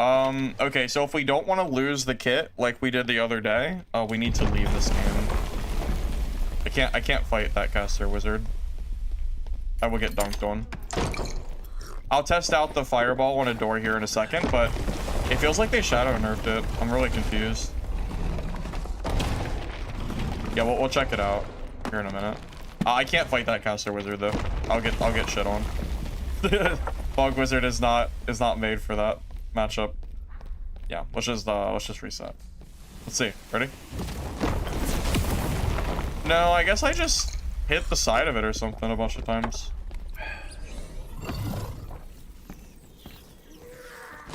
Okay, so if we don't want to lose the kit like we did the other day, we need to leave this game. I can't fight that caster wizard. I will get dunked on. I'll test out the fireball on a door here in a second, but it feels like they shadow nerfed it. I'm really confused. Yeah, we'll check it out here in a minute. I can't fight that caster wizard though. I'll get shit on. Bonk wizard is not made for that matchup. Yeah, let's just reset. Let's see. Ready? No, I guess I just hit the side of it or something a bunch of times.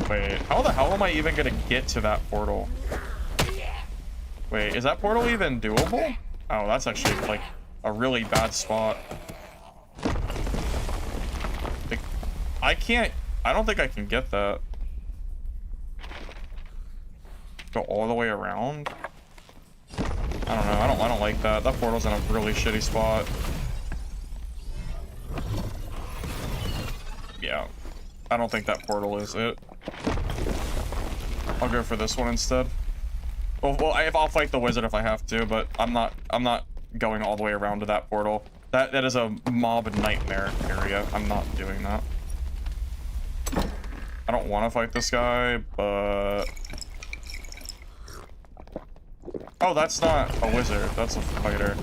Wait, how the hell am I even gonna get to that portal? Wait, is that portal even doable? Oh, that's actually like a really bad spot. Like, I don't think I can get that. Go all the way around? I don't know, I don't like that. That portal's in a really shitty spot. Yeah. I don't think that portal is it. I'll go for this one instead. Well, I'll fight the wizard if I have to, but I'm not going all the way around to that portal. That is a mob nightmare area. I'm not doing that. I don't want to fight this guy, but... Oh, that's not a wizard. That's a fighter.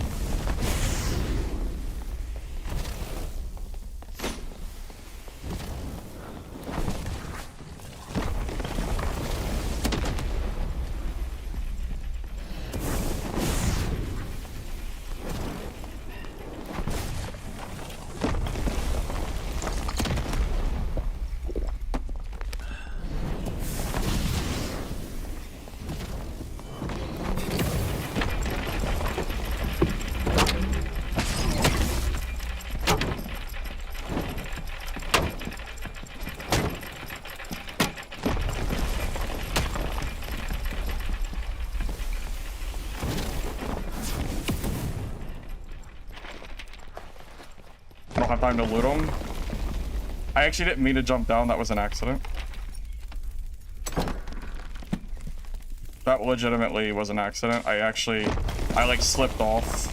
Have time to loot them. I actually didn't mean to jump down. That was an accident. That legitimately was an accident. I like slipped off.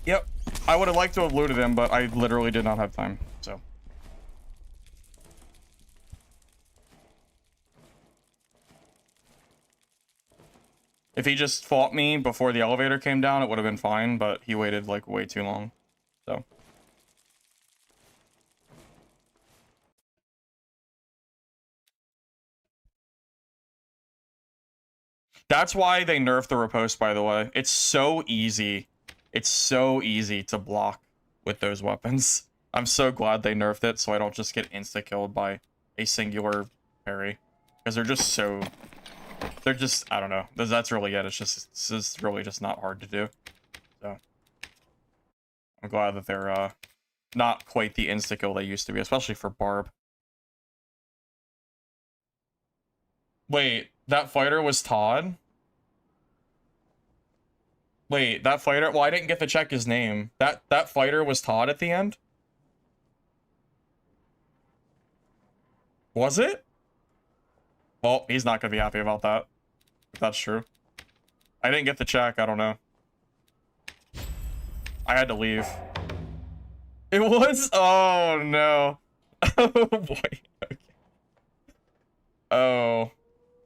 Yep. I would have liked to have looted him, but I literally did not have time, so. If he just fought me before the elevator came down, it would have been fine, but he waited like way too long. So. That's why they nerfed the riposte, by the way. It's so easy. It's so easy to block with those weapons. I'm so glad they nerfed it so I don't just get insta-killed by a singular parry. Because they're just so... They're just... I don't know. That's really it. It's just really just not hard to do. So... I'm glad that they're, not quite the insta-kill they used to be, especially for Barb. Wait, that fighter was Todd? Wait, that fighter... Well, I didn't get to check his name. That fighter was Todd at the end? Was it? Well, he's not gonna be happy about that. If that's true. I didn't get to check, I don't know. I had to leave. It was? Oh, no. Oh, boy. Okay. Oh.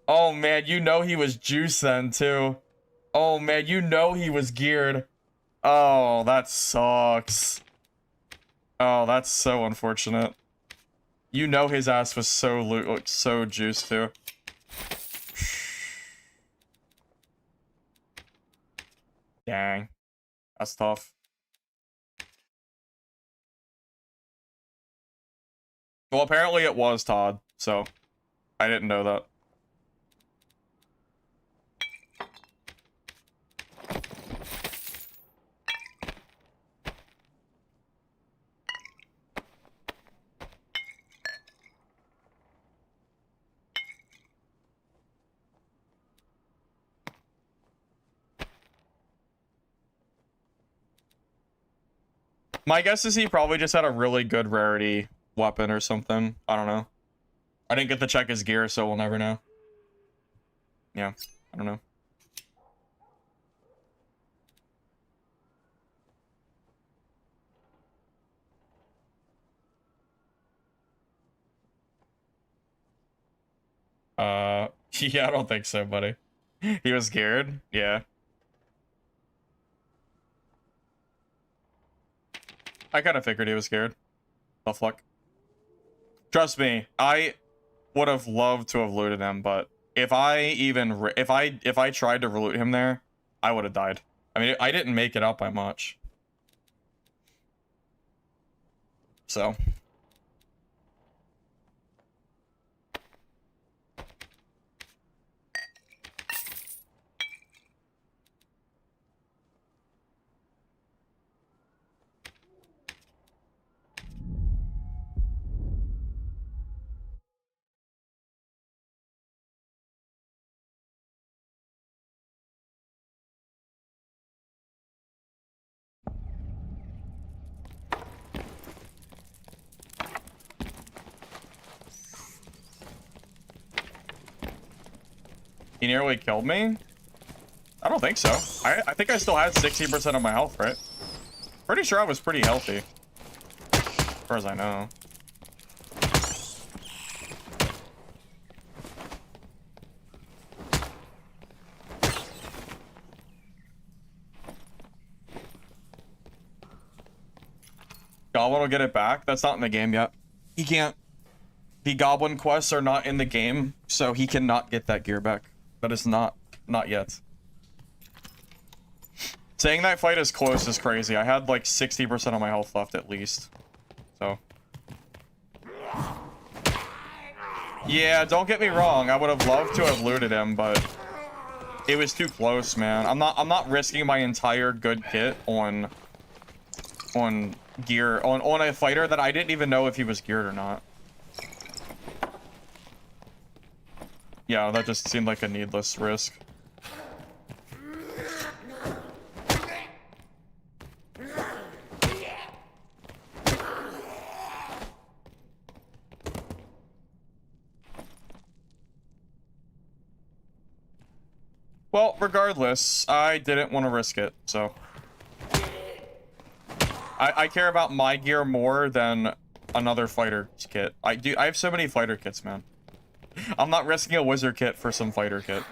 Oh, man, you know he was juiced then, too. Oh, man, you know he was geared. Oh, that sucks. Oh, that's so unfortunate. You know his ass was so juiced, too. Dang. That's tough. Well, apparently it was Todd, so I didn't know that. My guess is he probably just had a really good rarity weapon or something. I don't know. I didn't get to check his gear, so we'll never know. Yeah, I don't know. Yeah, I don't think so, buddy. He was scared? Yeah. I kind of figured he was scared. The fuck? Trust me, I would have loved to have looted him, but if I tried to loot him there, I would have died. I mean, I didn't make it out by much. So. He nearly killed me? I don't think so. I think I still had 60% of my health, right? Pretty sure I was pretty healthy. As far as I know. Goblin will get it back? That's not in the game yet. He can't. The Goblin quests are not in the game, so he cannot get that gear back. That is not yet. Saying that fight is close is crazy. I had like 60% of my health left at least. So. Yeah, don't get me wrong. I would have loved to have looted him, but it was too close, man. I'm not risking my entire good kit on gear on a fighter that I didn't even know if he was geared or not. Yeah, that just seemed like a needless risk. Well, regardless, I didn't want to risk it, so. I care about my gear more than another fighter kit. I have so many fighter kits, man. I'm not risking a wizard kit for some fighter kit.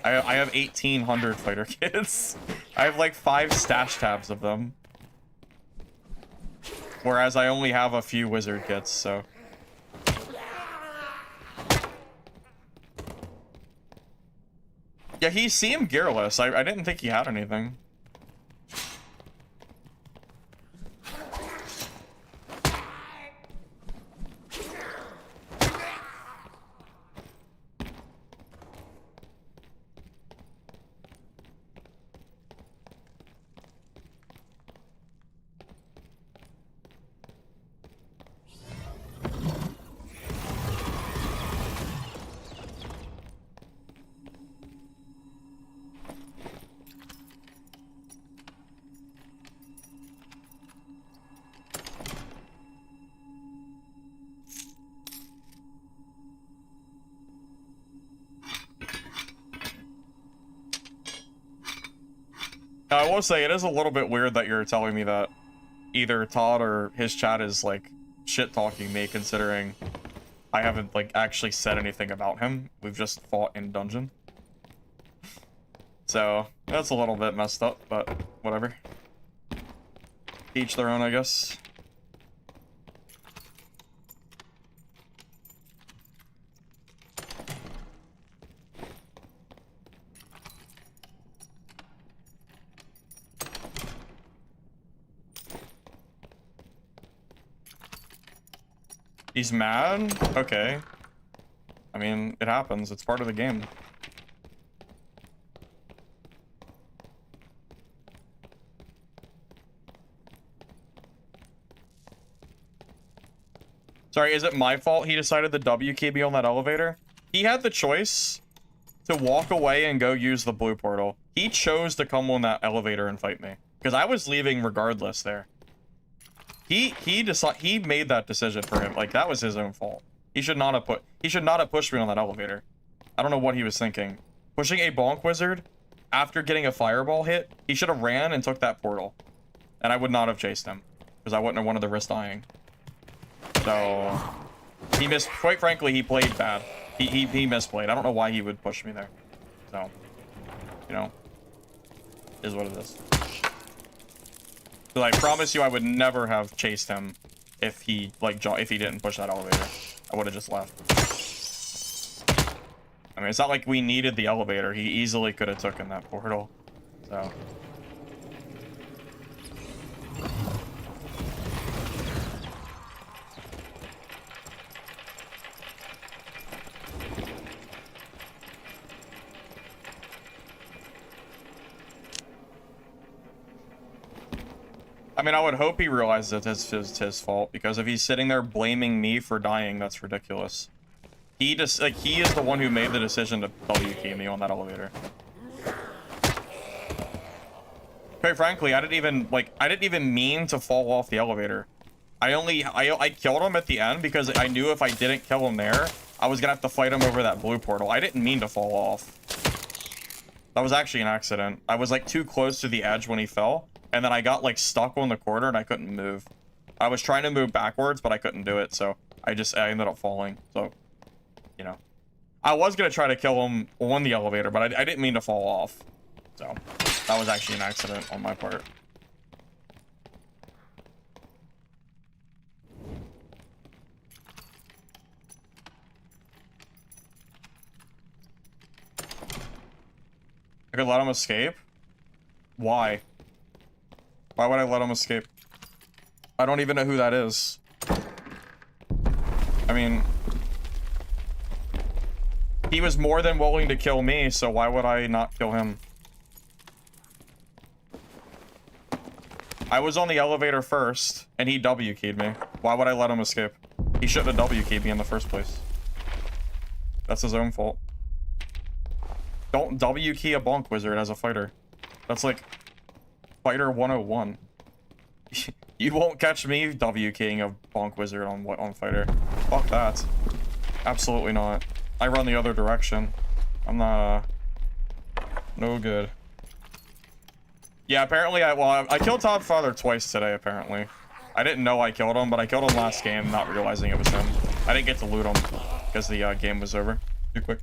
I have 1,800 fighter kits. I have like 5 stash tabs of them. Whereas I only have a few wizard kits, so. Yeah, he seemed gearless. I didn't think he had anything. Now, I will say it is a little bit weird that you're telling me that either Todd or his chat is like shit talking me, considering I haven't like actually said anything about him. We've just fought in dungeon. So that's a little bit messed up, but whatever. Each their own, I guess. He's mad? Okay. I mean, it happens. It's part of the game. Sorry, is it my fault he decided to W key me on that elevator? He had the choice to walk away and go use the blue portal. He chose to come on that elevator and fight me. Because I was leaving regardless there. He made that decision for him. Like, that was his own fault. He should not have pushed me on that elevator. I don't know what he was thinking. Pushing a bonk wizard after getting a fireball hit, he should have ran and took that portal. And I would not have chased him. Because I wouldn't have wanted to risk dying. So he missed, quite frankly, he played bad. He misplayed. I don't know why he would push me there. So, you know, is what it is. But I promise you I would never have chased him if he if he didn't push that elevator. I would have just left. I mean, it's not like we needed the elevator. He easily could have taken that portal. So I mean, I would hope he realizes it's his fault, because if he's sitting there blaming me for dying, that's ridiculous. He just, like, he is the one who made the decision to W key me on that elevator. Quite frankly, I didn't even mean to fall off the elevator. I killed him at the end because I knew if I didn't kill him there, I was gonna have to fight him over that blue portal. I didn't mean to fall off. That was actually an accident. I was like too close to the edge when he fell. And then I got like stuck on the corner and I couldn't move. I was trying to move backwards, but I couldn't do it. So I ended up falling. So, you know, I was going to try to kill him on the elevator, but I didn't mean to fall off. So that was actually an accident on my part. I could let him escape? Why? Why would I let him escape? I don't even know who that is. I mean, he was more than willing to kill me, so why would I not kill him? I was on the elevator first, and he W keyed me. Why would I let him escape? He shouldn't have W keyed me in the first place. That's his own fault. Don't W key a bonk wizard as a fighter. That's like Fighter 101. You won't catch me W keying a bonk wizard on fighter. Fuck that. Absolutely not. I run the other direction. I'm not no good. Yeah, apparently I killed Todd Father twice today, apparently. I didn't know I killed him, but I killed him last game, not realizing it was him. I didn't get to loot him because the game was over too quick.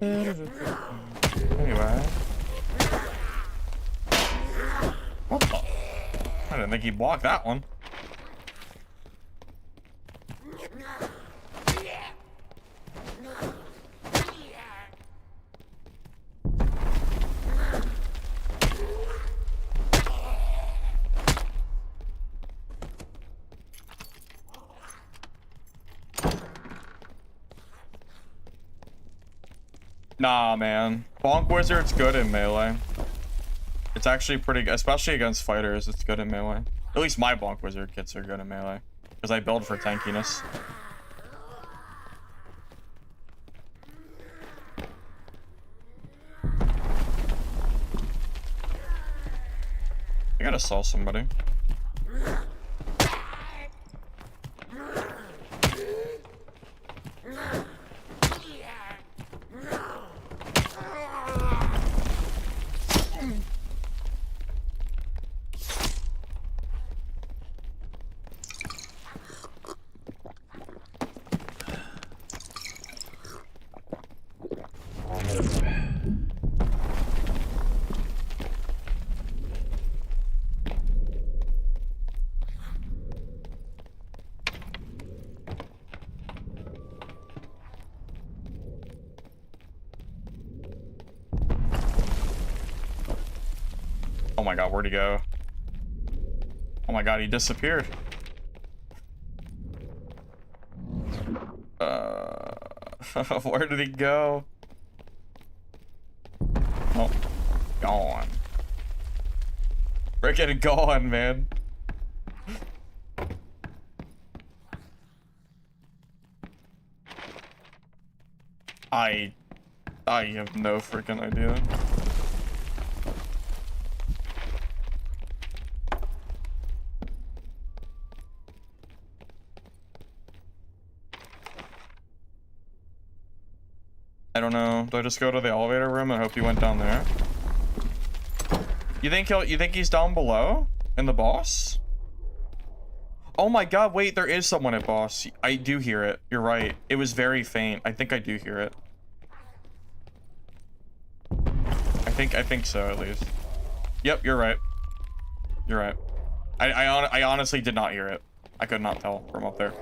Anyway. What the? I didn't think he blocked that one. Nah, man. Bonk Wizard's good in melee. It's actually pretty good, especially against fighters. It's good in melee. At least my Bonk Wizard kits are good in melee. Because I build for tankiness. I gotta saw somebody. Oh my god, where'd he go? Oh my god, he disappeared. Where did he go? Oh, gone. Freaking gone, man. I have no freaking idea. I don't know. Do I just go to the elevator room and hope he went down there? You think he's down below? In the boss? Oh my god, wait, there is someone at boss. I do hear it. You're right. It was very faint. I think I do hear it. I think so, at least. Yep, you're right. You're right. I honestly did not hear it. I could not tell from up there.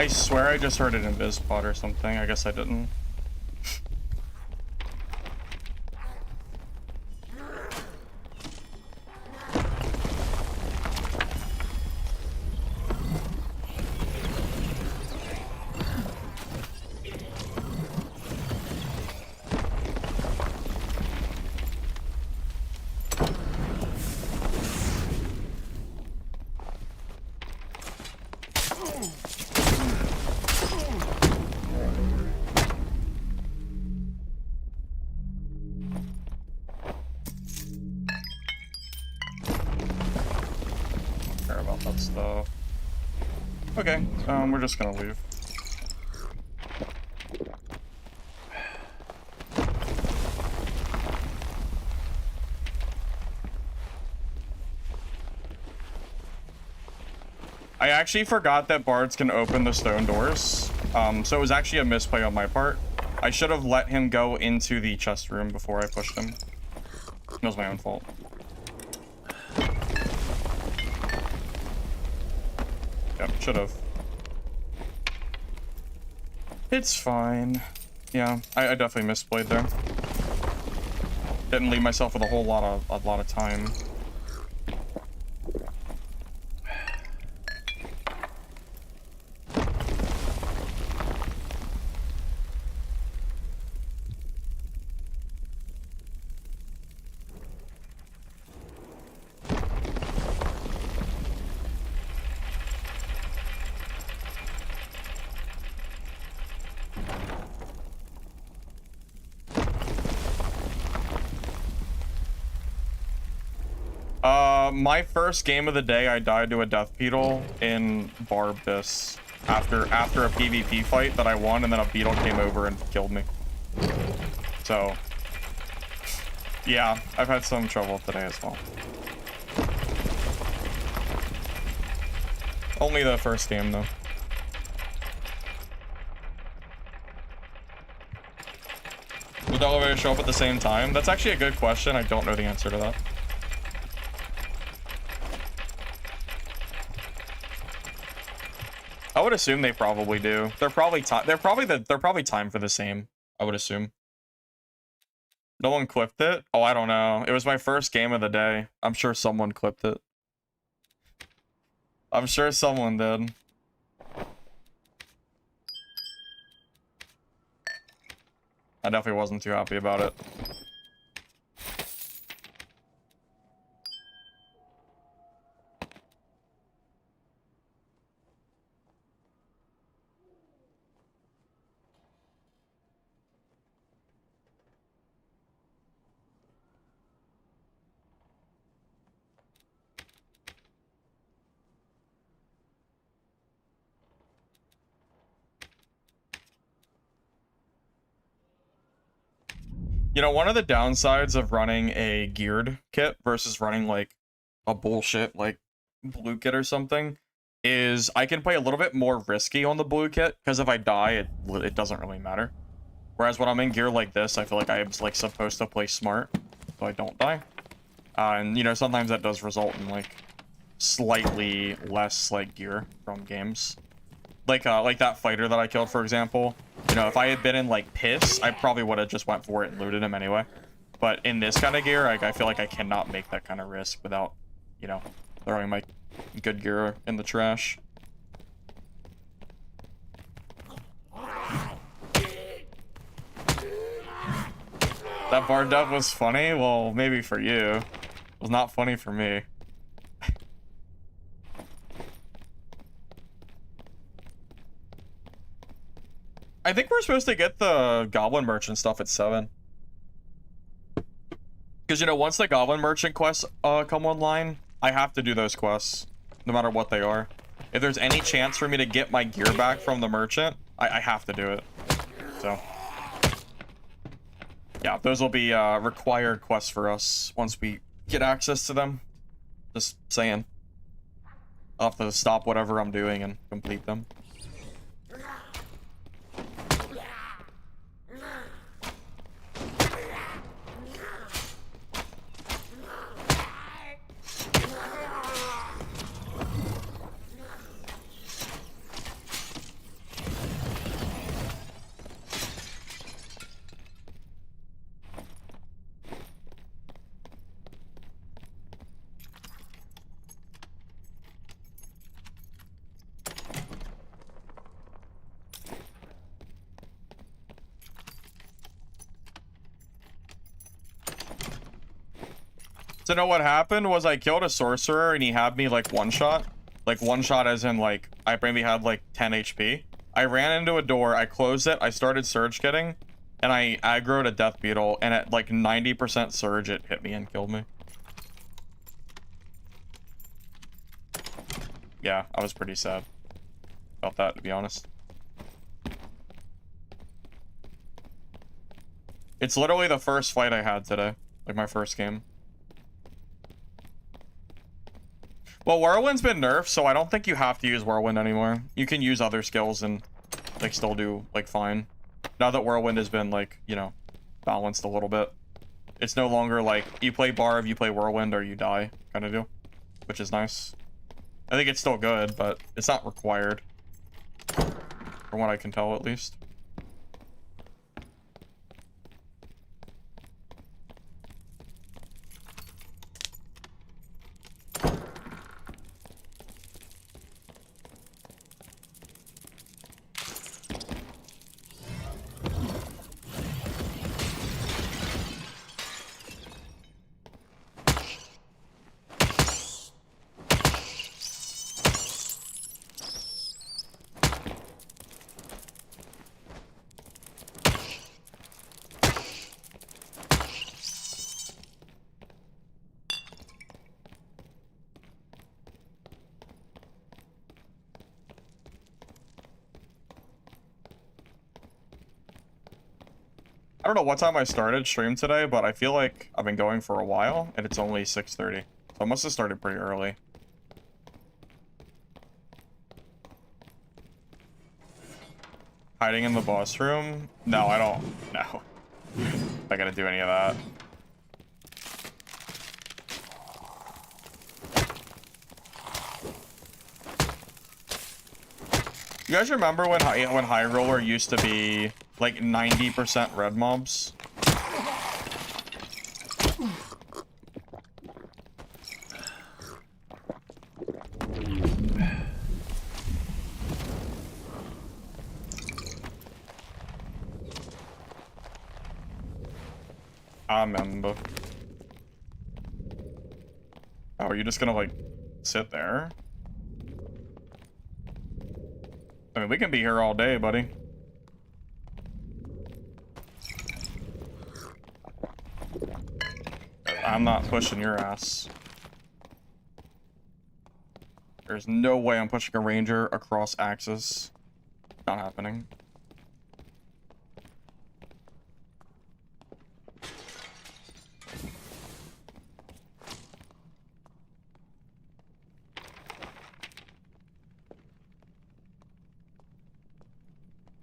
I swear I just heard an invis pod or something. I guess I didn't. Stuff. Okay, we're just gonna leave. I actually forgot that bards can open the stone doors, so it was actually a misplay on my part. I should have let him go into the chest room before I pushed him. It was my own fault. Yep, should have. It's fine. Yeah, I definitely misplayed there. Didn't leave myself with a lot of time. my first game of the day, I died to a death beetle in Barb this after a PvP fight that I won, and then a beetle came over and killed me. So, yeah, I've had some trouble today as well. Only the first game, though. Would the elevator show up at the same time? That's actually a good question. I don't know the answer to that. I would assume they probably do. They're probably timed for the same, I would assume. No one clipped it? Oh, I don't know. It was my first game of the day. I'm sure someone clipped it. I'm sure someone did. I definitely wasn't too happy about it. You know, one of the downsides of running a geared kit versus running like a bullshit like blue kit or something is I can play a little bit more risky on the blue kit, because if I die, it doesn't really matter. Whereas when I'm in gear like this, I feel like I'm like supposed to play smart so I don't die. And you know, sometimes that does result in like slightly less like gear from games. Like that fighter that I killed, for example. You know, if I had been in like piss, I probably would have just went for it and looted him anyway. But in this kind of gear, I feel like I cannot make that kind of risk without, you know, throwing my good gear in the trash. That Barb death was funny? Well, maybe for you. It was not funny for me. I think we're supposed to get the Goblin Merchant stuff at 7. Because, you know, once the Goblin Merchant quests come online, I have to do those quests, no matter what they are. If there's any chance for me to get my gear back from the merchant, I have to do it. So, yeah, those will be required quests for us once we get access to them. Just saying. I'll have to stop whatever I'm doing and complete them. So know what happened was I killed a sorcerer and he had me like one shot. Like one shot as in like I maybe had like 10 HP. I ran into a door, I closed it, I started surge kitting, and I aggroed a death beetle, and at like 90% surge it hit me and killed me. Yeah, I was pretty sad about that, to be honest. It's literally the first fight I had today, like my first game. Well, Whirlwind's been nerfed, so I don't think you have to use Whirlwind anymore. You can use other skills and like still do like fine. Now that Whirlwind has been like, you know, balanced a little bit. It's no longer like you play Barb, you play Whirlwind, or you die kind of deal, which is nice. I think it's still good, but it's not required, from what I can tell at least. don't know what time I started stream today, but I feel like I've been going for a while, and it's only 6:30. So I must have started pretty early. Hiding in the boss room? No, I don't. No. I gotta do any of that. You guys remember when High Roller used to be like 90% red mobs? I remember. Oh, are you just gonna like sit there? I mean, we can be here all day, buddy. I'm not pushing your ass. There's no way I'm pushing a ranger across axis. Not happening.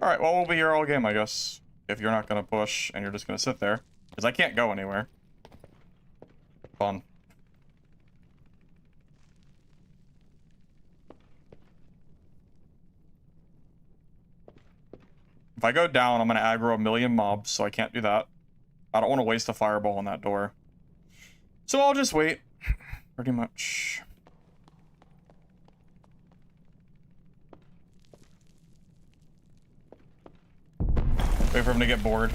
Alright, well, we'll be here all game, I guess. If you're not gonna push and you're just gonna sit there. Because I can't go anywhere. Fun. If I go down, I'm gonna aggro a million mobs, so I can't do that. I don't want to waste a fireball on that door. So I'll just wait. Pretty much. Wait for him to get bored.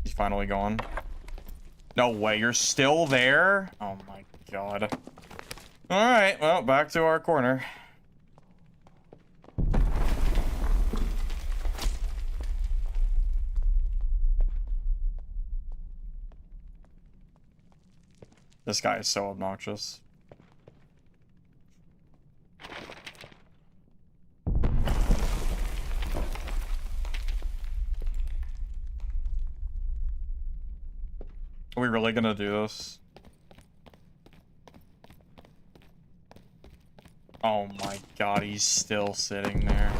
He's finally gone. No way, you're still there? Oh my god. Alright, well, back to our corner. This guy is so obnoxious. Are we really gonna do this? Oh my god, he's still sitting there.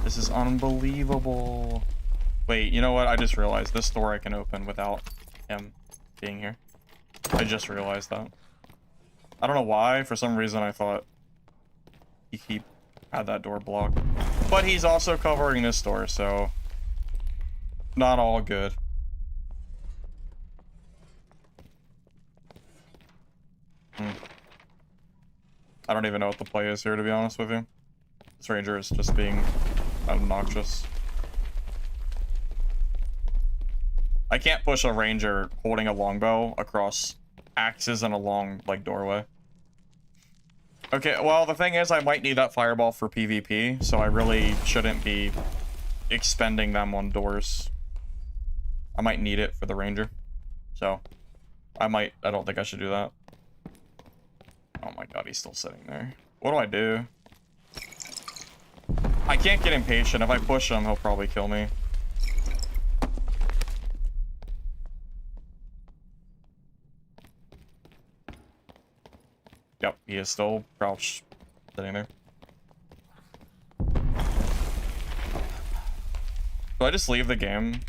This is unbelievable. Wait, you know what? I just realized this door I can open without him being here. I just realized that. I don't know why. For some reason, I thought he had that door blocked. But he's also covering this door, so not all good. I don't even know what the play is here, to be honest with you. This ranger is just being obnoxious. I can't push a ranger holding a longbow across axes and a long, like, doorway. Okay, well, the thing is, I might need that fireball for PvP, so I really shouldn't be expending them on doors. I might need it for the ranger. So, I don't think I should do that. Oh my god, he's still sitting there. What do I do? I can't get impatient. If I push him, he'll probably kill me. Yep, he is still crouched, sitting there. Do I just leave the game?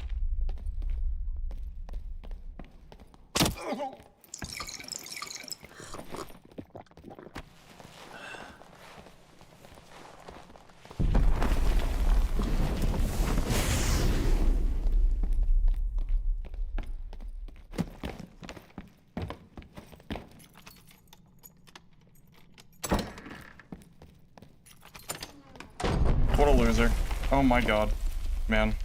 What a loser. Oh my god. Man.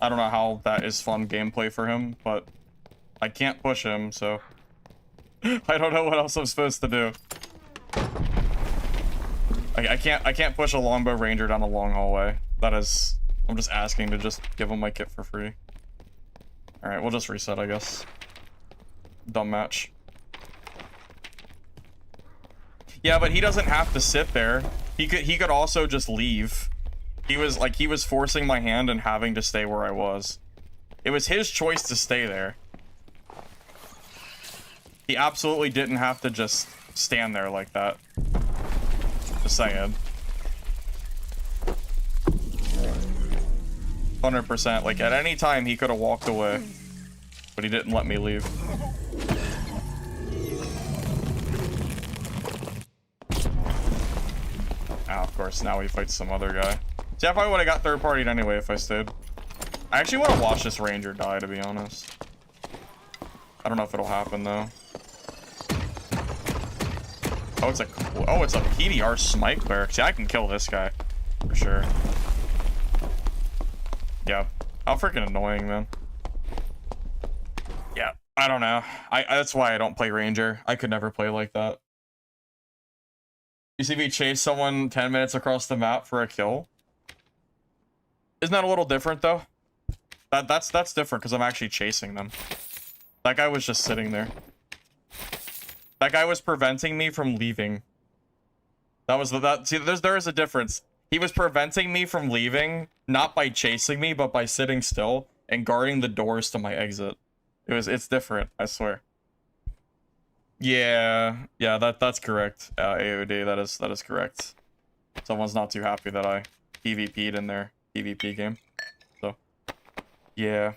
I don't know how that is fun gameplay for him, but I can't push him, so I don't know what else I'm supposed to do. I can't push a longbow ranger down a long hallway. That is, I'm just asking to just give him my kit for free. Alright, we'll just reset, I guess. Dumb match. Yeah, but he doesn't have to sit there. He could also just leave. He was forcing my hand and having to stay where I was. It was his choice to stay there. He absolutely didn't have to just stand there like that. Just saying. 100%. Like, at any time, he could have walked away. But he didn't let me leave. Ah, of course, now he fights some other guy. See, I probably would have got third-partied anyway if I stayed. I actually want to watch this ranger die, to be honest. I don't know if it'll happen, though. Oh, it's a PDR smite cleric. See, I can kill this guy for sure. Yeah, how freaking annoying, man. Yeah, I don't know. That's why I don't play ranger. I could never play like that. You see me chase someone 10 minutes across the map for a kill? Isn't that a little different though? That's different because I'm actually chasing them. That guy was just sitting there. That guy was preventing me from leaving. See, there is a difference. He was preventing me from leaving, not by chasing me, but by sitting still and guarding the doors to my exit. It's different, I swear. Yeah, that's correct. AOD, that is correct. Someone's not too happy that I PvP'd in their PvP game. So, yeah.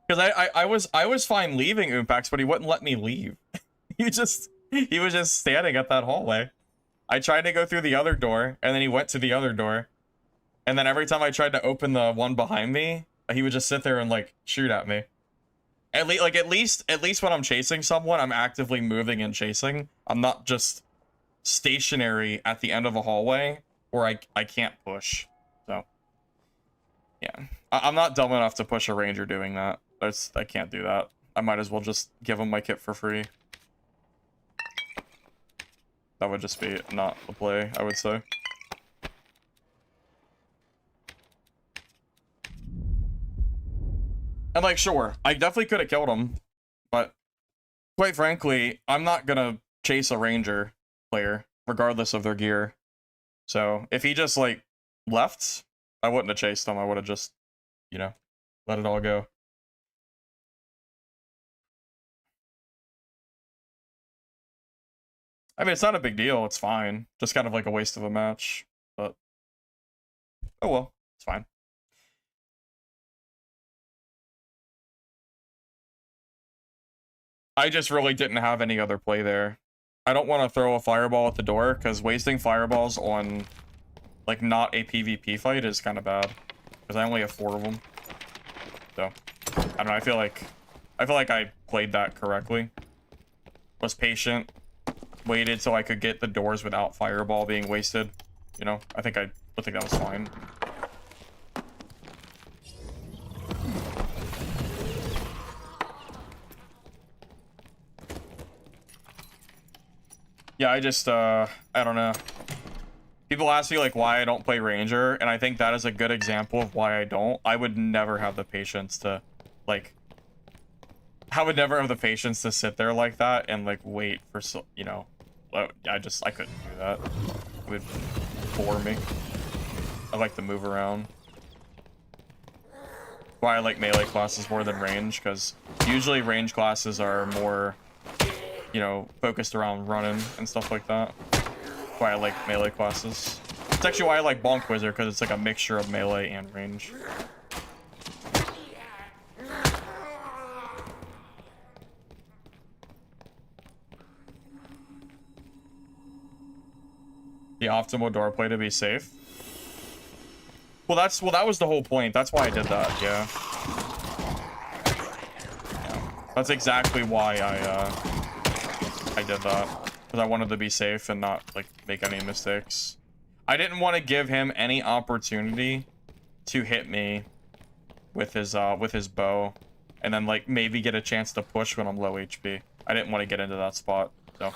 Because I was fine leaving Oompax, but he wouldn't let me leave. He was just standing at that hallway. I tried to go through the other door, and then he went to the other door. And then every time I tried to open the one behind me, he would just sit there and like shoot at me. At least when I'm chasing someone, I'm actively moving and chasing. I'm not just stationary at the end of a hallway where I can't push. So yeah, I'm not dumb enough to push a ranger doing that. I can't do that. I might as well just give him my kit for free. That would just be not the play, I would say. And like, sure, I definitely could have killed him, but quite frankly, I'm not gonna chase a ranger player, regardless of their gear. So if he just like left, I wouldn't have chased him. I would have just, you know, let it all go. I mean, it's not a big deal. It's fine. Just kind of like a waste of a match, but oh well, it's fine. I just really didn't have any other play there. I don't want to throw a fireball at the door because wasting fireballs on like not a PvP fight is kind of bad because I only have 4 of them. So I don't know. I feel like I played that correctly. Was patient, waited so I could get the doors without fireball being wasted. You know, I think that was fine. Yeah, I don't know. People ask me, like, why I don't play Ranger, and I think that is a good example of why I don't. I would never have the patience to, like... I would never have the patience to sit there like that and, like, wait for, you know... I couldn't do that. It would bore me. I like to move around. Why I like melee classes more than range, because usually range classes are more... you know, focused around running and stuff like that. Why I like melee classes. It's actually why I like Bonk Wizard, because it's like a mixture of melee and range. The optimal door play to be safe. Well, that was the whole point. That's why I did that. Yeah. That's exactly why I did that, because I wanted to be safe and not like make any mistakes. I didn't want to give him any opportunity to hit me with his bow, and then like maybe get a chance to push when I'm low HP. I didn't want to get into that spot, so.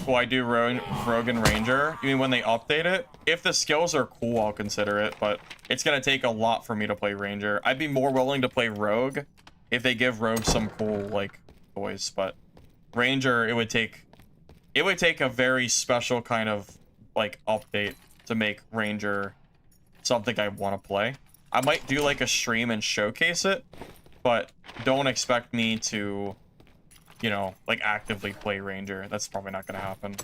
Will I do Rogue and Ranger? You mean when they update it? If the skills are cool, I'll consider it, but it's gonna take a lot for me to play Ranger. I'd be more willing to play Rogue if they give rogue some cool like toys, but ranger, it would take a very special kind of like update to make ranger something I want to play. I might do like a stream and showcase it, but don't expect me to, you know, like actively play ranger. That's probably not gonna happen.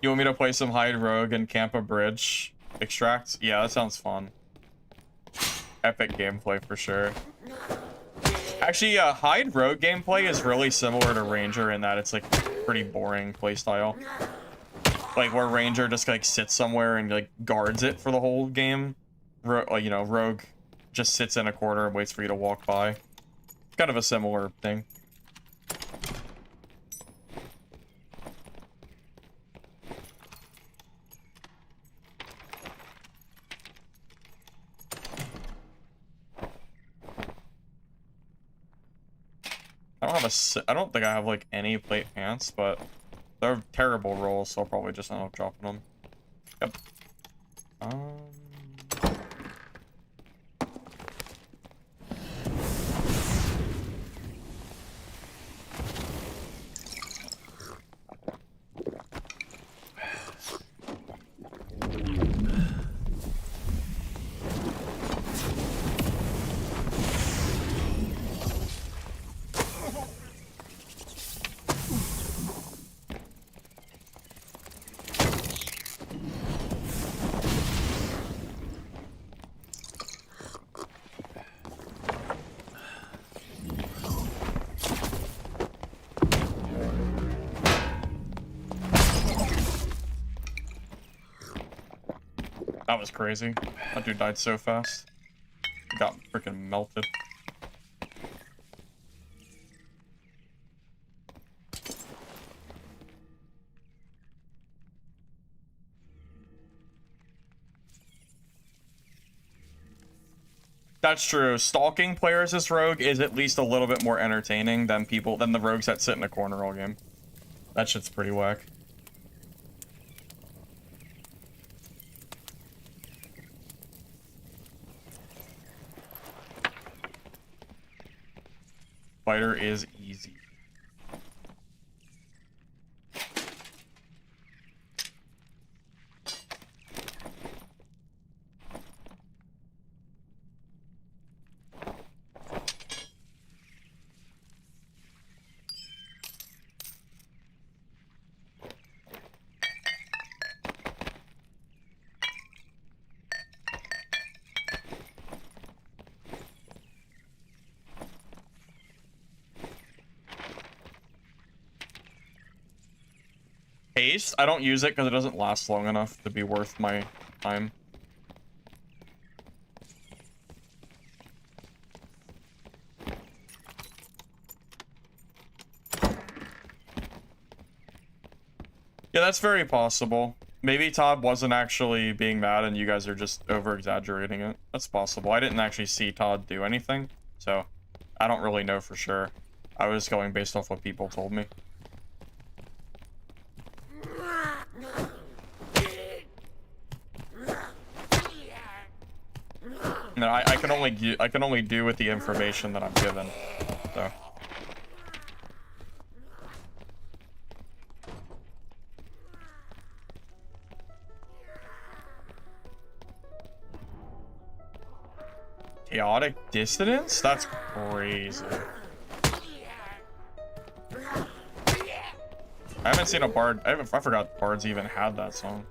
You want me to play some Hide Rogue and camp a bridge? Extract? Yeah, that sounds fun. Epic gameplay for sure. Actually, Hide Rogue gameplay is really similar to Ranger in that it's like pretty boring playstyle. Like where Ranger just like sits somewhere and like guards it for the whole game. You know, Rogue just sits in a corner and waits for you to walk by. Kind of a similar thing. I don't think I have like any plate pants, but they're terrible rolls, so I'll probably just end up dropping them. Yep. That was crazy. That dude died so fast. He got freaking melted. That's true. Stalking players as rogue is at least a little bit more entertaining than the rogues that sit in a corner all game. That shit's pretty whack. Fighter is easy. Haste? I don't use it because it doesn't last long enough to be worth my time. Yeah, that's very possible. Maybe Todd wasn't actually being mad and you guys are just over-exaggerating it. That's possible. I didn't actually see Todd do anything, so I don't really know for sure. I was going based off what people told me. No, I can only do with the information that I'm given. So. Chaotic dissonance? That's crazy. I haven't seen a bard. I forgot bards even had that song.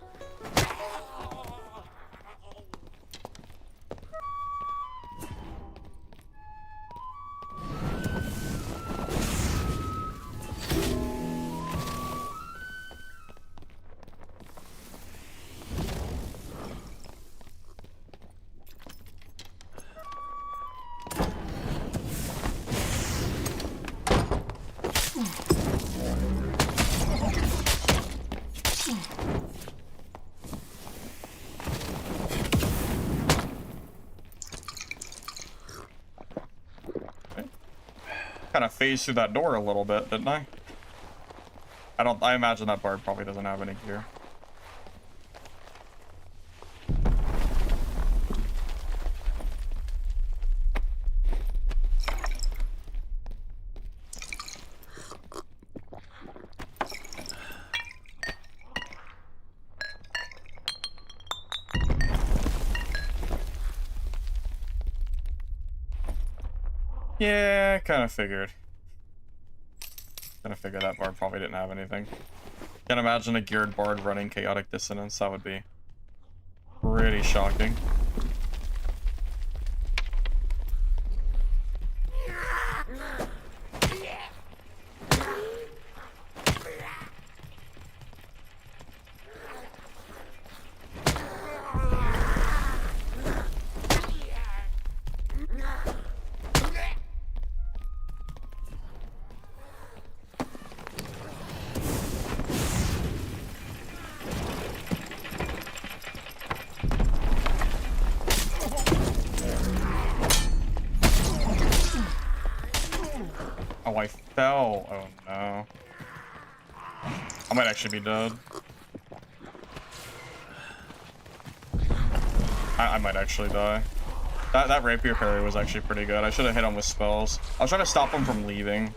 Kind of phased through that door a little bit, didn't I? I imagine that Barb probably doesn't have any gear. Yeah, kind of figured. Kind of figured that Barb probably didn't have anything. Can't imagine a geared Bard running Chaotic Dissonance. That would be pretty shocking. Oh, I fell. Oh, no. I might actually be dead. I might actually die. That rapier parry was actually pretty good. I should have hit him with spells. I was trying to stop him from leaving.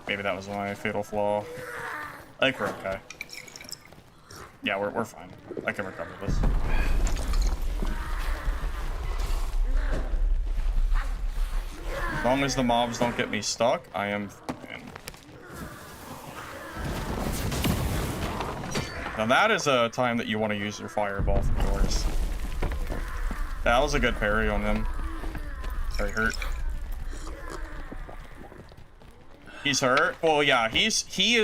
Maybe that was my fatal flaw. I think we're okay. Yeah, we're fine. I can recover this. As long as the mobs don't get me stuck, I am fine. Now that is a time that you want to use your fireball for yours. That was a good parry on him. Very hurt. He's hurt? Well, yeah,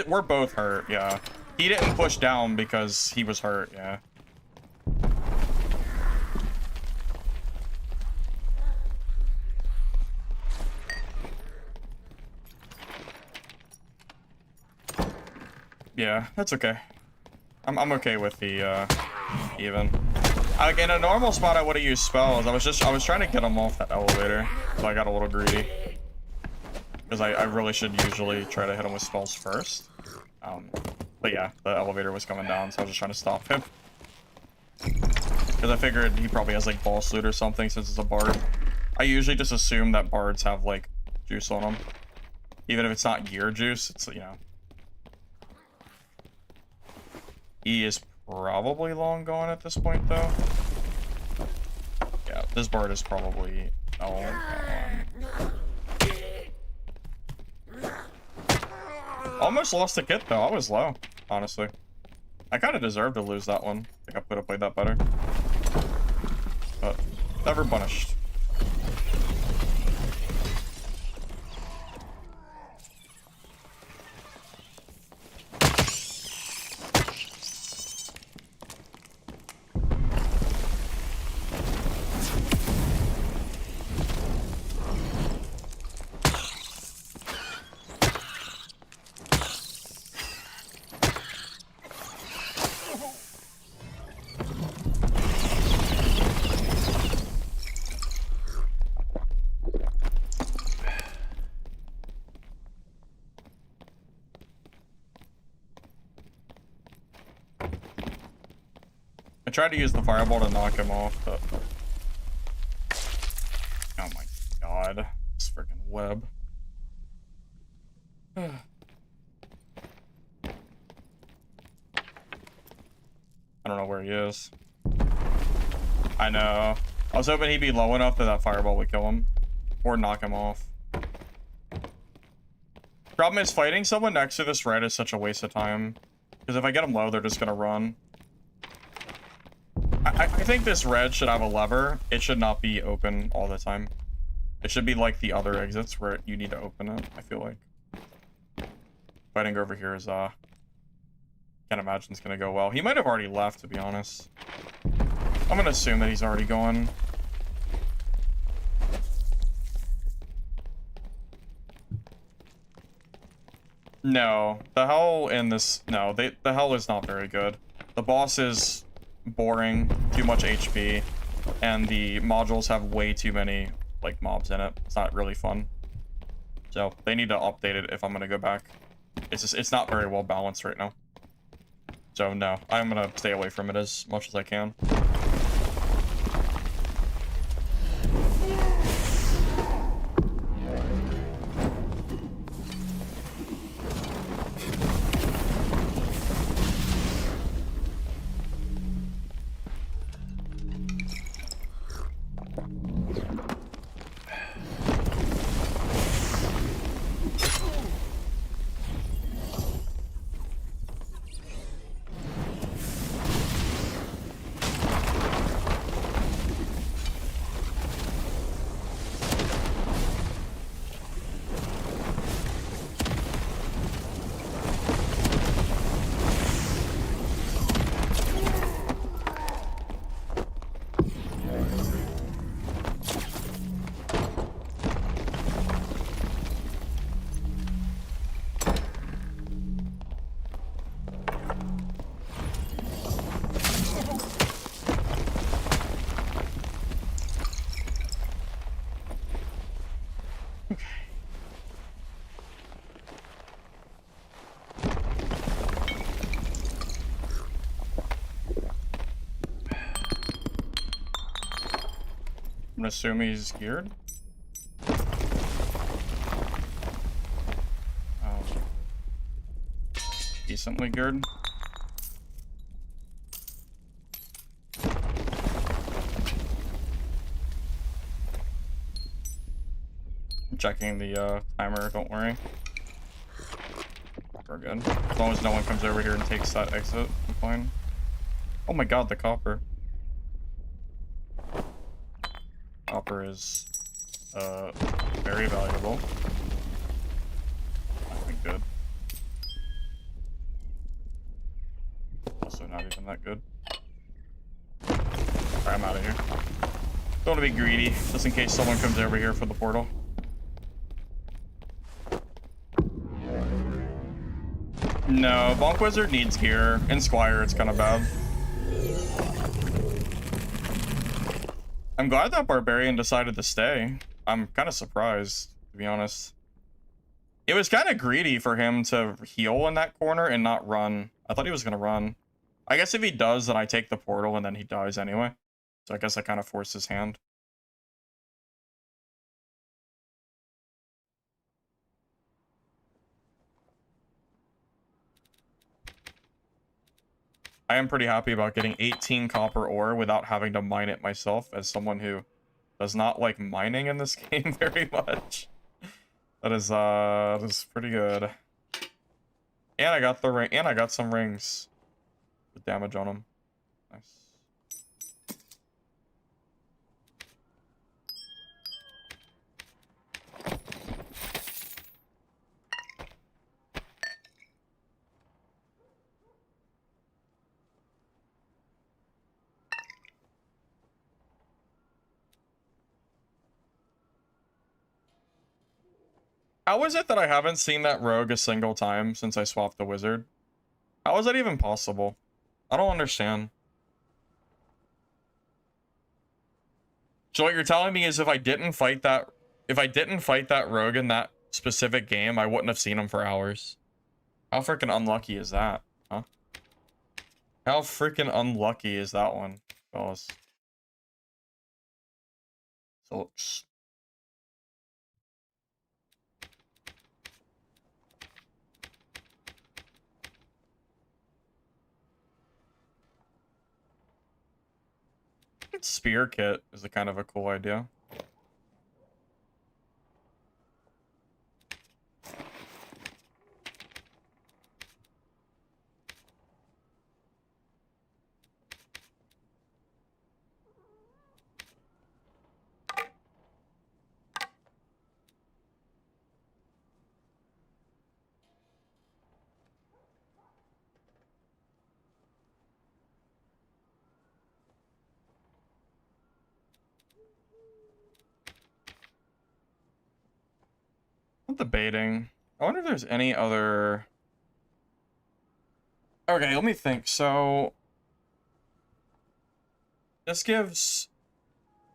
we're both hurt, yeah. He didn't push down because he was hurt, yeah. Yeah, that's okay. I'm okay with the even. Like in a normal spot I would have used spells. I was trying to get him off that elevator, so I got a little greedy. Because I really should usually try to hit him with spells first. But yeah, the elevator was coming down, so I was just trying to stop him. Because I figured he probably has like boss loot or something since it's a bard. I usually just assume that bards have like juice on them. Even if it's not gear juice, it's, you know. E is probably long gone at this point though. Yeah, this bard is probably long gone. Almost lost a kit though. I was low, honestly. I kind of deserved to lose that one. I think I could have played that better. But never punished. I tried to use the fireball to knock him off, but... Oh my god. This freaking web. I don't know where he is. I know. I was hoping he'd be low enough that that fireball would kill him. Or knock him off. Problem is, fighting someone next to this red is such a waste of time. Because if I get them low, they're just gonna run. I think this red should have a lever. It should not be open all the time. It should be like the other exits where you need to open it, I feel like. Fighting over here is, can't imagine it's gonna go well. He might have already left, to be honest. I'm gonna assume that he's already gone. No, the hell in this... No, the hell is not very good. The boss is boring, too much HP, and the modules have way too many, like, mobs in it. It's not really fun. So, they need to update it if I'm gonna go back. it's not very well balanced right now. So no, I'm gonna stay away from it as much as I can. I'm gonna assume he's geared. Decently geared. I'm checking the timer, don't worry. We're good. As long as no one comes over here and takes that exit, I'm fine. Oh my god, the copper. Copper is very valuable. I think good. Also not even that good. Alright, I'm out of here. Don't want to be greedy, just in case someone comes over here for the portal. No, Bonk Wizard needs gear. In Squire, it's kind of bad. I'm glad that Barbarian decided to stay. I'm kind of surprised, to be honest. It was kind of greedy for him to heal in that corner and not run. I thought he was going to run. I guess if he does, then I take the portal and then he dies anyway. So I guess I kind of forced his hand. I am pretty happy about getting 18 copper ore without having to mine it myself, as someone who does not like mining in this game very much. That is pretty good. And I got the ring, and I got some rings with damage on them. Nice. How is it that I haven't seen that rogue a single time since I swapped the wizard? How is that even possible? I don't understand. So what you're telling me is if I didn't fight that rogue in that specific game, I wouldn't have seen him for hours. How freaking unlucky is that, huh? How freaking unlucky is that one, fellas? So spear kit is a kind of a cool idea. I'm debating. I wonder if there's any other... Okay, let me think. So... this gives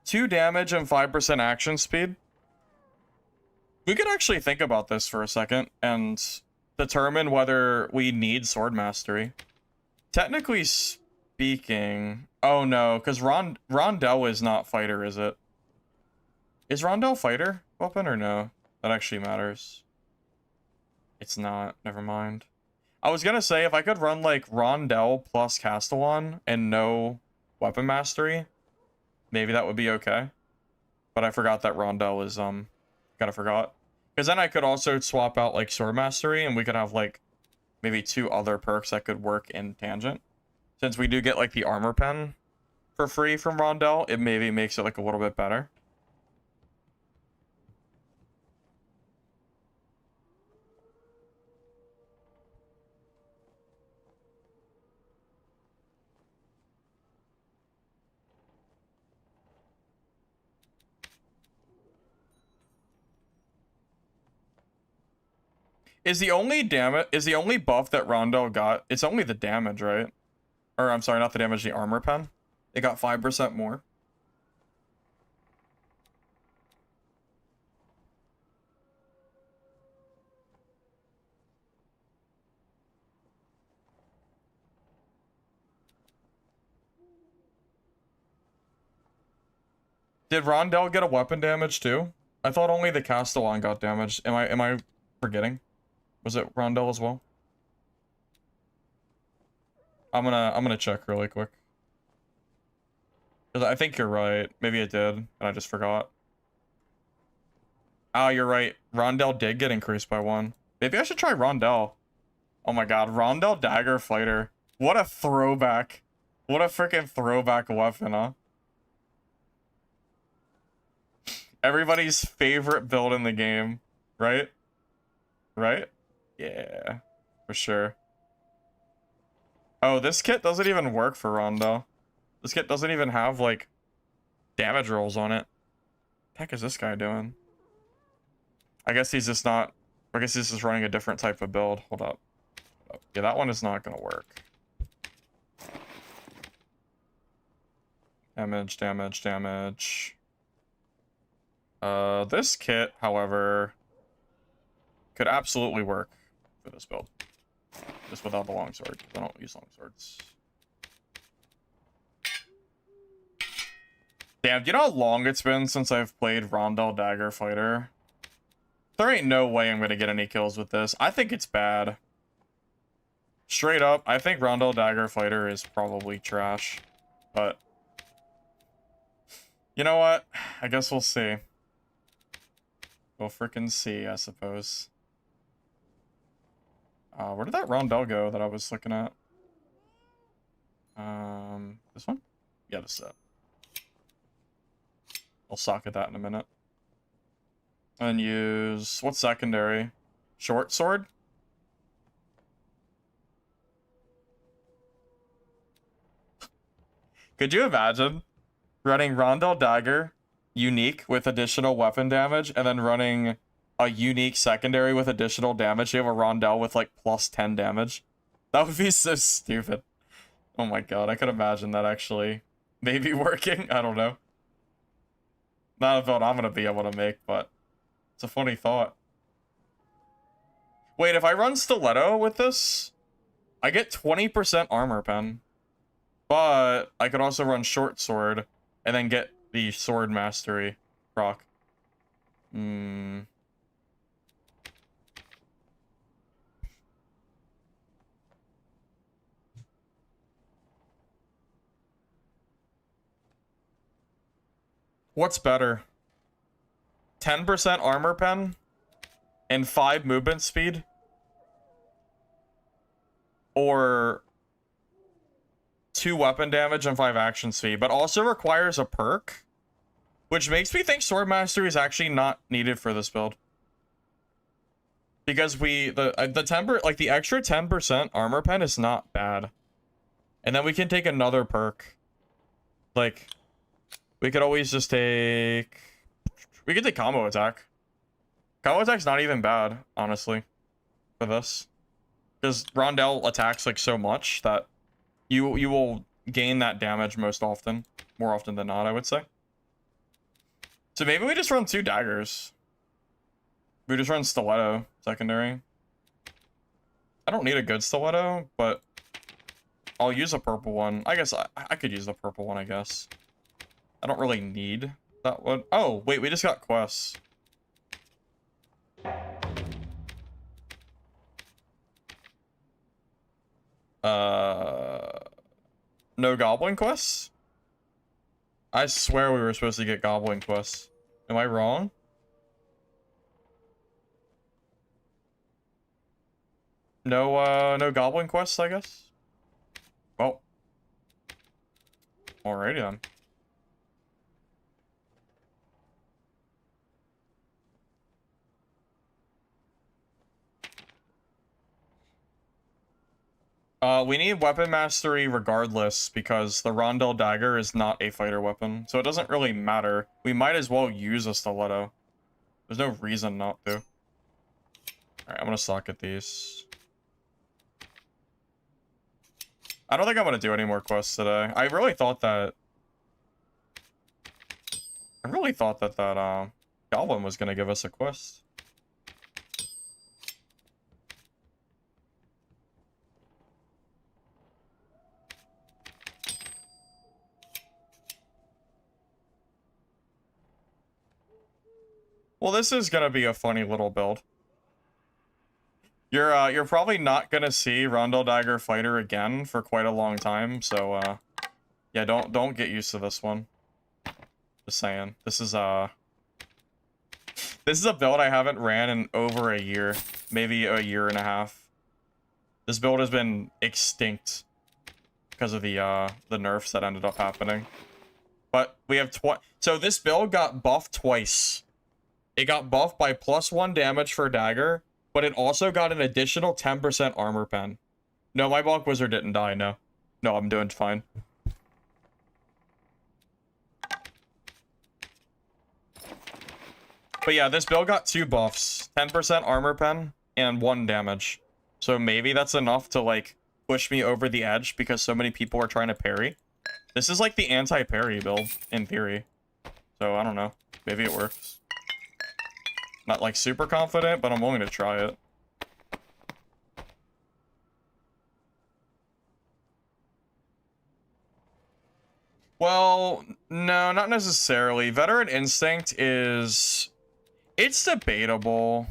2 damage and 5% action speed. We could actually think about this for a second and determine whether we need sword mastery. Technically speaking, oh no, because Rondell is not fighter, is it? Is Rondell fighter weapon or no? That actually matters. It's not. Never mind. I was gonna say if I could run like Rondell plus Castillon and no weapon mastery, maybe that would be okay. But I forgot that Rondell is kinda forgot. Because then I could also swap out like sword mastery and we could have like maybe 2 other perks that could work in tangent. Since we do get like the armor pen for free from Rondell, it maybe makes it like a little bit better. Is the only buff that Rondell got, it's only the damage, right? Or I'm sorry, not the damage, the armor pen. It got 5% more. Did Rondell get a weapon damage too? I thought only the Castillon got damaged. Am I forgetting? Was it Rondell as well? I'm gonna check really quick. 'Cause I think you're right. Maybe it did, and I just forgot. Oh, you're right. Rondell did get increased by 1. Maybe I should try Rondell. Oh my god, Rondell Dagger Fighter. What a throwback. What a freaking throwback weapon, huh? Everybody's favorite build in the game, right? Right? Yeah, for sure. Oh, this kit doesn't even work for Rondell. This kit doesn't even have, like, damage rolls on it. What the heck is this guy doing? I guess he's just not... I guess he's just running a different type of build. Hold up. Yeah, that one is not gonna work. Damage, damage, damage. This kit, however, could absolutely work for this build. Just without the longsword. I don't use longswords. Damn, do you know how long it's been since I've played Rondell Dagger Fighter? There ain't no way I'm gonna get any kills with this. I think it's bad. Straight up, I think Rondell Dagger Fighter is probably trash. But you know what? I guess we'll see. We'll frickin' see, I suppose. Where did that Rondell go that I was looking at? This one? Yeah, this set. I'll socket that in a minute. And use... what's secondary? Short sword? Could you imagine running Rondell Dagger unique with additional weapon damage and then running a unique secondary with additional damage? You have a Rondell with like plus 10 damage. That would be so stupid. Oh my god, I could imagine that actually maybe working. I don't know. Not a build I'm gonna be able to make, but it's a funny thought. Wait, if I run Stiletto with this, I get 20% armor pen. But I could also run Short Sword and then get the Sword Mastery proc. What's better? 10% armor pen and 5 movement speed? Or 2 weapon damage and 5 action speed, but also requires a perk, which makes me think Sword Mastery is actually not needed for this build. Because the extra 10% armor pen is not bad. And then we can take another perk. Like, we could always just take... we could take combo attack. Combo attack's not even bad, honestly, for this. Because Rondell attacks like so much that you will gain that damage more often than not, I would say. So maybe we just run 2 daggers. We just run Stiletto secondary. I don't need a good stiletto, but I'll use a purple one. I guess I could use the purple one, I guess. I don't really need that one. Oh, wait, we just got quests. No Goblin quests? I swear we were supposed to get Goblin quests. Am I wrong? No Goblin quests, I guess? Well. Alrighty then. We need weapon mastery regardless, because the Rondel dagger is not a fighter weapon, so it doesn't really matter. We might as well use a stiletto. There's no reason not to. Alright, I'm gonna socket these. I don't think I'm gonna do any more quests today. I really thought that that Goblin was gonna give us a quest. Well, this is gonna be a funny little build. You're probably not gonna see Rondel Dagger Fighter again for quite a long time, so yeah, don't get used to this one. Just saying. This is a build I haven't ran in over a year, maybe a year and a half. This build has been extinct because of the nerfs that ended up happening. But we have so this build got buffed twice. It got buffed by +1 damage for dagger, but it also got an additional 10% armor pen. No, my Bonk Wizard didn't die, no. No, I'm doing fine. But yeah, this build got 2 buffs. 10% armor pen and 1 damage. So maybe that's enough to, like, push me over the edge because so many people are trying to parry. This is like the anti-parry build, in theory. So, I don't know. Maybe it works. Not, like, super confident, but I'm willing to try it. Well, no, not necessarily. Veteran Instinct is... It's debatable.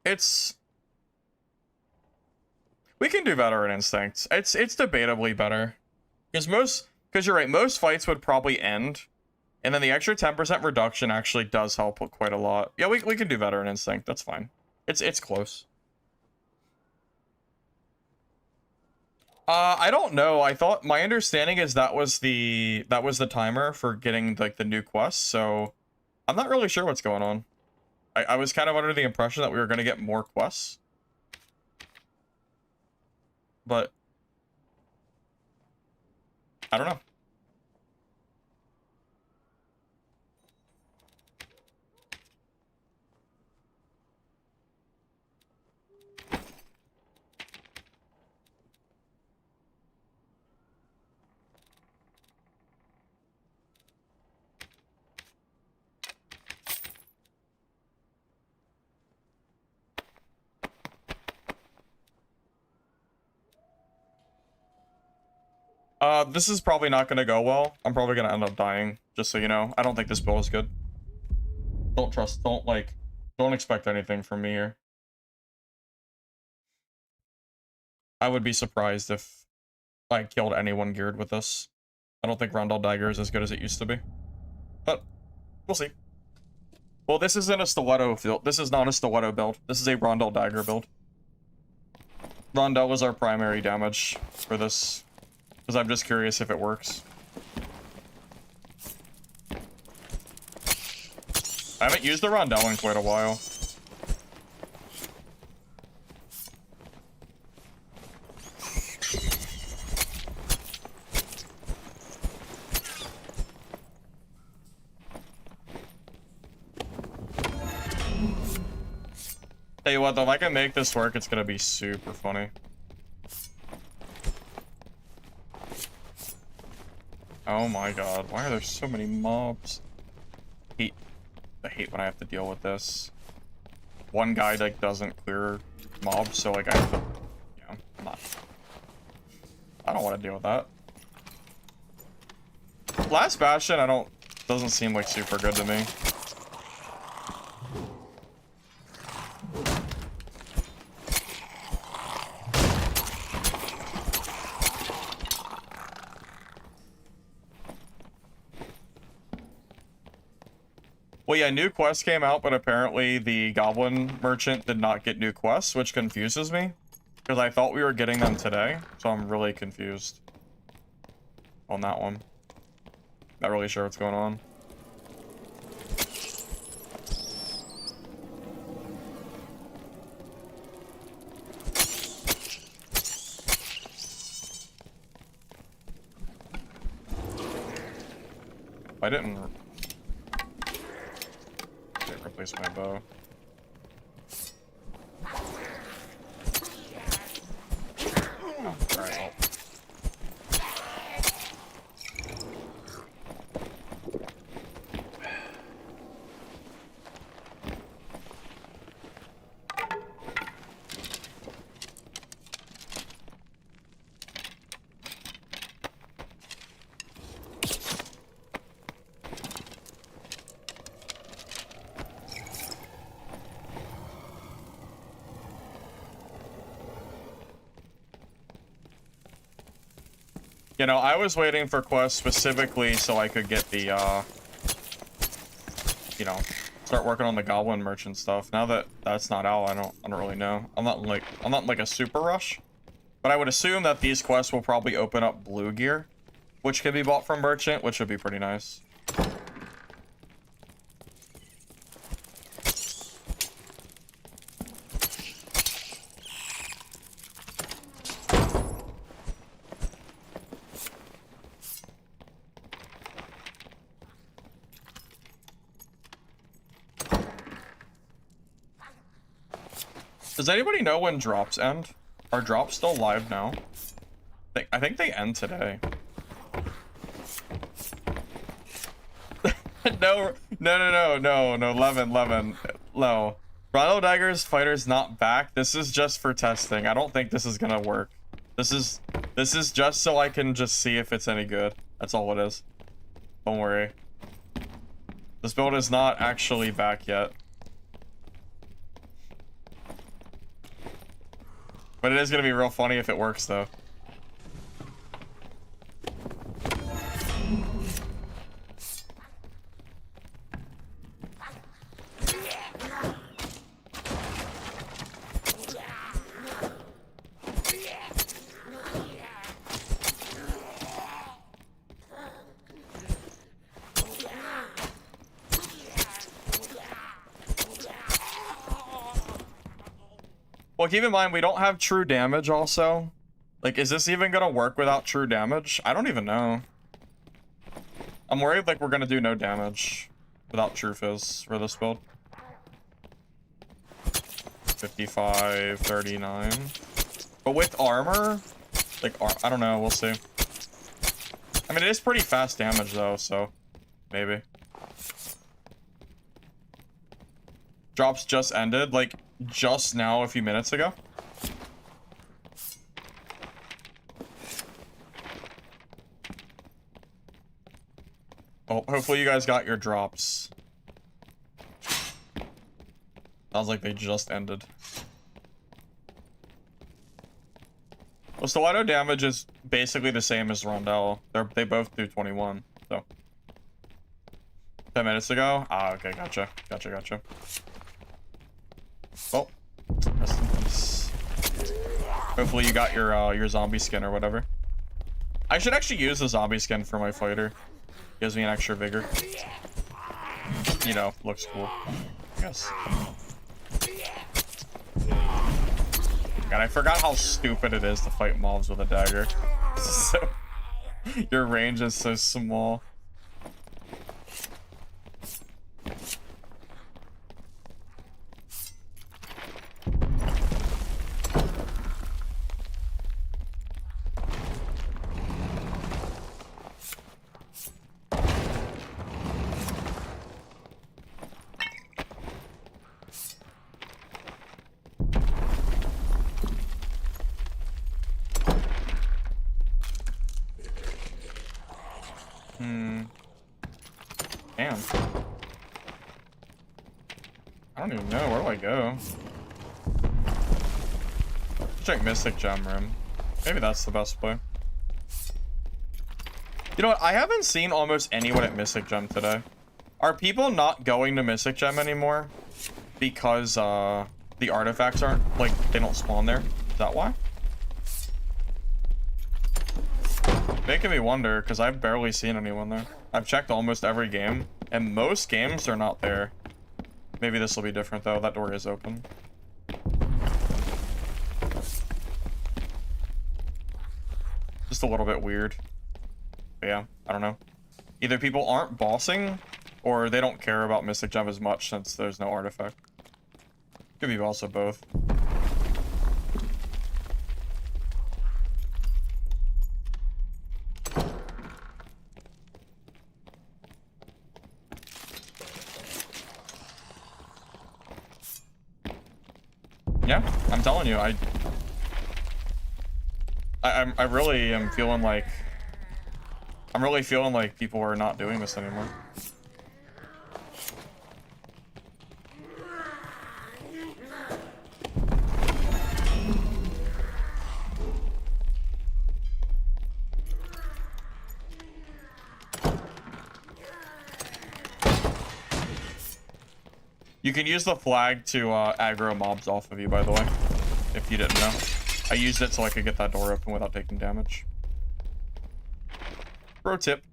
It's... We can do Veteran Instinct. It's debatably better. Because you're right, most fights would probably end. And then the extra 10% reduction actually does help quite a lot. Yeah, we can do Veteran Instinct. That's fine. It's close. I don't know. I thought my understanding is that was the timer for getting like the new quests. So I'm not really sure what's going on. I was kind of under the impression that we were going to get more quests. But I don't know. This is probably not gonna go well. I'm probably gonna end up dying, just so you know. I don't think this build is good. Don't expect anything from me here. I would be surprised if I killed anyone geared with this. I don't think Rondel Dagger is as good as it used to be. But, we'll see. Well, this isn't a stiletto build. This is not a stiletto build. This is a Rondel Dagger build. Rondel was our primary damage for this. Because I'm just curious if it works. I haven't used the Rondel in quite a while. Tell you what though, if I can make this work, it's gonna be super funny. Oh my god, why are there so many mobs? I hate when I have to deal with this. one guy like doesn't clear mobs, so like I have to, yeah, I don't want to deal with that. Last Bastion, doesn't seem like super good to me. Well, yeah, new quests came out, but apparently the Goblin merchant did not get new quests, which confuses me. Because I thought we were getting them today, so I'm really confused on that one. Not really sure what's going on. I didn't replace my bow. Oh, alright, well. You know, I was waiting for quests specifically so I could get the, you know, start working on the Goblin merchant stuff. Now that that's not out, I don't really know. I'm not in like a super rush, but I would assume that these quests will probably open up blue gear, which can be bought from merchant, which would be pretty nice. Does anybody know when drops end? Are drops still live now? I think they end today. No, 11. No. Rhino Dagger's fighter's not back. This is just for testing. I don't think this is gonna work. This is just so I can just see if it's any good. That's all it is. Don't worry. This build is not actually back yet. But it is gonna be real funny if it works, though. Well, keep in mind, we don't have true damage also. Like, is this even gonna work without true damage? I don't even know. I'm worried, like, we're gonna do no damage without true fizz for this build. 55, 39. But with armor, like, I don't know, we'll see. I mean, it is pretty fast damage, though, so maybe. Drops just ended, like, just now, a few minutes ago. Oh, hopefully you guys got your drops. Sounds like they just ended. Well, stiletto damage is basically the same as Rondell. They both do 21, so. 10 minutes ago? Ah, okay, gotcha. Oh, rest in peace. Hopefully you got your zombie skin or whatever. I should actually use the zombie skin for my fighter. Gives me an extra vigor. You know, looks cool. I guess. God, I forgot how stupid it is to fight mobs with a dagger. So, your range is so small. Damn. I don't even know. Where do I go? Check Mystic Gem Room. Maybe that's the best play. You know what? I haven't seen almost anyone at Mystic Gem today. Are people not going to Mystic Gem anymore? Because, the artifacts aren't, like, they don't spawn there? Is that why? Making me wonder, because I've barely seen anyone there. I've checked almost every game, and most games are not there. Maybe this will be different, though. That door is open. Just a little bit weird. But yeah, I don't know. Either people aren't bossing, or they don't care about Mystic Gem as much since there's no artifact. Could be also both. Yeah, I'm telling you, I really am feeling like I'm really feeling like people are not doing this anymore. You can use the flag to aggro mobs off of you, by the way, if you didn't know. I used it so I could get that door open without taking damage. Pro tip.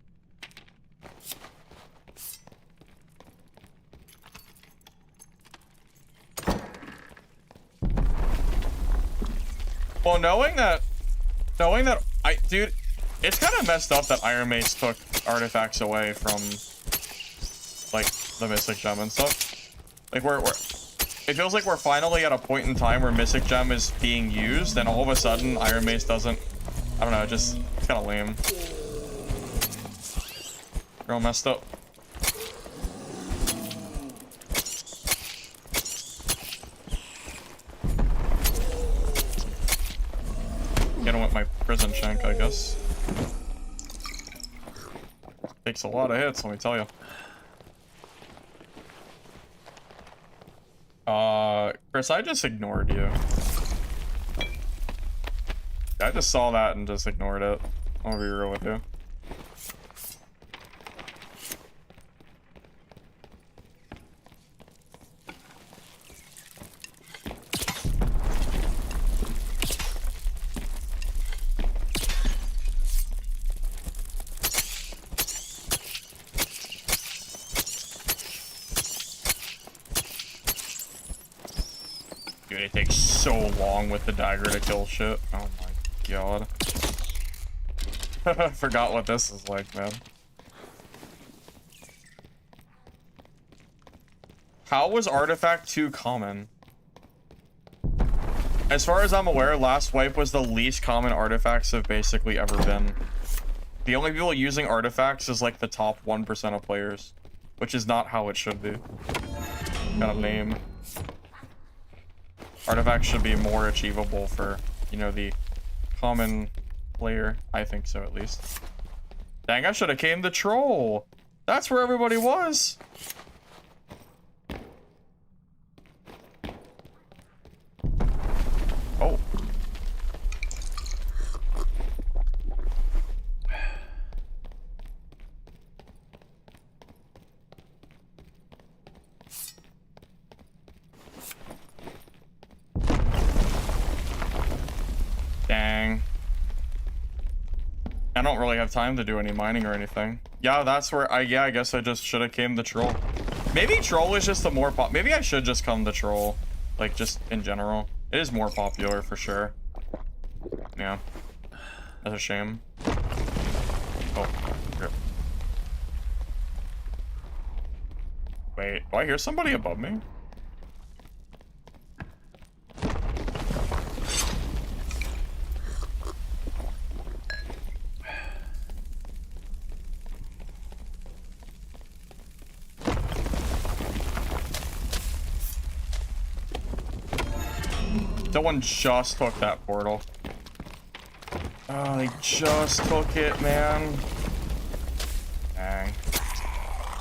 Well, knowing that dude, it's kind of messed up that Iron Mace took artifacts away from, like, the Mystic Gem and stuff. Like, it feels like we're finally at a point in time where Mystic Gem is being used, and all of a sudden Iron Mace doesn't. I don't know, it's kind of lame. You're all messed up. Get him with my prison shank, I guess. Takes a lot of hits, let me tell you. Chris, I just ignored you. I just saw that and just ignored it. I'm gonna be real with you. Dude, it takes so long with the dagger to kill shit. Oh my god. I forgot what this is like, man. How was Artifact 2 common? As far as I'm aware, last wipe was the least common artifacts have basically ever been. The only people using artifacts is like the top 1% of players, which is not how it should be. Kind of lame. Artifacts should be more achievable for, you know, the common player. I think so, at least. Dang, I should have came the troll. That's where everybody was. Oh. Dang. I don't really have time to do any mining or anything. Yeah, that's where I guess I just should have came the troll. Maybe troll is just a more maybe I should just come the troll. Like, just in general. It is more popular for sure. Yeah. That's a shame. Oh, rip. Wait, do I hear somebody above me? Someone just took that portal. Oh, they just took it, man.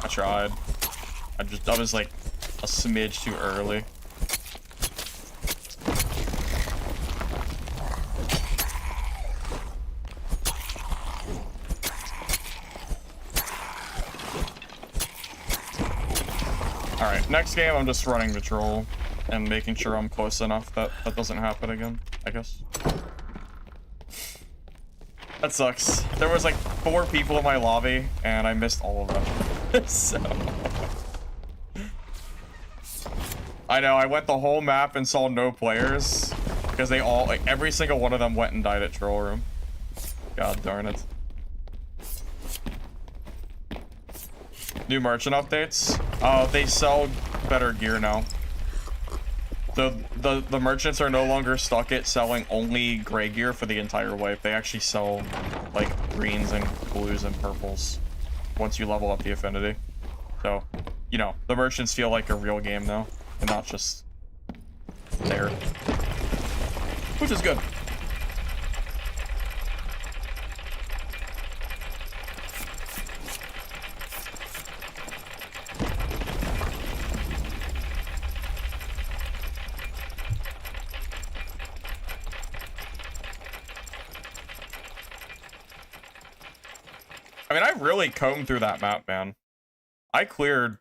I tried. I was like a smidge too early. Alright, next game I'm just running the troll and making sure I'm close enough that that doesn't happen again, I guess. That sucks. There was like 4 people in my lobby and I missed all of them. So I know, I went the whole map and saw no players because they all, like, every single one of them went and died at troll room. God darn it. New merchant updates. They sell better gear now. The merchants are no longer stuck at selling only gray gear for the entire wipe. They actually sell like greens and blues and purples once you level up the affinity. So, you know, the merchants feel like a real game now and not just there, which is good. I mean, I really combed through that map, man. I cleared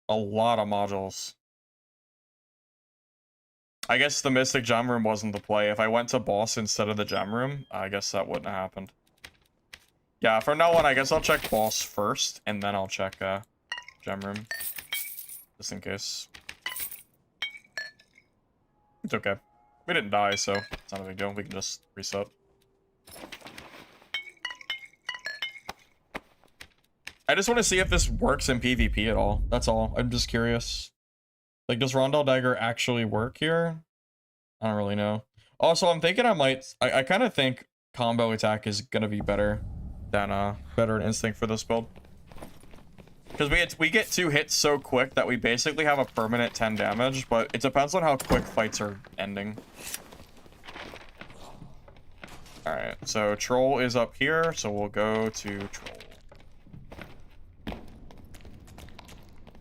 a lot of modules. I guess the Mystic Gem Room wasn't the play. If I went to boss instead of the Gem Room, I guess that wouldn't have happened. Yeah, from now on, I guess I'll check boss first, and then I'll check Gem Room. Just in case. It's okay. We didn't die, so it's not a big deal. We can just reset. I just want to see if this works in PvP at all. That's all. I'm just curious. Like, does Rondell Dagger actually work here? I don't really know. Also, I'm thinking I kind of think combo attack is gonna be better than Veteran Instinct for this build. Because we get 2 hits so quick that we basically have a permanent 10 damage, but it depends on how quick fights are ending. Alright, so Troll is up here, so we'll go to Troll.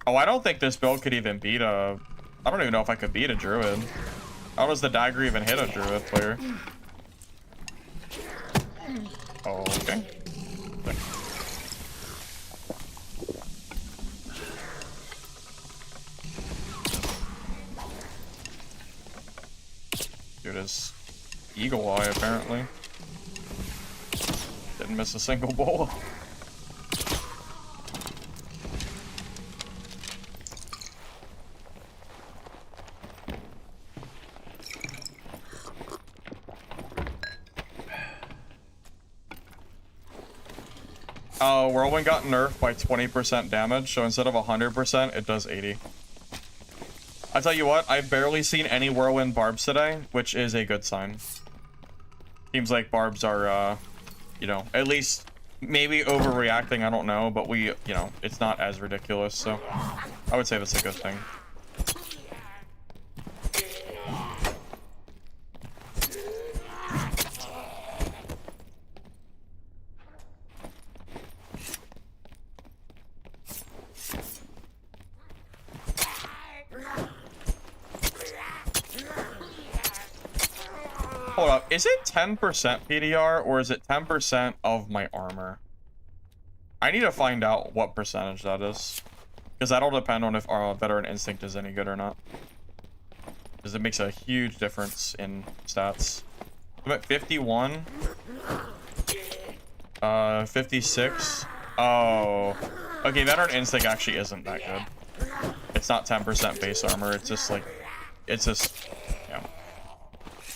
Oh, I don't think this build could even beat a... I don't even know if I could beat a Druid. How does the dagger even hit a Druid player? Oh, okay. Dude is Eagle Eye, apparently. Didn't miss a single bowl. Whirlwind got nerfed by 20% damage, so instead of 100%, it does 80. I tell you what, I've barely seen any Whirlwind Barbs today, which is a good sign. Seems like Barbs are, you know, at least maybe overreacting, I don't know, but you know, it's not as ridiculous, so I would say that's a good thing. Hold up, is it 10% PDR or is it 10% of my armor? I need to find out what percentage that is. Because that'll depend on if our Veteran Instinct is any good or not. Because it makes a huge difference in stats. I'm at 51. 56. Oh. Okay, Veteran Instinct actually isn't that good. It's not 10% base armor, it's just like... It's just... Yeah.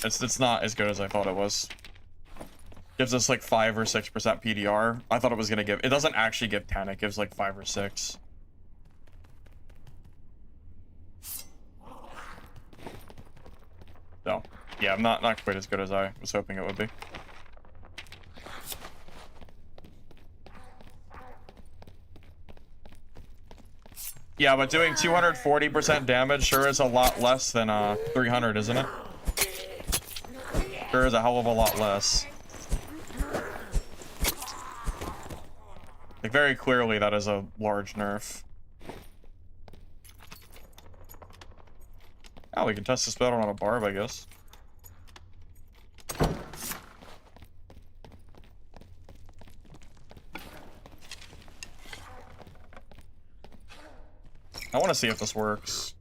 It's not as good as I thought it was. Gives us like 5 or 6% PDR. I thought it was gonna give... It doesn't actually give 10, it gives like 5 or 6. So, yeah, I'm not quite as good as I was hoping it would be. Yeah, but doing 240% damage sure is a lot less than 300, isn't it? Sure is a hell of a lot less. Like, very clearly, that is a large nerf. Oh, we can test this battle on a Barb, I guess. I want to see if this works.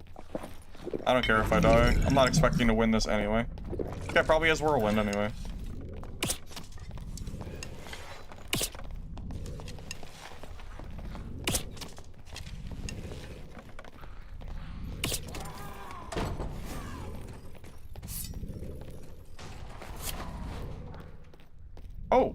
I don't care if I die. I'm not expecting to win this anyway. This guy probably has Whirlwind anyway. Oh!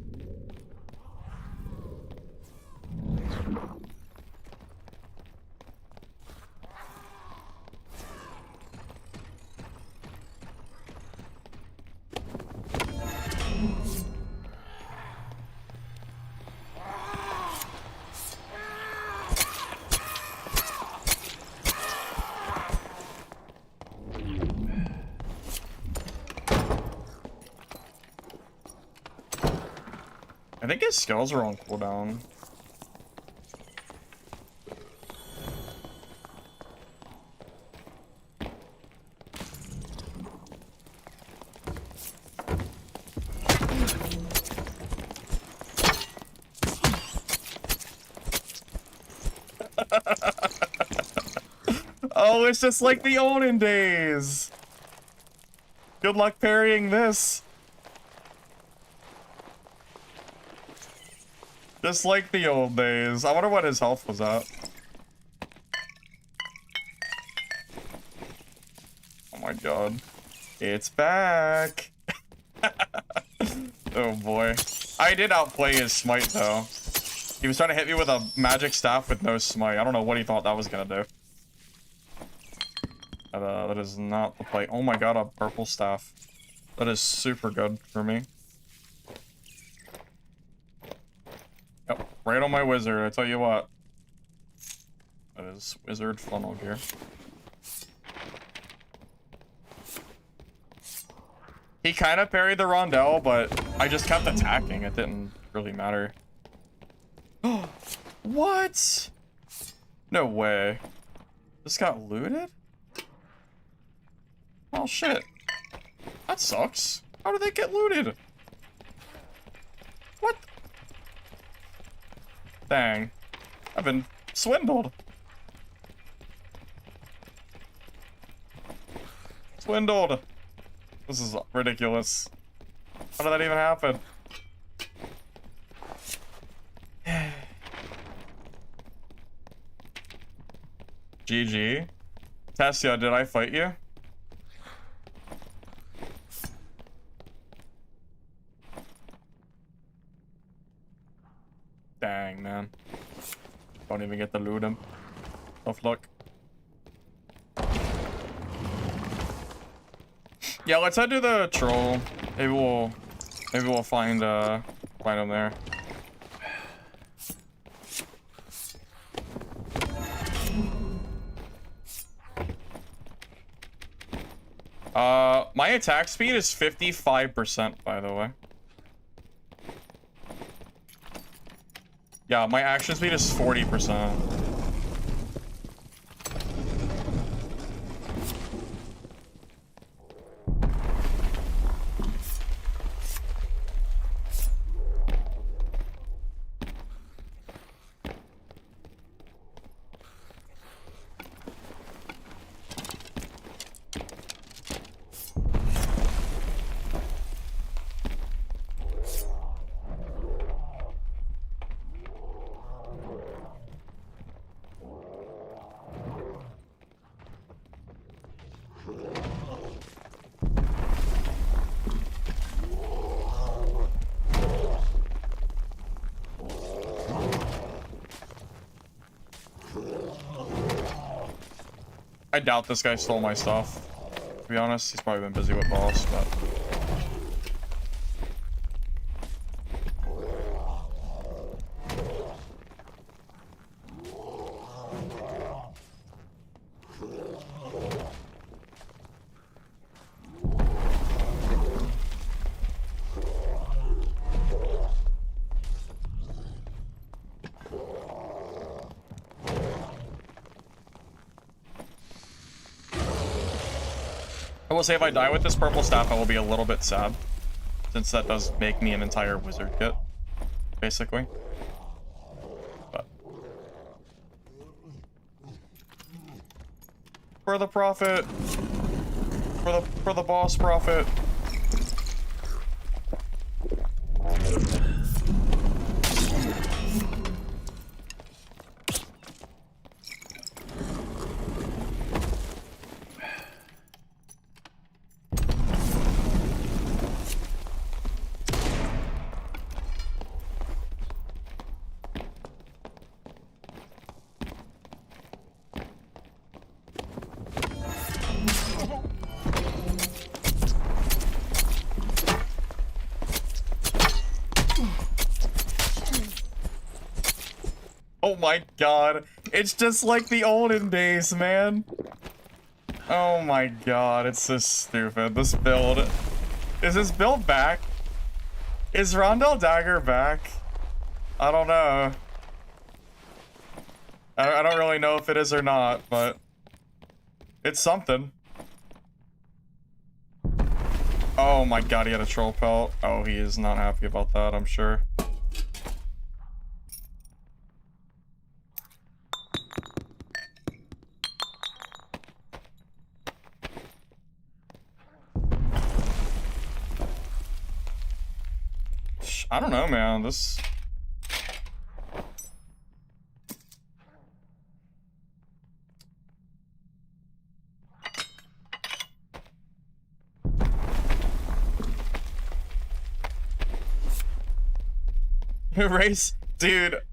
I think his skills are on cooldown. Oh, it's just like the olden days. Good luck parrying this. Just like the old days. I wonder what his health was at. Oh my god. It's back. Oh boy. I did outplay his smite though. He was trying to hit me with a magic staff with no smite. I don't know what he thought that was gonna do. But, that is not the play. Oh my god, a purple staff. That is super good for me. Yep, right on my wizard, I tell you what. That is wizard funnel gear. He kind of parried the rondelle, but I just kept attacking. It didn't really matter. What? No way. This got looted? Oh shit. That sucks. How did they get looted? What? Dang. I've been swindled. Swindled. This is ridiculous. How did that even happen? GG. Tassia, did I fight you? Dang, man. Don't even get to loot him. Tough luck. Yeah, let's head to the troll. Maybe we'll find him there. My attack speed is 55%, by the way. Yeah, my action speed is 40%. I doubt this guy stole my stuff. To be honest, he's probably been busy with boss, but... I will say if I die with this purple staff, I will be a little bit sad, since that does make me an entire wizard kit, basically. But for the profit, for the boss profit. Oh my god, it's just like the olden days, man. Oh my god, it's so stupid. This build. Is this build back? Is Rondell Dagger back? I don't know. I don't really know if it is or not, but it's something. Oh my god, he had a troll pelt. Oh, he is not happy about that, I'm sure. I don't know, man. This...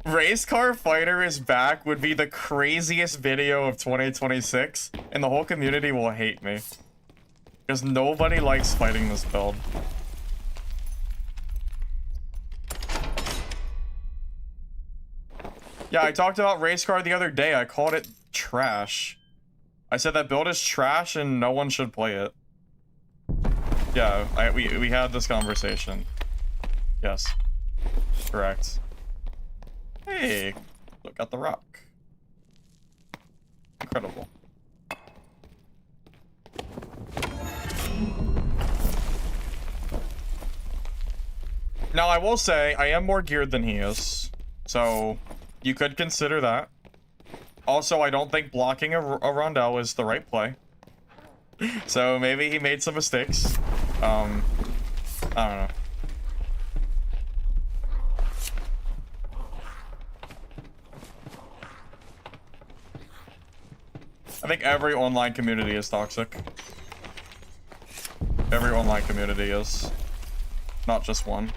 Race Car Fighter is back would be the craziest video of 2026, and the whole community will hate me. Because nobody likes fighting this build. Yeah, I talked about Race Car the other day. I called it trash. I said that build is trash and no one should play it. Yeah, we had this conversation. Yes. Correct. Hey, look at the rock. Incredible. Now, I will say, I am more geared than he is. So... you could consider that. Also, I don't think blocking a Rondell is the right play. So maybe he made some mistakes. I don't know. I think every online community is toxic. Every online community is. Not just one.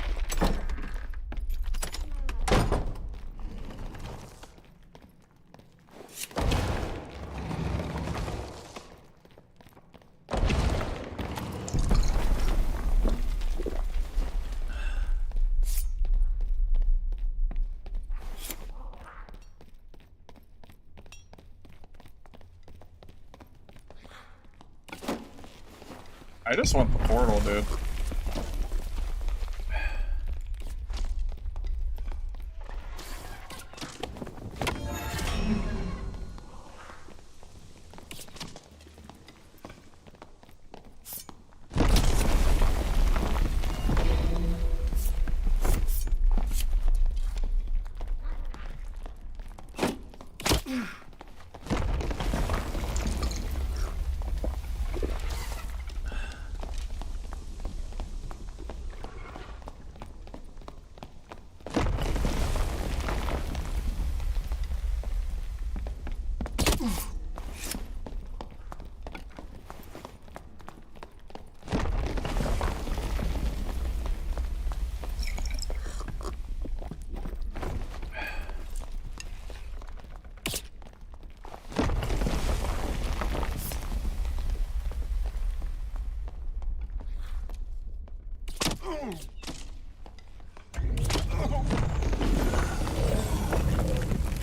I just want the portal, dude.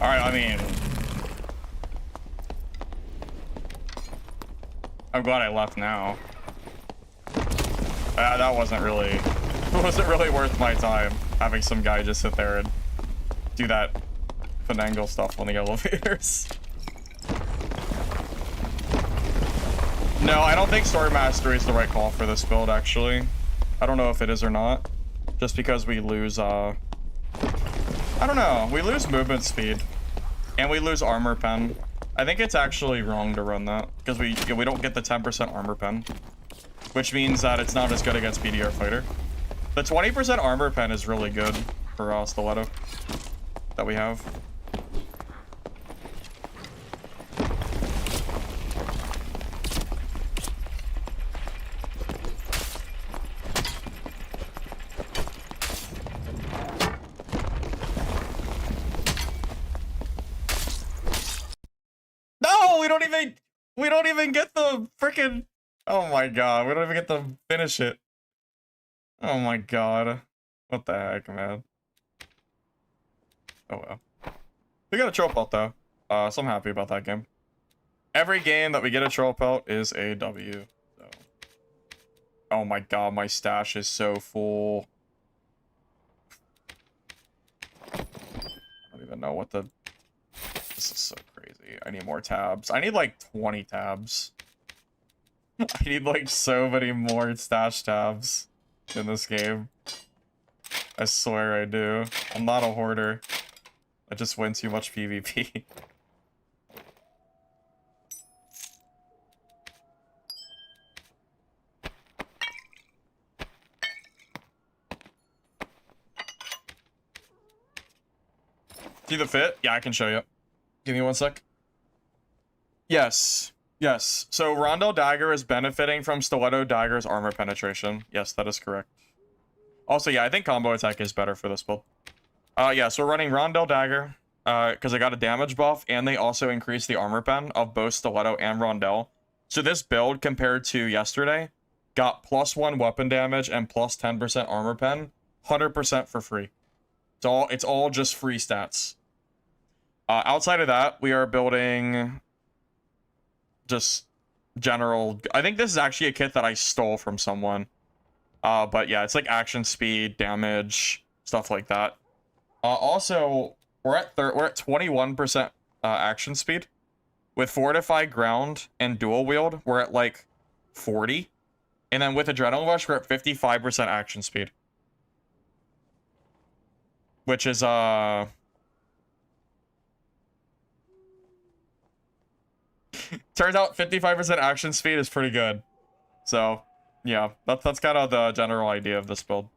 Alright, I mean... I'm glad I left now. That wasn't really... wasn't really worth my time, having some guy just sit there and do that finagle stuff on the elevators. No, I don't think Story Mastery is the right call for this build, actually. I don't know if it is or not. Just because we lose, I don't know. We lose movement speed. And we lose armor pen. I think it's actually wrong to run that. Because we don't get the 10% armor pen. Which means that it's not as good against BDR Fighter. The 20% armor pen is really good for Stiletto. That we have. No, we don't even get the freaking, oh my god, we don't even get to finish it. Oh my god. What the heck, man? Oh well. We got a troll pelt though. So I'm happy about that game. Every game that we get a troll pelt is a W. So. Oh my god, my stash is so full. I don't even know what the... This is so crazy. I need more tabs. I need like 20 tabs. I need like so many more stash tabs in this game. I swear I do. I'm not a hoarder. I just win too much PvP. See the fit? Yeah, I can show you. Give me one sec. Yes. Yes. So Rondel Dagger is benefiting from Stiletto Dagger's armor penetration. Yes, that is correct. Also, yeah, I think combo attack is better for this build. Yeah, so we're running Rondel Dagger, because I got a damage buff, and they also increased the armor pen of both Stiletto and Rondel. So this build, compared to yesterday, got +1 weapon damage and plus 10% armor pen, 100% for free. It's all just free stats. Outside of that, we are building just general... I think this is actually a kit that I stole from someone. But yeah, it's like action speed, damage, stuff like that. Also, we're at 21% action speed. With Fortified Ground and Dual Wield, we're at like 40. And then with Adrenaline Rush, we're at 55% action speed. Which is, turns out 55% action speed is pretty good. So, yeah, that's kind of the general idea of this build.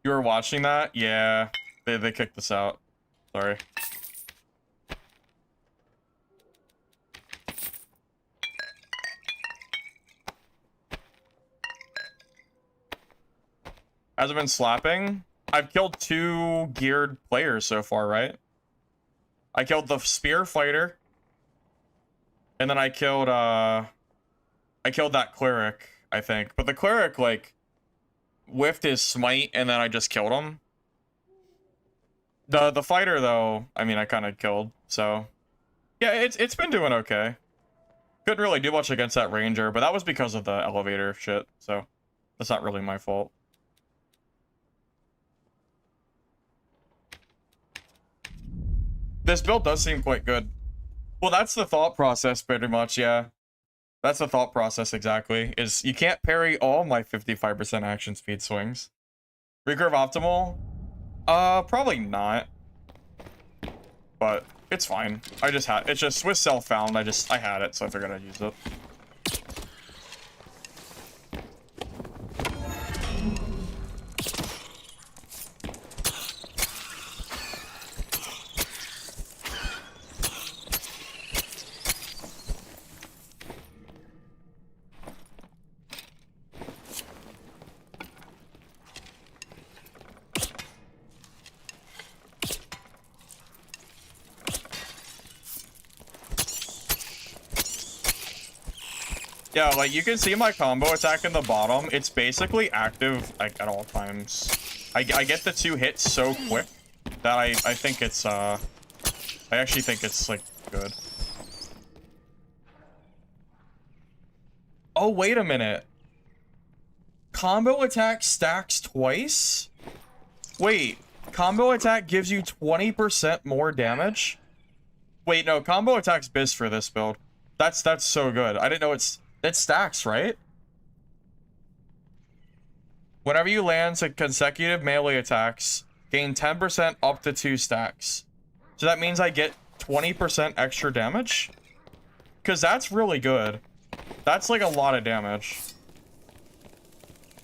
You were watching that? Yeah, they kicked us out. Sorry. Has it been slapping? I've killed 2 geared players so far, right? I killed the spear fighter. And then I killed that cleric, I think. But the cleric, like, whiffed his smite, and then I just killed him. The fighter, though, I mean, I kind of killed, so... Yeah, it's been doing okay. Couldn't really do much against that ranger, but that was because of the elevator shit, so... That's not really my fault. This build does seem quite good. Well, that's the thought process, pretty much, yeah. That's the thought process, exactly. Is you can't parry all my 55% action speed swings. Recurve optimal? Probably not. But it's fine. It's just Swiss self-found. I had it, so I figured I'd use it. Yeah, like, you can see my combo attack in the bottom. It's basically active, like, at all times. I get the 2 hits so quick that I think it's, I actually think it's, like, good. Oh, wait a minute. Combo attack stacks twice? Wait, combo attack gives you 20% more damage? Wait, no, combo attack's bis for this build. That's so good. I didn't know it stacks, right? Whenever you land consecutive melee attacks, gain 10% up to 2 stacks. So that means I get 20% extra damage? Because that's really good. That's like a lot of damage.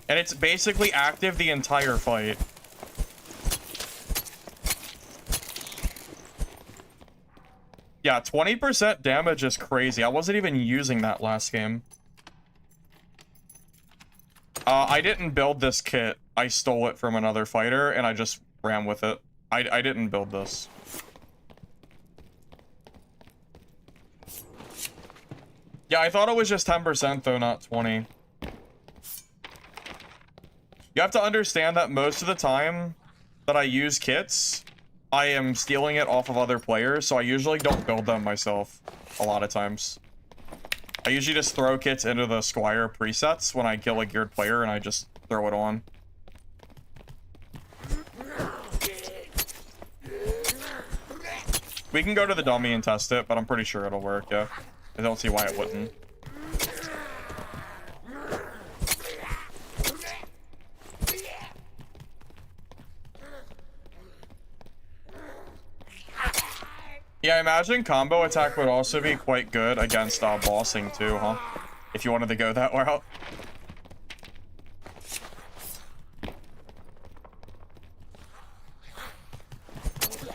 And it's basically active the entire fight. Yeah, 20% damage is crazy. I wasn't even using that last game. I didn't build this kit. I stole it from another fighter, and I just ran with it. I didn't build this. Yeah, I thought it was just 10% though, not 20. You have to understand that most of the time that I use kits, I am stealing it off of other players, so I usually don't build them myself a lot of times. I usually just throw kits into the Squire presets when I kill a geared player, and I just throw it on. We can go to the dummy and test it, but I'm pretty sure it'll work, yeah. I don't see why it wouldn't. Yeah, I imagine combo attack would also be quite good against bossing too, huh? If you wanted to go that route.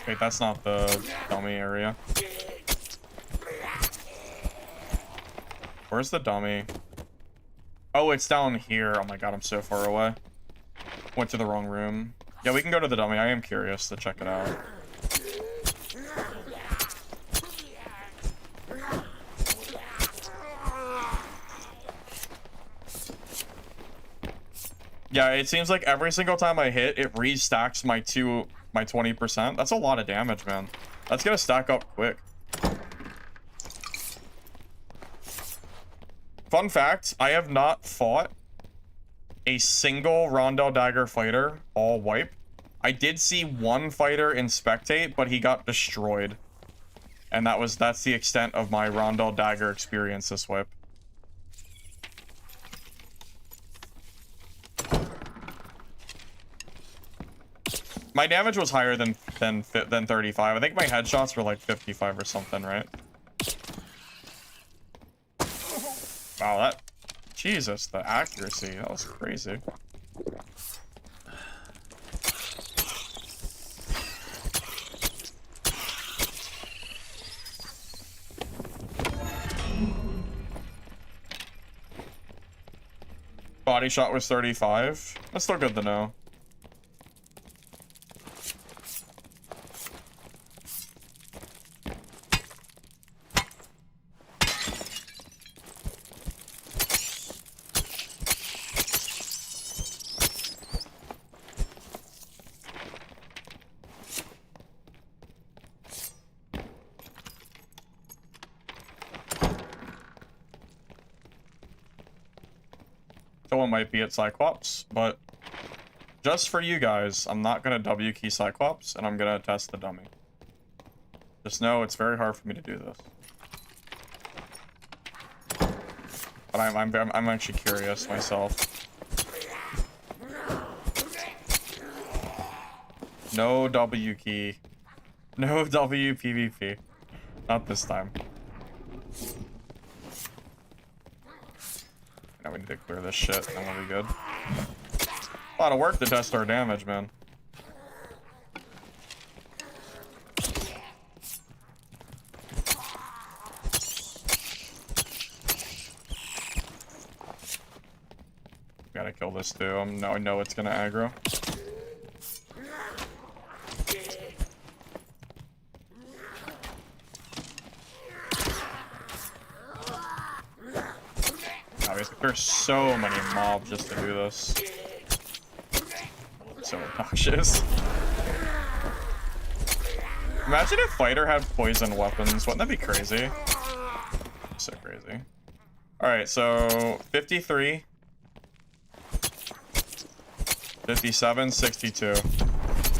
Wait, that's not the dummy area. Where's the dummy? Oh, it's down here. Oh my god, I'm so far away. Went to the wrong room. Yeah, we can go to the dummy. I am curious to check it out. Yeah, it seems like every single time I hit, it restacks my 20%. That's a lot of damage, man. That's gonna stack up quick. Fun fact, I have not fought a single Rondel Dagger fighter all wipe. I did see one fighter in Spectate, but he got destroyed. And that's the extent of my Rondel Dagger experience this wipe. My damage was higher than 35. I think my headshots were like 55 or something, right? Wow, that... Jesus, the accuracy. That was crazy. Body shot was 35. That's still good to know. Someone might be at Cyclops, but just for you guys, I'm not gonna W key Cyclops, and I'm gonna test the dummy. Just know it's very hard for me to do this. But I'm actually curious myself. No W key. No W PvP. Not this time. Now we need to clear this shit, and then we'll be good. A lot of work to test our damage, man. Gotta kill this too. I know it's gonna aggro. There's so many mobs just to do this. So obnoxious. Imagine if fighter had poison weapons. Wouldn't that be crazy? So crazy. Alright, so 53. 57, 62.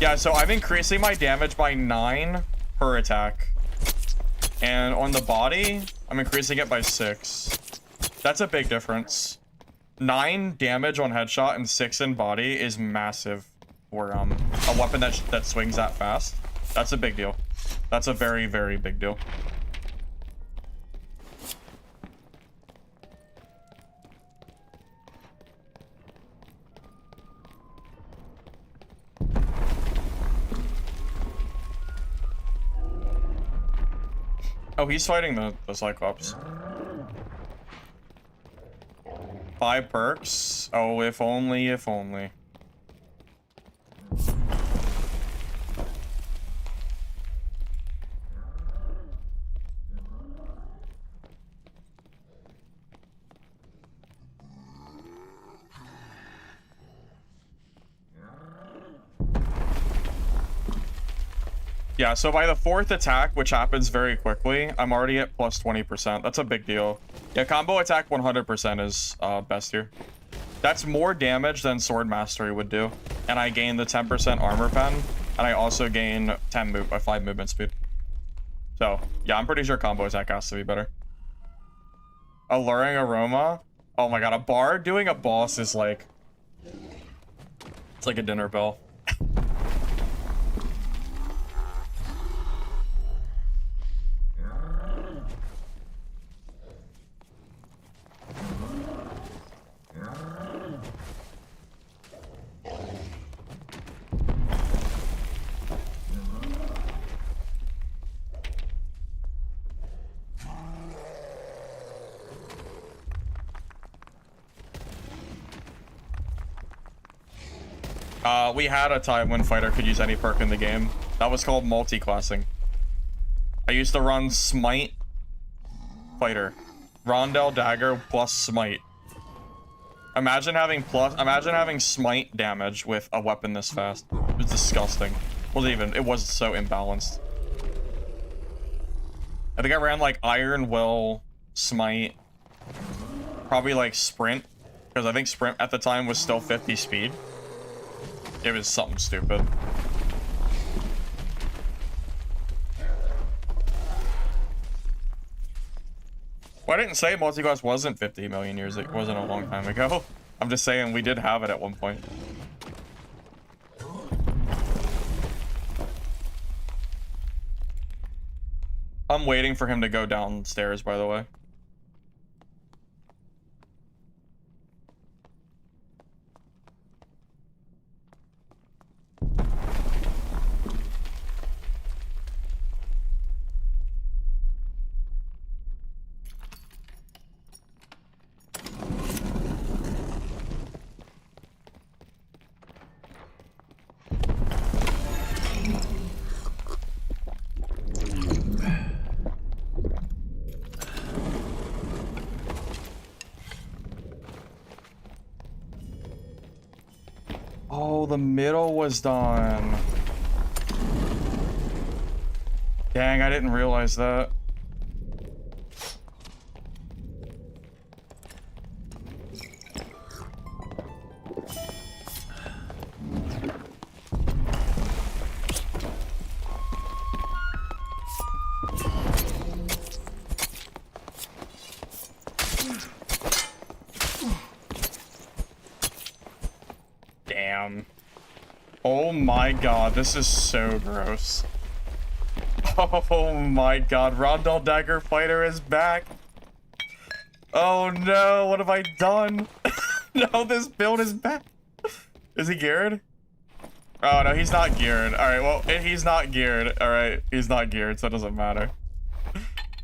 Yeah, so I'm increasing my damage by 9 per attack. And on the body, I'm increasing it by 6. That's a big difference. 9 damage on headshot and 6 in body is massive for a weapon that swings that fast. That's a big deal. That's a very, very big deal. Oh, he's fighting the Cyclops. 5 perks. Oh, if only, if only. Yeah, so by the 4th attack, which happens very quickly, I'm already at plus 20%. That's a big deal. Yeah, combo attack 100% is best here. That's more damage than Sword Mastery would do. And I gain the 10% armor pen, and I also gain 5 movement speed. So, yeah, I'm pretty sure combo attack has to be better. Alluring Aroma? Oh my god, a bard doing a boss is like... It's like a dinner bell. We had a time when fighter could use any perk in the game. That was called multi-classing. I used to run Smite Fighter. Rondell Dagger plus Smite. Imagine having Smite damage with a weapon this fast. It was disgusting. It was so imbalanced. I think I ran like Iron Will, Smite, probably like Sprint, because I think Sprint at the time was still 50 speed. It was something stupid. Well, I didn't say multi-class wasn't 50 million years. It wasn't a long time ago. I'm just saying we did have it at one point. I'm waiting for him to go downstairs, by the way. Oh, the middle was done. Dang, I didn't realize that. Damn. Oh my god, this is so gross. Oh my god, Rondell Dagger Fighter is back. Oh no, what have I done? No, this build is back. Is he geared? Oh no, he's not geared. Alright, well, he's not geared. Alright, he's not geared, so it doesn't matter.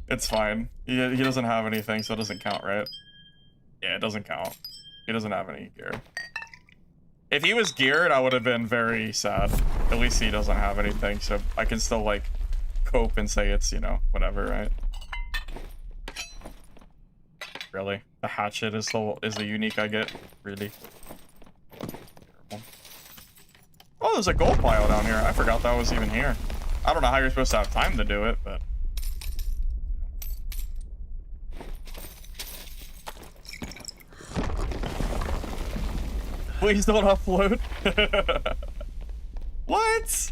It's fine. He doesn't have anything, so it doesn't count, right? Yeah, it doesn't count. He doesn't have any gear. If he was geared, I would have been very sad. At least he doesn't have anything, so I can still, like, cope and say it's, you know, whatever, right? Really? The hatchet is the unique I get? Really? Oh, there's a gold pile down here. I forgot that was even here. I don't know how you're supposed to have time to do it, but... Please don't upload. What?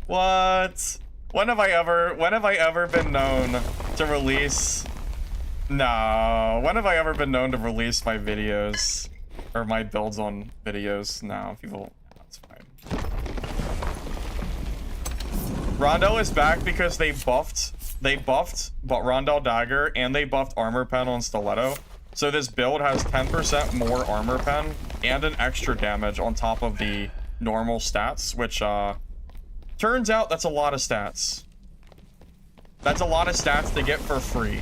What? When have I ever been known to release? No. When have I ever been known to release my videos or my builds on videos? No, people. That's fine. Rondell is back because they buffed but Rondell Dagger and they buffed Armor Pen on Stiletto. So this build has 10% more Armor Pen and an extra damage on top of the normal stats, which turns out that's a lot of stats. That's a lot of stats to get for free.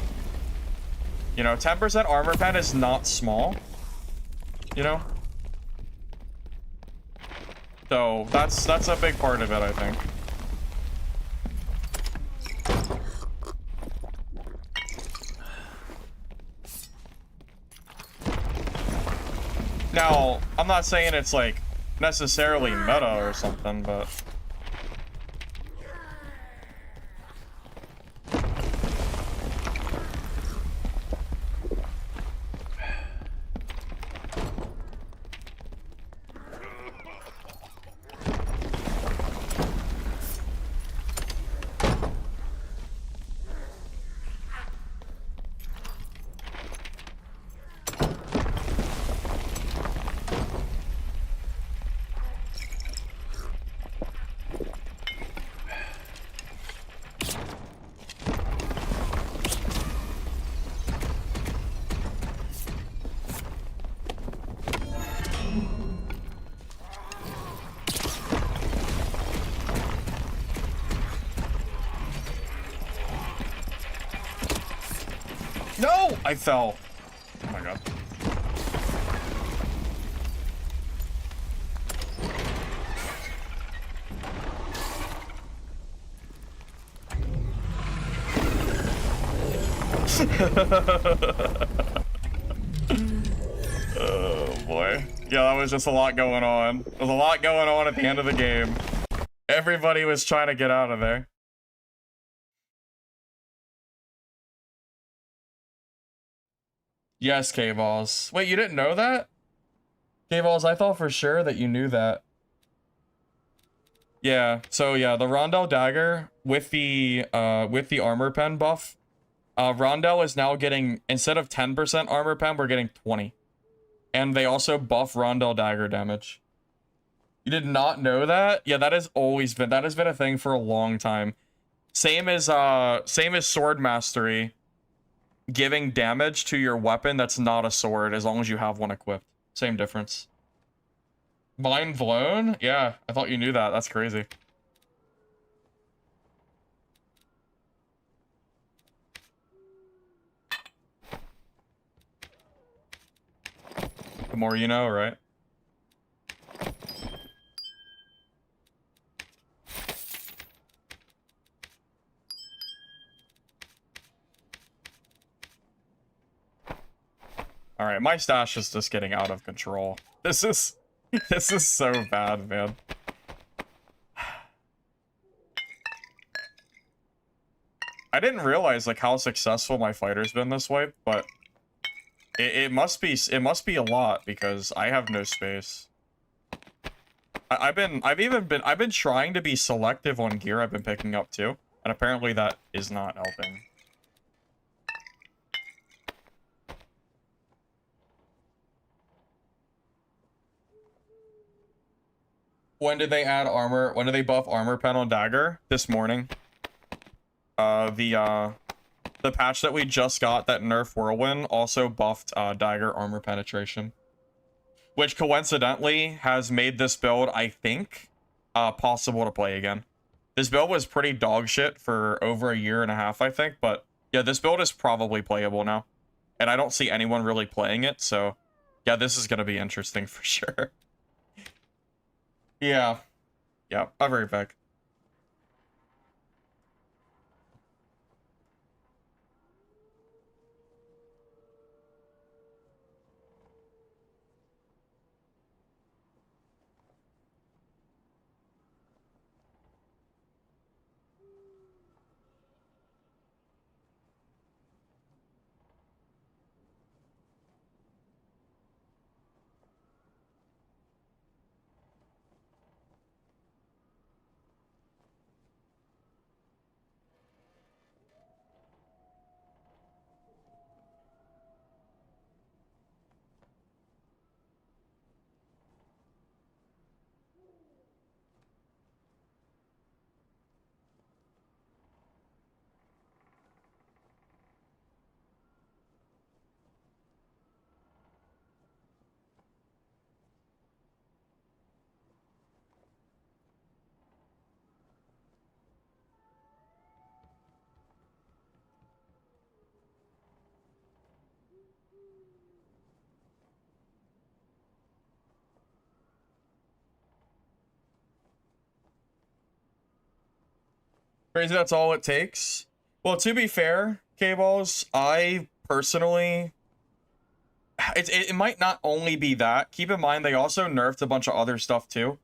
You know, 10% Armor Pen is not small. You know? So that's a big part of it, I think. Now, I'm not saying it's like necessarily meta or something, but no! I fell. Oh my god. Oh boy. Yeah, that was just a lot going on. There was a lot going on at the end of the game. Everybody was trying to get out of there. Yes, K-Balls. Wait, you didn't know that? K-Balls, I thought for sure that you knew that. Yeah, so yeah, the Rondell Dagger with the Armor Pen buff, Rondell is now getting, instead of 10% Armor Pen, we're getting 20. And they also buff Rondell Dagger damage. You did not know that? Yeah, that has been a thing for a long time. Same as Sword Mastery, giving damage to your weapon that's not a sword as long as you have one equipped. Same difference. Mind blown? Yeah, I thought you knew that. That's crazy. The more you know, right? All right, my stash is just getting out of control. This is so bad, man. I didn't realize like how successful my fighter's been this way, but it must be a lot because I have no space. I've been trying to be selective on gear I've been picking up too, and apparently that is not helping. When did they add armor? When did they buff Armor Pen on Dagger? This morning. The patch that we just got that nerfed Whirlwind also buffed Dagger armor penetration, which coincidentally has made this build, I think, possible to play again. This build was pretty dog shit for over a year and a half, I think, but yeah, this build is probably playable now, and I don't see anyone really playing it, so yeah, this is gonna be interesting for sure. Yeah, I'll be right back. Crazy that's all it takes. Well, to be fair, K-Balls, I personally... It might not only be that. Keep in mind, they also nerfed a bunch of other stuff, too.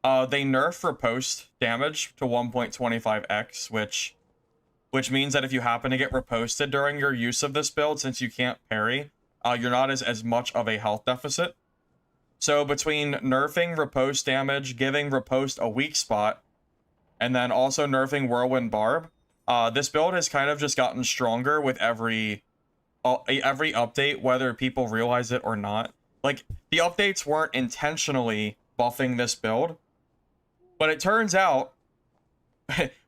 They nerfed riposte damage to 1.25x, which means that if you happen to get riposted during your use of this build, since you can't parry, you're not as much of a health deficit. So between nerfing riposte damage, giving riposte a weak spot, and then also nerfing Whirlwind Barb, this build has kind of just gotten stronger with every update, whether people realize it or not. Like, the updates weren't intentionally buffing this build, but it turns out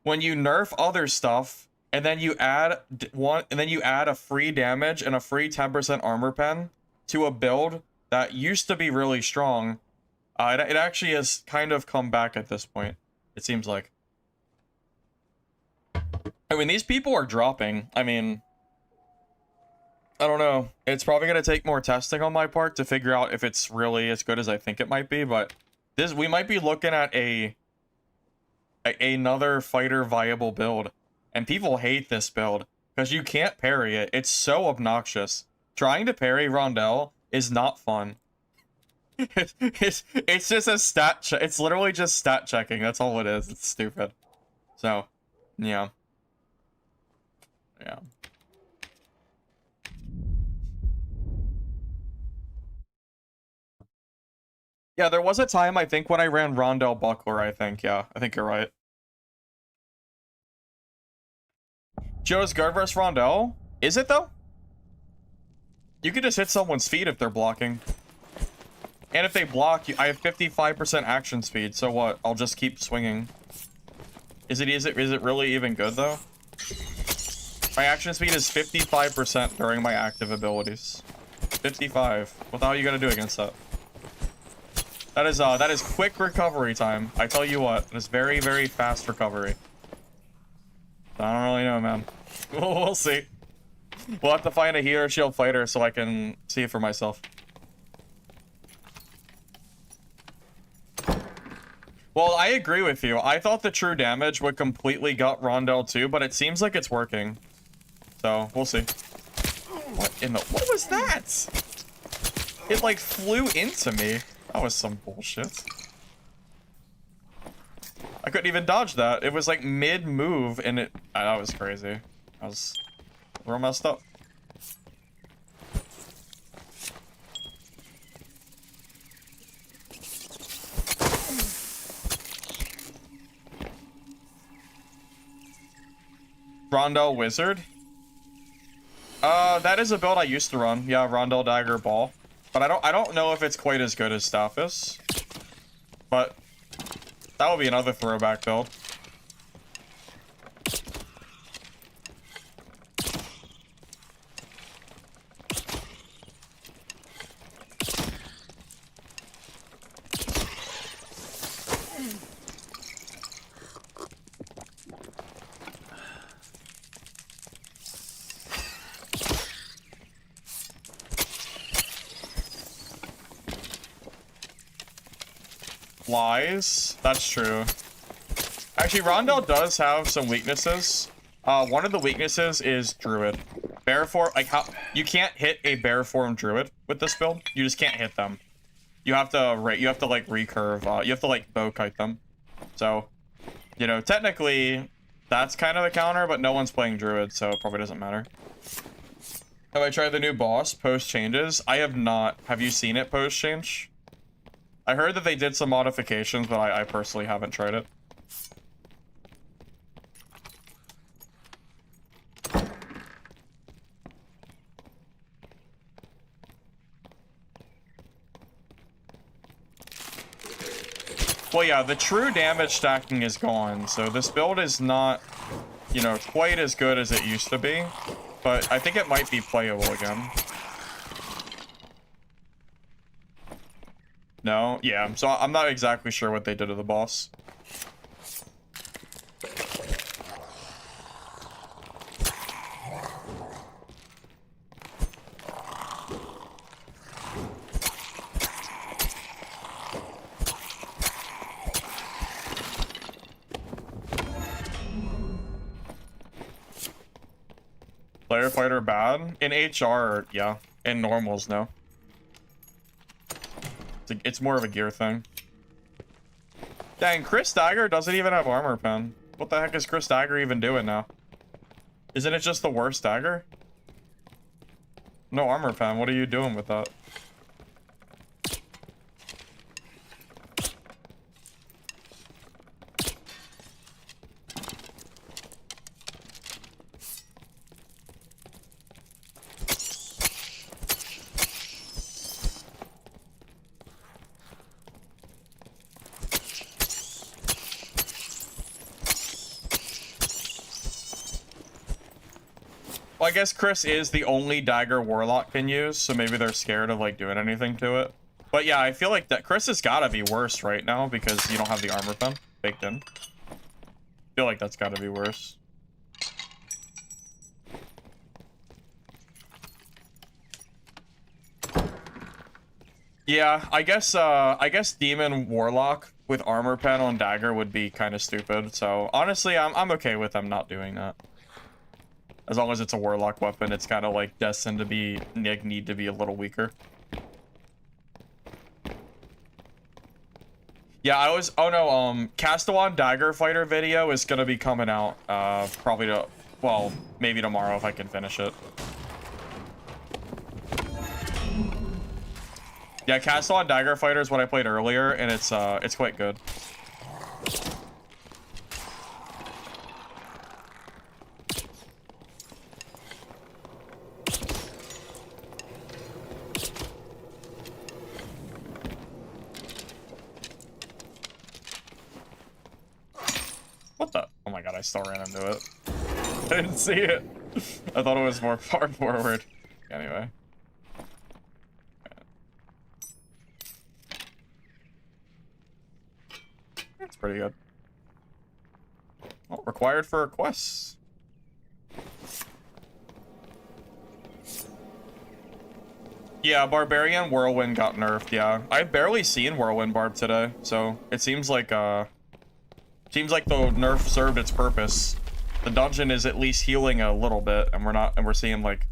when you nerf other stuff and then you add a free damage and a free 10% armor pen to a build that used to be really strong, it actually has kind of come back at this point, it seems like. I mean, these people are dropping. I mean, I don't know. It's probably going to take more testing on my part to figure out if it's really as good as I think it might be, but we might be looking at another fighter viable build. And people hate this build because you can't parry it. It's so obnoxious. Trying to parry Rondell is not fun. It's just a stat it's literally just stat checking. That's all it is. It's stupid. So, yeah. Yeah. Yeah, there was a time, I think, when I ran Rondell Buckler, I think. Yeah, I think you're right. Joe's guard versus Rondell? Is it, though? You can just hit someone's feet if they're blocking. And if they block, I have 55% action speed, so what? I'll just keep swinging. Is it really even good, though? My action speed is 55% during my active abilities. 55. What the hell are you gonna do against that? That is quick recovery time. I tell you what, it's very, very fast recovery. I don't really know, man. We'll see. We'll have to find a healer shield fighter so I can see it for myself. Well, I agree with you. I thought the true damage would completely gut Rondell too, but it seems like it's working. So, we'll see. What was that? It like flew into me. That was some bullshit. I couldn't even dodge that. It was like mid-move and it... that was crazy. I was real messed up. Rondell Wizard? That is a build I used to run. Yeah, Rondell Dagger Ball. But I don't know if it's quite as good as Staphis. But that would be another throwback build. Flies? That's true. Actually, Rondell does have some weaknesses. One of the weaknesses is Druid. Bear form, like how you can't hit a bear form Druid with this build. You just can't hit them. You have to like recurve. You have to like bow kite them. So, you know, technically that's kind of a counter, but no one's playing Druid, so it probably doesn't matter. Have I tried the new boss post changes? I have not. Have you seen it post change? I heard that they did some modifications, but I personally haven't tried it. Well, yeah, the true damage stacking is gone, so this build is not, you know, quite as good as it used to be, but I think it might be playable again. No? Yeah, so I'm not exactly sure what they did to the boss. Player fighter bad? In HR, yeah. In normals, no. It's more of a gear thing. Dang, Chris Dagger doesn't even have armor pen. What the heck is Chris Dagger even doing now? Isn't it just the worst dagger? No armor pen, what are you doing with that? Well, I guess Chris is the only dagger Warlock can use, so maybe they're scared of like doing anything to it. But yeah, I feel like that Chris has gotta be worse right now because you don't have the armor pen baked in. I feel like that's gotta be worse. Yeah, I guess Demon Warlock with armor pen on dagger would be kind of stupid. So honestly, I'm okay with them not doing that. As long as it's a Warlock weapon, it's kind of like destined to be need to be a little weaker. Yeah, oh no, Castillon Dagger Fighter video is gonna be coming out, probably well, maybe tomorrow if I can finish it. Yeah, Castillon Dagger Fighter is what I played earlier, and it's quite good. What the? Oh my god, I still ran into it. I didn't see it. I thought it was more far forward. Anyway. That's pretty good. Well, required for quests. Yeah, Barbarian Whirlwind got nerfed, yeah. I've barely seen Whirlwind Barb today, so it seems like the nerf served its purpose. The dungeon is at least healing a little bit, and we're seeing like,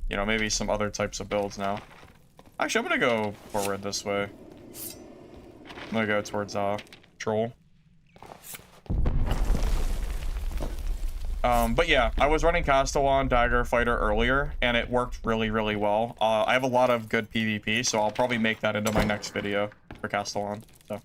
you know, maybe some other types of builds now. Actually, I'm gonna go forward this way. I'm gonna go towards Troll. But yeah, I was running Castillon Dagger Fighter earlier, and it worked really, really well. I have a lot of good PvP, so I'll probably make that into my next video for Castillon. So.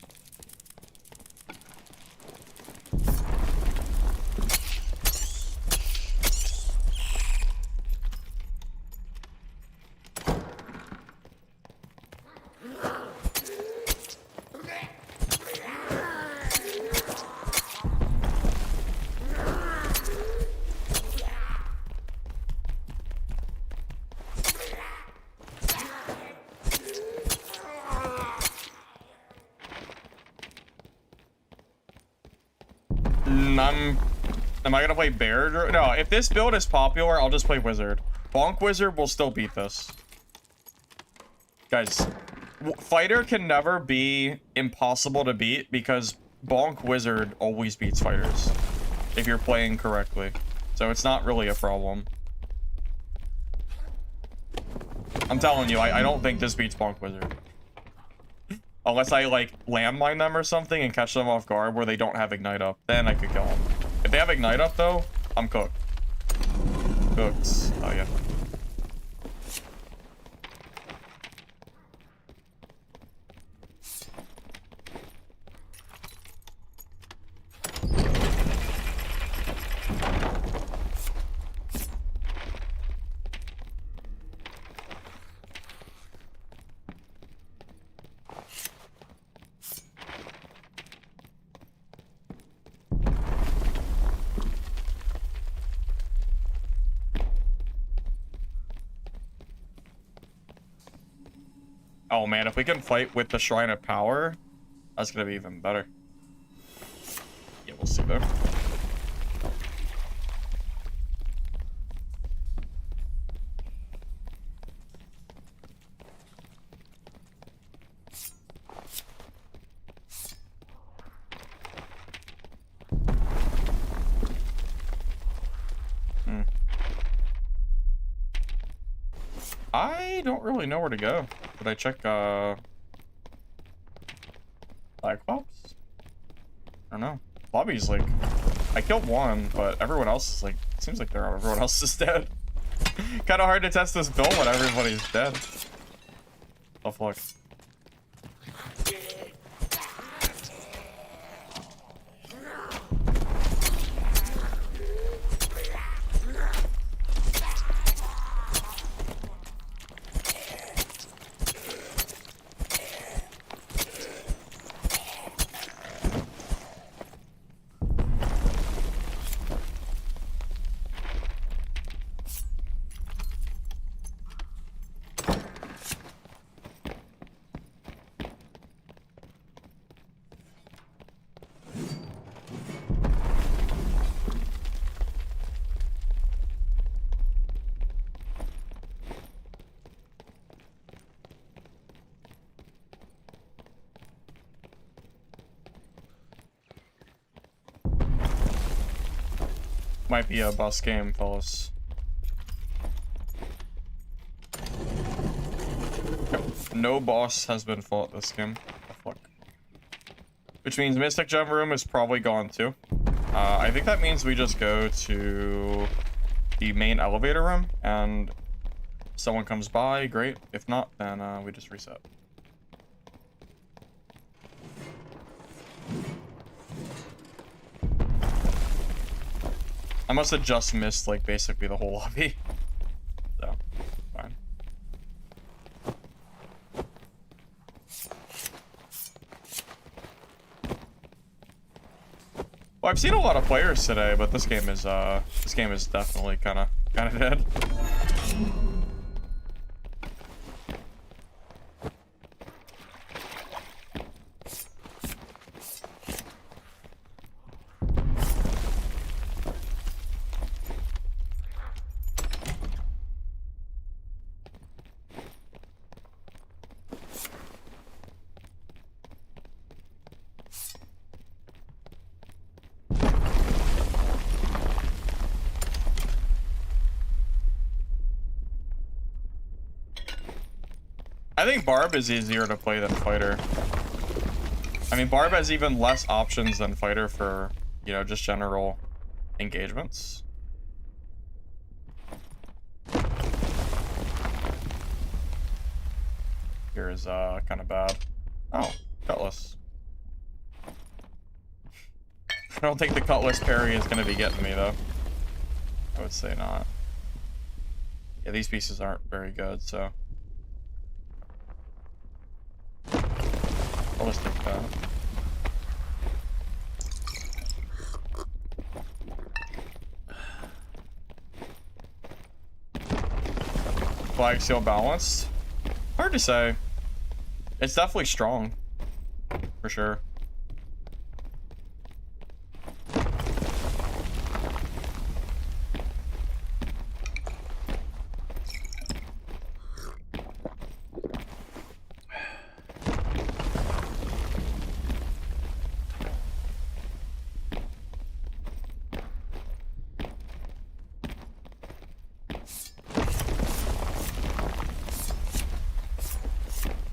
Am I gonna play Bear? No, if this build is popular, I'll just play Wizard. Bonk Wizard will still beat this. Guys, Fighter can never be impossible to beat because Bonk Wizard always beats Fighters if you're playing correctly. So it's not really a problem. I'm telling you, I don't think this beats Bonk Wizard. Unless I, like, landmine them or something and catch them off guard where they don't have Ignite up. Then I could kill them. If they have Ignite up, though, I'm cooked. Cooked. Oh, yeah. Oh man, if we can fight with the Shrine of Power, that's gonna be even better. Yeah, we'll see there. I don't really know where to go. Did I check, Cyclops? I don't know. Lobby's like, I killed one, but everyone else is like, it seems like everyone else is dead. Kind of hard to test this build when everybody's dead. Tough luck. Might be a bus game, fellas. No boss has been fought this game. Oh, fuck. Which means Mystic Gem Room is probably gone too. I think that means we just go to the main elevator room, and if someone comes by, great. If not, then we just reset. I must have just missed, like, basically the whole lobby. So, fine. Well, I've seen a lot of players today, but this game is definitely kind of dead. I think Barb is easier to play than Fighter. I mean, Barb has even less options than Fighter for, you know, just general engagements. Here is kind of bad. Oh, Cutlass. I don't think the Cutlass parry is going to be getting me, though. I would say not. Yeah, these pieces aren't very good, so... I'll just take that. Flag seal balanced? Hard to say. It's definitely strong. For sure.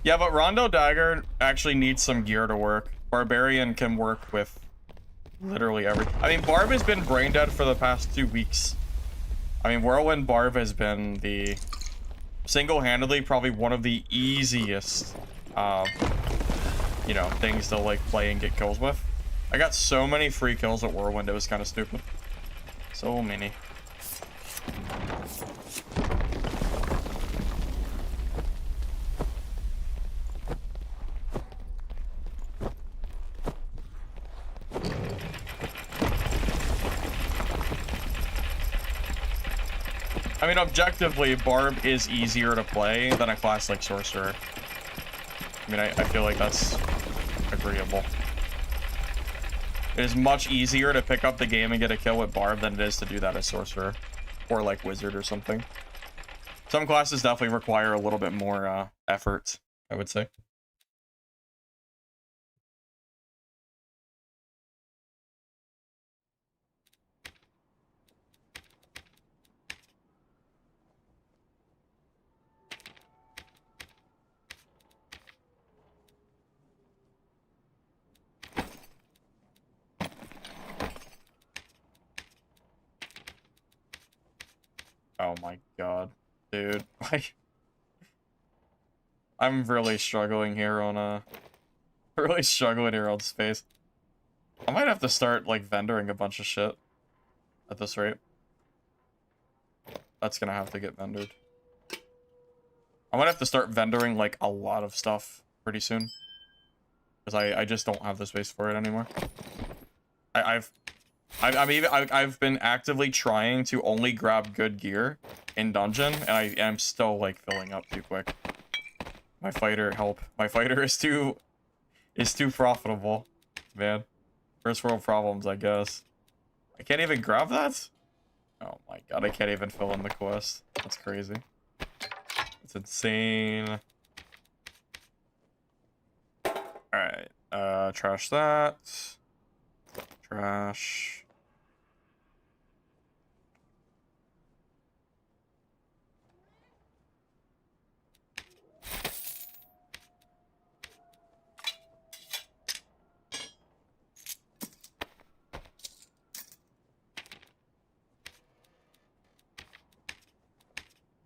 Yeah, but Rondo Dagger actually needs some gear to work. Barbarian can work with literally everything. I mean, Barb has been brain dead for the past 2 weeks. I mean, Whirlwind Barb has been the single-handedly probably one of the easiest, you know, things to like play and get kills with. I got so many free kills at Whirlwind, it was kind of stupid. So many. I mean, objectively, Barb is easier to play than a class like Sorcerer. I mean, I feel like that's agreeable. It is much easier to pick up the game and get a kill with Barb than it is to do that as Sorcerer. Or like Wizard or something. Some classes definitely require a little bit more effort, I would say. Oh my god, dude. I'm really struggling here on space. I might have to start like vendoring a bunch of shit at this rate. That's gonna have to get vendored. I might have to start vendoring like a lot of stuff pretty soon. Because I just don't have the space for it anymore. I've been actively trying to only grab good gear in dungeon, and I am still like filling up too quick. My fighter, help. My fighter is too profitable, man. First world problems, I guess. I can't even grab that? Oh my god, I can't even fill in the quest. That's crazy. It's insane. Alright, trash that. Trash.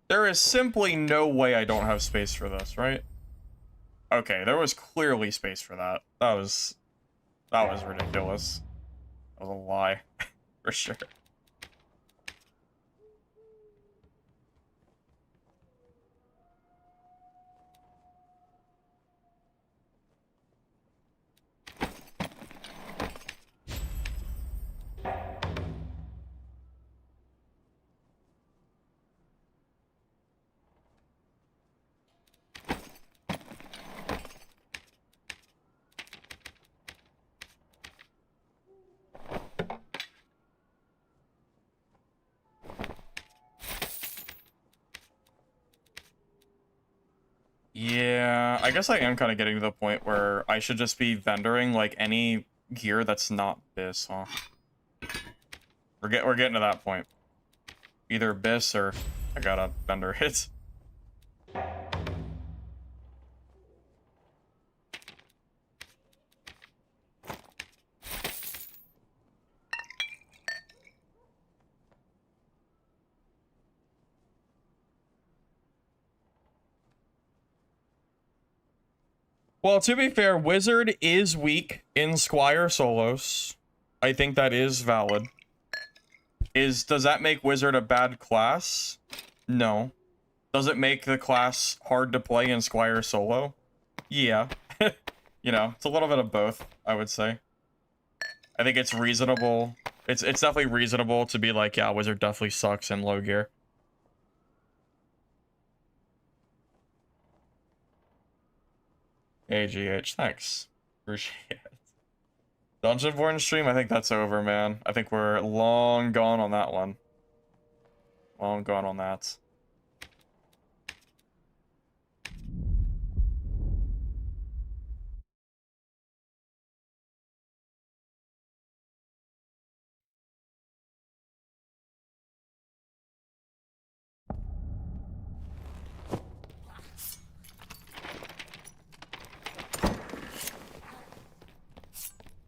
There is simply no way I don't have space for this, right? Okay, there was clearly space for that. That was ridiculous. That was a lie, for sure. Yeah, I guess I am kind of getting to the point where I should just be vendoring like any gear that's not Biss, huh? We're getting to that point. Either Biss or I gotta vendor it. Well, to be fair, Wizard is weak in Squire solos. I think that is valid. Does that make Wizard a bad class? No. Does it make the class hard to play in Squire solo? Yeah. You know, it's a little bit of both, I would say. I think it's reasonable. It's definitely reasonable to be like, yeah, Wizard definitely sucks in low gear. AGH, thanks. Appreciate it. Dungeonborn stream, I think that's over, man. I think we're long gone on that one. Long gone on that.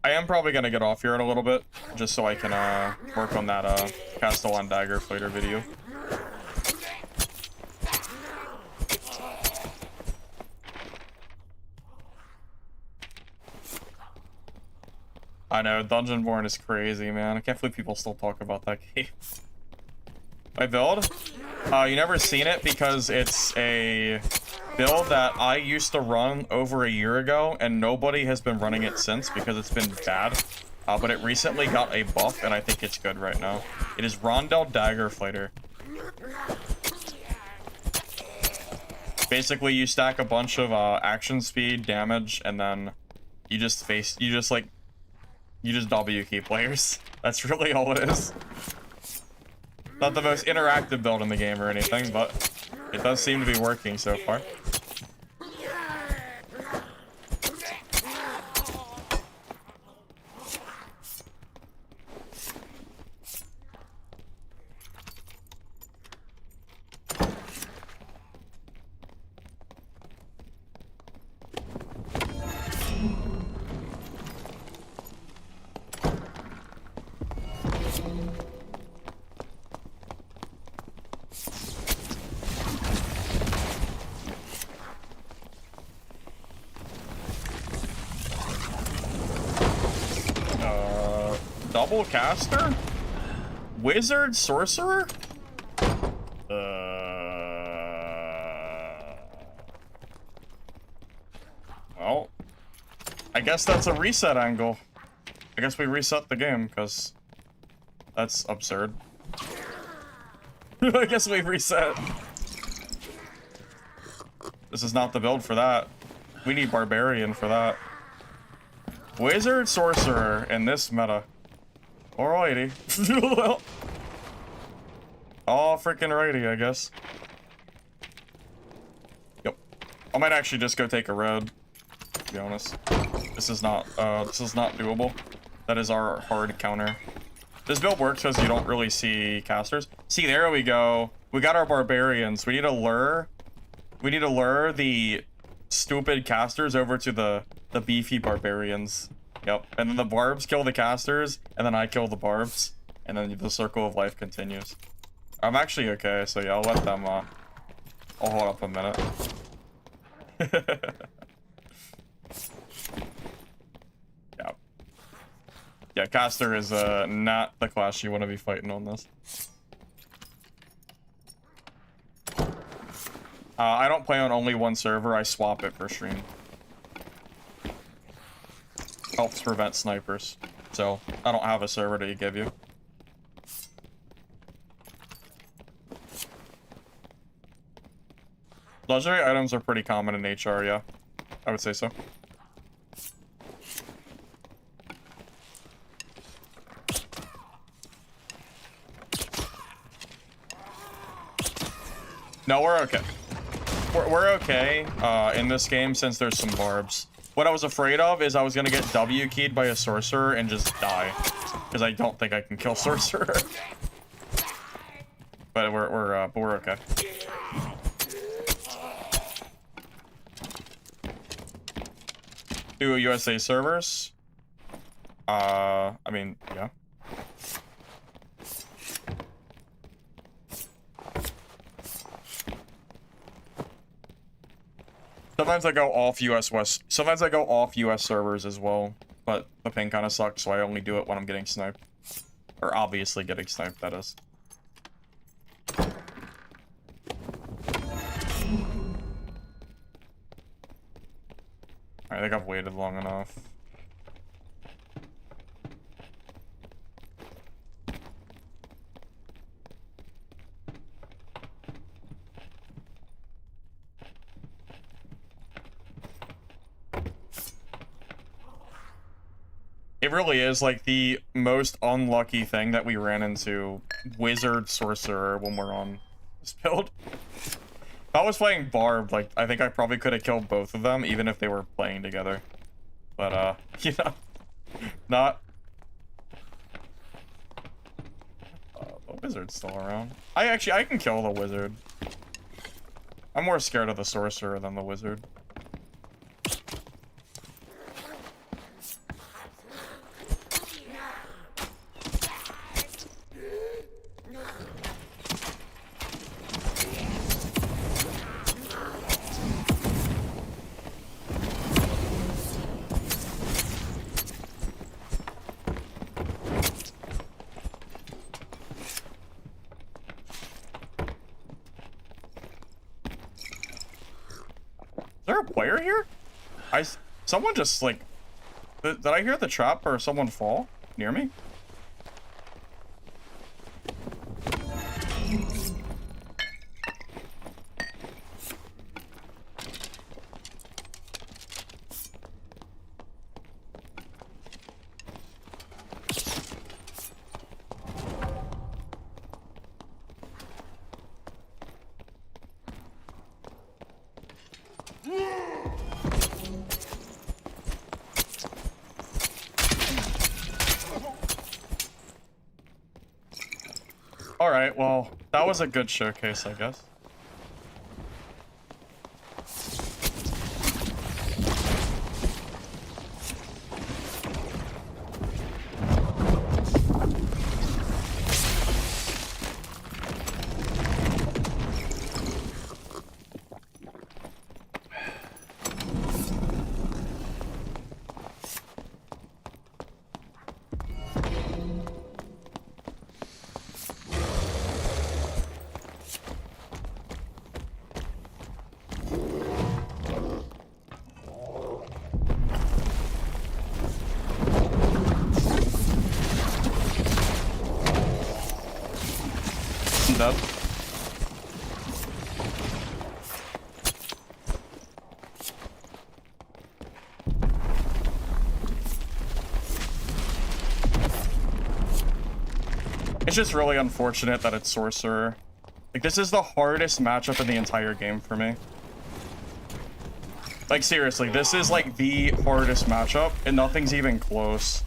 I am probably gonna get off here in a little bit, just so I can work on that Castillon Fighter video. I know, Dungeonborn is crazy, man. I can't believe people still talk about that game. My build? You never seen it because it's a build that I used to run over a year ago, and nobody has been running it since because it's been bad. But it recently got a buff, and I think it's good right now. It is Rondel Fighter. Basically, you stack a bunch of action speed, damage, and then you just W key players. That's really all it is. Not the most interactive build in the game or anything, but it does seem to be working so far. double caster? Wizard, sorcerer? Well, I guess that's a reset angle. I guess we reset the game, because that's absurd. I guess we reset. This is not the build for that. We need Barbarian for that. Wizard, sorcerer in this meta. Alrighty. Well, all freaking righty, I guess. Yep. I might actually just go take a red, to be honest. This is not doable. That is our hard counter. This build works because you don't really see casters. See, there we go. We got our barbarians. We need to lure the stupid casters over to the beefy barbarians. Yep. And then the barbs kill the casters, and then I kill the barbs, and then the circle of life continues. I'm actually okay, so yeah, I'll let them I'll hold up a minute. Yeah. Yeah, caster is not the class you want to be fighting on this. I don't play on only one server, I swap it for stream. Helps prevent snipers. So, I don't have a server to give you. Legendary items are pretty common in HR, yeah. I would say so. No, we're okay. We're okay in this game since there's some barbs. What I was afraid of is I was gonna get W keyed by a sorcerer and just die, because I don't think I can kill sorcerer. But we're okay. Two USA servers. I mean, yeah. Sometimes I go off US West. Sometimes I go off US servers as well, but the ping kind of sucks, so I only do it when I'm getting sniped. Or obviously getting sniped, that is. I think I've waited long enough. It really is like the most unlucky thing that we ran into Wizard Sorcerer when we're on this build. If I was playing Barb, like, I think I probably could have killed both of them, even if they were playing together. But, you know, not... the Wizard's still around. I can kill the Wizard. I'm more scared of the Sorcerer than the Wizard. Is there a player here? Someone just like, did I hear the trap or someone fall near me? Alright, well, that was a good showcase, I guess. dead. It's just really unfortunate that it's Sorcerer. Like, this is the hardest matchup in the entire game for me. Like, seriously, this is like the hardest matchup, and nothing's even close.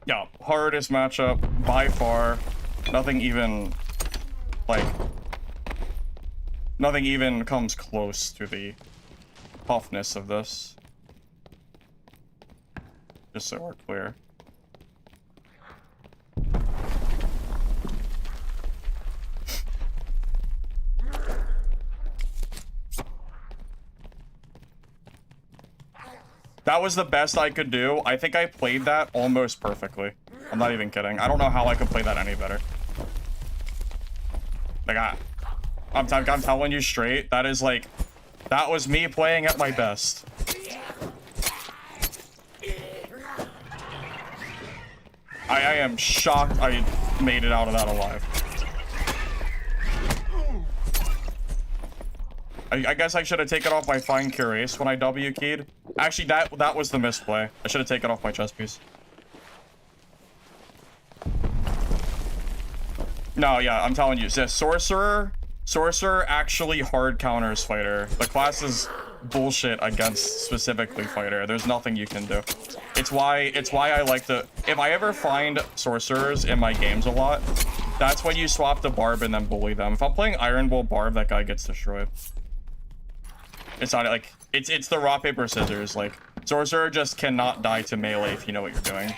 Yeah, hardest matchup by far. Nothing even, like, nothing even comes close to the toughness of this. Just so we're clear. That was the best I could do. I think I played that almost perfectly. I'm not even kidding. I don't know how I could play that any better. Like, I'm telling you straight, that is like, that was me playing at my best. I am shocked I made it out of that alive. I guess I should have taken off my Fine Cuirass when I W keyed. Actually, that was the misplay. I should have taken off my chest piece. No, yeah, I'm telling you, Sorcerer actually hard counters Fighter. The class is bullshit against specifically Fighter. There's nothing you can do. It's why I like to, if I ever find Sorcerers in my games a lot, that's when you swap to Barb and then bully them. If I'm playing Iron Bull Barb, that guy gets destroyed. It's not like, it's the rock, paper, scissors. Like, Sorcerer just cannot die to melee if you know what you're doing.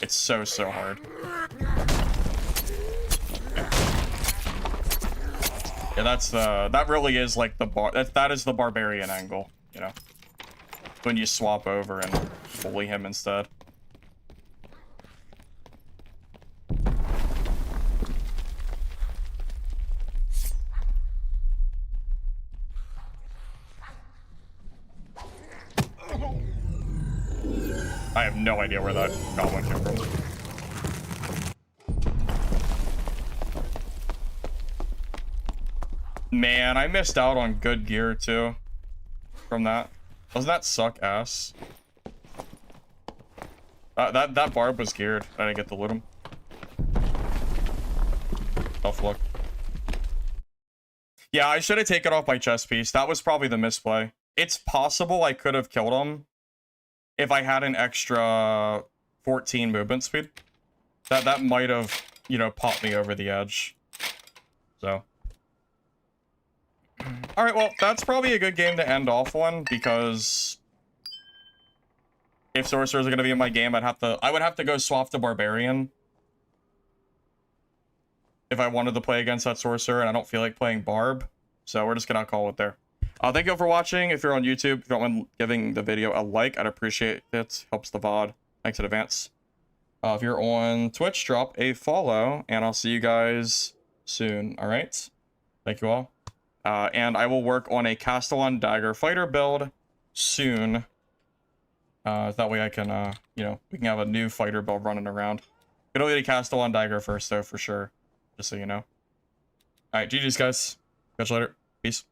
It's so hard. Yeah, that really is like the that is the Barbarian angle, you know? When you swap over and bully him instead. I have no idea where that goblin came from. Man, I missed out on good gear too. From that. Doesn't that suck ass? That Barb was geared. I didn't get to loot him. Tough luck. Yeah, I should have taken off my chest piece. That was probably the misplay. It's possible I could have killed him if I had an extra 14 movement speed. That might have, you know, popped me over the edge. So. Alright, well, that's probably a good game to end off on, because if Sorcerers are going to be in my game, I would have to go swap to Barbarian if I wanted to play against that Sorcerer, and I don't feel like playing Barb, so we're just going to call it there. Thank you all for watching. If you're on YouTube, if you don't mind giving the video a like, I'd appreciate it. Helps the VOD. Thanks in advance. If you're on Twitch, drop a follow, and I'll see you guys soon, alright? Thank you all. And I will work on a Castillon Dagger Fighter build soon. That way I can, you know, we can have a new fighter build running around. Gonna need a Castillon Dagger first, though, for sure. Just so you know. Alright, GG's, guys. Catch you later. Peace.